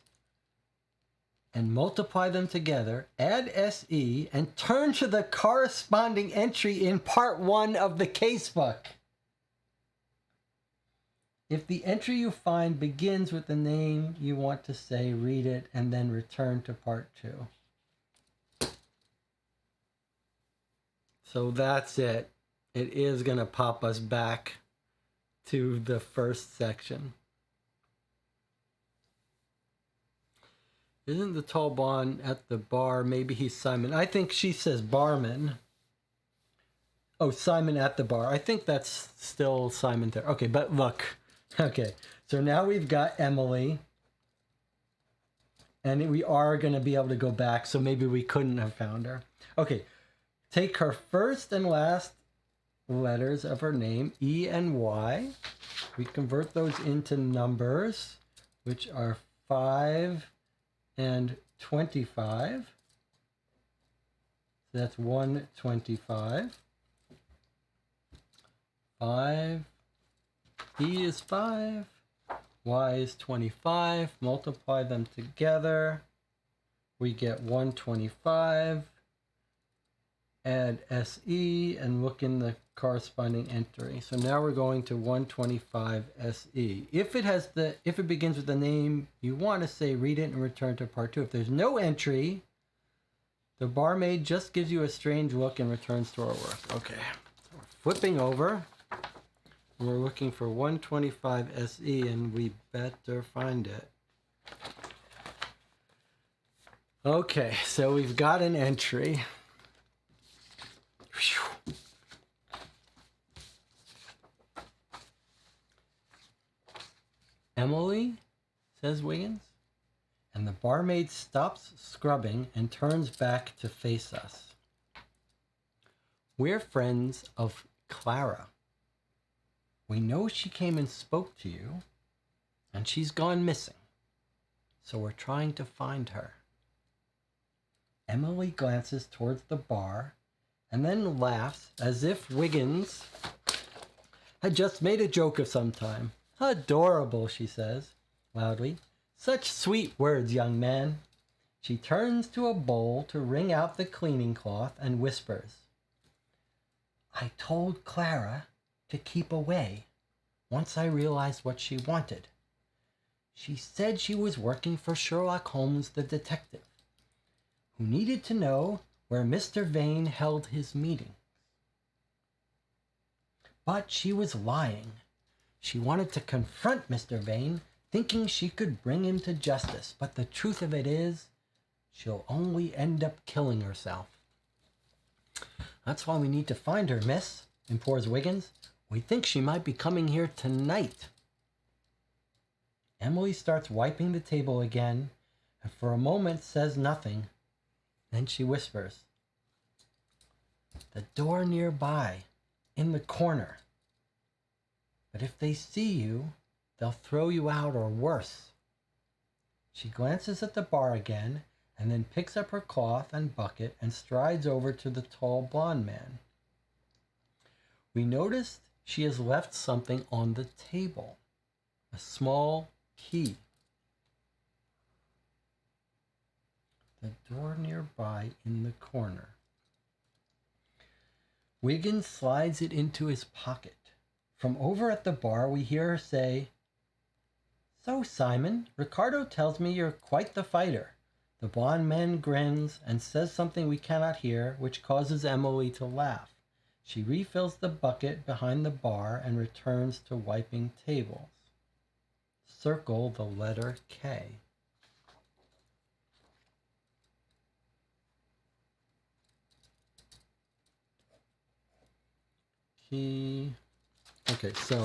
and multiply them together, add SE, and turn to the corresponding entry in part 1 of the casebook. If the entry you find begins with the name you want to say, read it, and then return to part 2. So that's it. It is going to pop us back to the first section. Isn't the tall blonde at the bar? Maybe he's Simon. I think she says barman. Oh, Simon at the bar. I think that's still Simon there. Okay, but look. Okay, so now we've got Emily. And we are going to be able to go back, so maybe we couldn't have found her. Okay, take her first and last letters of her name, E and Y. We convert those into numbers, which are 5 and 25. So that's 125. 5. E is 5. Y is 25. Multiply them together. We get 125. Add SE and look in the corresponding entry. So now we're going to 125 SE. If it begins with the name you want to say, read it and return to part 2. If there's no entry, the barmaid just gives you a strange look and returns to our work. Okay, so we're flipping over. And we're looking for 125 SE and we better find it. Okay, so we've got an entry. Whew. "Emily," says Wiggins, and the barmaid stops scrubbing and turns back to face us. "We're friends of Clara. We know she came and spoke to you, and she's gone missing, so we're trying to find her." Emily glances towards the bar and then laughs as if Wiggins had just made a joke of some time. "Adorable," she says loudly. "Such sweet words, young man." She turns to a bowl to wring out the cleaning cloth and whispers, "I told Clara to keep away once I realized what she wanted. She said she was working for Sherlock Holmes, the detective, who needed to know where Mr. Vane held his meetings. But she was lying. She wanted to confront Mr. Vane, thinking she could bring him to justice. But the truth of it is, she'll only end up killing herself." "That's why we need to find her, miss," implores Wiggins. "We think she might be coming here tonight." Emily starts wiping the table again, and for a moment says nothing. Then she whispers, "The door nearby, in the corner. But if they see you, they'll throw you out or worse." She glances at the bar again and then picks up her cloth and bucket and strides over to the tall blonde man. We noticed she has left something on the table. A small key. The door nearby in the corner. Wiggins slides it into his pocket. From over at the bar, we hear her say, "So, Simon, Ricardo tells me you're quite the fighter." The blond man grins and says something we cannot hear, which causes Emily to laugh. She refills the bucket behind the bar and returns to wiping tables. Circle the letter K. Key. Okay, so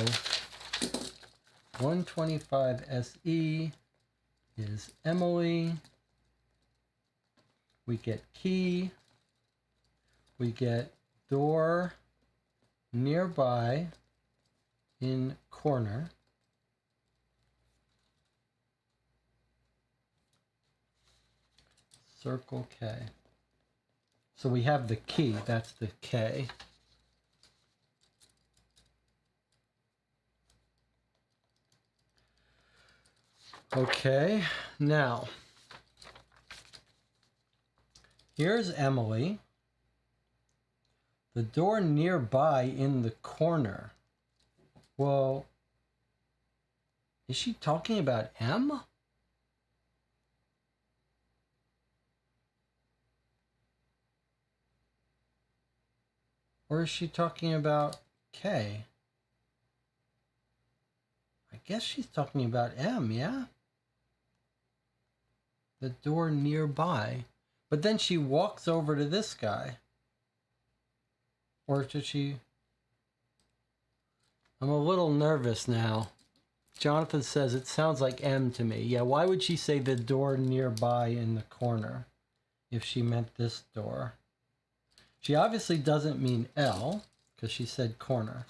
125 SE is Emily. We get key. We get door nearby in corner. Circle K. So we have the key, that's the K. Okay, now, here's Emily. The door nearby in the corner. Well, is she talking about M? Or is she talking about K? I guess she's talking about M, yeah? The door nearby. But then she walks over to this guy. Or did she... I'm a little nervous now. Jonathan says it sounds like M to me. Yeah, why would she say the door nearby in the corner if she meant this door? She obviously doesn't mean L because she said corner.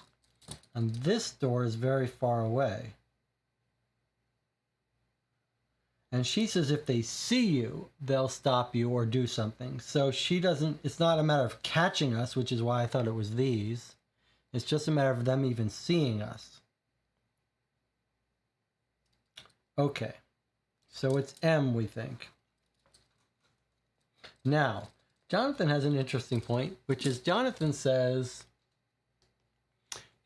And this door is very far away. And she says if they see you, they'll stop you or do something. So she doesn't, it's not a matter of catching us, which is why I thought it was these. It's just a matter of them even seeing us. Okay, so it's M, we think. Now, Jonathan has an interesting point, which is Jonathan says,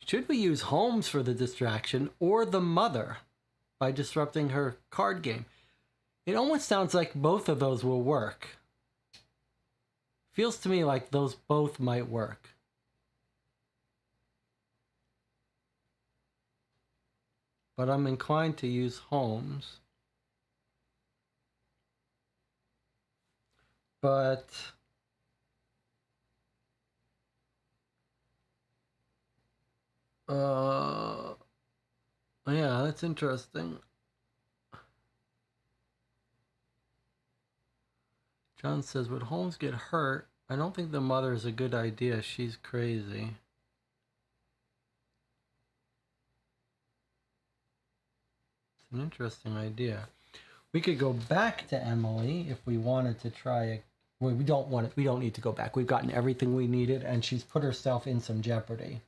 should we use Holmes for the distraction or the mother by disrupting her card game? It almost sounds like both of those will work. Feels to me like those both might work. But I'm inclined to use Holmes. But yeah, that's interesting. John says, would Holmes get hurt? I don't think the mother is a good idea. She's crazy. It's an interesting idea. We could go back to Emily if we wanted to try. Well, we don't want it. We don't need to go back. We've gotten everything we needed, and she's put herself in some jeopardy.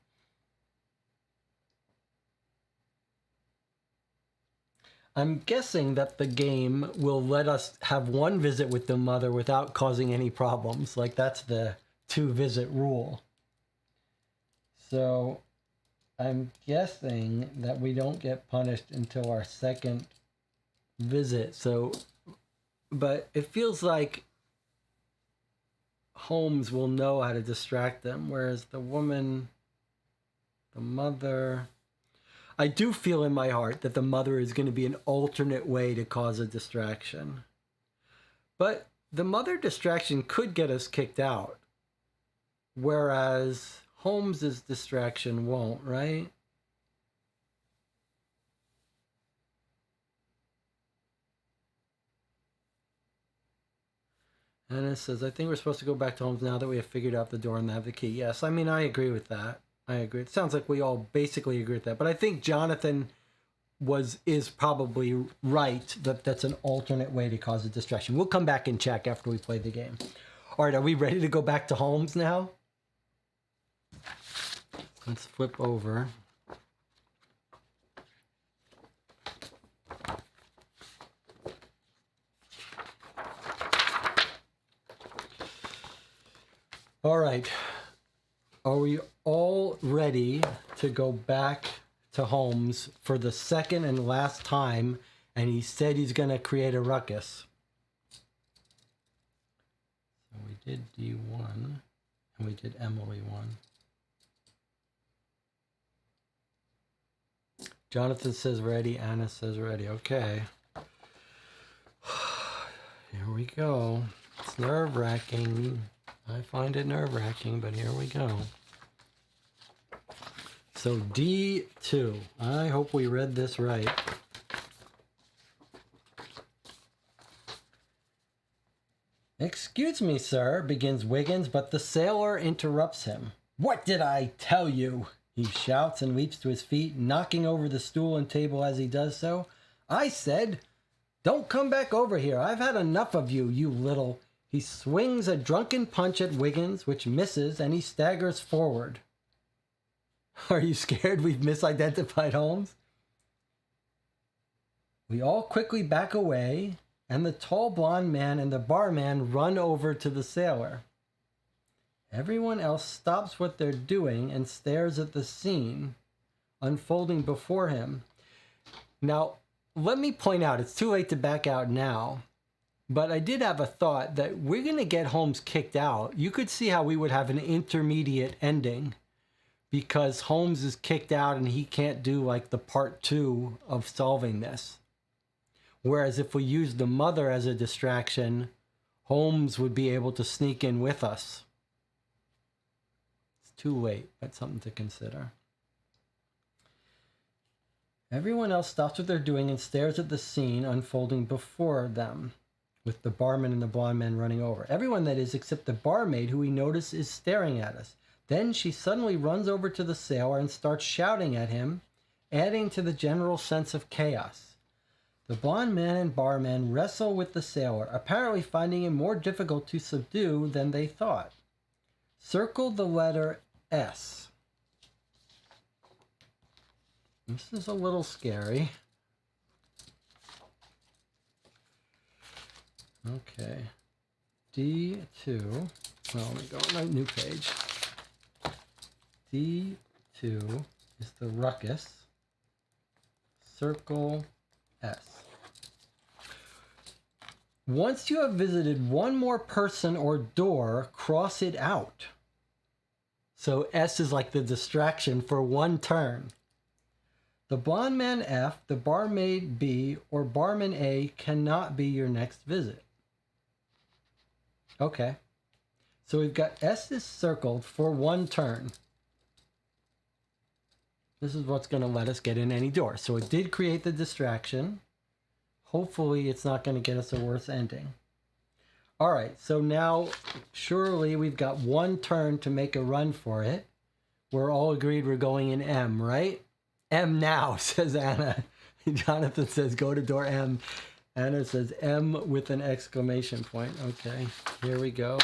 I'm guessing that the game will let us have one visit with the mother without causing any problems. Like, that's the 2-visit rule. So I'm guessing that we don't get punished until our second visit. So, but it feels like Holmes will know how to distract them, whereas the woman, the mother... I do feel in my heart that the mother is going to be an alternate way to cause a distraction. But the mother distraction could get us kicked out, whereas Holmes's distraction won't, right? And it says, I think we're supposed to go back to Holmes now that we have figured out the door and have the key. Yes, I mean, I agree with that. I agree. It sounds like we all basically agree with that. But I think Jonathan is probably right that that's an alternate way to cause a distraction. We'll come back and check after we play the game. All right, are we ready to go back to Holmes now? Let's flip over. All right. Are we all ready to go back to Holmes for the second and last time? And he said he's going to create a ruckus. So we did D1 and we did Emily 1. Jonathan says ready. Anna says ready. Okay. Here we go. It's nerve-wracking. I find it nerve-wracking, but here we go. So D2. I hope we read this right. Excuse me, sir, begins Wiggins, but the sailor interrupts him. What did I tell you? He shouts and leaps to his feet, knocking over the stool and table as he does so. I said, don't come back over here. I've had enough of you, you little... He swings a drunken punch at Wiggins, which misses, and he staggers forward. Are you scared we've misidentified Holmes? We all quickly back away, and the tall blonde man and the barman run over to the sailor. Everyone else stops what they're doing and stares at the scene unfolding before him. Now, let me point out, it's too late to back out now. But I did have a thought that we're going to get Holmes kicked out. You could see how we would have an intermediate ending because Holmes is kicked out and he can't do like the part 2 of solving this. Whereas if we use the mother as a distraction, Holmes would be able to sneak in with us. It's too late, but something to consider. Everyone else stops what they're doing and stares at the scene unfolding before them, with the barman and the blonde man running over. Everyone, that is, except the barmaid, who we notice is staring at us. Then she suddenly runs over to the sailor and starts shouting at him, adding to the general sense of chaos. The blonde man and barman wrestle with the sailor, apparently finding him more difficult to subdue than they thought. Circle the letter S. This is a little scary. Okay, D2, well, let me go on my new page. D2 is the ruckus, circle S. Once you have visited one more person or door, cross it out. So S is like the distraction for one turn. The blonde man F, the barmaid B, or barman A cannot be your next visit. Okay, so we've got S is circled for one turn. This is what's going to let us get in any door. So it did create the distraction. Hopefully it's not going to get us a worse ending. All right, so now surely we've got one turn to make a run for it. We're all agreed we're going in M, right? M now, says Anna. Jonathan says go to door M. Anna says M with an exclamation point. Okay, here we go.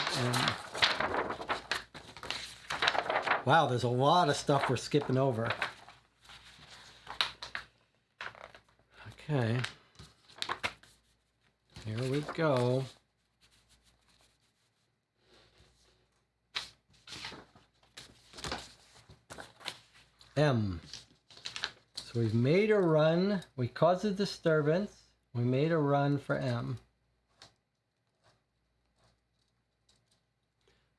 Wow, there's a lot of stuff we're skipping over. Okay. Here we go. M. So we've made a run. We caused a disturbance. We made a run for M.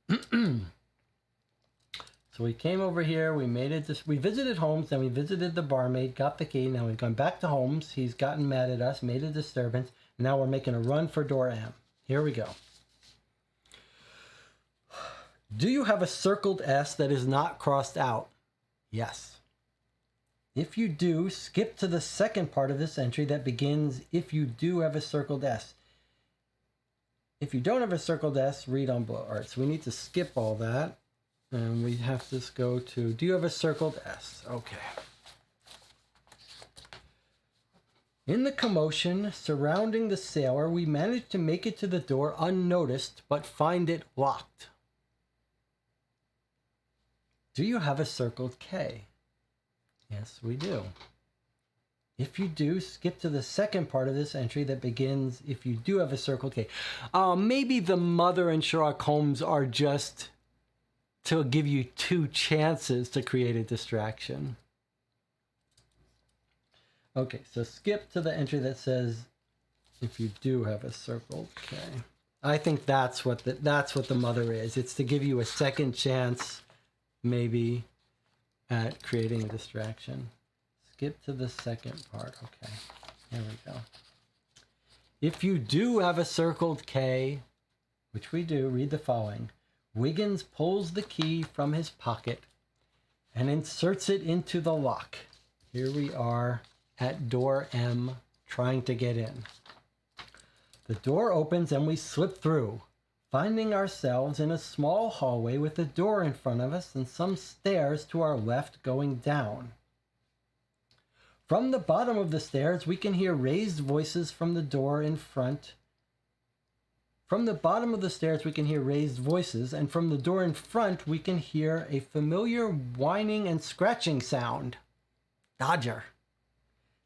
So we came over here, we made it, we visited Holmes, then we visited the barmaid, got the key, now we've gone back to Holmes, he's gotten mad at us, made a disturbance, and now we're making a run for door M. Here we go. Do you have a circled S that is not crossed out? Yes. If you do, skip to the second part of this entry that begins, if you do have a circled S. If you don't have a circled S, read on below. All right, so we need to skip all that. And we have to go to, do you have a circled S? Okay. In the commotion surrounding the sailor, we managed to make it to the door unnoticed, but find it locked. Do you have a circled K? Yes, we do. If you do, skip to the second part of this entry that begins, if you do have a circled K. Maybe the mother and Sherlock Holmes are just to give you 2 chances to create a distraction. Okay, so skip to the entry that says, if you do have a circled K. I think that's what the mother is. It's to give you a second chance, maybe, at creating a distraction. Skip to the second part. Okay, here we go. If you do have a circled K, which we do, read the following. Wiggins pulls the key from his pocket and inserts it into the lock. Here we are at door M, trying to get in. The door opens and we slip through, finding ourselves in a small hallway with a door in front of us and some stairs to our left going down. From the bottom of the stairs, we can hear raised voices from the door in front. From the bottom of the stairs, we can hear raised voices, and from the door in front, we can hear a familiar whining and scratching sound. Dodger.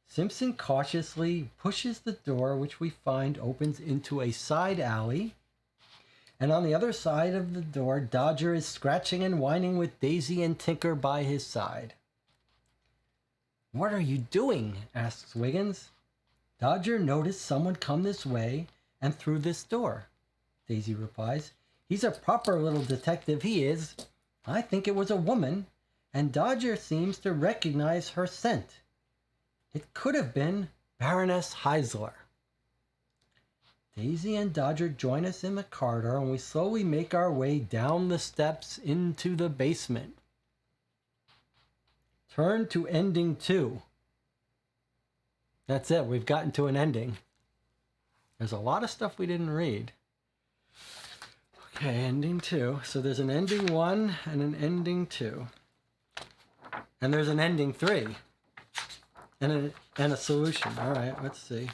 Simpson cautiously pushes the door, which we find opens into a side alley. And on the other side of the door, Dodger is scratching and whining with Daisy and Tinker by his side. "What are you doing?" asks Wiggins. Dodger noticed someone come this way and through this door, Daisy replies. "He's a proper little detective, he is. I think it was a woman, and Dodger seems to recognize her scent. It could have been Baroness Heisler." Daisy and Dodger join us in the corridor, and we slowly make our way down the steps into the basement. Turn to ending 2. That's it. We've gotten to an ending. There's a lot of stuff we didn't read. Okay, ending 2. So there's an ending 1 and an ending 2. And there's an ending 3. And a solution. All right, let's see.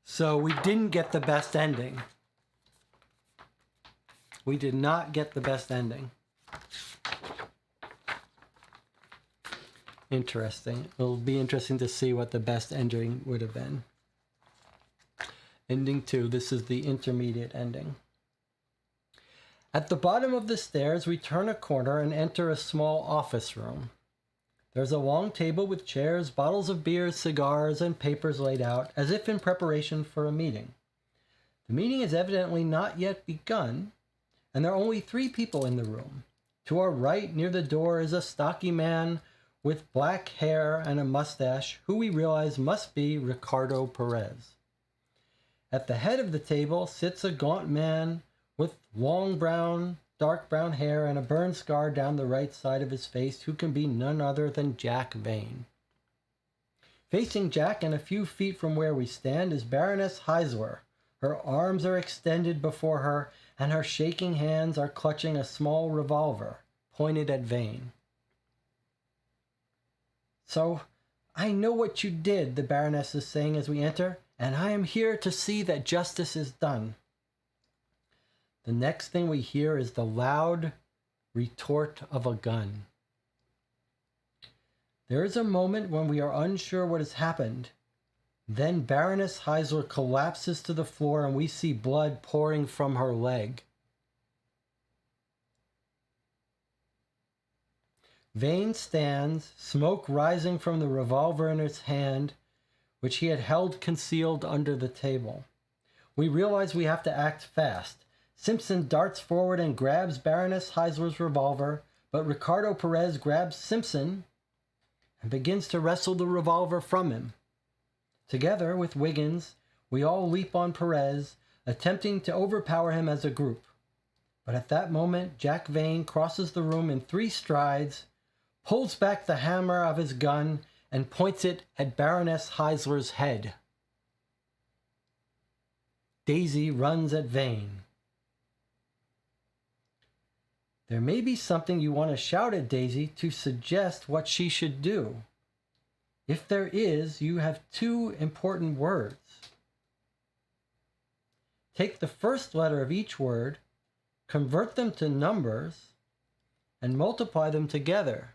So we didn't get the best ending. We did not get the best ending. Interesting. It'll be interesting to see what the best ending would have been. Ending 2. This is the intermediate ending. At the bottom of the stairs, we turn a corner and enter a small office room. There's a long table with chairs, bottles of beer, cigars, and papers laid out, as if in preparation for a meeting. The meeting is evidently not yet begun, and there are only 3 people in the room. To our right, near the door, is a stocky man with black hair and a mustache, who we realize must be Ricardo Perez. At the head of the table sits a gaunt man with long dark brown hair and a burn scar down the right side of his face, who can be none other than Jack Vane. Facing Jack and a few feet from where we stand is Baroness Heisler. Her arms are extended before her, and her shaking hands are clutching a small revolver pointed at Vane. "So, I know what you did," the Baroness is saying as we enter, "and I am here to see that justice is done." The next thing we hear is the loud retort of a gun. There is a moment when we are unsure what has happened. Then Baroness Heisler collapses to the floor and we see blood pouring from her leg. Vane stands, smoke rising from the revolver in his hand, which he had held concealed under the table. We realize we have to act fast. Simpson darts forward and grabs Baroness Heisler's revolver, but Ricardo Perez grabs Simpson and begins to wrestle the revolver from him. Together with Wiggins, we all leap on Perez, attempting to overpower him as a group. But at that moment, Jack Vane crosses the room in 3 strides, pulls back the hammer of his gun, and points it at Baroness Heisler's head. Daisy runs at Vane. There may be something you want to shout at Daisy to suggest what she should do. If there is, you have 2 important words. Take the first letter of each word convert them to numbers, and multiply them together.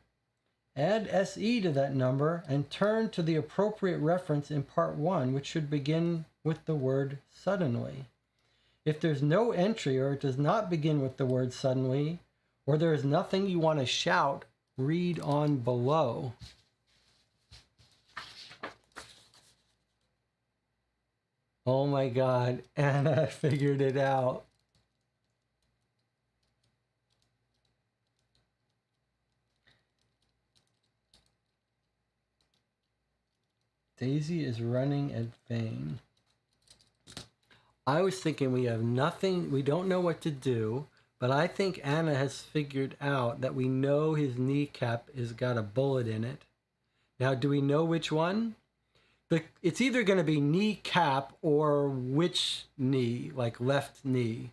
Add SE to that number and turn to the appropriate reference in part 1, which should begin with the word suddenly. If there's no entry or it does not begin with the word suddenly, or there is nothing you want to shout, read on below. Oh my God, Anna figured it out. Daisy is running at Vane. I was thinking we have nothing, we don't know what to do, but I think Anna has figured out that we know his kneecap has got a bullet in it. Now, do we know which one? It's either going to be kneecap or which knee, like left knee.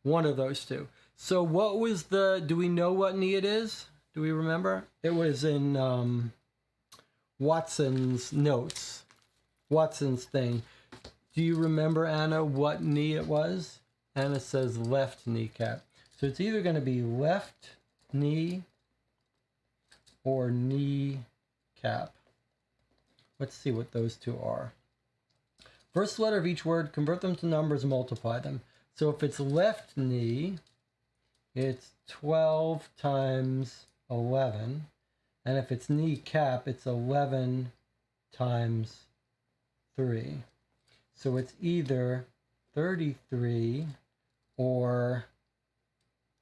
One of those two. So what was do we know what knee it is? Do we remember? It was in Watson's notes. Watson's thing. Do you remember, Anna, what knee it was? Anna says left kneecap. So it's either going to be left knee or kneecap. Let's see what those two are. First letter of each word, convert them to numbers, and multiply them. So if it's left knee, it's 12 times 11. And if it's kneecap, it's 11 times 3. So it's either 33 or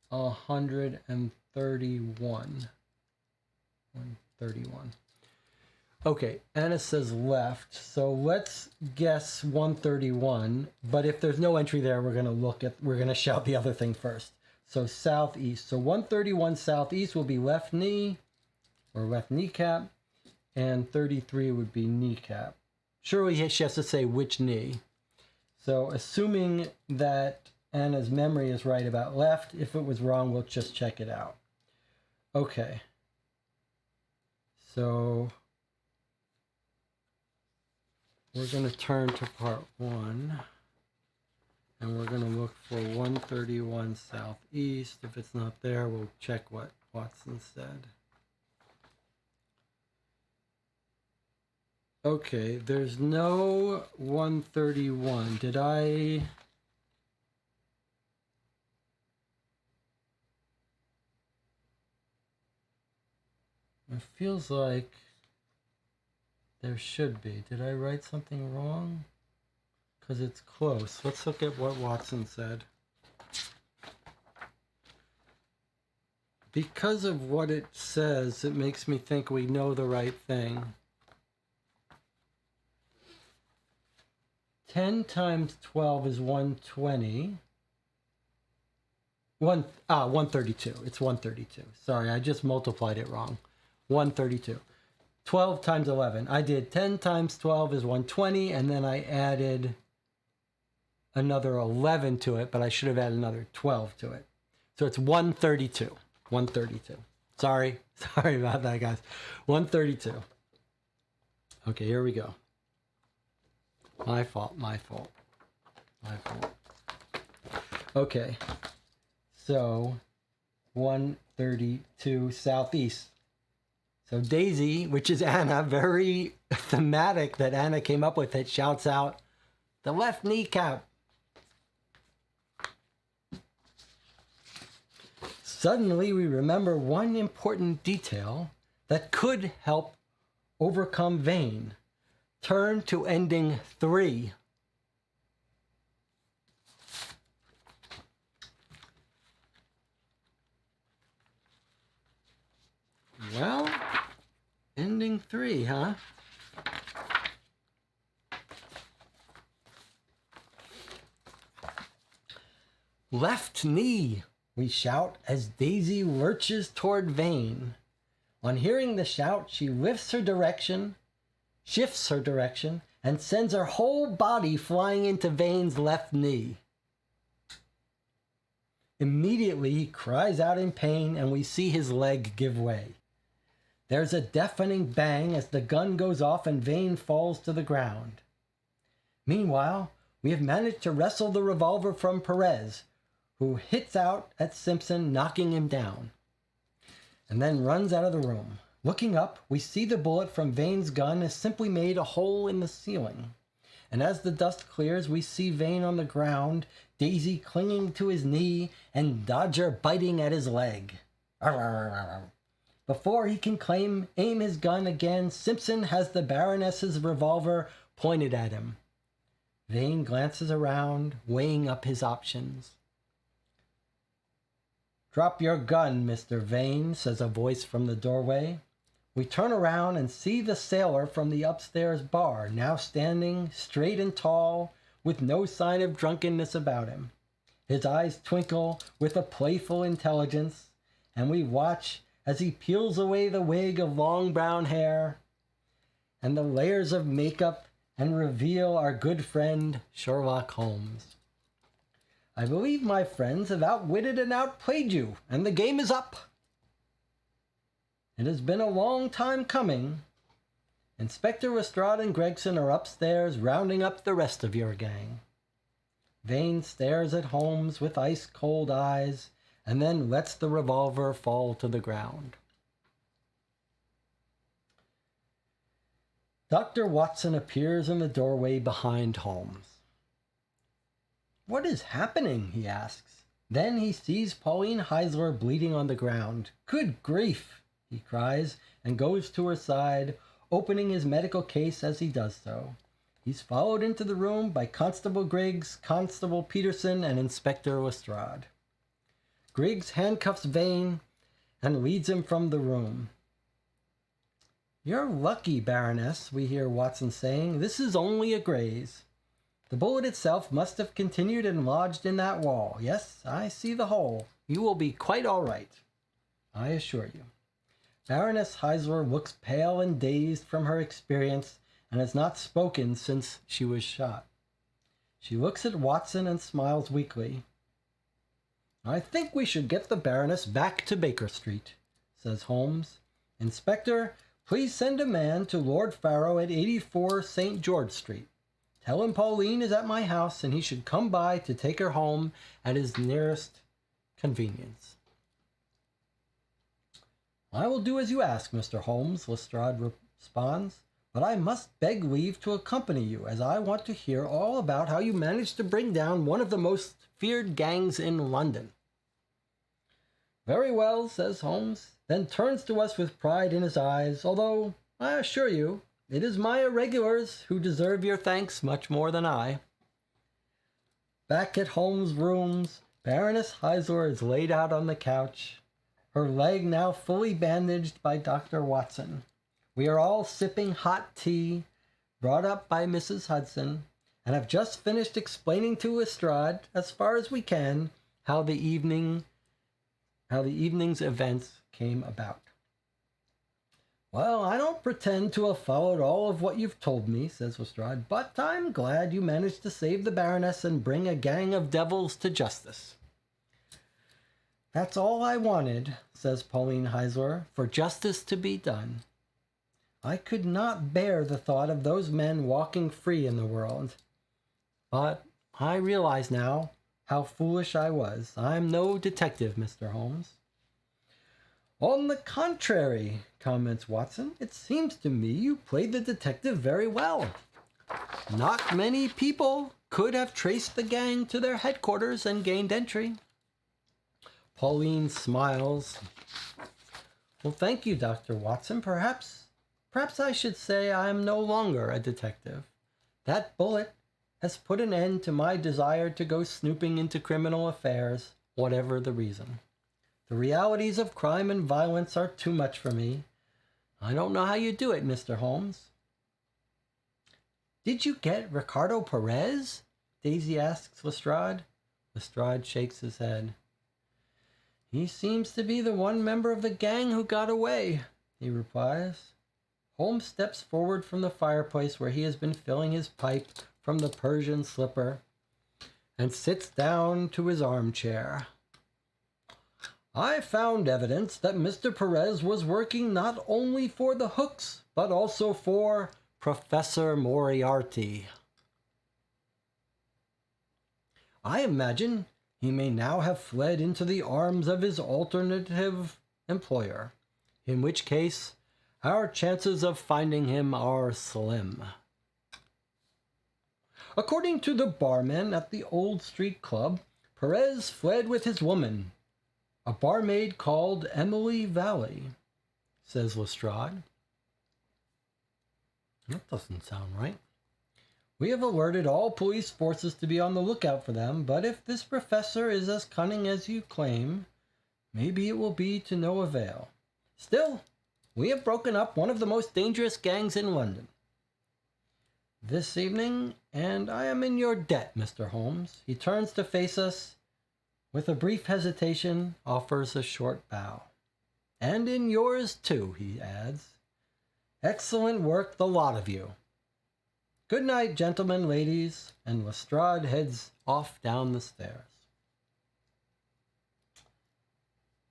131. 131. Okay, Anna says left, so let's guess 131, but if there's no entry there, we're going to shout the other thing first. So southeast. So 131 southeast will be left knee, or left kneecap, and 33 would be kneecap. Surely she has to say which knee. So assuming that Anna's memory is right about left, if it was wrong, we'll just check it out. Okay. So we're going to turn to part 1, and we're going to look for 131 southeast. If it's not there, we'll check what Watson said. Okay, there's no 131. Did I... It feels like there should be. Did I write something wrong? Because it's close. Let's look at what Watson said. Because of what it says, it makes me think we know the right thing. 10 times 12 is 120. 132. It's 132. Sorry, I just multiplied it wrong. 132. 12 times 11. I did 10 times 12 is 120, and then I added another 11 to it, but I should have added another 12 to it. So it's 132. 132. Sorry about that, guys. 132. Okay, here we go. My fault. Okay, so 132 southeast. So Daisy, which is Anna, very thematic that Anna came up with it, shouts out, the left kneecap. Suddenly we remember one important detail that could help overcome Vane. Turn to ending 3. Well, ending 3, huh? Left knee, we shout as Daisy lurches toward Vane. On hearing the shout, she shifts her direction, and sends her whole body flying into Vane's left knee. Immediately, he cries out in pain, and we see his leg give way. There's a deafening bang as the gun goes off and Vane falls to the ground. Meanwhile, we have managed to wrestle the revolver from Perez, who hits out at Simpson, knocking him down, and then runs out of the room. Looking up, we see the bullet from Vane's gun has simply made a hole in the ceiling. And as the dust clears, we see Vane on the ground, Daisy clinging to his knee, and Dodger biting at his leg. Before he can aim his gun again, Simpson has the Baroness's revolver pointed at him. Vane glances around, weighing up his options. "Drop your gun, Mr. Vane," says a voice from the doorway. We turn around and see the sailor from the upstairs bar, now standing straight and tall, with no sign of drunkenness about him. His eyes twinkle with a playful intelligence, and we watch as he peels away the wig of long brown hair and the layers of makeup and reveal our good friend Sherlock Holmes. "I believe my friends have outwitted and outplayed you, and the game is up. It has been a long time coming. Inspector Lestrade and Gregson are upstairs rounding up the rest of your gang." Vane stares at Holmes with ice-cold eyes and then lets the revolver fall to the ground. Dr. Watson appears in the doorway behind Holmes. "What is happening?" he asks. Then he sees Pauline Heisler bleeding on the ground. "Good grief!" he cries and goes to her side, opening his medical case as he does so. He's followed into the room by Constable Griggs, Constable Peterson, and Inspector Lestrade. Griggs handcuffs Vane and leads him from the room. "You're lucky, Baroness," we hear Watson saying. "This is only a graze. The bullet itself must have continued and lodged in that wall. Yes, I see the hole. You will be quite all right, I assure you." Baroness Heisler looks pale and dazed from her experience and has not spoken since she was shot. She looks at Watson and smiles weakly. "I think we should get the Baroness back to Baker Street," says Holmes. "Inspector, please send a man to Lord Farrow at 84 St. George Street. Tell him Pauline is at my house and he should come by to take her home at his nearest convenience." "I will do as you ask, Mr. Holmes," Lestrade responds, "but I must beg leave to accompany you, as I want to hear all about how you managed to bring down one of the most feared gangs in London." "Very well," says Holmes, then turns to us with pride in his eyes, "although, I assure you, it is my irregulars who deserve your thanks much more than I." Back at Holmes' rooms, Baroness Heisler is laid out on the couch, her leg now fully bandaged by Dr. Watson. We are all sipping hot tea, brought up by Mrs. Hudson, and have just finished explaining to Lestrade, as far as we can, how the evening's events came about. "Well, I don't pretend to have followed all of what you've told me," says Lestrade, "but I'm glad you managed to save the Baroness and bring a gang of devils to justice." "That's all I wanted," says Pauline Heisler, "for justice to be done. I could not bear the thought of those men walking free in the world. But I realize now how foolish I was. I'm no detective, Mr. Holmes." "On the contrary," comments Watson, "it seems to me you played the detective very well. Not many people could have traced the gang to their headquarters and gained entry." Pauline smiles. "Well, thank you, Dr. Watson. Perhaps I should say I am no longer a detective. That bullet has put an end to my desire to go snooping into criminal affairs, whatever the reason. The realities of crime and violence are too much for me. I don't know how you do it, Mr. Holmes." "Did you get Ricardo Perez?" Daisy asks Lestrade. Lestrade shakes his head. "He seems to be the one member of the gang who got away," he replies. Holmes steps forward from the fireplace where he has been filling his pipe from the Persian slipper and sits down to his armchair. "I found evidence that Mr. Perez was working not only for the Hooks, but also for Professor Moriarty. I imagine he may now have fled into the arms of his alternative employer, in which case our chances of finding him are slim. According to the barman at the Old Street Club, Perez fled with his woman, a barmaid called Emily Valley, says Lestrade. That doesn't sound right. We have alerted all police forces to be on the lookout for them, but if this professor is as cunning as you claim, maybe it will be to no avail. Still, we have broken up one of the most dangerous gangs in London this evening, and I am in your debt, Mr. Holmes. He turns to face us, with a brief hesitation, offers a short bow. And in yours too, he adds. Excellent work, the lot of you. Good night, gentlemen, ladies, and Lestrade heads off down the stairs.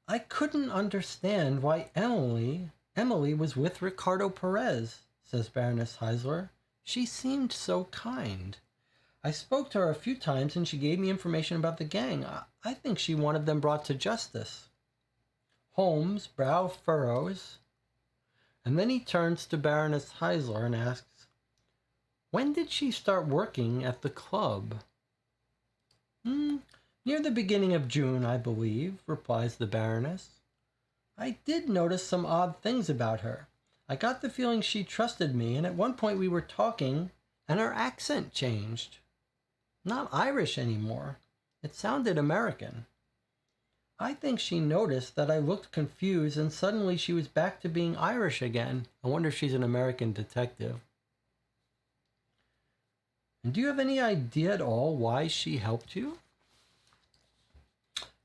I couldn't understand why Emily was with Ricardo Perez, says Baroness Heisler. She seemed so kind. I spoke to her a few times and she gave me information about the gang. I think she wanted them brought to justice. Holmes' brow furrows, and then he turns to Baroness Heisler and asks, when did she start working at the club? Near the beginning of June, I believe, replies the Baroness. I did notice some odd things about her. I got the feeling she trusted me, and at one point we were talking, and her accent changed. Not Irish anymore. It sounded American. I think she noticed that I looked confused, and suddenly she was back to being Irish again. I wonder if she's an American detective. And do you have any idea at all why she helped you?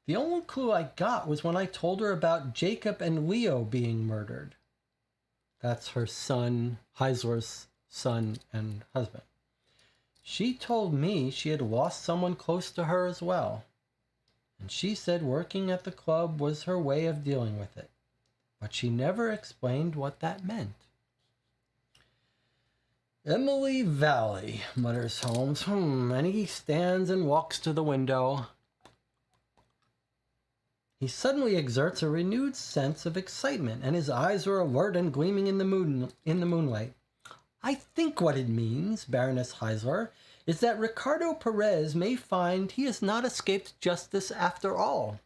The only clue I got was when I told her about Jacob and Leo being murdered. That's her son, Heisler's son and husband. She told me she had lost someone close to her as well. And she said working at the club was her way of dealing with it. But she never explained what that meant. Emily Valley, mutters Holmes. And he stands and walks to the window. He suddenly exerts a renewed sense of excitement, and his eyes are alert and gleaming in the moonlight. I think what it means, Baroness Heisler, is that Ricardo Perez may find he has not escaped justice after all.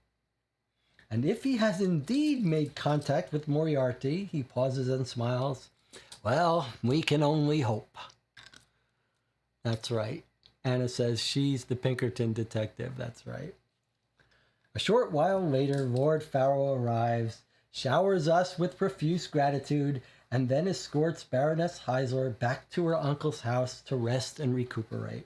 And if he has indeed made contact with Moriarty, he pauses and smiles. Well, we can only hope. That's right. Anna says she's the Pinkerton detective. That's right. A short while later, Lord Farrell arrives, showers us with profuse gratitude, and then escorts Baroness Heisler back to her uncle's house to rest and recuperate.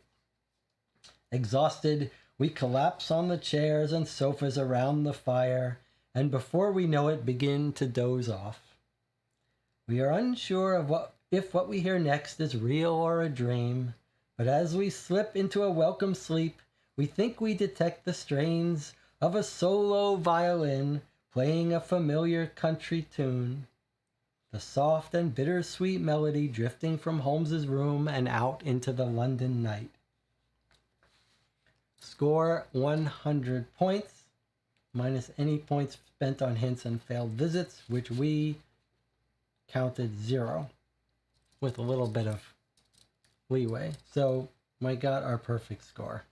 Exhausted, we collapse on the chairs and sofas around the fire, and before we know it, begin to doze off. We are unsure of if what we hear next is real or a dream, but as we slip into a welcome sleep, we think we detect the strains of a solo violin playing a familiar country tune, the soft and bittersweet melody drifting from Holmes's room and out into the London night. Score 100 points, minus any points spent on hints and failed visits, which we counted 0, with a little bit of leeway. So we got our perfect score.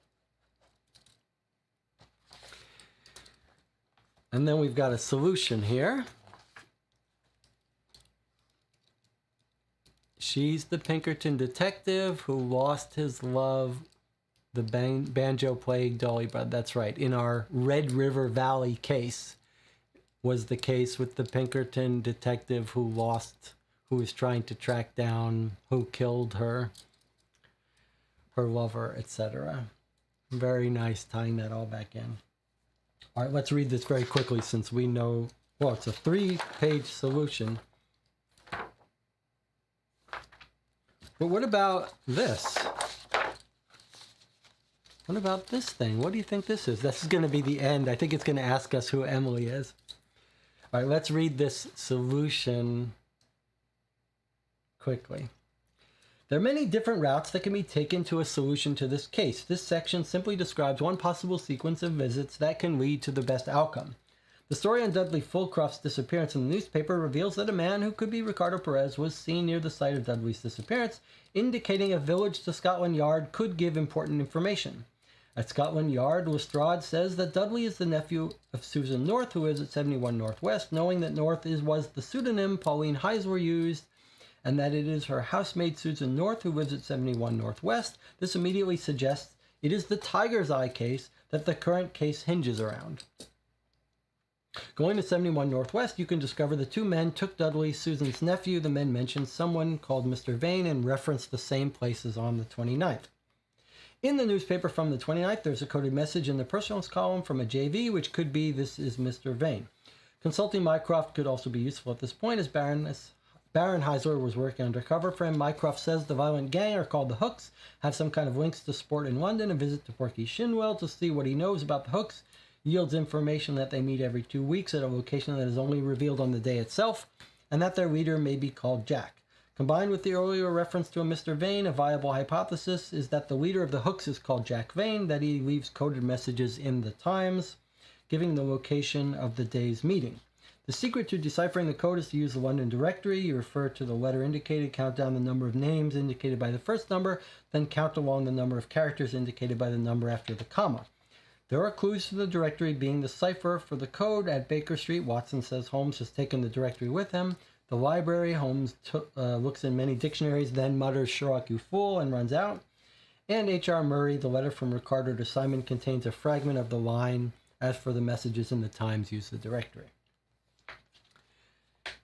And then we've got a solution here. She's the Pinkerton detective who lost his love, the banjo-playing Dolly brother. That's right. In our Red River Valley case was the case with the Pinkerton detective who was trying to track down who killed her lover, etc. Very nice tying that all back in. All right, let's read this very quickly since we know, well, it's a 3-page solution. But what about this? What about this thing? What do you think this is? This is going to be the end. I think it's going to ask us who Emily is. All right, let's read this solution quickly. There are many different routes that can be taken to a solution to this case. This section simply describes one possible sequence of visits that can lead to the best outcome. The story on Dudley Fulcroft's disappearance in the newspaper reveals that a man who could be Ricardo Perez was seen near the site of Dudley's disappearance, indicating a village to Scotland Yard could give important information. At Scotland Yard, Lestrade says that Dudley is the nephew of Susan North, who lives at 71 Northwest, knowing that North was the pseudonym Pauline Heisler used, and that it is her housemaid Susan North who lives at 71 Northwest. This immediately suggests it is the Tiger's Eye case that the current case hinges around. Going to 71 Northwest, you can discover the two men took Dudley, Susan's nephew. The men mentioned someone called Mr. Vane and referenced the same places on the 29th. In the newspaper from the 29th, there's a coded message in the personals column from a JV, which could be "This is Mr. Vane." Consulting Mycroft could also be useful at this point, as Baron Heisler was working undercover for him. Mycroft says the violent gang are called the Hooks, have some kind of links to sport in London, and visit to Porky Shinwell to see what he knows about the Hooks. Yields information that they meet every 2 weeks at a location that is only revealed on the day itself, and that their leader may be called Jack. Combined with the earlier reference to a Mr. Vane, a viable hypothesis is that the leader of the Hooks is called Jack Vane, that he leaves coded messages in the Times, giving the location of the day's meeting. The secret to deciphering the code is to use the London directory. You refer to the letter indicated, count down the number of names indicated by the first number, then count along the number of characters indicated by the number after the comma. There are clues to the directory being the cipher for the code. At Baker Street, Watson says Holmes has taken the directory with him. The library, Holmes looks in many dictionaries, then mutters "Sherlock, you fool," and runs out. And H.R. Murray, the letter from Ricardo to Simon contains a fragment of the line, "As for the messages in the Times, use the directory."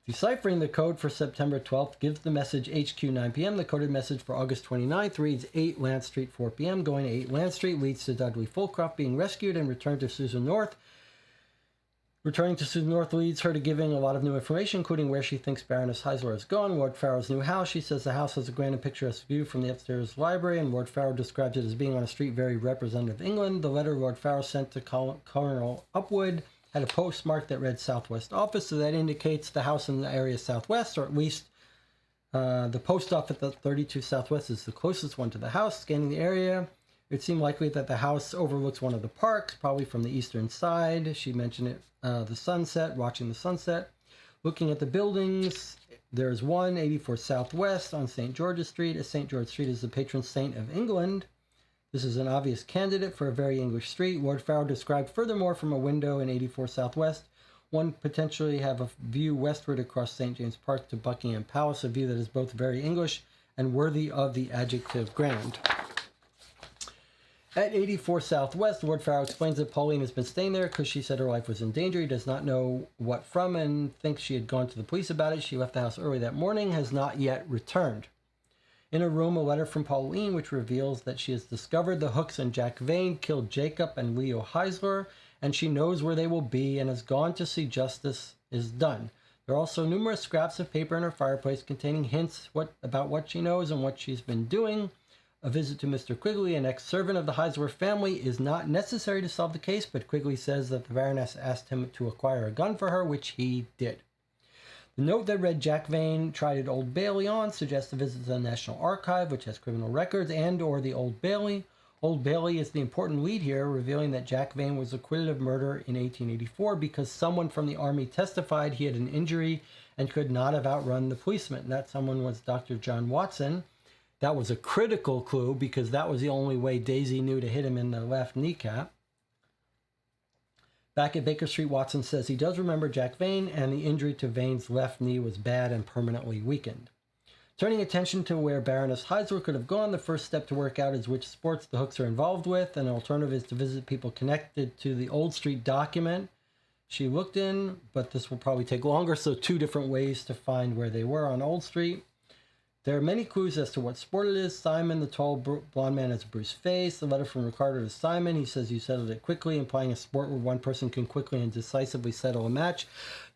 Deciphering the code for September 12th gives the message HQ 9 p.m. The coded message for August 29th reads 8 Lance Street 4 p.m. Going to 8 Lance Street leads to Dudley Fulcroft being rescued and returned to Susan North. Returning to Susan North leads her to giving a lot of new information, including where she thinks Baroness Heisler has gone. Lord Farrow's new house. She says the house has a grand and picturesque view from the upstairs library, and Lord Farrow describes it as being on a street very representative of England. The letter Lord Farrow sent to Colonel Upwood had a postmark that read Southwest Office, so that indicates the house in the area Southwest, or at least the post office at 32 Southwest is the closest one to the house. Scanning the area, it seemed likely that the house overlooks one of the parks, probably from the eastern side. She mentioned it, the sunset, watching the sunset. Looking at the buildings, there's one, 84 Southwest on St. George's Street, as St. George Street is the patron saint of England. This is an obvious candidate for a very English street. Lord Farrow described furthermore from a window in 84 Southwest, one potentially have a view westward across St. James Park to Buckingham Palace, a view that is both very English and worthy of the adjective grand. At 84 Southwest, Lord Farrow explains that Pauline has been staying there because she said her life was in danger. He does not know what from and thinks she had gone to the police about it. She left the house early that morning, has not yet returned. In a room, a letter from Pauline, which reveals that she has discovered the Hooks and Jack Vane killed Jacob and Leo Heisler, and she knows where they will be and has gone to see justice is done. There are also numerous scraps of paper in her fireplace containing hints about what she knows and what she's been doing. A visit to Mr. Quigley, an ex-servant of the Heisler family, is not necessary to solve the case, but Quigley says that the Baroness asked him to acquire a gun for her, which he did. The note that read Jack Vane tried at Old Bailey on suggests a visit to the National Archive, which has criminal records, and or the Old Bailey. Old Bailey is the important lead here, revealing that Jack Vane was acquitted of murder in 1884 because someone from the army testified he had an injury and could not have outrun the policeman. That someone was Dr. John Watson. That was a critical clue because that was the only way Daisy knew to hit him in the left kneecap. Back at Baker Street, Watson says he does remember Jack Vane, and the injury to Vane's left knee was bad and permanently weakened. Turning attention to where Baroness Heisler could have gone, the first step to work out is which sports the Hooks are involved with. An alternative is to visit people connected to the Old Street document she looked in, but this will probably take longer, so 2 different ways to find where they were on Old Street. There are many clues as to what sport it is. Simon, the tall blonde man, has a bruised face. The letter from Ricardo to Simon, he says you settled it quickly, implying a sport where one person can quickly and decisively settle a match.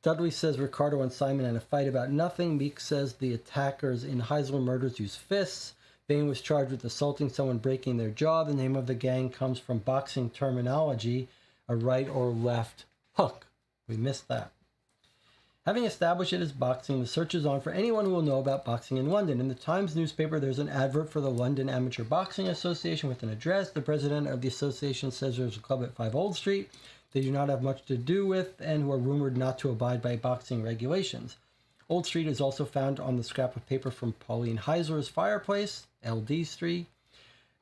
Dudley says Ricardo and Simon had a fight about nothing. Meeks says the attackers in Heisler murders use fists. Vane was charged with assaulting someone, breaking their jaw. The name of the gang comes from boxing terminology, a right or left hook. We missed that. Having established it as boxing, the search is on for anyone who will know about boxing in London. In the Times newspaper, there's an advert for the London Amateur Boxing Association with an address. The president of the association says there's a club at 5 Old Street they do not have much to do with and who are rumored not to abide by boxing regulations. Old Street is also found on the scrap of paper from Pauline Heisler's fireplace, LD Street.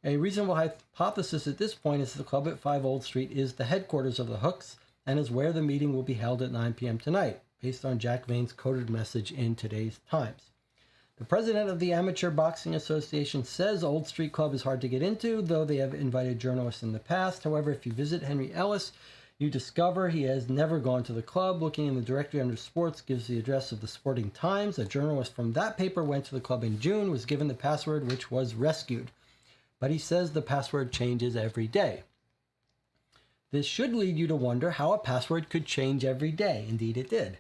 A reasonable hypothesis at this point is the club at 5 Old Street is the headquarters of the Hooks and is where the meeting will be held at 9 p.m. tonight, based on Jack Vane's coded message in today's Times. The president of the Amateur Boxing Association says Old Street Club is hard to get into, though they have invited journalists in the past. However, if you visit Henry Ellis, you discover he has never gone to the club. Looking in the directory under sports gives the address of the Sporting Times. A journalist from that paper went to the club in June, was given the password, which was rescued. But he says the password changes every day. This should lead you to wonder how a password could change every day. Indeed, it did.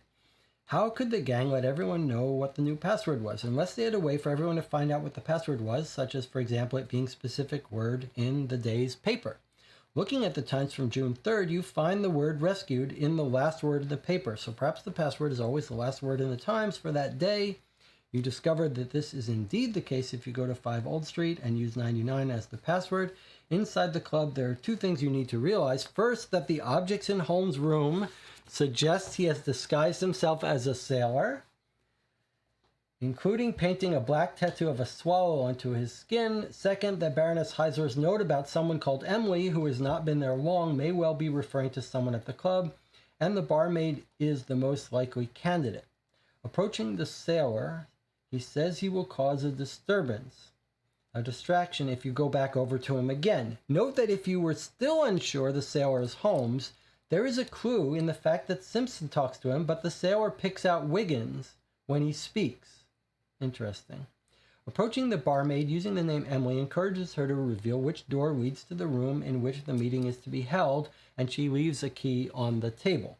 How could the gang let everyone know what the new password was, unless they had a way for everyone to find out what the password was, such as, for example, it being a specific word in the day's paper? Looking at the Times from June 3rd, you find the word rescued in the last word of the paper, so perhaps the password is always the last word in the Times for that day. You discovered that this is indeed the case if you go to 5 Old Street and use 99 as the password. Inside the club, there are two things you need to realize. First, that the objects in Holmes' room suggest he has disguised himself as a sailor, including painting a black tattoo of a swallow onto his skin. Second, that Baroness Heisler's note about someone called Emily, who has not been there long, may well be referring to someone at the club, and the barmaid is the most likely candidate. Approaching the sailor, he says he will cause a disturbance, a distraction if you go back over to him again. Note that if you were still unsure the sailor is Holmes, there is a clue in the fact that Simpson talks to him, but the sailor picks out Wiggins when he speaks. Interesting. Approaching the barmaid using the name Emily encourages her to reveal which door leads to the room in which the meeting is to be held, and she leaves a key on the table.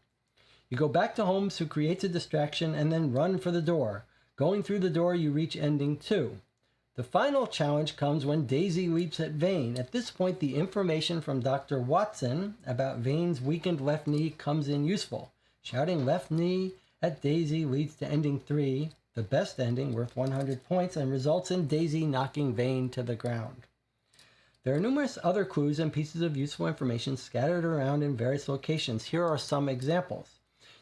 You go back to Holmes, who creates a distraction, and then run for the door. Going through the door, you reach ending 2. The final challenge comes when Daisy leaps at Vane. At this point, the information from Dr. Watson about Vane's weakened left knee comes in useful. Shouting left knee at Daisy leads to ending 3, the best ending, worth 100 points, and results in Daisy knocking Vane to the ground. There are numerous other clues and pieces of useful information scattered around in various locations. Here are some examples.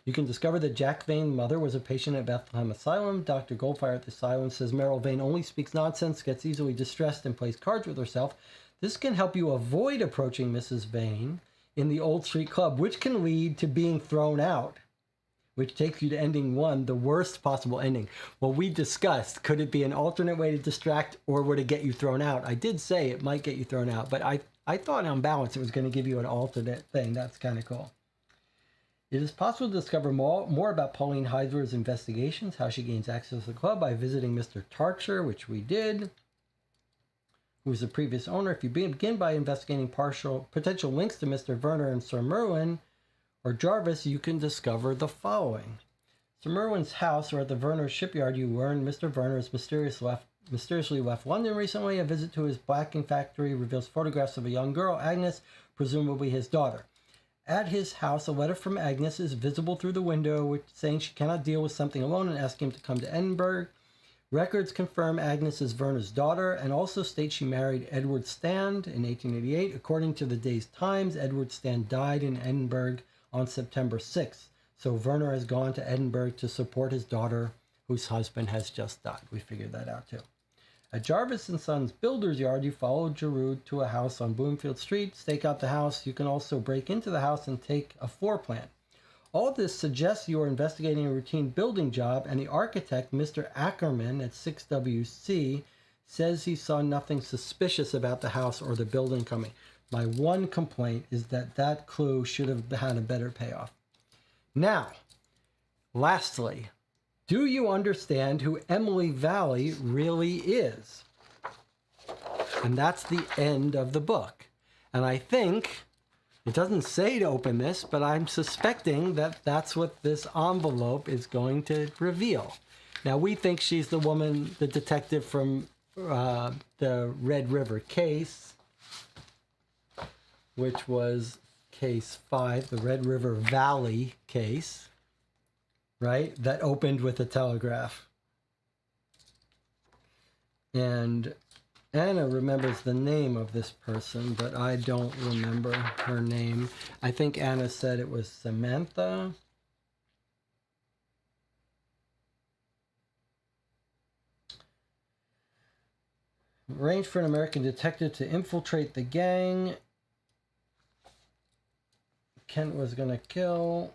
You can discover that Jack Vane's mother was a patient at Bethlehem Asylum. Dr. Goldfire at the asylum says Merrill Vane only speaks nonsense, gets easily distressed, and plays cards with herself. This can help you avoid approaching Mrs. Vane in the Old Street Club, which can lead to being thrown out, which takes you to ending 1, the worst possible ending. Well, we discussed, could it be an alternate way to distract, or would it get you thrown out? I did say it might get you thrown out, but I thought on balance it was going to give you an alternate thing. That's kind of cool. It is possible to discover more about Pauline Heisler's investigations, how she gains access to the club, by visiting Mr. Tarcher, which we did, who was the previous owner. If you begin by investigating potential links to Mr. Werner and Sir Merwin or Jarvis, you can discover the following. Sir Merwin's house, or at the Werner shipyard, you learn Mr. Werner has mysteriously left London recently. A visit to his blacking factory reveals photographs of a young girl, Agnes, presumably his daughter. At his house, a letter from Agnes is visible through the window, saying she cannot deal with something alone and asking him to come to Edinburgh. Records confirm Agnes is Werner's daughter and also state she married Edward Stand in 1888. According to the day's Times, Edward Stand died in Edinburgh on September 6th. So Werner has gone to Edinburgh to support his daughter, whose husband has just died. We figured that out too. At Jarvis & Sons Builder's Yard, you follow Giroud to a house on Bloomfield Street, stake out the house. You can also break into the house and take a floor plan. All this suggests you are investigating a routine building job, and the architect, Mr. Ackerman at 6WC, says he saw nothing suspicious about the house or the building coming. My one complaint is that clue should have had a better payoff. Now, lastly, do you understand who Emily Valley really is? And that's the end of the book. And I think, it doesn't say to open this, but I'm suspecting that that's what this envelope is going to reveal. Now, we think she's the woman, the detective from the Red River case, which was case 5, the Red River Valley case. right? That opened with a telegraph. And Anna remembers the name of this person, but I don't remember her name. I think Anna said it was Samantha. Arranged for an American detective to infiltrate the gang. Kent was going to kill.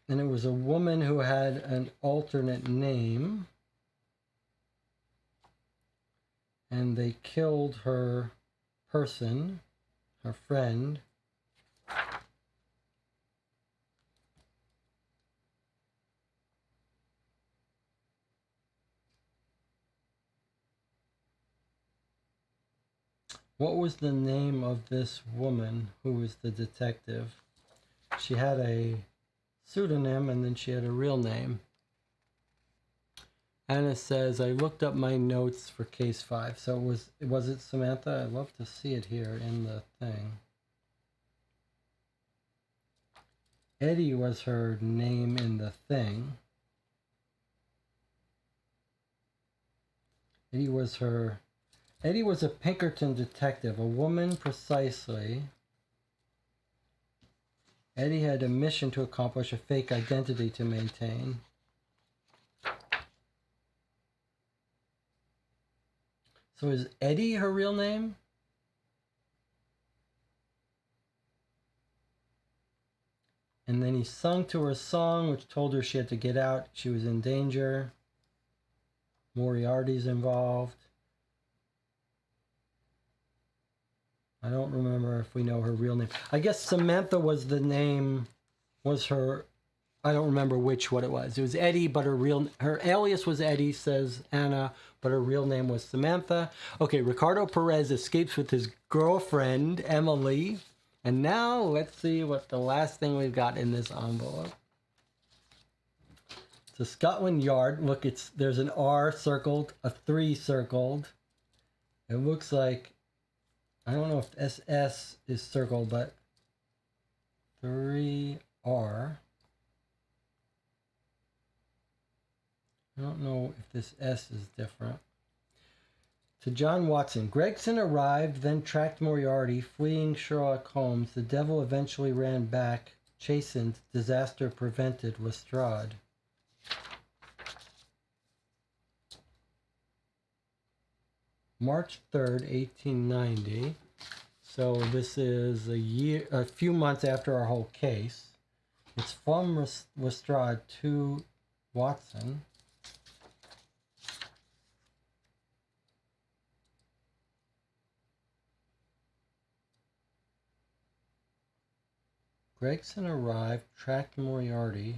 And it was a woman who had an alternate name. And they killed her person, her friend. What was the name of this woman who was the detective? She had a pseudonym and then she had a real name. Anna says, I looked up my notes for case 5. So was it Samantha? I'd love to see it here in the thing. Eddie was her name in the thing. Eddie was a Pinkerton detective, a woman precisely. Eddie had a mission to accomplish, a fake identity to maintain. So is Eddie her real name? And then he sung to her a song which told her she had to get out. She was in danger. Moriarty's involved. I don't remember if we know her real name. I guess Samantha was the name, was her, I don't remember what it was. It was Eddie, but her alias was Eddie, says Anna, but her real name was Samantha. Okay, Ricardo Perez escapes with his girlfriend, Emily. And now let's see what the last thing we've got in this envelope. So Scotland Yard, look, there's an R circled, a 3 circled. It looks like, I don't know if SS is circled, but 3R. I don't know if this S is different. To John Watson, Gregson arrived, then tracked Moriarty, fleeing Sherlock Holmes. The devil eventually ran back, chastened, disaster prevented, Lestrade. March 3rd, 1890. So this is a few months after our whole case. It's from Lestrade to Watson. Gregson arrived, tracked Moriarty,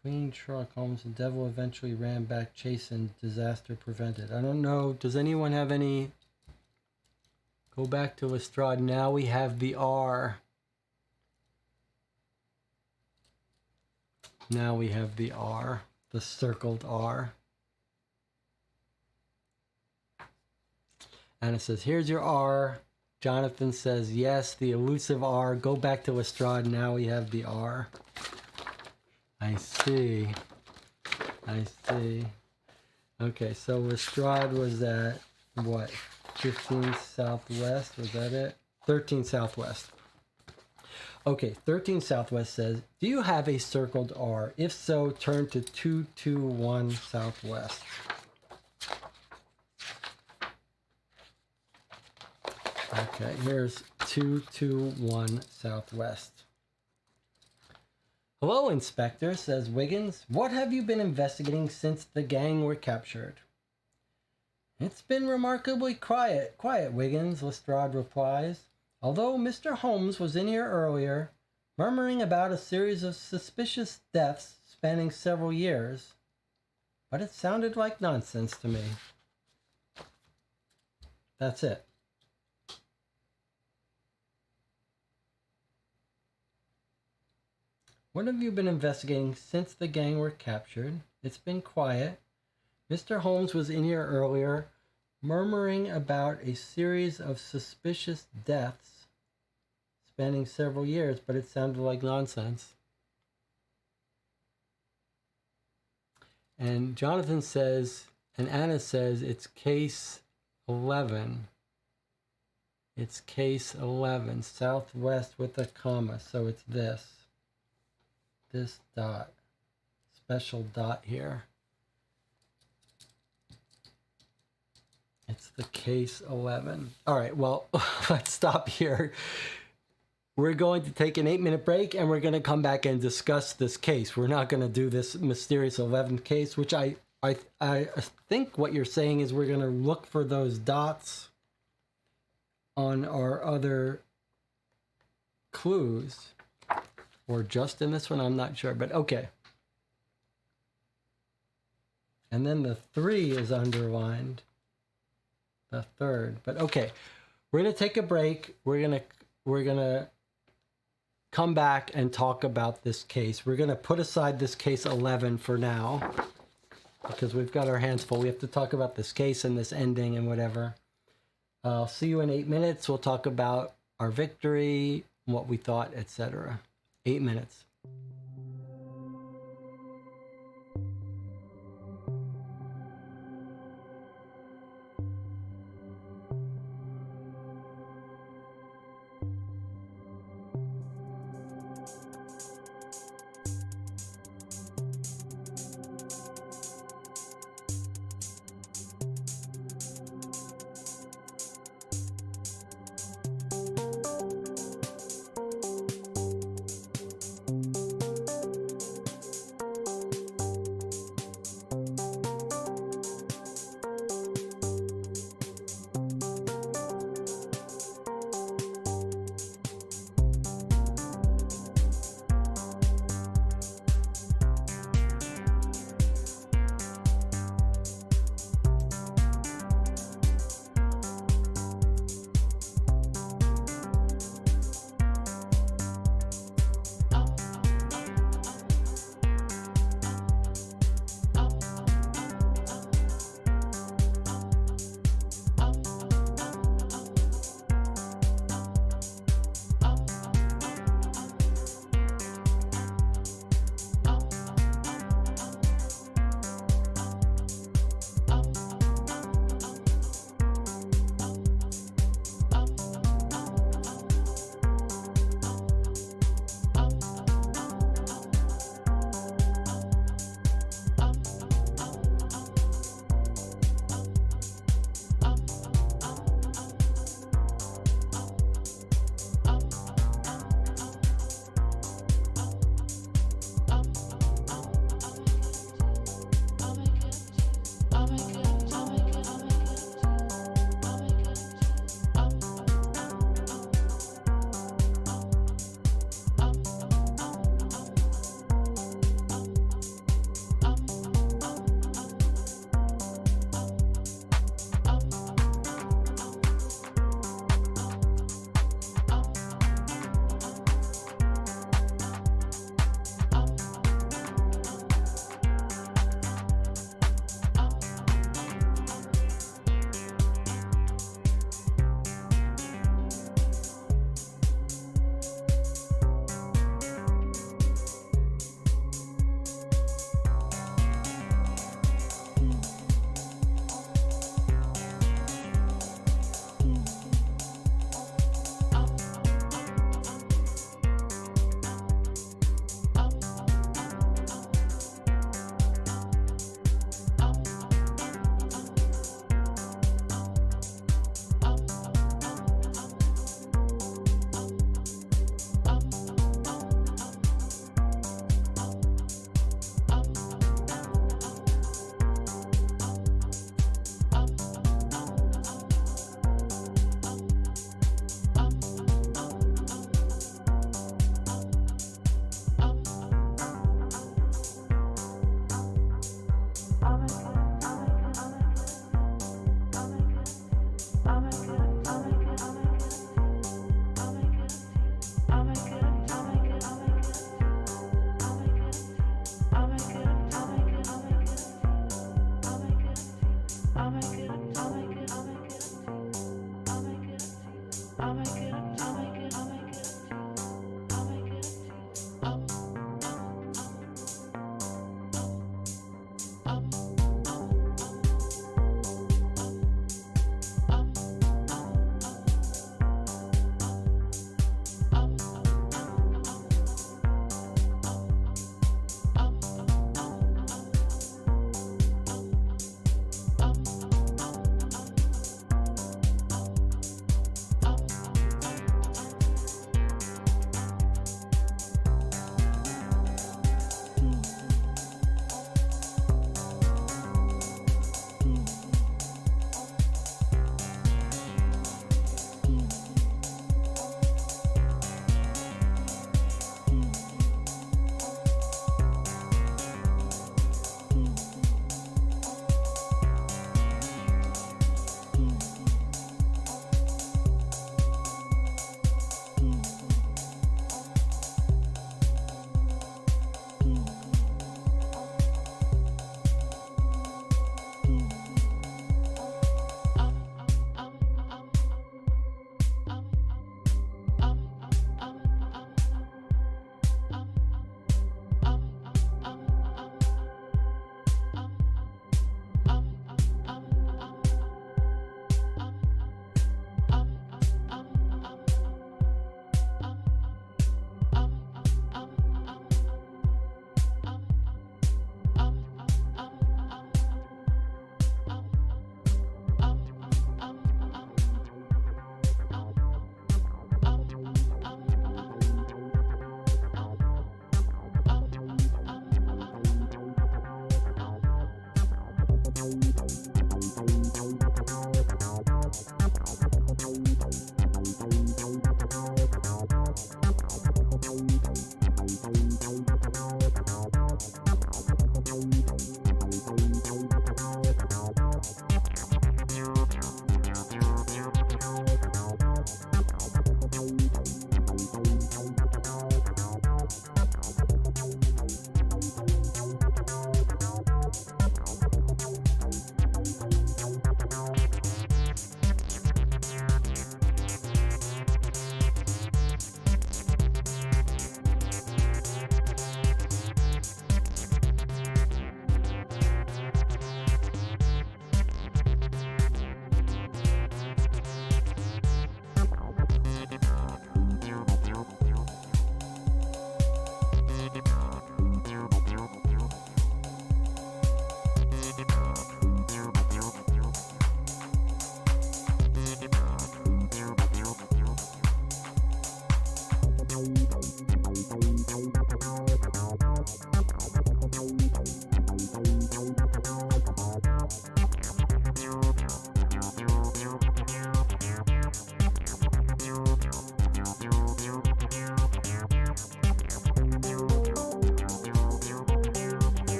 fleeing Sherlock Holmes. The devil eventually ran back, chastened, disaster prevented. I don't know. Does anyone have any? Go back to Lestrade. Now we have the R. Now we have the R, the circled R. Anna says, here's your R. Jonathan says, yes, the elusive R. Go back to Lestrade. Now we have the R. I see. Okay, so Lestrade was at, what, 15 Southwest? Was that it? 13 Southwest. Okay, 13 Southwest says, do you have a circled R? If so, turn to 221 Southwest. Okay, here's 221 Southwest. Hello, Inspector, says Wiggins. What have you been investigating since the gang were captured? It's been remarkably quiet, Wiggins, Lestrade replies. Although Mr. Holmes was in here earlier, murmuring about a series of suspicious deaths spanning several years, but it sounded like nonsense to me. That's it. What have you been investigating since the gang were captured? It's been quiet. Mr. Holmes was in here earlier, murmuring about a series of suspicious deaths spanning several years, but it sounded like nonsense. And Jonathan says, and Anna says, it's case 11. It's case 11, southwest with a comma. So it's this dot, special dot here. It's the case 11. All right, well, let's stop here. We're going to take an 8-minute break, and we're going to come back and discuss this case. We're not going to do this mysterious 11th case, which I think what you're saying is we're going to look for those dots on our other clues, or just in this one, I'm not sure, but okay. And then the 3 is underlined, the third, but okay. We're going to take a break. We're going to come back and talk about this case. We're going to put aside this case 11 for now because we've got our hands full. We have to talk about this case and this ending and whatever. I'll see you in 8 minutes. We'll talk about our victory, what we thought, etc. 8 minutes.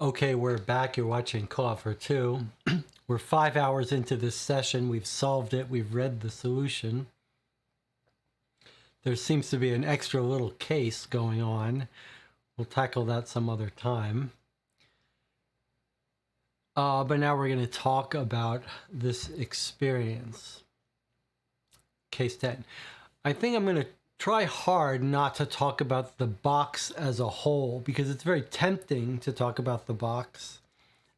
Okay, we're back. You're watching Call for Two. We're 5 hours into this session. We've solved it. We've read the solution. There seems to be an extra little case going on. We'll tackle that some other time. But now we're going to talk about this experience. Case 10. I think I'm going to try hard not to talk about the box as a whole, because it's very tempting to talk about the box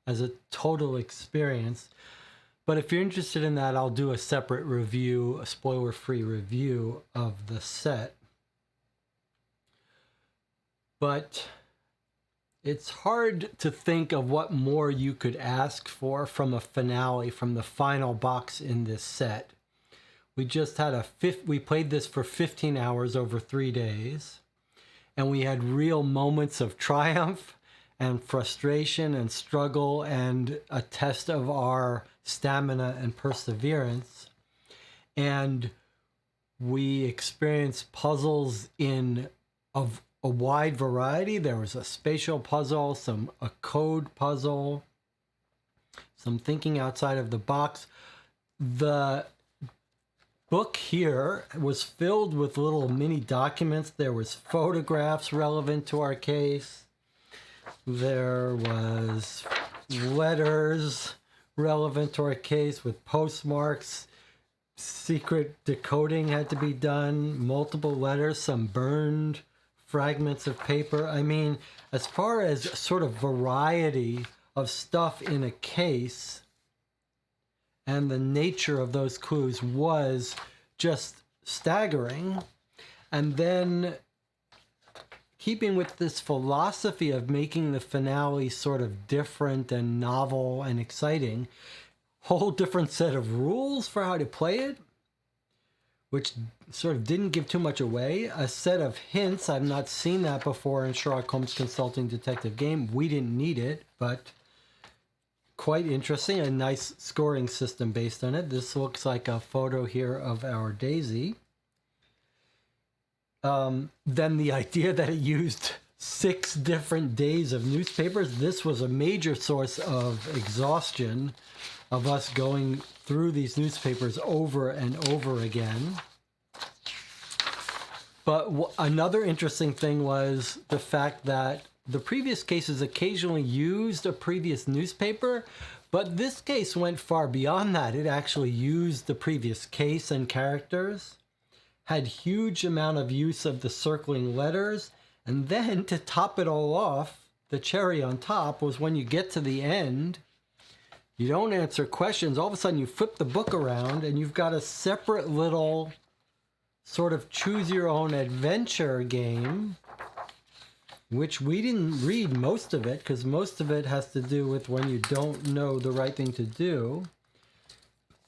as a total experience. But if you're interested in that, I'll do a separate review, a spoiler-free review of the set. But it's hard to think of what more you could ask for from a finale, from the final box in this set. We just had we played this for 15 hours over 3 days, and we had real moments of triumph and frustration and struggle and a test of our stamina and perseverance. And we experienced puzzles in a wide variety. There was a spatial puzzle, a code puzzle, some thinking outside of the box. The book here was filled with little mini documents. There was photographs relevant to our case. There was letters relevant to our case with postmarks. Secret decoding had to be done. Multiple letters, some burned fragments of paper. I mean, as far as sort of variety of stuff in a case, and the nature of those clues was just staggering. And then, keeping with this philosophy of making the finale sort of different and novel and exciting, whole different set of rules for how to play it, which sort of didn't give too much away. A set of hints. I've not seen that before in Sherlock Holmes Consulting Detective Game. We didn't need it, but quite interesting. A nice scoring system based on it. This looks like a photo here of our Daisy. Then the idea that it used 6 different days of newspapers. This was a major source of exhaustion of us going through these newspapers over and over again. But another interesting thing was the fact that the previous cases occasionally used a previous newspaper, but this case went far beyond that. It actually used the previous case and characters, had huge amount of use of the circling letters, and then to top it all off, the cherry on top was when you get to the end, you don't answer questions. All of a sudden you flip the book around and you've got a separate little sort of choose your own adventure game, which we didn't read most of it, because most of it has to do with when you don't know the right thing to do.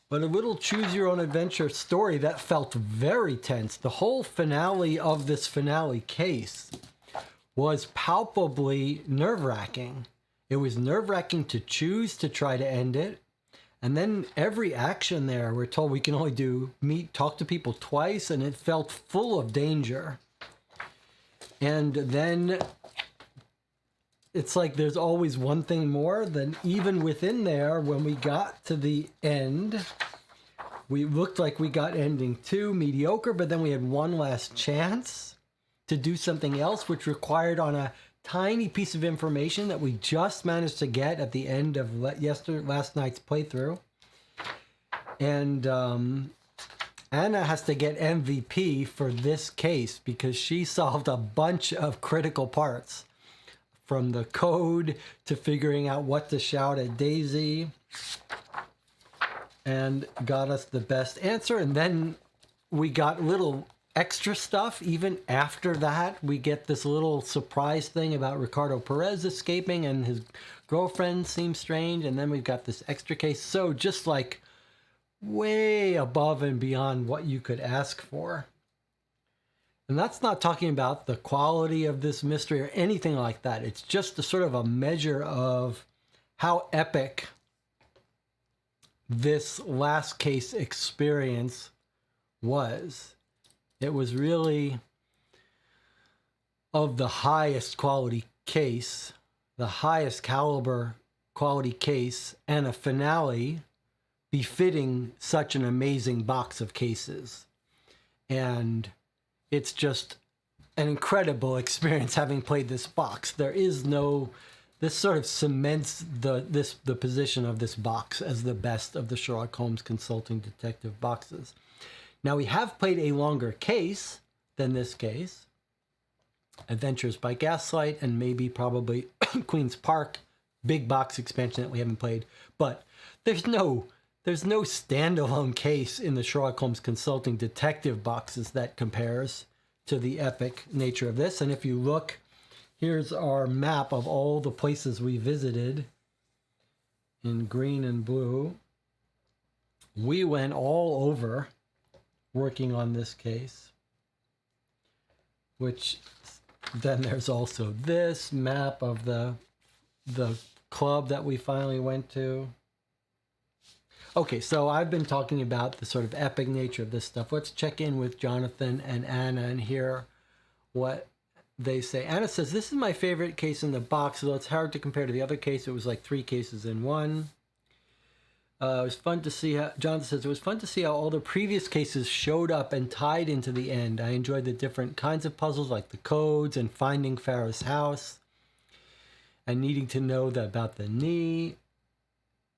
But a little choose your own adventure story that felt very tense. The whole finale of this finale case was palpably nerve-wracking. It was nerve-wracking to choose to try to end it. And then every action there, we're told we can only talk to people twice, and it felt full of danger. And then it's like there's always one thing more. Then even within there, when we got to the end, we looked like we got ending 2, mediocre, but then we had one last chance to do something else, which required on a tiny piece of information that we just managed to get at the end of last night's playthrough. And Anna has to get MVP for this case because she solved a bunch of critical parts, from the code to figuring out what to shout at Daisy, and got us the best answer. And then we got little extra stuff. Even after that, we get this little surprise thing about Ricardo Perez escaping and his girlfriend seems strange. And then we've got this extra case. So just like way above and beyond what you could ask for. And that's not talking about the quality of this mystery or anything like that. It's just a sort of a measure of how epic this last case experience was. It was really of the highest quality case the highest caliber quality case and a finale befitting such an amazing box of cases. And it's just an incredible experience having played this box. There is no, this sort of cements the position of this box as the best of the Sherlock Holmes consulting detective boxes. Now, we have played a longer case than this case, Adventures by Gaslight, and maybe probably Queen's Park, big box expansion that we haven't played. But there's no standalone case in the Sherlock Holmes consulting detective boxes that compares to the epic nature of this. And if you look, here's our map of all the places we visited in green and blue. We went all over working on this case, which then there's also this map of the club that we finally went to. Okay, so I've been talking about the sort of epic nature of this stuff. Let's check in with Jonathan and Anna and hear what they say. Anna says, this is my favorite case in the box, although it's hard to compare to the other case. It was like 3 cases in one. It was fun to see how, Jonathan says, it was fun to see how all the previous cases showed up and tied into the end. I enjoyed the different kinds of puzzles like the codes and finding Farrah's house and needing to know about the knee.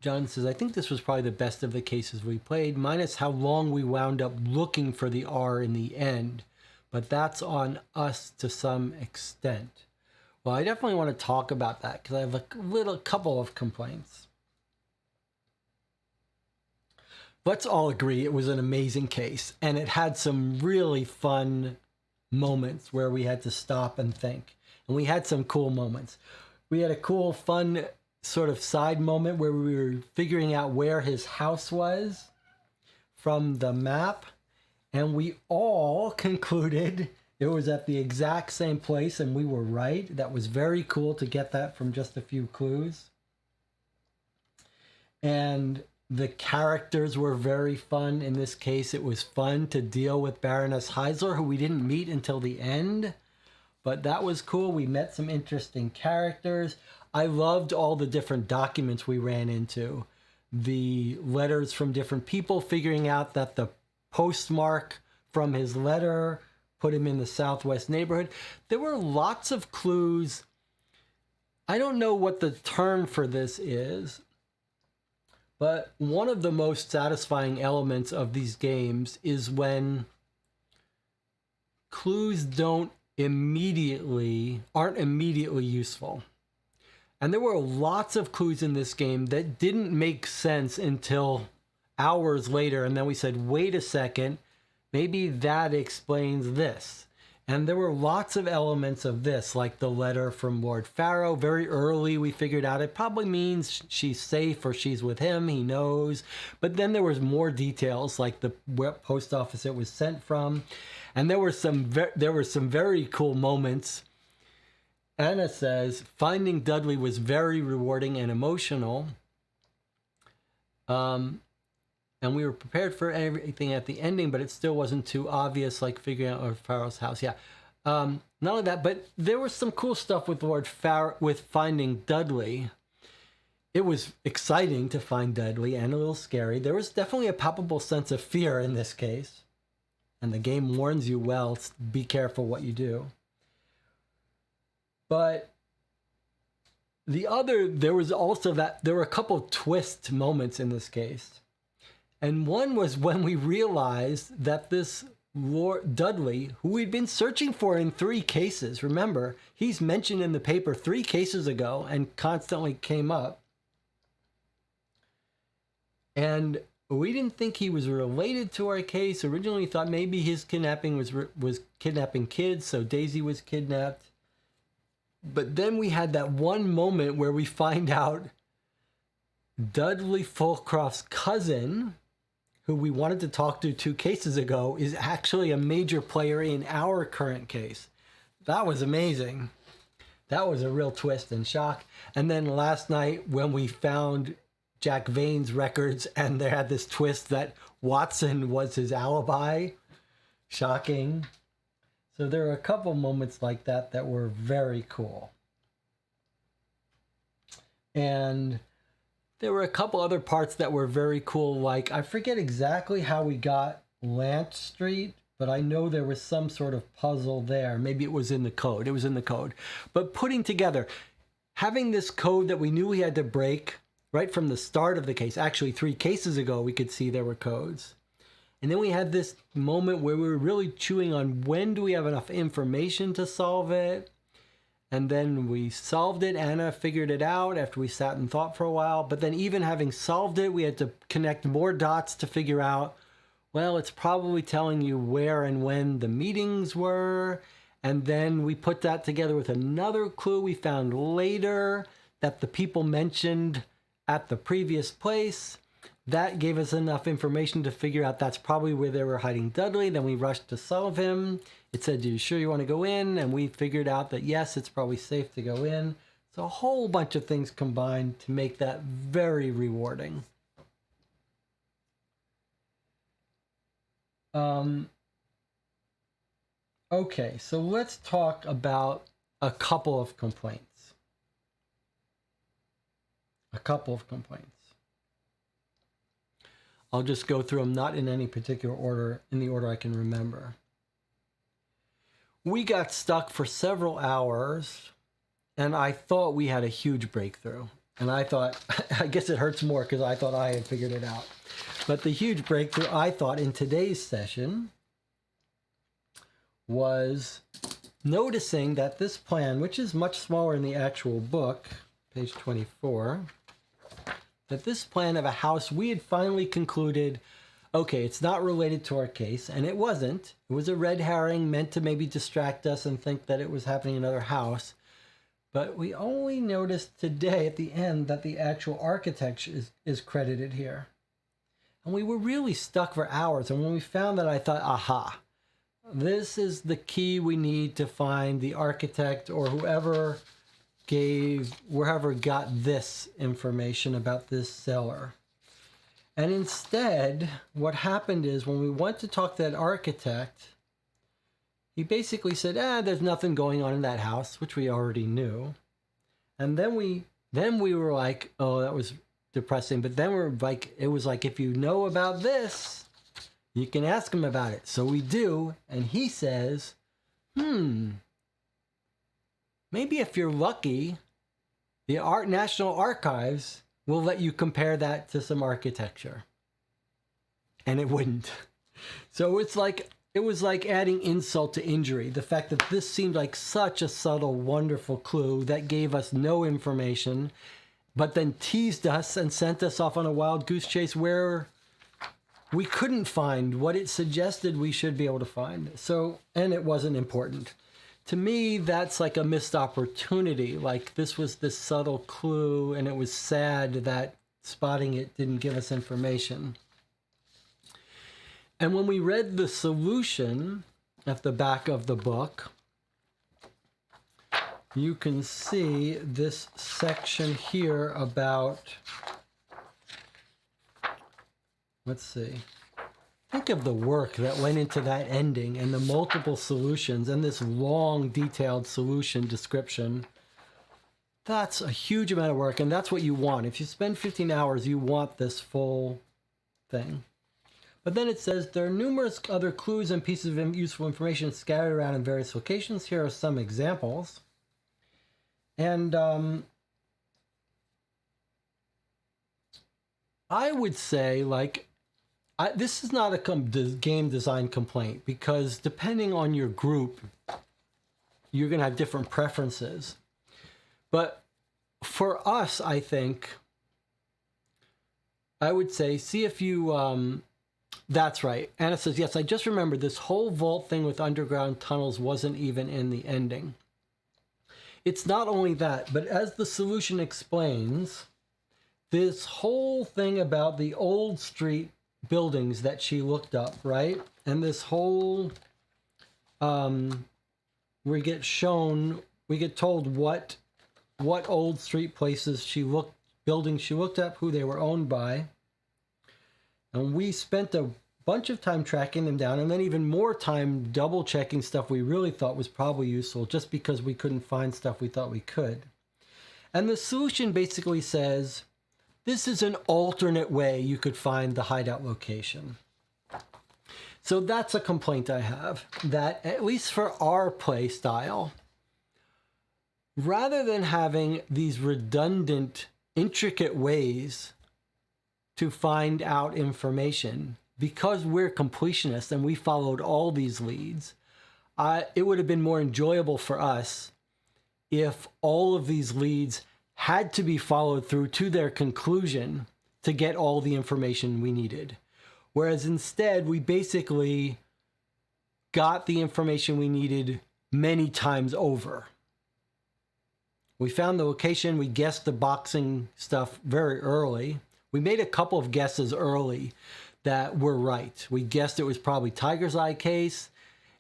John says, I think this was probably the best of the cases we played, minus how long we wound up looking for the R in the end. But that's on us to some extent. Well, I definitely want to talk about that because I have a couple of complaints. Let's all agree it was an amazing case, and it had some really fun moments where we had to stop and think. And we had some cool moments. We had a cool, fun sort of side moment where we were figuring out where his house was from the map, and we all concluded it was at the exact same place, and we were right. That was very cool to get that from just a few clues. And the characters were very fun. In this case, it was fun to deal with Baroness Heisler, who we didn't meet until the end, but that was cool. We met some interesting characters. I loved all the different documents we ran into. The letters from different people, figuring out that the postmark from his letter put him in the Southwest neighborhood. There were lots of clues. I don't know what the term for this is, but one of the most satisfying elements of these games is when clues aren't immediately useful. And there were lots of clues in this game that didn't make sense until hours later. And then we said, wait a second, maybe that explains this. And there were lots of elements of this, like the letter from Lord Farrow. Very early, we figured out it probably means she's safe or she's with him. He knows. But then there was more details, like the post office it was sent from. And there were some very cool moments. Anna says, finding Dudley was very rewarding and emotional. And we were prepared for everything at the ending, but it still wasn't too obvious, like figuring out Lord Farrow's house. Yeah. Not only that, but there was some cool stuff with Lord Farrow, with finding Dudley. It was exciting to find Dudley and a little scary. There was definitely a palpable sense of fear in this case. And the game warns you well, be careful what you do. But there was also there were a couple twist moments in this case. And one was when we realized that this Lord Dudley, who we'd been searching for in 3 cases, remember, he's mentioned in the paper 3 cases ago and constantly came up. And we didn't think he was related to our case. Originally, we thought maybe his kidnapping was kidnapping kids, so Daisy was kidnapped. But then we had that one moment where we find out Dudley Fulcroft's cousin, who we wanted to talk to 2 cases ago, is actually a major player in our current case. That was amazing. That was a real twist and shock. And then last night when we found Jack Vane's records and they had this twist that Watson was his alibi, shocking. So there were a couple moments like that that were very cool. And there were a couple other parts that were very cool. Like, I forget exactly how we got Lant Street, but I know there was some sort of puzzle there. Maybe it was in the code. It was in the code. But putting together, having this code that we knew we had to break right from the start of the case. Actually, 3 cases ago, we could see there were codes. And then we had this moment where we were really chewing on when do we have enough information to solve it. And then we solved it. Anna figured it out after we sat and thought for a while. But then even having solved it, we had to connect more dots to figure out, well, it's probably telling you where and when the meetings were. And then we put that together with another clue we found later that the people mentioned at the previous place. That gave us enough information to figure out that's probably where they were hiding Dudley. Then we rushed to solve him. It said, "Are you sure you want to go in?" And we figured out that yes, it's probably safe to go in. So a whole bunch of things combined to make that very rewarding. Okay, so let's talk about a couple of complaints. I'll just go through them, not in any particular order, in the order I can remember. We got stuck for several hours, and I thought we had a huge breakthrough. And I thought, I guess it hurts more because I thought I had figured it out. But the huge breakthrough, I thought, in today's session was noticing that this plan, which is much smaller in the actual book, page 24, that this plan of a house, we had finally concluded, okay, it's not related to our case, and it wasn't. It was a red herring meant to maybe distract us and think that it was happening in another house. But we only noticed today at the end that the actual architect is credited here. And we were really stuck for hours. And when we found that, I thought, aha, this is the key we need to find the architect or whoever got this information about this seller. And instead, what happened is when we went to talk to that architect, he basically said, there's nothing going on in that house, which we already knew. And then we were like, oh, that was depressing. But then we're like, it was like, if you know about this, you can ask him about it. So we do. And he says, maybe if you're lucky, the National Archives will let you compare that to some architecture. And it wouldn't. So it was like adding insult to injury. The fact that this seemed like such a subtle, wonderful clue that gave us no information, but then teased us and sent us off on a wild goose chase where we couldn't find what it suggested we should be able to find. So, and it wasn't important. To me, that's like a missed opportunity. Like this was this subtle clue, and it was sad that spotting it didn't give us information. And when we read the solution at the back of the book, you can see this section here about, let's see. Think of the work that went into that ending and the multiple solutions and this long, detailed solution description. That's a huge amount of work, and that's what you want. If you spend 15 hours, you want this full thing. But then it says, there are numerous other clues and pieces of useful information scattered around in various locations. Here are some examples. And I would say, like, this is not a game design complaint, because depending on your group, you're going to have different preferences. But for us, I think, I would say, see if you, that's right. Anna says, yes, I just remembered this whole vault thing with underground tunnels wasn't even in the ending. It's not only that, but as the solution explains, this whole thing about the old street buildings that she looked up, right? And this whole, we get told what old street places buildings she looked up, who they were owned by. And we spent a bunch of time tracking them down, and then even more time double checking stuff we really thought was probably useful just because we couldn't find stuff we thought we could. And the solution basically says, this is an alternate way you could find the hideout location. So that's a complaint I have, that at least for our play style, rather than having these redundant, intricate ways to find out information, because we're completionists and we followed all these leads, it would have been more enjoyable for us if all of these leads had to be followed through to their conclusion to get all the information we needed. Whereas instead, we basically got the information we needed many times over. We found the location, we guessed the boxing stuff very early. We made a couple of guesses early that were right. We guessed it was probably Tiger's Eye case,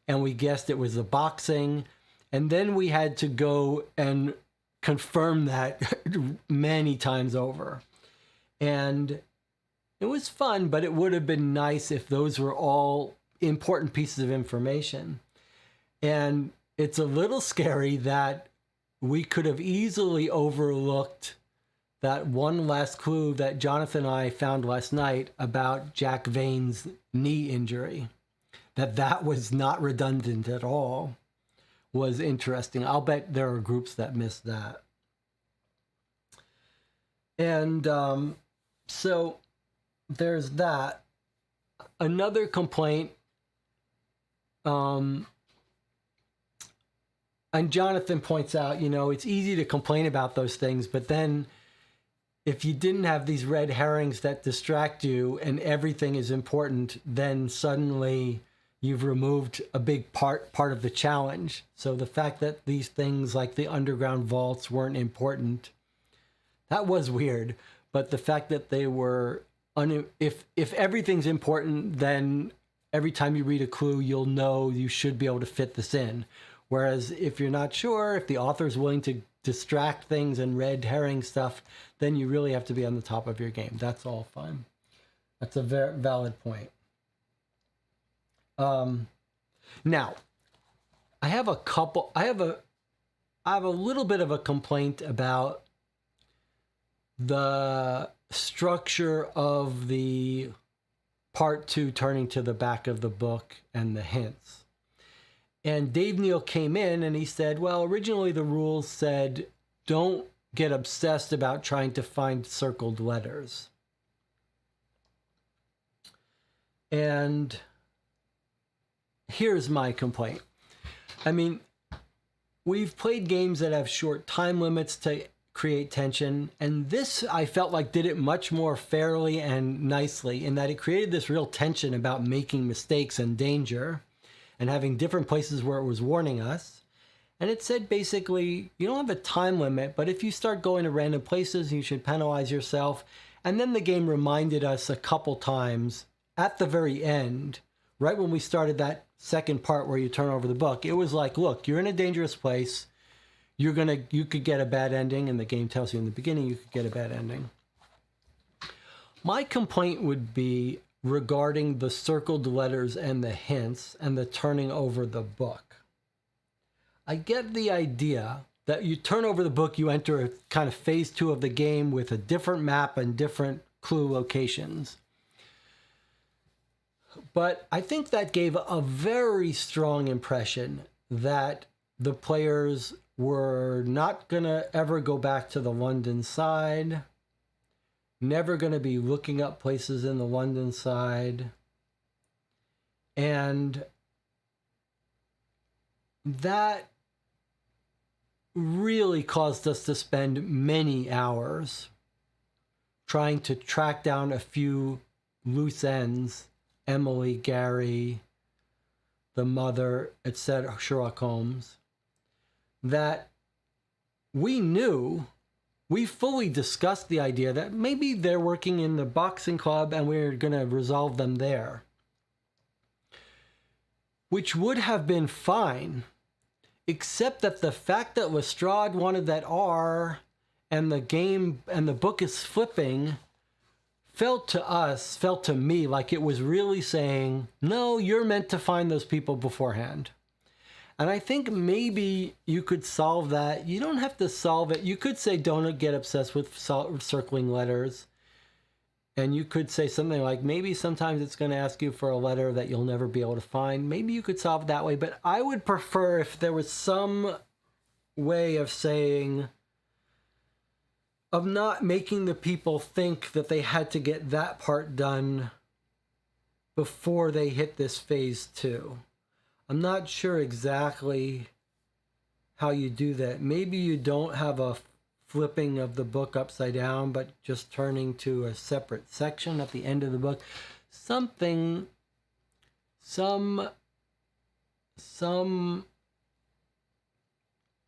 and we guessed it was the boxing. And then we had to go and confirm that many times over. And it was fun, but it would have been nice if those were all important pieces of information. And it's a little scary that we could have easily overlooked that one last clue that Jonathan and I found last night about Jack Vane's knee injury. That was not redundant at all was interesting. I'll bet there are groups that missed that. And so there's that. Another complaint, and Jonathan points out, it's easy to complain about those things, but then if you didn't have these red herrings that distract you and everything is important, then suddenly you've removed a big part of the challenge. So the fact that these things like the underground vaults weren't important, that was weird. But the fact that they were, if everything's important, then every time you read a clue, you'll know you should be able to fit this in. Whereas if you're not sure, if the author's willing to distract things and red herring stuff, then you really have to be on the top of your game. That's all fine. That's a very valid point. Now, I have a little bit of a complaint about the structure of the part 2 turning to the back of the book and the hints. And Dave Neal came in and he said, well, originally the rules said, don't get obsessed about trying to find circled letters. And here's my complaint. I mean, we've played games that have short time limits to create tension, and this I felt like did it much more fairly and nicely in that it created this real tension about making mistakes and danger and having different places where it was warning us. And it said basically, you don't have a time limit, but if you start going to random places, you should penalize yourself. And then the game reminded us a couple times at the very end, right when we started that second part where you turn over the book, it was like, look, you're in a dangerous place. You could get a bad ending, and the game tells you in the beginning you could get a bad ending. My complaint would be regarding the circled letters and the hints and the turning over the book. I get the idea that you turn over the book, you enter a kind of phase 2 of the game with a different map and different clue locations. But I think that gave a very strong impression that the players were not going to ever go back to the London side, never going to be looking up places in the London side. And that really caused us to spend many hours trying to track down a few loose ends, Emily, Gary, the mother, etc., Sherlock Holmes, that we knew. We fully discussed the idea that maybe they're working in the boxing club and we're going to resolve them there, which would have been fine, except that the fact that Lestrade wanted that R and the game and the book is flipping felt to me like it was really saying, no, you're meant to find those people beforehand. And I think maybe you could solve that. You don't have to solve it. You could say don't get obsessed with circling letters. And you could say something like, maybe sometimes it's going to ask you for a letter that you'll never be able to find. Maybe you could solve it that way. But I would prefer if there was some way of saying, of not making the people think that they had to get that part done before they hit this phase 2. I'm not sure exactly how you do that. Maybe you don't have a flipping of the book upside down, but just turning to a separate section at the end of the book. Something, some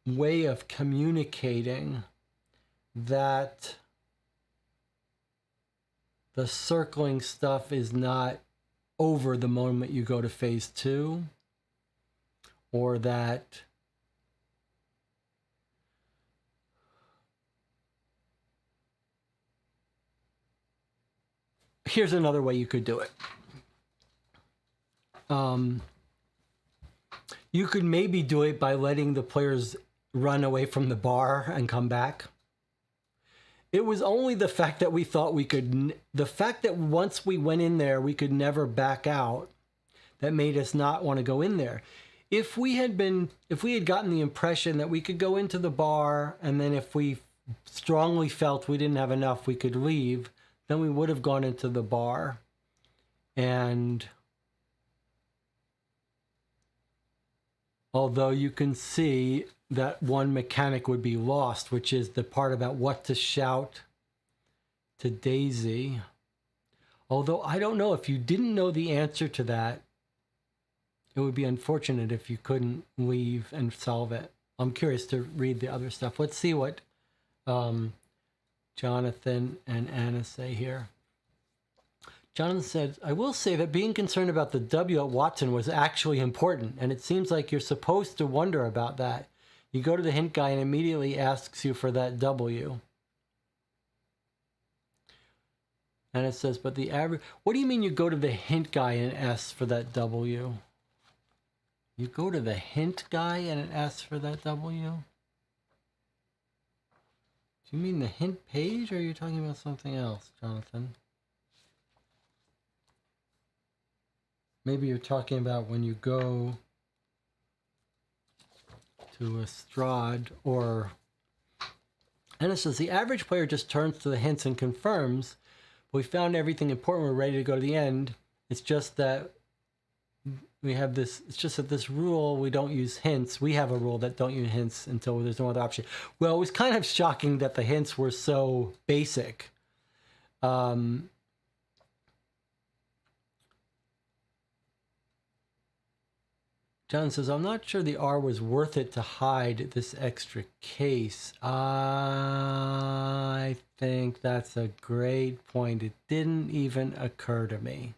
way of communicating that the circling stuff is not over the moment you go to phase 2, or that here's another way you could do it. You could maybe do it by letting the players run away from the bar and come back. It was only the fact that we thought we could, the fact that once we went in there, we could never back out, that made us not want to go in there. If we had gotten the impression that we could go into the bar, and then if we strongly felt we didn't have enough, we could leave, then we would have gone into the bar. And although you can see that one mechanic would be lost, which is the part about what to shout to Daisy. Although I don't know, if you didn't know the answer to that, it would be unfortunate if you couldn't leave and solve it. I'm curious to read the other stuff. Let's see what Jonathan and Anna say here. Jonathan said, I will say that being concerned about the W at Watson was actually important, and it seems like you're supposed to wonder about that. You go to the hint guy and immediately asks you for that W. And it says, but the average, what do you mean you go to the hint guy and asks for that W? You go to the hint guy and it asks for that W? Do you mean the hint page, or are you talking about something else, Jonathan? Maybe you're talking about when you go to Strahd, or... And it says, the average player just turns to the hints and confirms, we found everything important, we're ready to go to the end. It's just that we have this, it's just that this rule, we don't use hints. We have a rule that don't use hints until there's no other option. Well, it was kind of shocking that the hints were so basic. John says, I'm not sure the R was worth it to hide this extra case. I think that's a great point. It didn't even occur to me.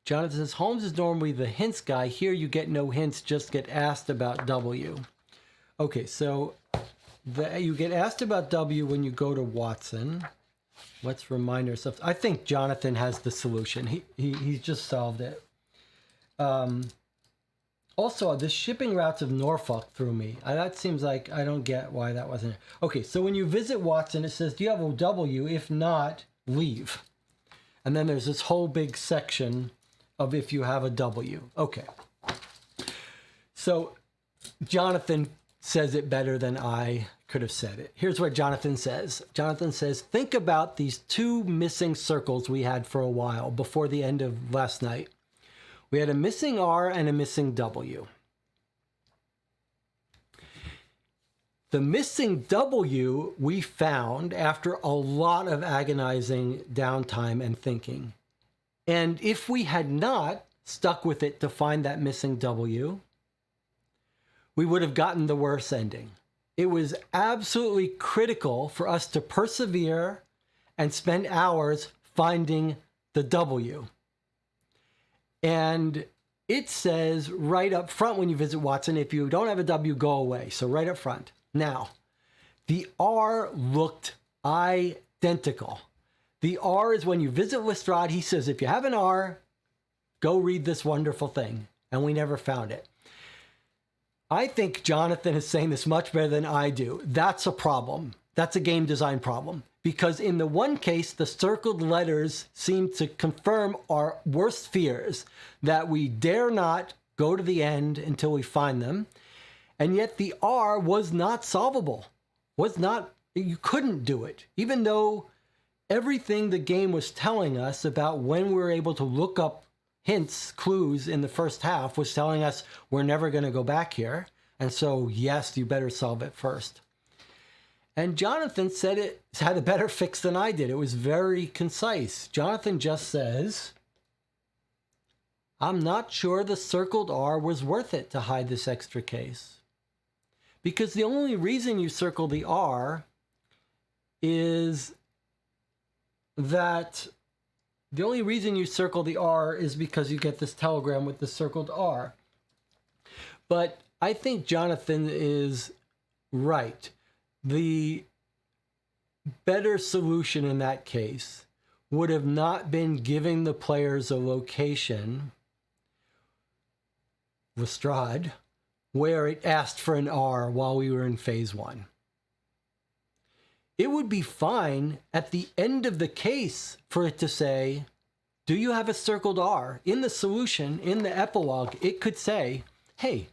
Jonathan says, Holmes is normally the hints guy. Here you get no hints, just get asked about W. Okay, so you get asked about W when you go to Watson. Let's remind ourselves. I think Jonathan has the solution. He's just solved it. Also, the shipping routes of Norfolk threw me. That seems like I don't get why that wasn't. Okay, so when you visit Watson, it says, do you have a W? If not, leave. And then there's this whole big section of if you have a W. Okay. So Jonathan says it better than I could have said it. Here's what Jonathan says. Jonathan says, think about these two missing circles we had for a while before the end of last night. We had a missing R and a missing W. The missing W we found after a lot of agonizing downtime and thinking. And if we had not stuck with it to find that missing W, we would have gotten the worse ending. It was absolutely critical for us to persevere and spend hours finding the W. And it says right up front when you visit Watson, if you don't have a W, go away. So right up front. Now, the R looked identical. The R is when you visit Lestrade, he says, if you have an R, go read this wonderful thing. And we never found it. I think Jonathan is saying this much better than I do. That's a problem. That's a game design problem. Because in the one case, the circled letters seem to confirm our worst fears, that we dare not go to the end until we find them. And yet the R was not solvable. You couldn't do it. Even though everything the game was telling us about when we were able to look up hints, clues in the first half was telling us we're never going to go back here. And so, yes, you better solve it first. And Jonathan said it had a better fix than I did. It was very concise. Jonathan just says, I'm not sure the circled R was worth it to hide this extra case. Because the only reason you circle the R is because you get this telegram with the circled R. But I think Jonathan is right. The better solution in that case would have not been giving the players a location, Lestrade, where it asked for an R while we were in phase 1. It would be fine at the end of the case for it to say, do you have a circled R? In the solution, in the epilogue, it could say, hey,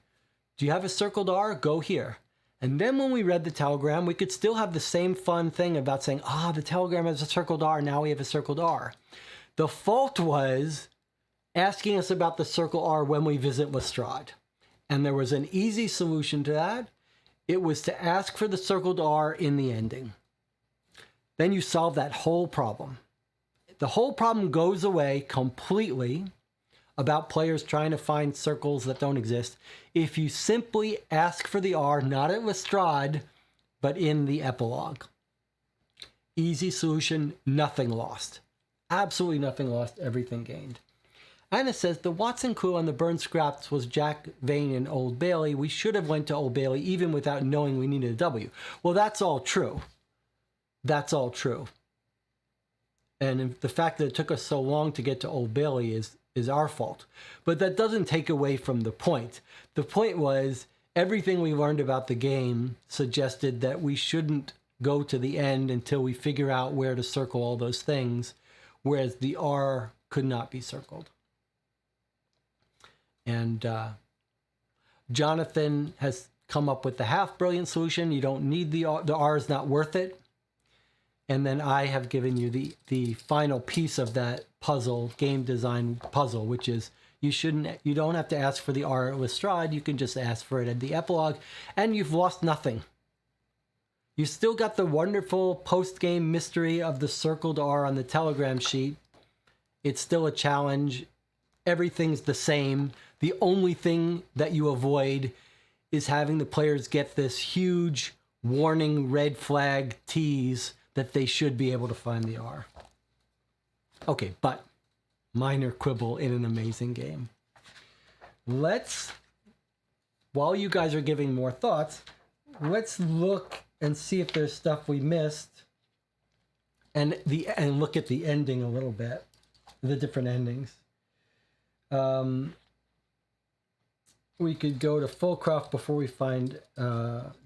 do you have a circled R? Go here. And then when we read the telegram, we could still have the same fun thing about saying, the telegram has a circled R, now we have a circled R. The fault was asking us about the circle R when we visit Lestrade. And there was an easy solution to that. It was to ask for the circled R in the ending. Then you solve that whole problem. The whole problem goes away completely about players trying to find circles that don't exist if you simply ask for the R, not at Lestrade, but in the epilogue. Easy solution, nothing lost. Absolutely nothing lost, everything gained. Anna says, the Watson clue on the burned scraps was Jack Vane and Old Bailey. We should have went to Old Bailey even without knowing we needed a W. Well, that's all true. That's all true. And the fact that it took us so long to get to Old Bailey is our fault. But that doesn't take away from the point. The point was everything we learned about the game suggested that we shouldn't go to the end until we figure out where to circle all those things, whereas the R could not be circled. And Jonathan has come up with the half-brilliant solution. You don't need the R. The R is not worth it. And then I have given you the final piece of that puzzle, game design puzzle, which is you don't have to ask for the R at Lestrade. You can just ask for it at the epilogue, and you've lost nothing. You still got the wonderful post-game mystery of the circled R on the telegram sheet. It's still a challenge. Everything's the same. The only thing that you avoid is having the players get this huge warning red flag tease that they should be able to find the R. Okay, but minor quibble in an amazing game. While you guys are giving more thoughts, let's look and see if there's stuff we missed and look at the ending a little bit, the different endings. We could go to Fulcroft before we find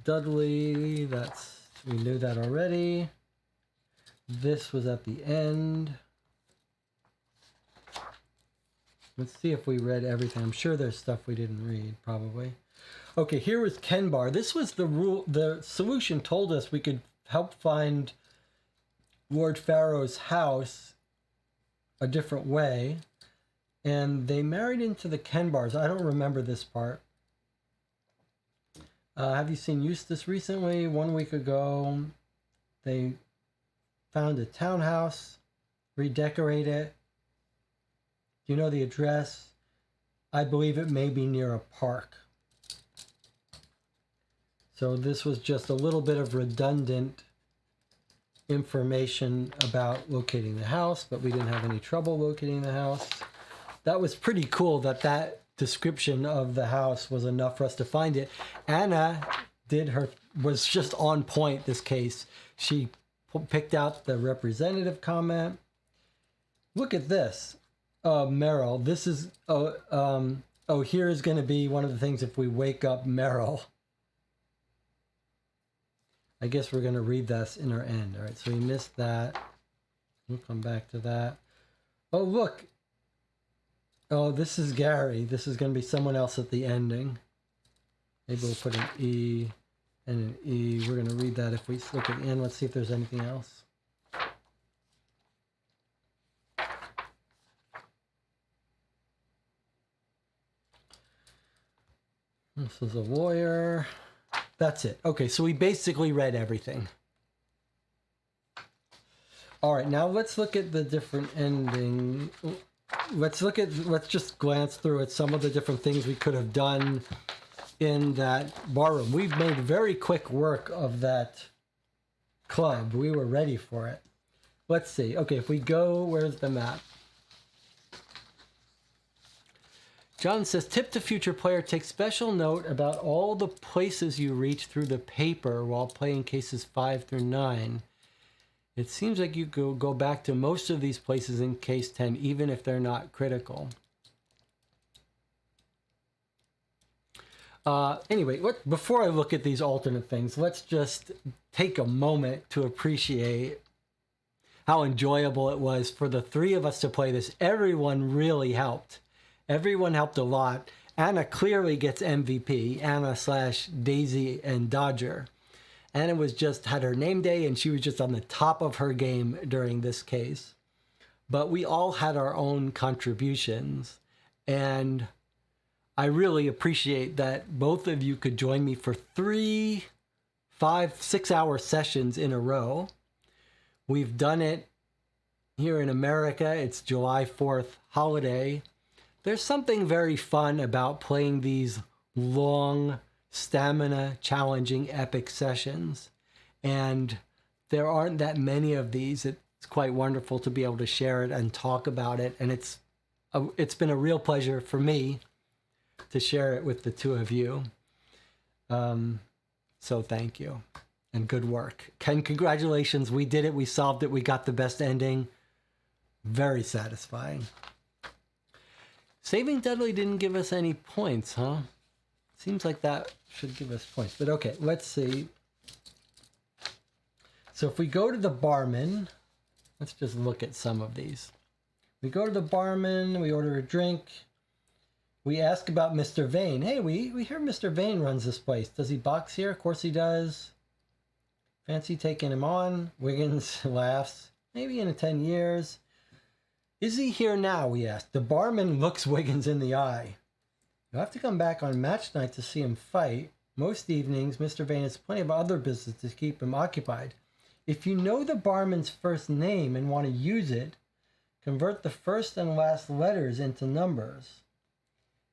Dudley. We knew that already. This was at the end. Let's see if we read everything. I'm sure there's stuff we didn't read, probably. Okay, here was Kenbar. This was the rule. The solution told us we could help find Lord Pharaoh's house a different way. And they married into the Kenbars. I don't remember this part. Have you seen Eustace recently? 1 week ago, they found a townhouse, redecorate it. Do you know the address? I believe it may be near a park. So this was just a little bit of redundant information about locating the house, but we didn't have any trouble locating the house. That was pretty cool that description of the house was enough for us to find it. Anna was just on point this case. She picked out the representative comment. Look at this. Meryl, this is a Oh, here is going to be one of the things if we wake up Meryl. I guess we're going to read this in our end. All right, so we missed that. We'll come back to that. Oh, look. Oh, this is Gary. This is going to be someone else at the ending. Maybe we'll put an E and an E. We're going to read that if we look at the end. Let's see if there's anything else. This is a lawyer. That's it. Okay, so we basically read everything. All right, now let's look at the different ending. Let's just glance through at some of the different things we could have done in that barroom. We've made very quick work of that club. We were ready for it. Let's see. Okay, if we go, where's the map? John says, tip to future player, take special note about all the places you reach through the paper while playing cases 5 through 9. It seems like you go back to most of these places in case 10, even if they're not critical. Anyway, before I look at these alternate things, let's just take a moment to appreciate how enjoyable it was for the three of us to play this. Everyone really helped. Everyone helped a lot. Anna clearly gets MVP, Anna/Daisy and Dodger. Anna had her name day and she was just on the top of her game during this case. But we all had our own contributions. And I really appreciate that both of you could join me for 3, 5, 6-hour sessions in a row. We've done it here in America. It's July 4th holiday. There's something very fun about playing these long, stamina, challenging, epic sessions. And there aren't that many of these. It's quite wonderful to be able to share it and talk about it. And it's been a real pleasure for me to share it with the two of you. So thank you and good work. Ken, congratulations. We did it. We solved it. We got the best ending. Very satisfying. Saving Dudley didn't give us any points, huh? Seems like that should give us points. But okay, let's see. So if we go to the barman, let's just look at some of these. We go to the barman, we order a drink. We ask about Mr. Vane. Hey, we hear Mr. Vane runs this place. Does he box here? Of course he does. Fancy taking him on? Wiggins laughs. Maybe in 10 years. Is he here now? We ask. The barman looks Wiggins in the eye. You'll have to come back on match night to see him fight. Most evenings, Mr. Vane has plenty of other business to keep him occupied. If you know the barman's first name and want to use it, convert the first and last letters into numbers.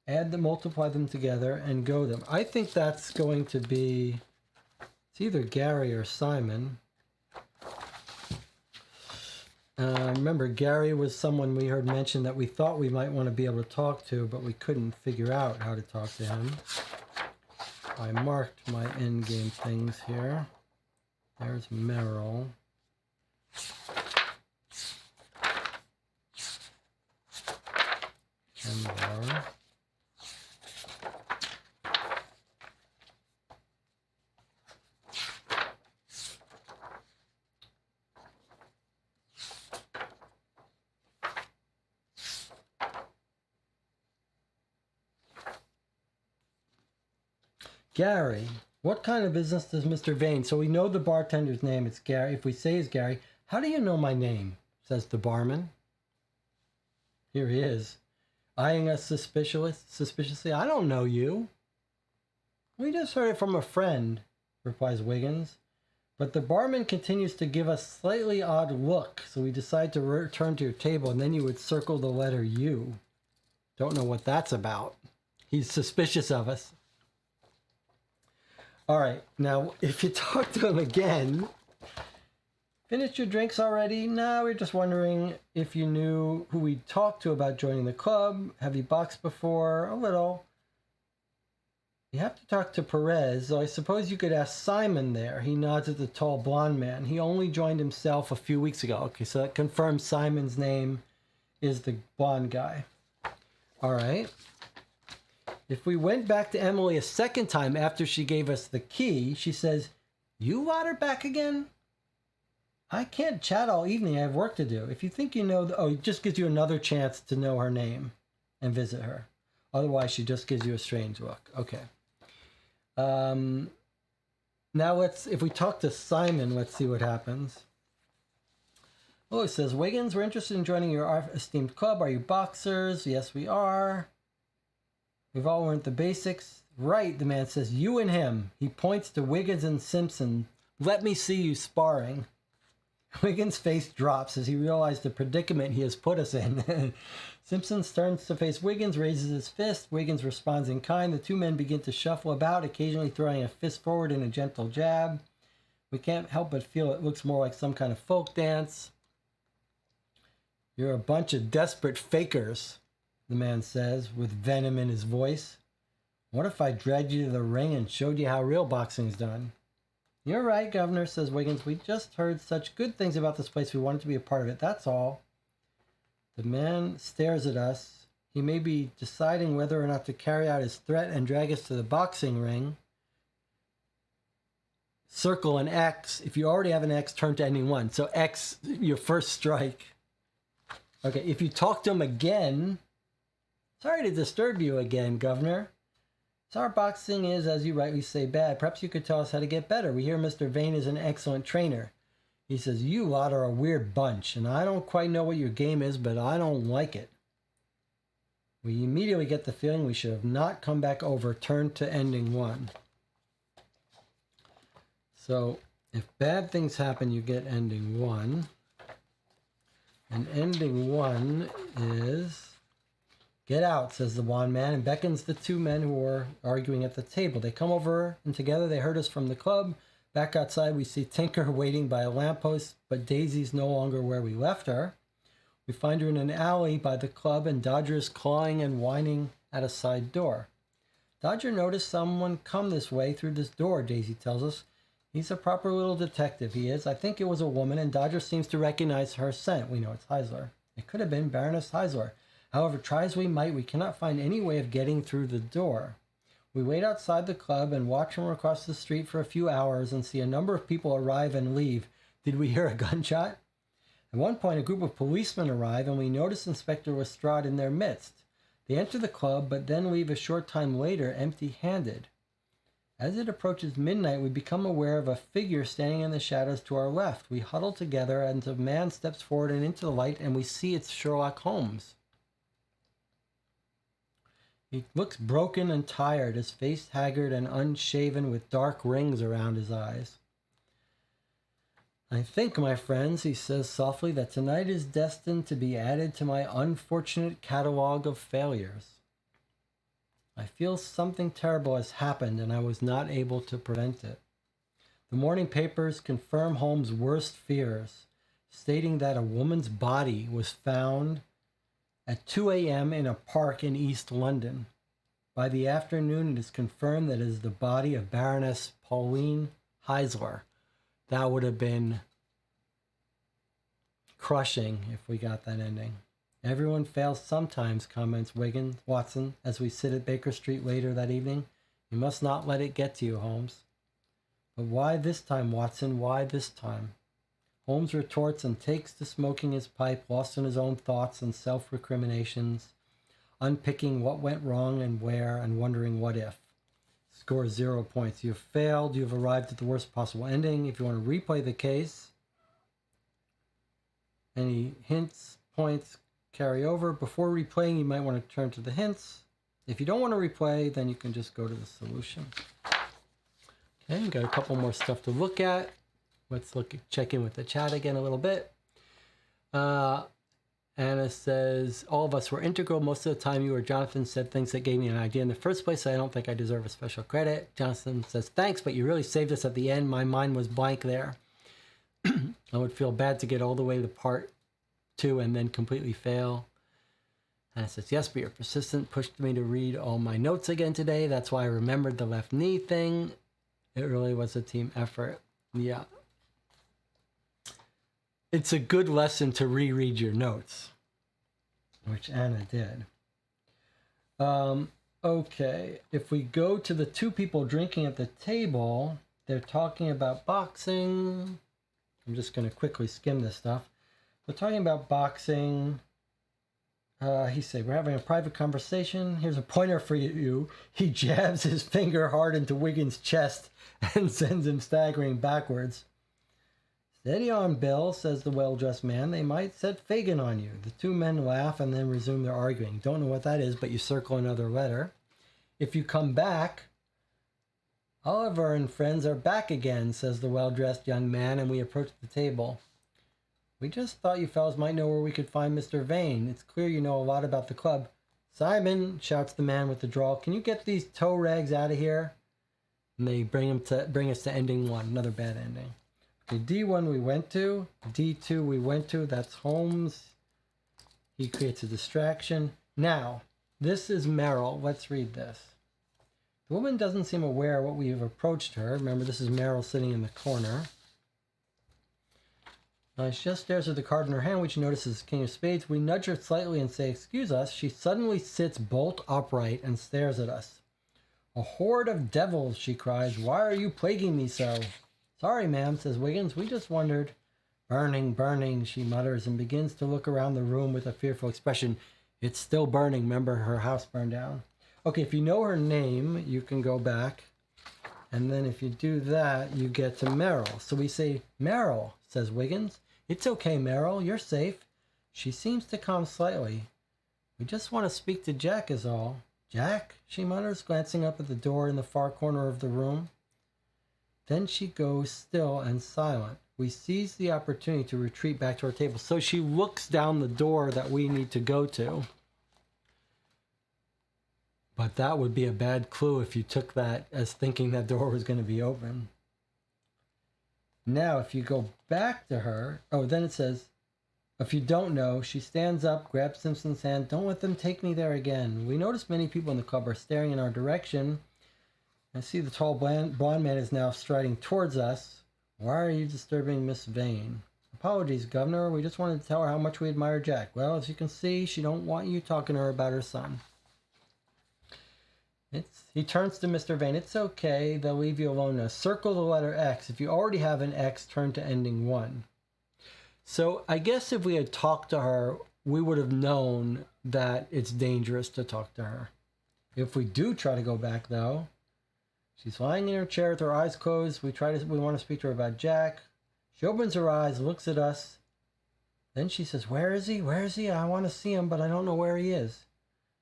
Add them, multiply them together, and go them. I think that's going to be, it's either Gary or Simon. Remember, Gary was someone we heard mention that we thought we might want to be able to talk to, but we couldn't figure out how to talk to him. I marked my endgame things here. There's Meryl. And Laura. Gary. What kind of business does Mr. Vane? So we know the bartender's name. It's Gary. If we say it's Gary, how do you know my name? Says the barman. Here he is, eyeing us suspiciously. I don't know you. We just heard it from a friend, replies Wiggins. But the barman continues to give us slightly odd look, so we decide to return to your table, and then you would circle the letter U. Don't know what that's about. He's suspicious of us. All right, now, if you talk to him again, finished your drinks already? No, we're just wondering if you knew who we talked to about joining the club. Have you boxed before? A little. You have to talk to Perez, so I suppose you could ask Simon there. He nods at the tall blonde man. He only joined himself a few weeks ago. Okay, so that confirms Simon's name is the blonde guy. All right. If we went back to Emily a second time after she gave us the key, she says, "You want her back again? I can't chat all evening. I have work to do. If you think you know, it just gives you another chance to know her name and visit her. Otherwise, she just gives you a strange look." Okay. Now if we talk to Simon, let's see what happens. Oh, it says, "Wiggins, we're interested in joining your esteemed club. Are you boxers?" "Yes, we are. We've all learned the basics." "Right," the man says. "You and him." He points to Wiggins and Simpson. "Let me see you sparring." Wiggins' face drops as he realizes the predicament he has put us in. Simpson turns to face Wiggins, raises his fist. Wiggins responds in kind. The two men begin to shuffle about, occasionally throwing a fist forward in a gentle jab. We can't help but feel it looks more like some kind of folk dance. "You're a bunch of desperate fakers," the man says, with venom in his voice. "What if I dragged you to the ring and showed you how real boxing's done?" "You're right, Governor," says Wiggins. "We just heard such good things about this place. We wanted to be a part of it, that's all." The man stares at us. He may be deciding whether or not to carry out his threat and drag us to the boxing ring. Circle an X. If you already have an X, turn to ending one. So X, your first strike. Okay, if you talk to him again, "Sorry to disturb you again, Governor. So our boxing is, as you rightly say, bad. Perhaps you could tell us how to get better. We hear Mr. Vane is an excellent trainer." He says, "You lot are a weird bunch, and I don't quite know what your game is, but I don't like it." We immediately get the feeling we should have not come back over, turn to ending one. So if bad things happen, you get ending one. And ending one is, "Get out," says the wand man, and beckons the two men who are arguing at the table. They come over, and together they herd us from the club. Back outside, we see Tinker waiting by a lamppost, but Daisy's no longer where we left her. We find her in an alley by the club, and Dodger is clawing and whining at a side door. "Dodger noticed someone come this way through this door," Daisy tells us. "He's a proper little detective, he is. I think it was a woman, and Dodger seems to recognize her scent." We know it's Heisler. It could have been Baroness Heisler. However, try as we might, we cannot find any way of getting through the door. We wait outside the club and watch from across the street for a few hours and see a number of people arrive and leave. Did we hear a gunshot? At one point, a group of policemen arrive, and we notice Inspector Lestrade in their midst. They enter the club, but then leave a short time later empty-handed. As it approaches midnight, we become aware of a figure standing in the shadows to our left. We huddle together, and a man steps forward and into the light, and we see it's Sherlock Holmes. He looks broken and tired, his face haggard and unshaven with dark rings around his eyes. "I think, my friends," he says softly, "that tonight is destined to be added to my unfortunate catalogue of failures. I feel something terrible has happened, and I was not able to prevent it. The morning papers confirm Holmes' worst fears, stating that a woman's body was found at 2 a.m. in a park in East London. By the afternoon, it is confirmed that it is the body of Baroness Pauline Heisler." That would have been crushing if we got that ending. "Everyone fails sometimes," comments Watson, as we sit at Baker Street later that evening. "You must not let it get to you, Holmes." "But why this time, Watson? Why this time?" Holmes retorts and takes to smoking his pipe, lost in his own thoughts and self-recriminations, unpicking what went wrong and where, and wondering what if. Score 0 points. You have failed. You have arrived at the worst possible ending. If you want to replay the case, any hints, points, carry over. Before replaying, you might want to turn to the hints. If you don't want to replay, then you can just go to the solution. Okay, we've got a couple more stuff to look at. Let's check in with the chat again a little bit. Anna says, "All of us were integral. Most of the time you or Jonathan said things that gave me an idea in the first place. I don't think I deserve a special credit." Jonathan says, "Thanks, but you really saved us at the end. My mind was blank there. I would feel bad to get all the way to part 2 and then completely fail." Anna says, "Yes, but your persistence pushed me to read all my notes again today. That's why I remembered the left knee thing. It really was a team effort." Yeah. It's a good lesson to reread your notes, which Anna did. Okay, if we go to the two people drinking at the table, they're talking about boxing. I'm just going to quickly skim this stuff. They're talking about boxing. He said, we're having a private conversation. Here's a pointer for you. He jabs his finger hard into Wiggins' chest and sends him staggering backwards. Steady on, Bill, says the well-dressed man. They might set Fagin on you. The two men laugh and then resume their arguing. Don't know what that is, but you circle another letter. If you come back, Oliver and friends are back again, says the well-dressed young man, and we approach the table. We just thought you fellas might know where we could find Mr. Vane. It's clear you know a lot about the club. Simon, shouts the man with the drawl, can you get these toe rags out of here? And they bring us to ending 1, another bad ending. Okay, D1 we went to, D2 we went to, that's Holmes. He creates a distraction. Now, this is Meryl. Let's read this. The woman doesn't seem aware of what we have approached her. Remember, this is Meryl sitting in the corner. She just stares at the card in her hand, which notices King of Spades. We nudge her slightly and say, excuse us. She suddenly sits bolt upright and stares at us. A horde of devils, she cries. Why are you plaguing me so? Sorry, ma'am, says Wiggins. We just wondered. Burning, burning, she mutters and begins to look around the room with a fearful expression. It's still burning. Remember, her house burned down. Okay, if you know her name, you can go back. And then if you do that, you get to Meryl. So we say, Meryl, says Wiggins. It's okay, Meryl. You're safe. She seems to calm slightly. We just want to speak to Jack is all. Jack, she mutters, glancing up at the door in the far corner of the room. Then she goes still and silent. We seize the opportunity to retreat back to our table. So she looks down the door that we need to go to. But that would be a bad clue if you took that as thinking that door was going to be open. Now, if you go back to her, then it says, if you don't know, she stands up, grabs Simpson's hand. Don't let them take me there again. We notice many people in the club are staring in our direction. I see the tall blonde man is now striding towards us. Why are you disturbing Miss Vane? Apologies, Governor. We just wanted to tell her how much we admire Jack. Well, as you can see, she don't want you talking to her about her son. He turns to Mr. Vane. It's okay. They'll leave you alone now. Circle the letter X. If you already have an X, turn to ending 1. So I guess if we had talked to her, we would have known that it's dangerous to talk to her. If we do try to go back, though, she's lying in her chair with her eyes closed. We want to speak to her about Jack. She opens her eyes, looks at us. Then she says, Where is he? Where is he? I want to see him, but I don't know where he is.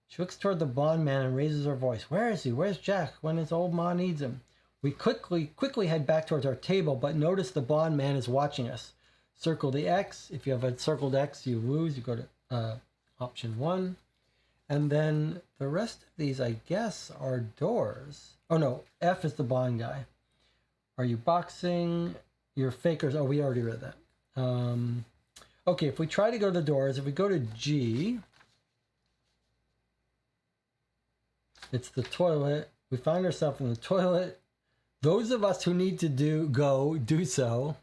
She looks toward the blonde man and raises her voice. Where is he? Where's Jack when his old ma needs him? We quickly head back towards our table, but notice the blonde man is watching us. Circle the X. If you have a circled X, you lose. You go to option 1. And then the rest of these, I guess, are doors. Oh, no. F is the blonde guy. Are you boxing? You're fakers. Oh, we already read that. Okay, if we try to go to the doors, if we go to G, it's the toilet. We find ourselves in the toilet. Those of us who need to do so.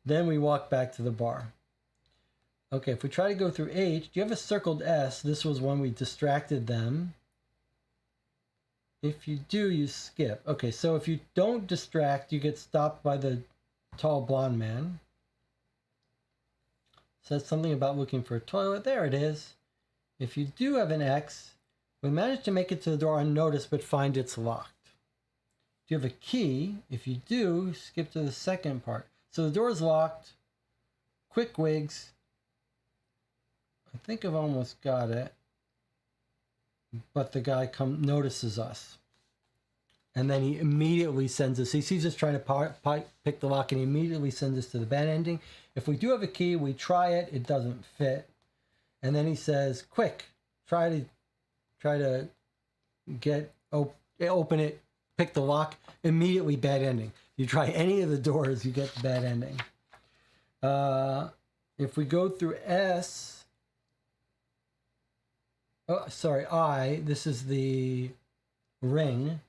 Then we walk back to the bar. Okay, if we try to go through H, do you have a circled S? This was when we distracted them. If you do, you skip. Okay, so if you don't distract, you get stopped by the tall blonde man. Says something about looking for a toilet. There it is. If you do have an X, we managed to make it to the door unnoticed, but find it's locked. Do you have a key? If you do, skip to the second part. So the door is locked. Quick wigs. I think I've almost got it. But the guy notices us. And then he immediately sends us. He sees us trying to pick the lock, and he immediately sends us to the bad ending. If we do have a key, we try it. It doesn't fit. And then he says, quick, try to open it, pick the lock, immediately bad ending. You try any of the doors, you get the bad ending. If we go through S, I, this is the ring.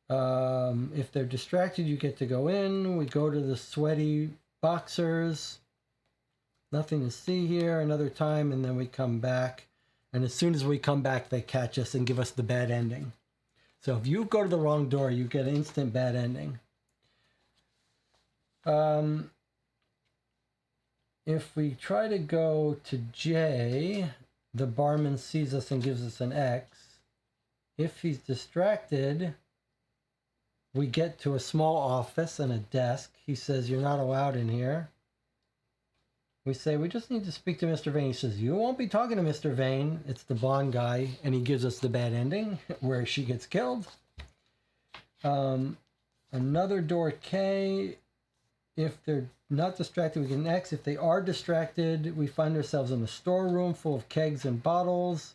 If they're distracted, you get to go in. We go to the sweaty boxers. Nothing to see here. Another time, and then we come back. And as soon as we come back, they catch us and give us the bad ending. So if you go to the wrong door, you get an instant bad ending. If we try to go to J, the barman sees us and gives us an X. If he's distracted, we get to a small office and a desk. He says, "You're not allowed in here." We say, "We just need to speak to Mr. Vane." He says, "You won't be talking to Mr. Vane." It's the Bond guy, and he gives us the bad ending where she gets killed. Another door, K. If they're not distracted, we get an X. If they are distracted, we find ourselves in a storeroom full of kegs and bottles.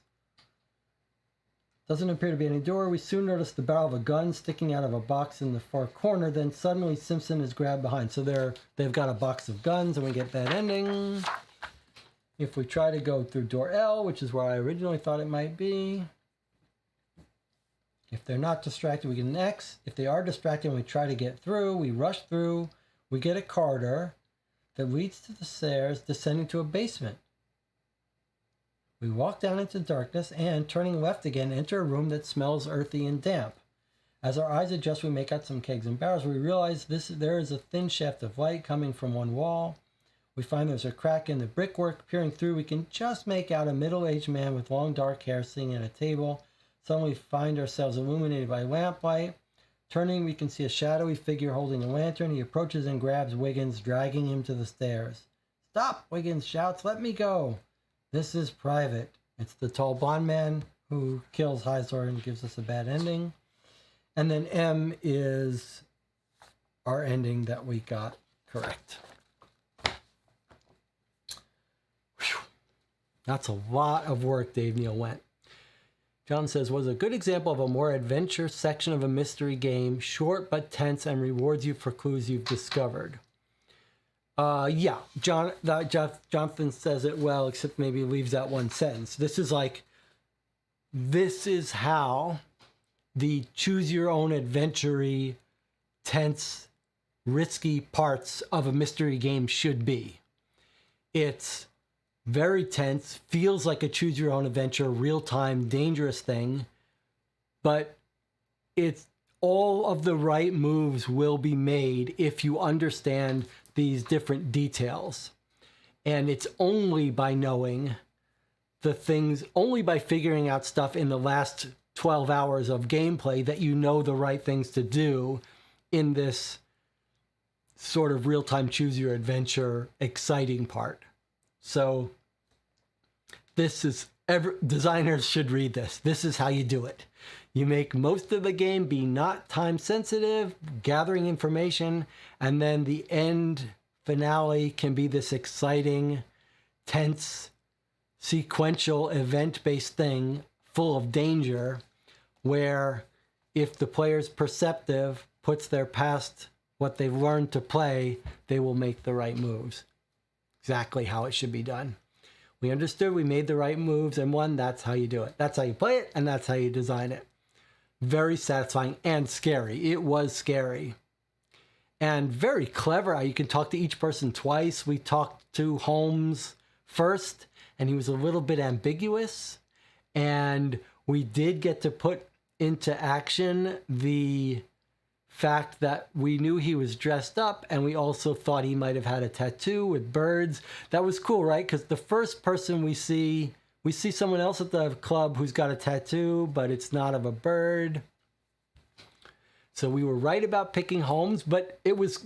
Doesn't appear to be any door. We soon notice the barrel of a gun sticking out of a box in the far corner. Then suddenly Simpson is grabbed behind. So they've got a box of guns, and we get that ending. If we try to go through door L, which is where I originally thought it might be. If they're not distracted, we get an X. If they are distracted and we try to get through, we rush through. We get a corridor that leads to the stairs, descending to a basement. We walk down into darkness and, turning left again, enter a room that smells earthy and damp. As our eyes adjust, we make out some kegs and barrels. We realize there is a thin shaft of light coming from one wall. We find there's a crack in the brickwork. Peering through, we can just make out a middle-aged man with long dark hair sitting at a table. Suddenly we find ourselves illuminated by lamplight. Turning, we can see a shadowy figure holding a lantern. He approaches and grabs Wiggins, dragging him to the stairs. "Stop!" Wiggins shouts. "Let me go. This is private." It's the tall blonde man who kills Heisler and gives us a bad ending. And then M is our ending that we got correct. Whew. That's a lot of work Dave Neal went. John says, "Was a good example of a more adventure section of a mystery game, short but tense and rewards you for clues you've discovered." Yeah, Jonathan says it well, except maybe leaves out one sentence. This is how the choose your own adventure-y, tense, risky parts of a mystery game should be. It's very tense, feels like a choose your own adventure, real-time, dangerous thing, but it's all of the right moves will be made if you understand these different details. And it's only by knowing the things, only by figuring out stuff in the last 12 hours of gameplay that you know the right things to do in this sort of real-time choose your adventure exciting part. So designers should read this. This is how you do it. You make most of the game be not time sensitive, gathering information, and then the end finale can be this exciting, tense, sequential, event-based thing full of danger where if the player's perceptive puts their past what they've learned to play, they will make the right moves. Exactly how it should be done. We understood, we made the right moves, and won. That's how you do it. That's how you play it, and that's how you design it. Very satisfying and scary. It was scary. And very clever. You can talk to each person twice. We talked to Holmes first, and he was a little bit ambiguous. And we did get to put into action the fact that we knew he was dressed up, and we also thought he might have had a tattoo with birds. That was cool, right? Because the first person we see someone else at the club who's got a tattoo, but it's not of a bird. So we were right about picking Holmes, but it's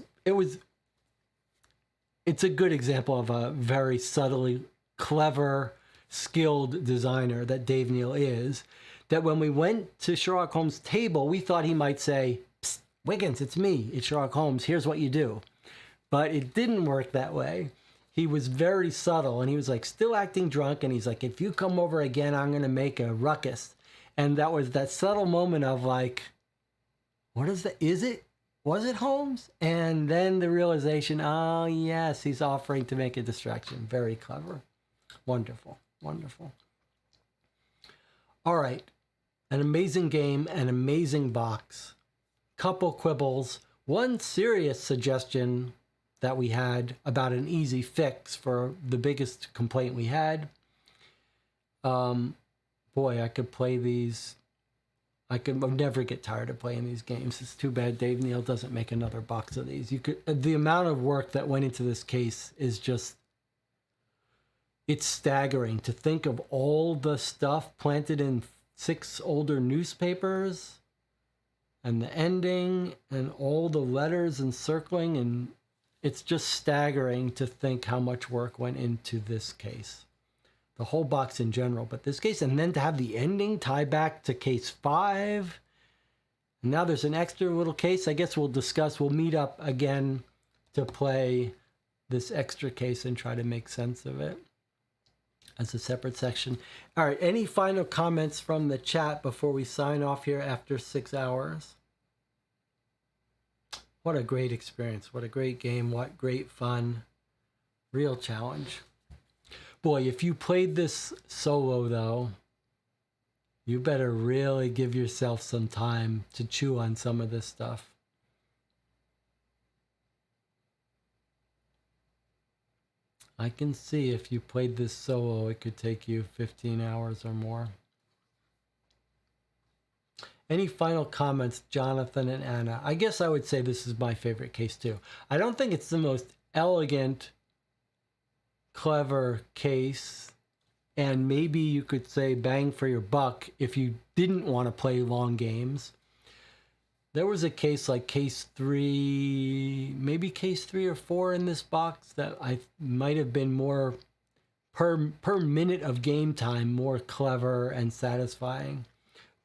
a good example of a very subtly clever, skilled designer that Dave Neal is, that when we went to Sherlock Holmes' table, we thought he might say, "Psst, Wiggins, it's me, it's Sherlock Holmes, here's what you do." But it didn't work that way. He was very subtle, and he was like still acting drunk, and he's like, "If you come over again, I'm going to make a ruckus." And that was that subtle moment of like, what is that? Was it Holmes? And then the realization, oh yes, he's offering to make a distraction. Very clever. Wonderful, wonderful. All right, an amazing game, an amazing box. Couple quibbles, one serious suggestion that we had about an easy fix for the biggest complaint we had. boy, I could play these. I could never get tired of playing these games. It's too bad Dave Neal doesn't make another box of these. The amount of work that went into this case is just, it's staggering to think of all the stuff planted in 6 older newspapers and the ending and all the letters and circling, and it's just staggering to think how much work went into this case. The whole box in general, but this case, and then to have the ending tie back to case 5. And now there's an extra little case. I guess we'll meet up again to play this extra case and try to make sense of it as a separate section. All right, any final comments from the chat before we sign off here after 6 hours? What a great experience. What a great game. What great fun. Real challenge. Boy, if you played this solo, though, you better really give yourself some time to chew on some of this stuff. I can see if you played this solo, it could take you 15 hours or more. Any final comments, Jonathan and Anna? I guess I would say this is my favorite case too. I don't think it's the most elegant, clever case, and maybe you could say bang for your buck if you didn't want to play long games. There was a case like case 3, maybe case 3 or 4 in this box that I might have been more per minute of game time, more clever and satisfying.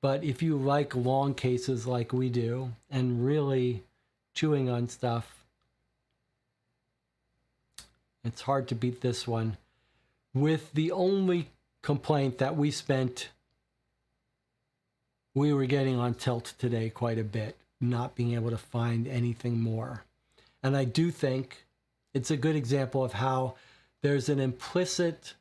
But if you like long cases like we do and really chewing on stuff, it's hard to beat this one. With the only complaint that we were getting on tilt today quite a bit, not being able to find anything more. And I do think it's a good example of how there's an implicit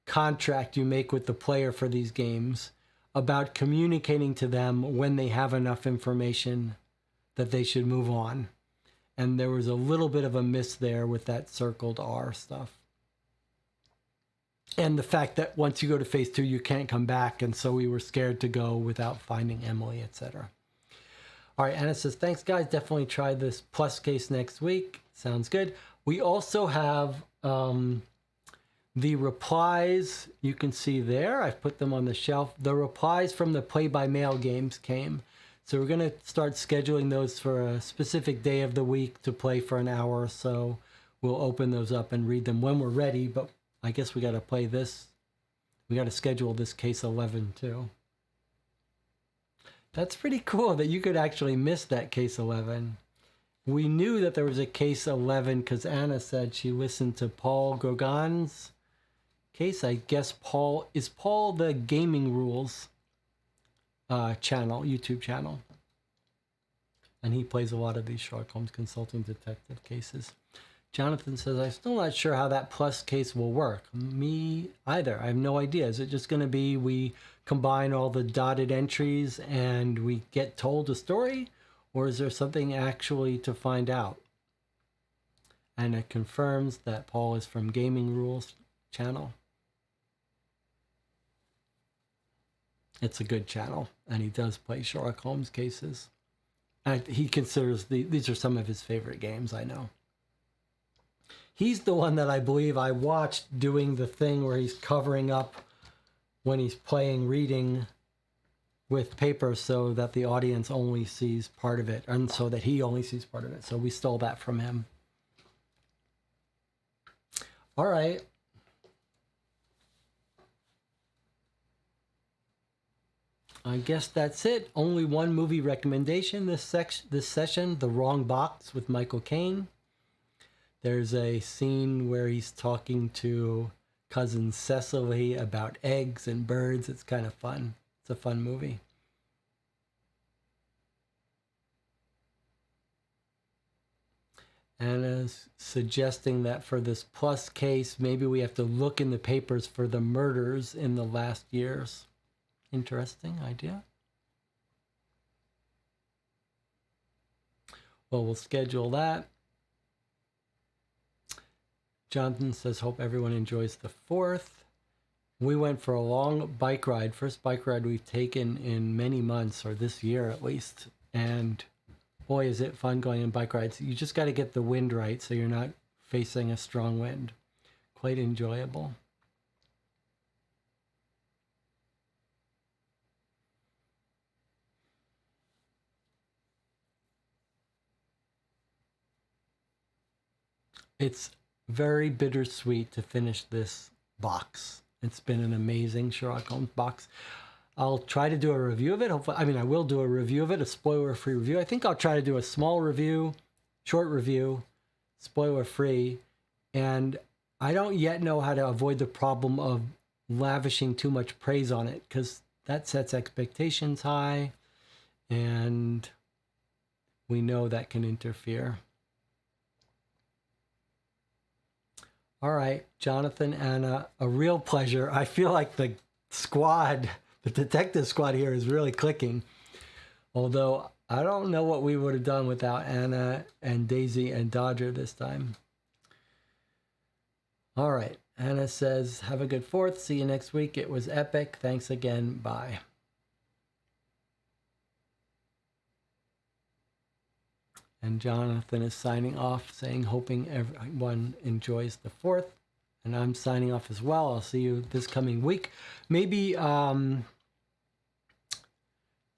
contract you make with the player for these games about communicating to them when they have enough information that they should move on. And there was a little bit of a miss there with that circled R stuff. And the fact that once you go to phase 2, you can't come back. And so we were scared to go without finding Emily, etc. All right, Anna says, thanks, guys. Definitely try this plus case next week. Sounds good. We also have the replies. You can see there. I've put them on the shelf. The replies from the play-by-mail games came. So we're going to start scheduling those for a specific day of the week to play for an hour or so. We'll open those up and read them when we're ready, but I guess we got to play this. We got to schedule this case 11 too. That's pretty cool that you could actually miss that case 11. We knew that there was a case 11 because Anna said she listened to Paul Gauguin's case. I guess Paul the Gaming Rules channel, YouTube channel. And he plays a lot of these Sherlock Holmes consulting detective cases. Jonathan says, I'm still not sure how that plus case will work. Me either. I have no idea. Is it just going to be we combine all the dotted entries and we get told a story? Or is there something actually to find out? And it confirms that Paul is from Gaming Rules channel. It's a good channel, and he does play Sherlock Holmes cases. And he considers these are some of his favorite games, I know. He's the one that I believe I watched doing the thing where he's covering up when he's playing reading with paper so that the audience only sees part of it, and so that he only sees part of it. So we stole that from him. All right. I guess that's it. Only one movie recommendation this session, The Wrong Box with Michael Caine. There's a scene where he's talking to cousin Cecily about eggs and birds. It's kind of fun. It's a fun movie. Anna's suggesting that for this plus case, maybe we have to look in the papers for the murders in the last years. Interesting idea. Well, we'll schedule that. Jonathan says, hope everyone enjoys the 4th. We went for a long bike ride, first bike ride we've taken in many months, or this year at least. And boy, is it fun going on bike rides. You just got to get the wind right so you're not facing a strong wind. Quite enjoyable. It's very bittersweet to finish this box. It's been an amazing Sherlock Holmes box. I'll try to do a review of it. Hopefully, I will do a review of it, a spoiler-free review. I think I'll try to do a small review, short review, spoiler-free. And I don't yet know how to avoid the problem of lavishing too much praise on it, because that sets expectations high, and we know that can interfere. All right, Jonathan, Anna, a real pleasure. I feel like the squad, the detective squad here is really clicking. Although I don't know what we would have done without Anna and Daisy and Dodger this time. All right, Anna says, have a good 4th. See you next week. It was epic. Thanks again. Bye. And Jonathan is signing off, saying, hoping everyone enjoys the 4th. And I'm signing off as well. I'll see you this coming week. Maybe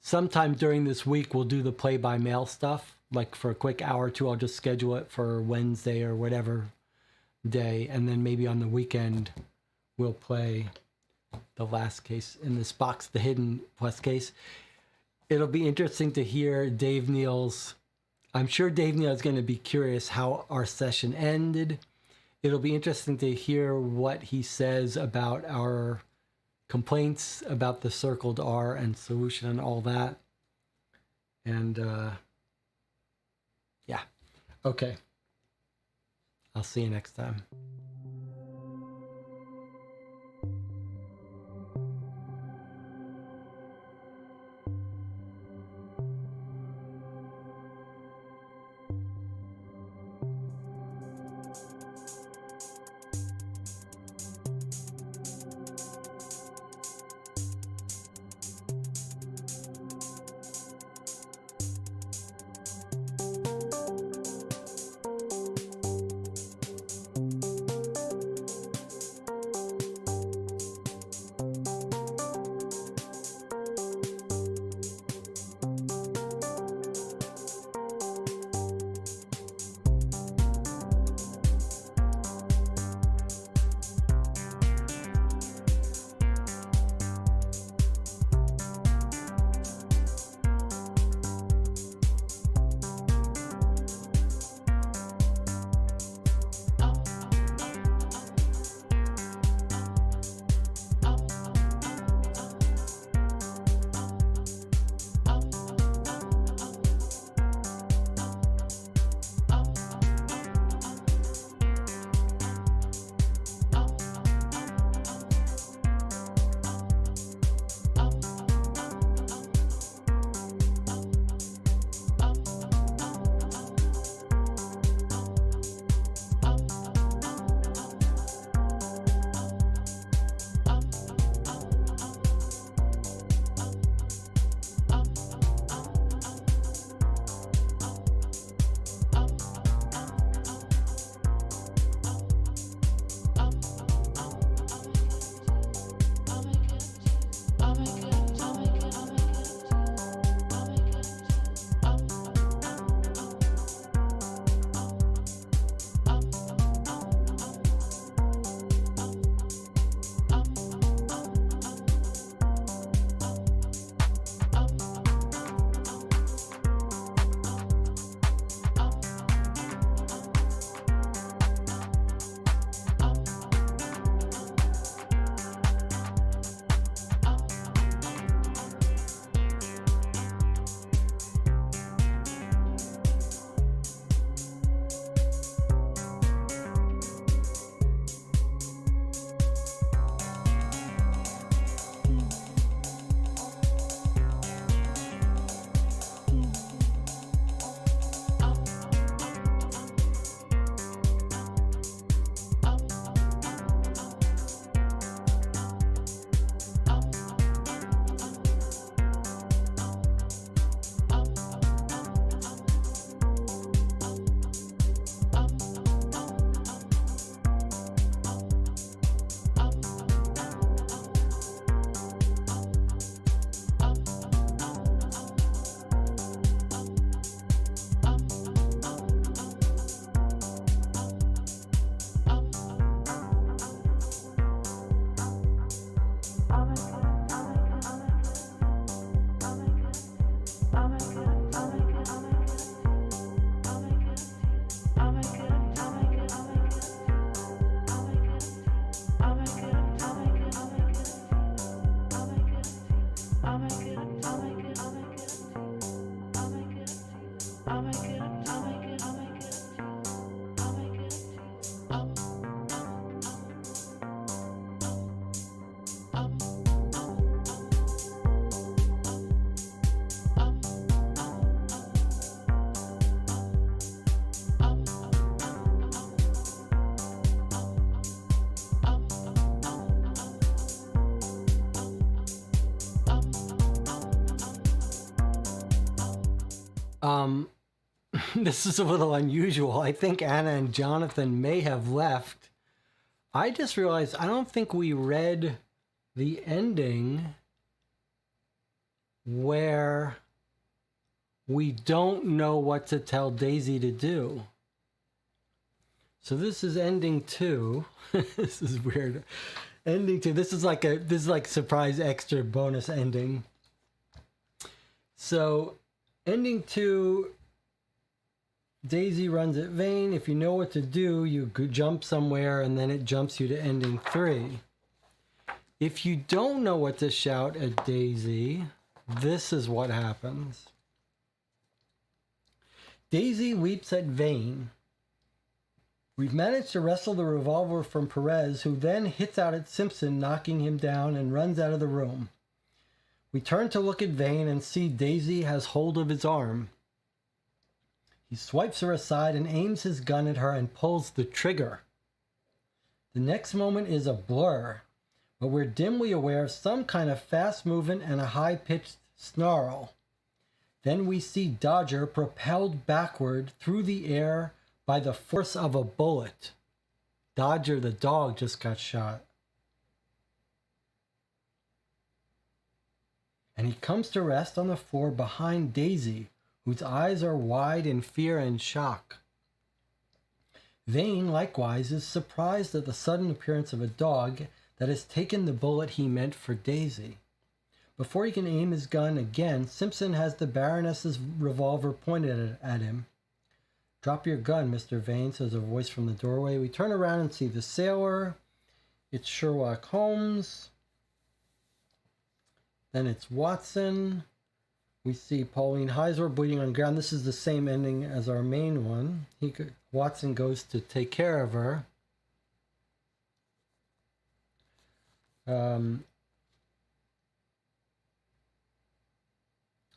sometime during this week, we'll do the play-by-mail stuff. Like for a quick hour or two, I'll just schedule it for Wednesday or whatever day. And then maybe on the weekend, we'll play the last case in this box, the hidden plus case. It'll be interesting to hear Dave Neal's. I'm sure Dave Neal is going to be curious how our session ended. It'll be interesting to hear what he says about our complaints about the circled R and solution and all that. And yeah, okay. I'll see you next time. This is a little unusual. I think Anna and Jonathan may have left. I just realized I don't think we read the ending where we don't know what to tell Daisy to do. So this is ending 2. This is weird. Ending 2. This is like surprise extra bonus ending. So ending 2, Daisy runs at Vane. If you know what to do, you jump somewhere and then it jumps you to ending 3. If you don't know what to shout at Daisy, this is what happens. Daisy leaps at Vane. We've managed to wrestle the revolver from Perez, who then hits out at Simpson, knocking him down and runs out of the room. We turn to look at Vane and see Daisy has hold of his arm. He swipes her aside and aims his gun at her and pulls the trigger. The next moment is a blur, but we're dimly aware of some kind of fast movement and a high-pitched snarl. Then we see Dodger propelled backward through the air by the force of a bullet. Dodger, the dog, just got shot. And he comes to rest on the floor behind Daisy, whose eyes are wide in fear and shock. Vane, likewise, is surprised at the sudden appearance of a dog that has taken the bullet he meant for Daisy. Before he can aim his gun again, Simpson has the Baroness's revolver pointed at him. "Drop your gun, Mr. Vane," says a voice from the doorway. We turn around and see the sailor. It's Sherlock Holmes. Then it's Watson. We see Pauline Heisler bleeding on the ground. This is the same ending as our main one. Watson goes to take care of her.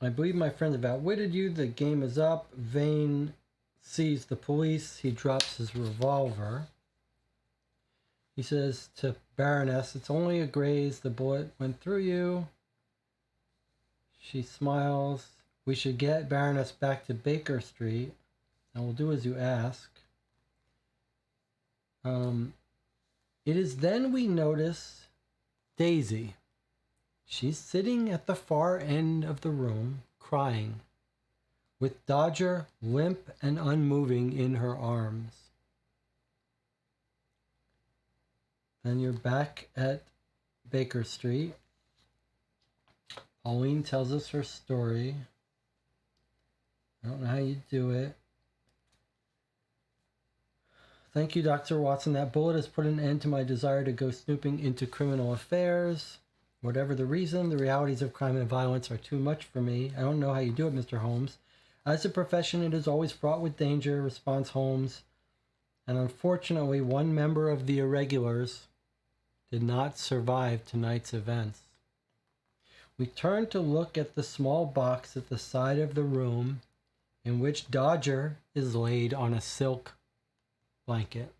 I believe my friends have outwitted you. The game is up. Vane sees the police. He drops his revolver. He says to Baroness, "It's only a graze. The bullet went through you." She smiles. "We should get Baroness back to Baker Street. I will do as you ask." It is then we notice Daisy. She's sitting at the far end of the room, crying, with Dodger limp and unmoving in her arms. Then you're back at Baker Street. Pauline tells us her story. I don't know how you do it. "Thank you, Dr. Watson. That bullet has put an end to my desire to go snooping into criminal affairs. Whatever the reason, the realities of crime and violence are too much for me. I don't know how you do it, Mr. Holmes. As a profession, it is always fraught with danger," responds Holmes. "And unfortunately, one member of the Irregulars did not survive tonight's events." We turn to look at the small box at the side of the room in which Dodger is laid on a silk blanket.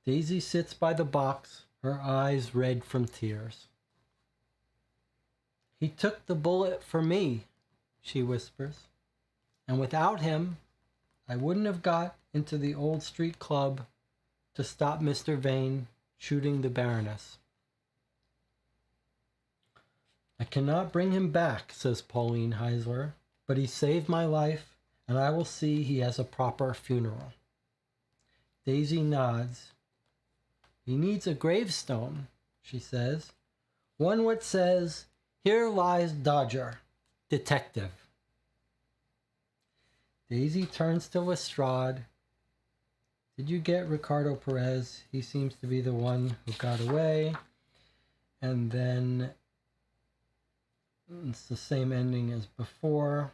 Daisy sits by the box, her eyes red from tears. "He took the bullet for me," she whispers. "And without him, I wouldn't have got into the old street club to stop Mr. Vane shooting the Baroness." "I cannot bring him back," says Pauline Heisler, "but he saved my life, and I will see he has a proper funeral." Daisy nods. "He needs a gravestone," she says. "One what says, 'Here lies Dodger, detective.'" Daisy turns to Lestrade. "Did you get Ricardo Perez? He seems to be the one who got away." And then it's the same ending as before.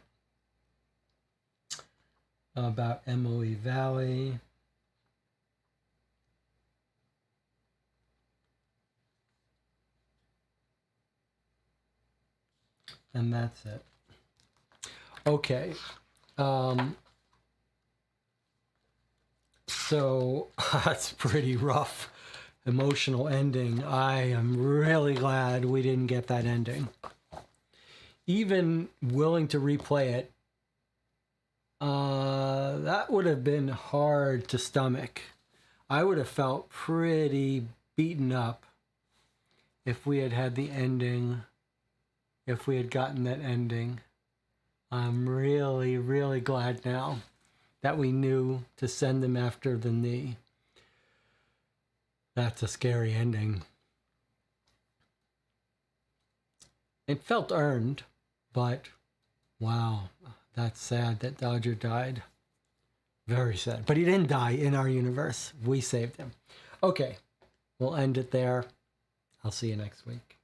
about MOE Valley. And that's it. Okay. So that's pretty rough. Emotional ending. I am really glad we didn't get that ending. Even willing to replay it, that would have been hard to stomach. I would have felt pretty beaten up if we had had the ending, if we had gotten that ending. I'm really, really glad now that we knew to send them after the knee. That's a scary ending. It felt earned, but wow, that's sad that Dodger died. Very sad. But he didn't die in our universe. We saved him. Okay, we'll end it there. I'll see you next week.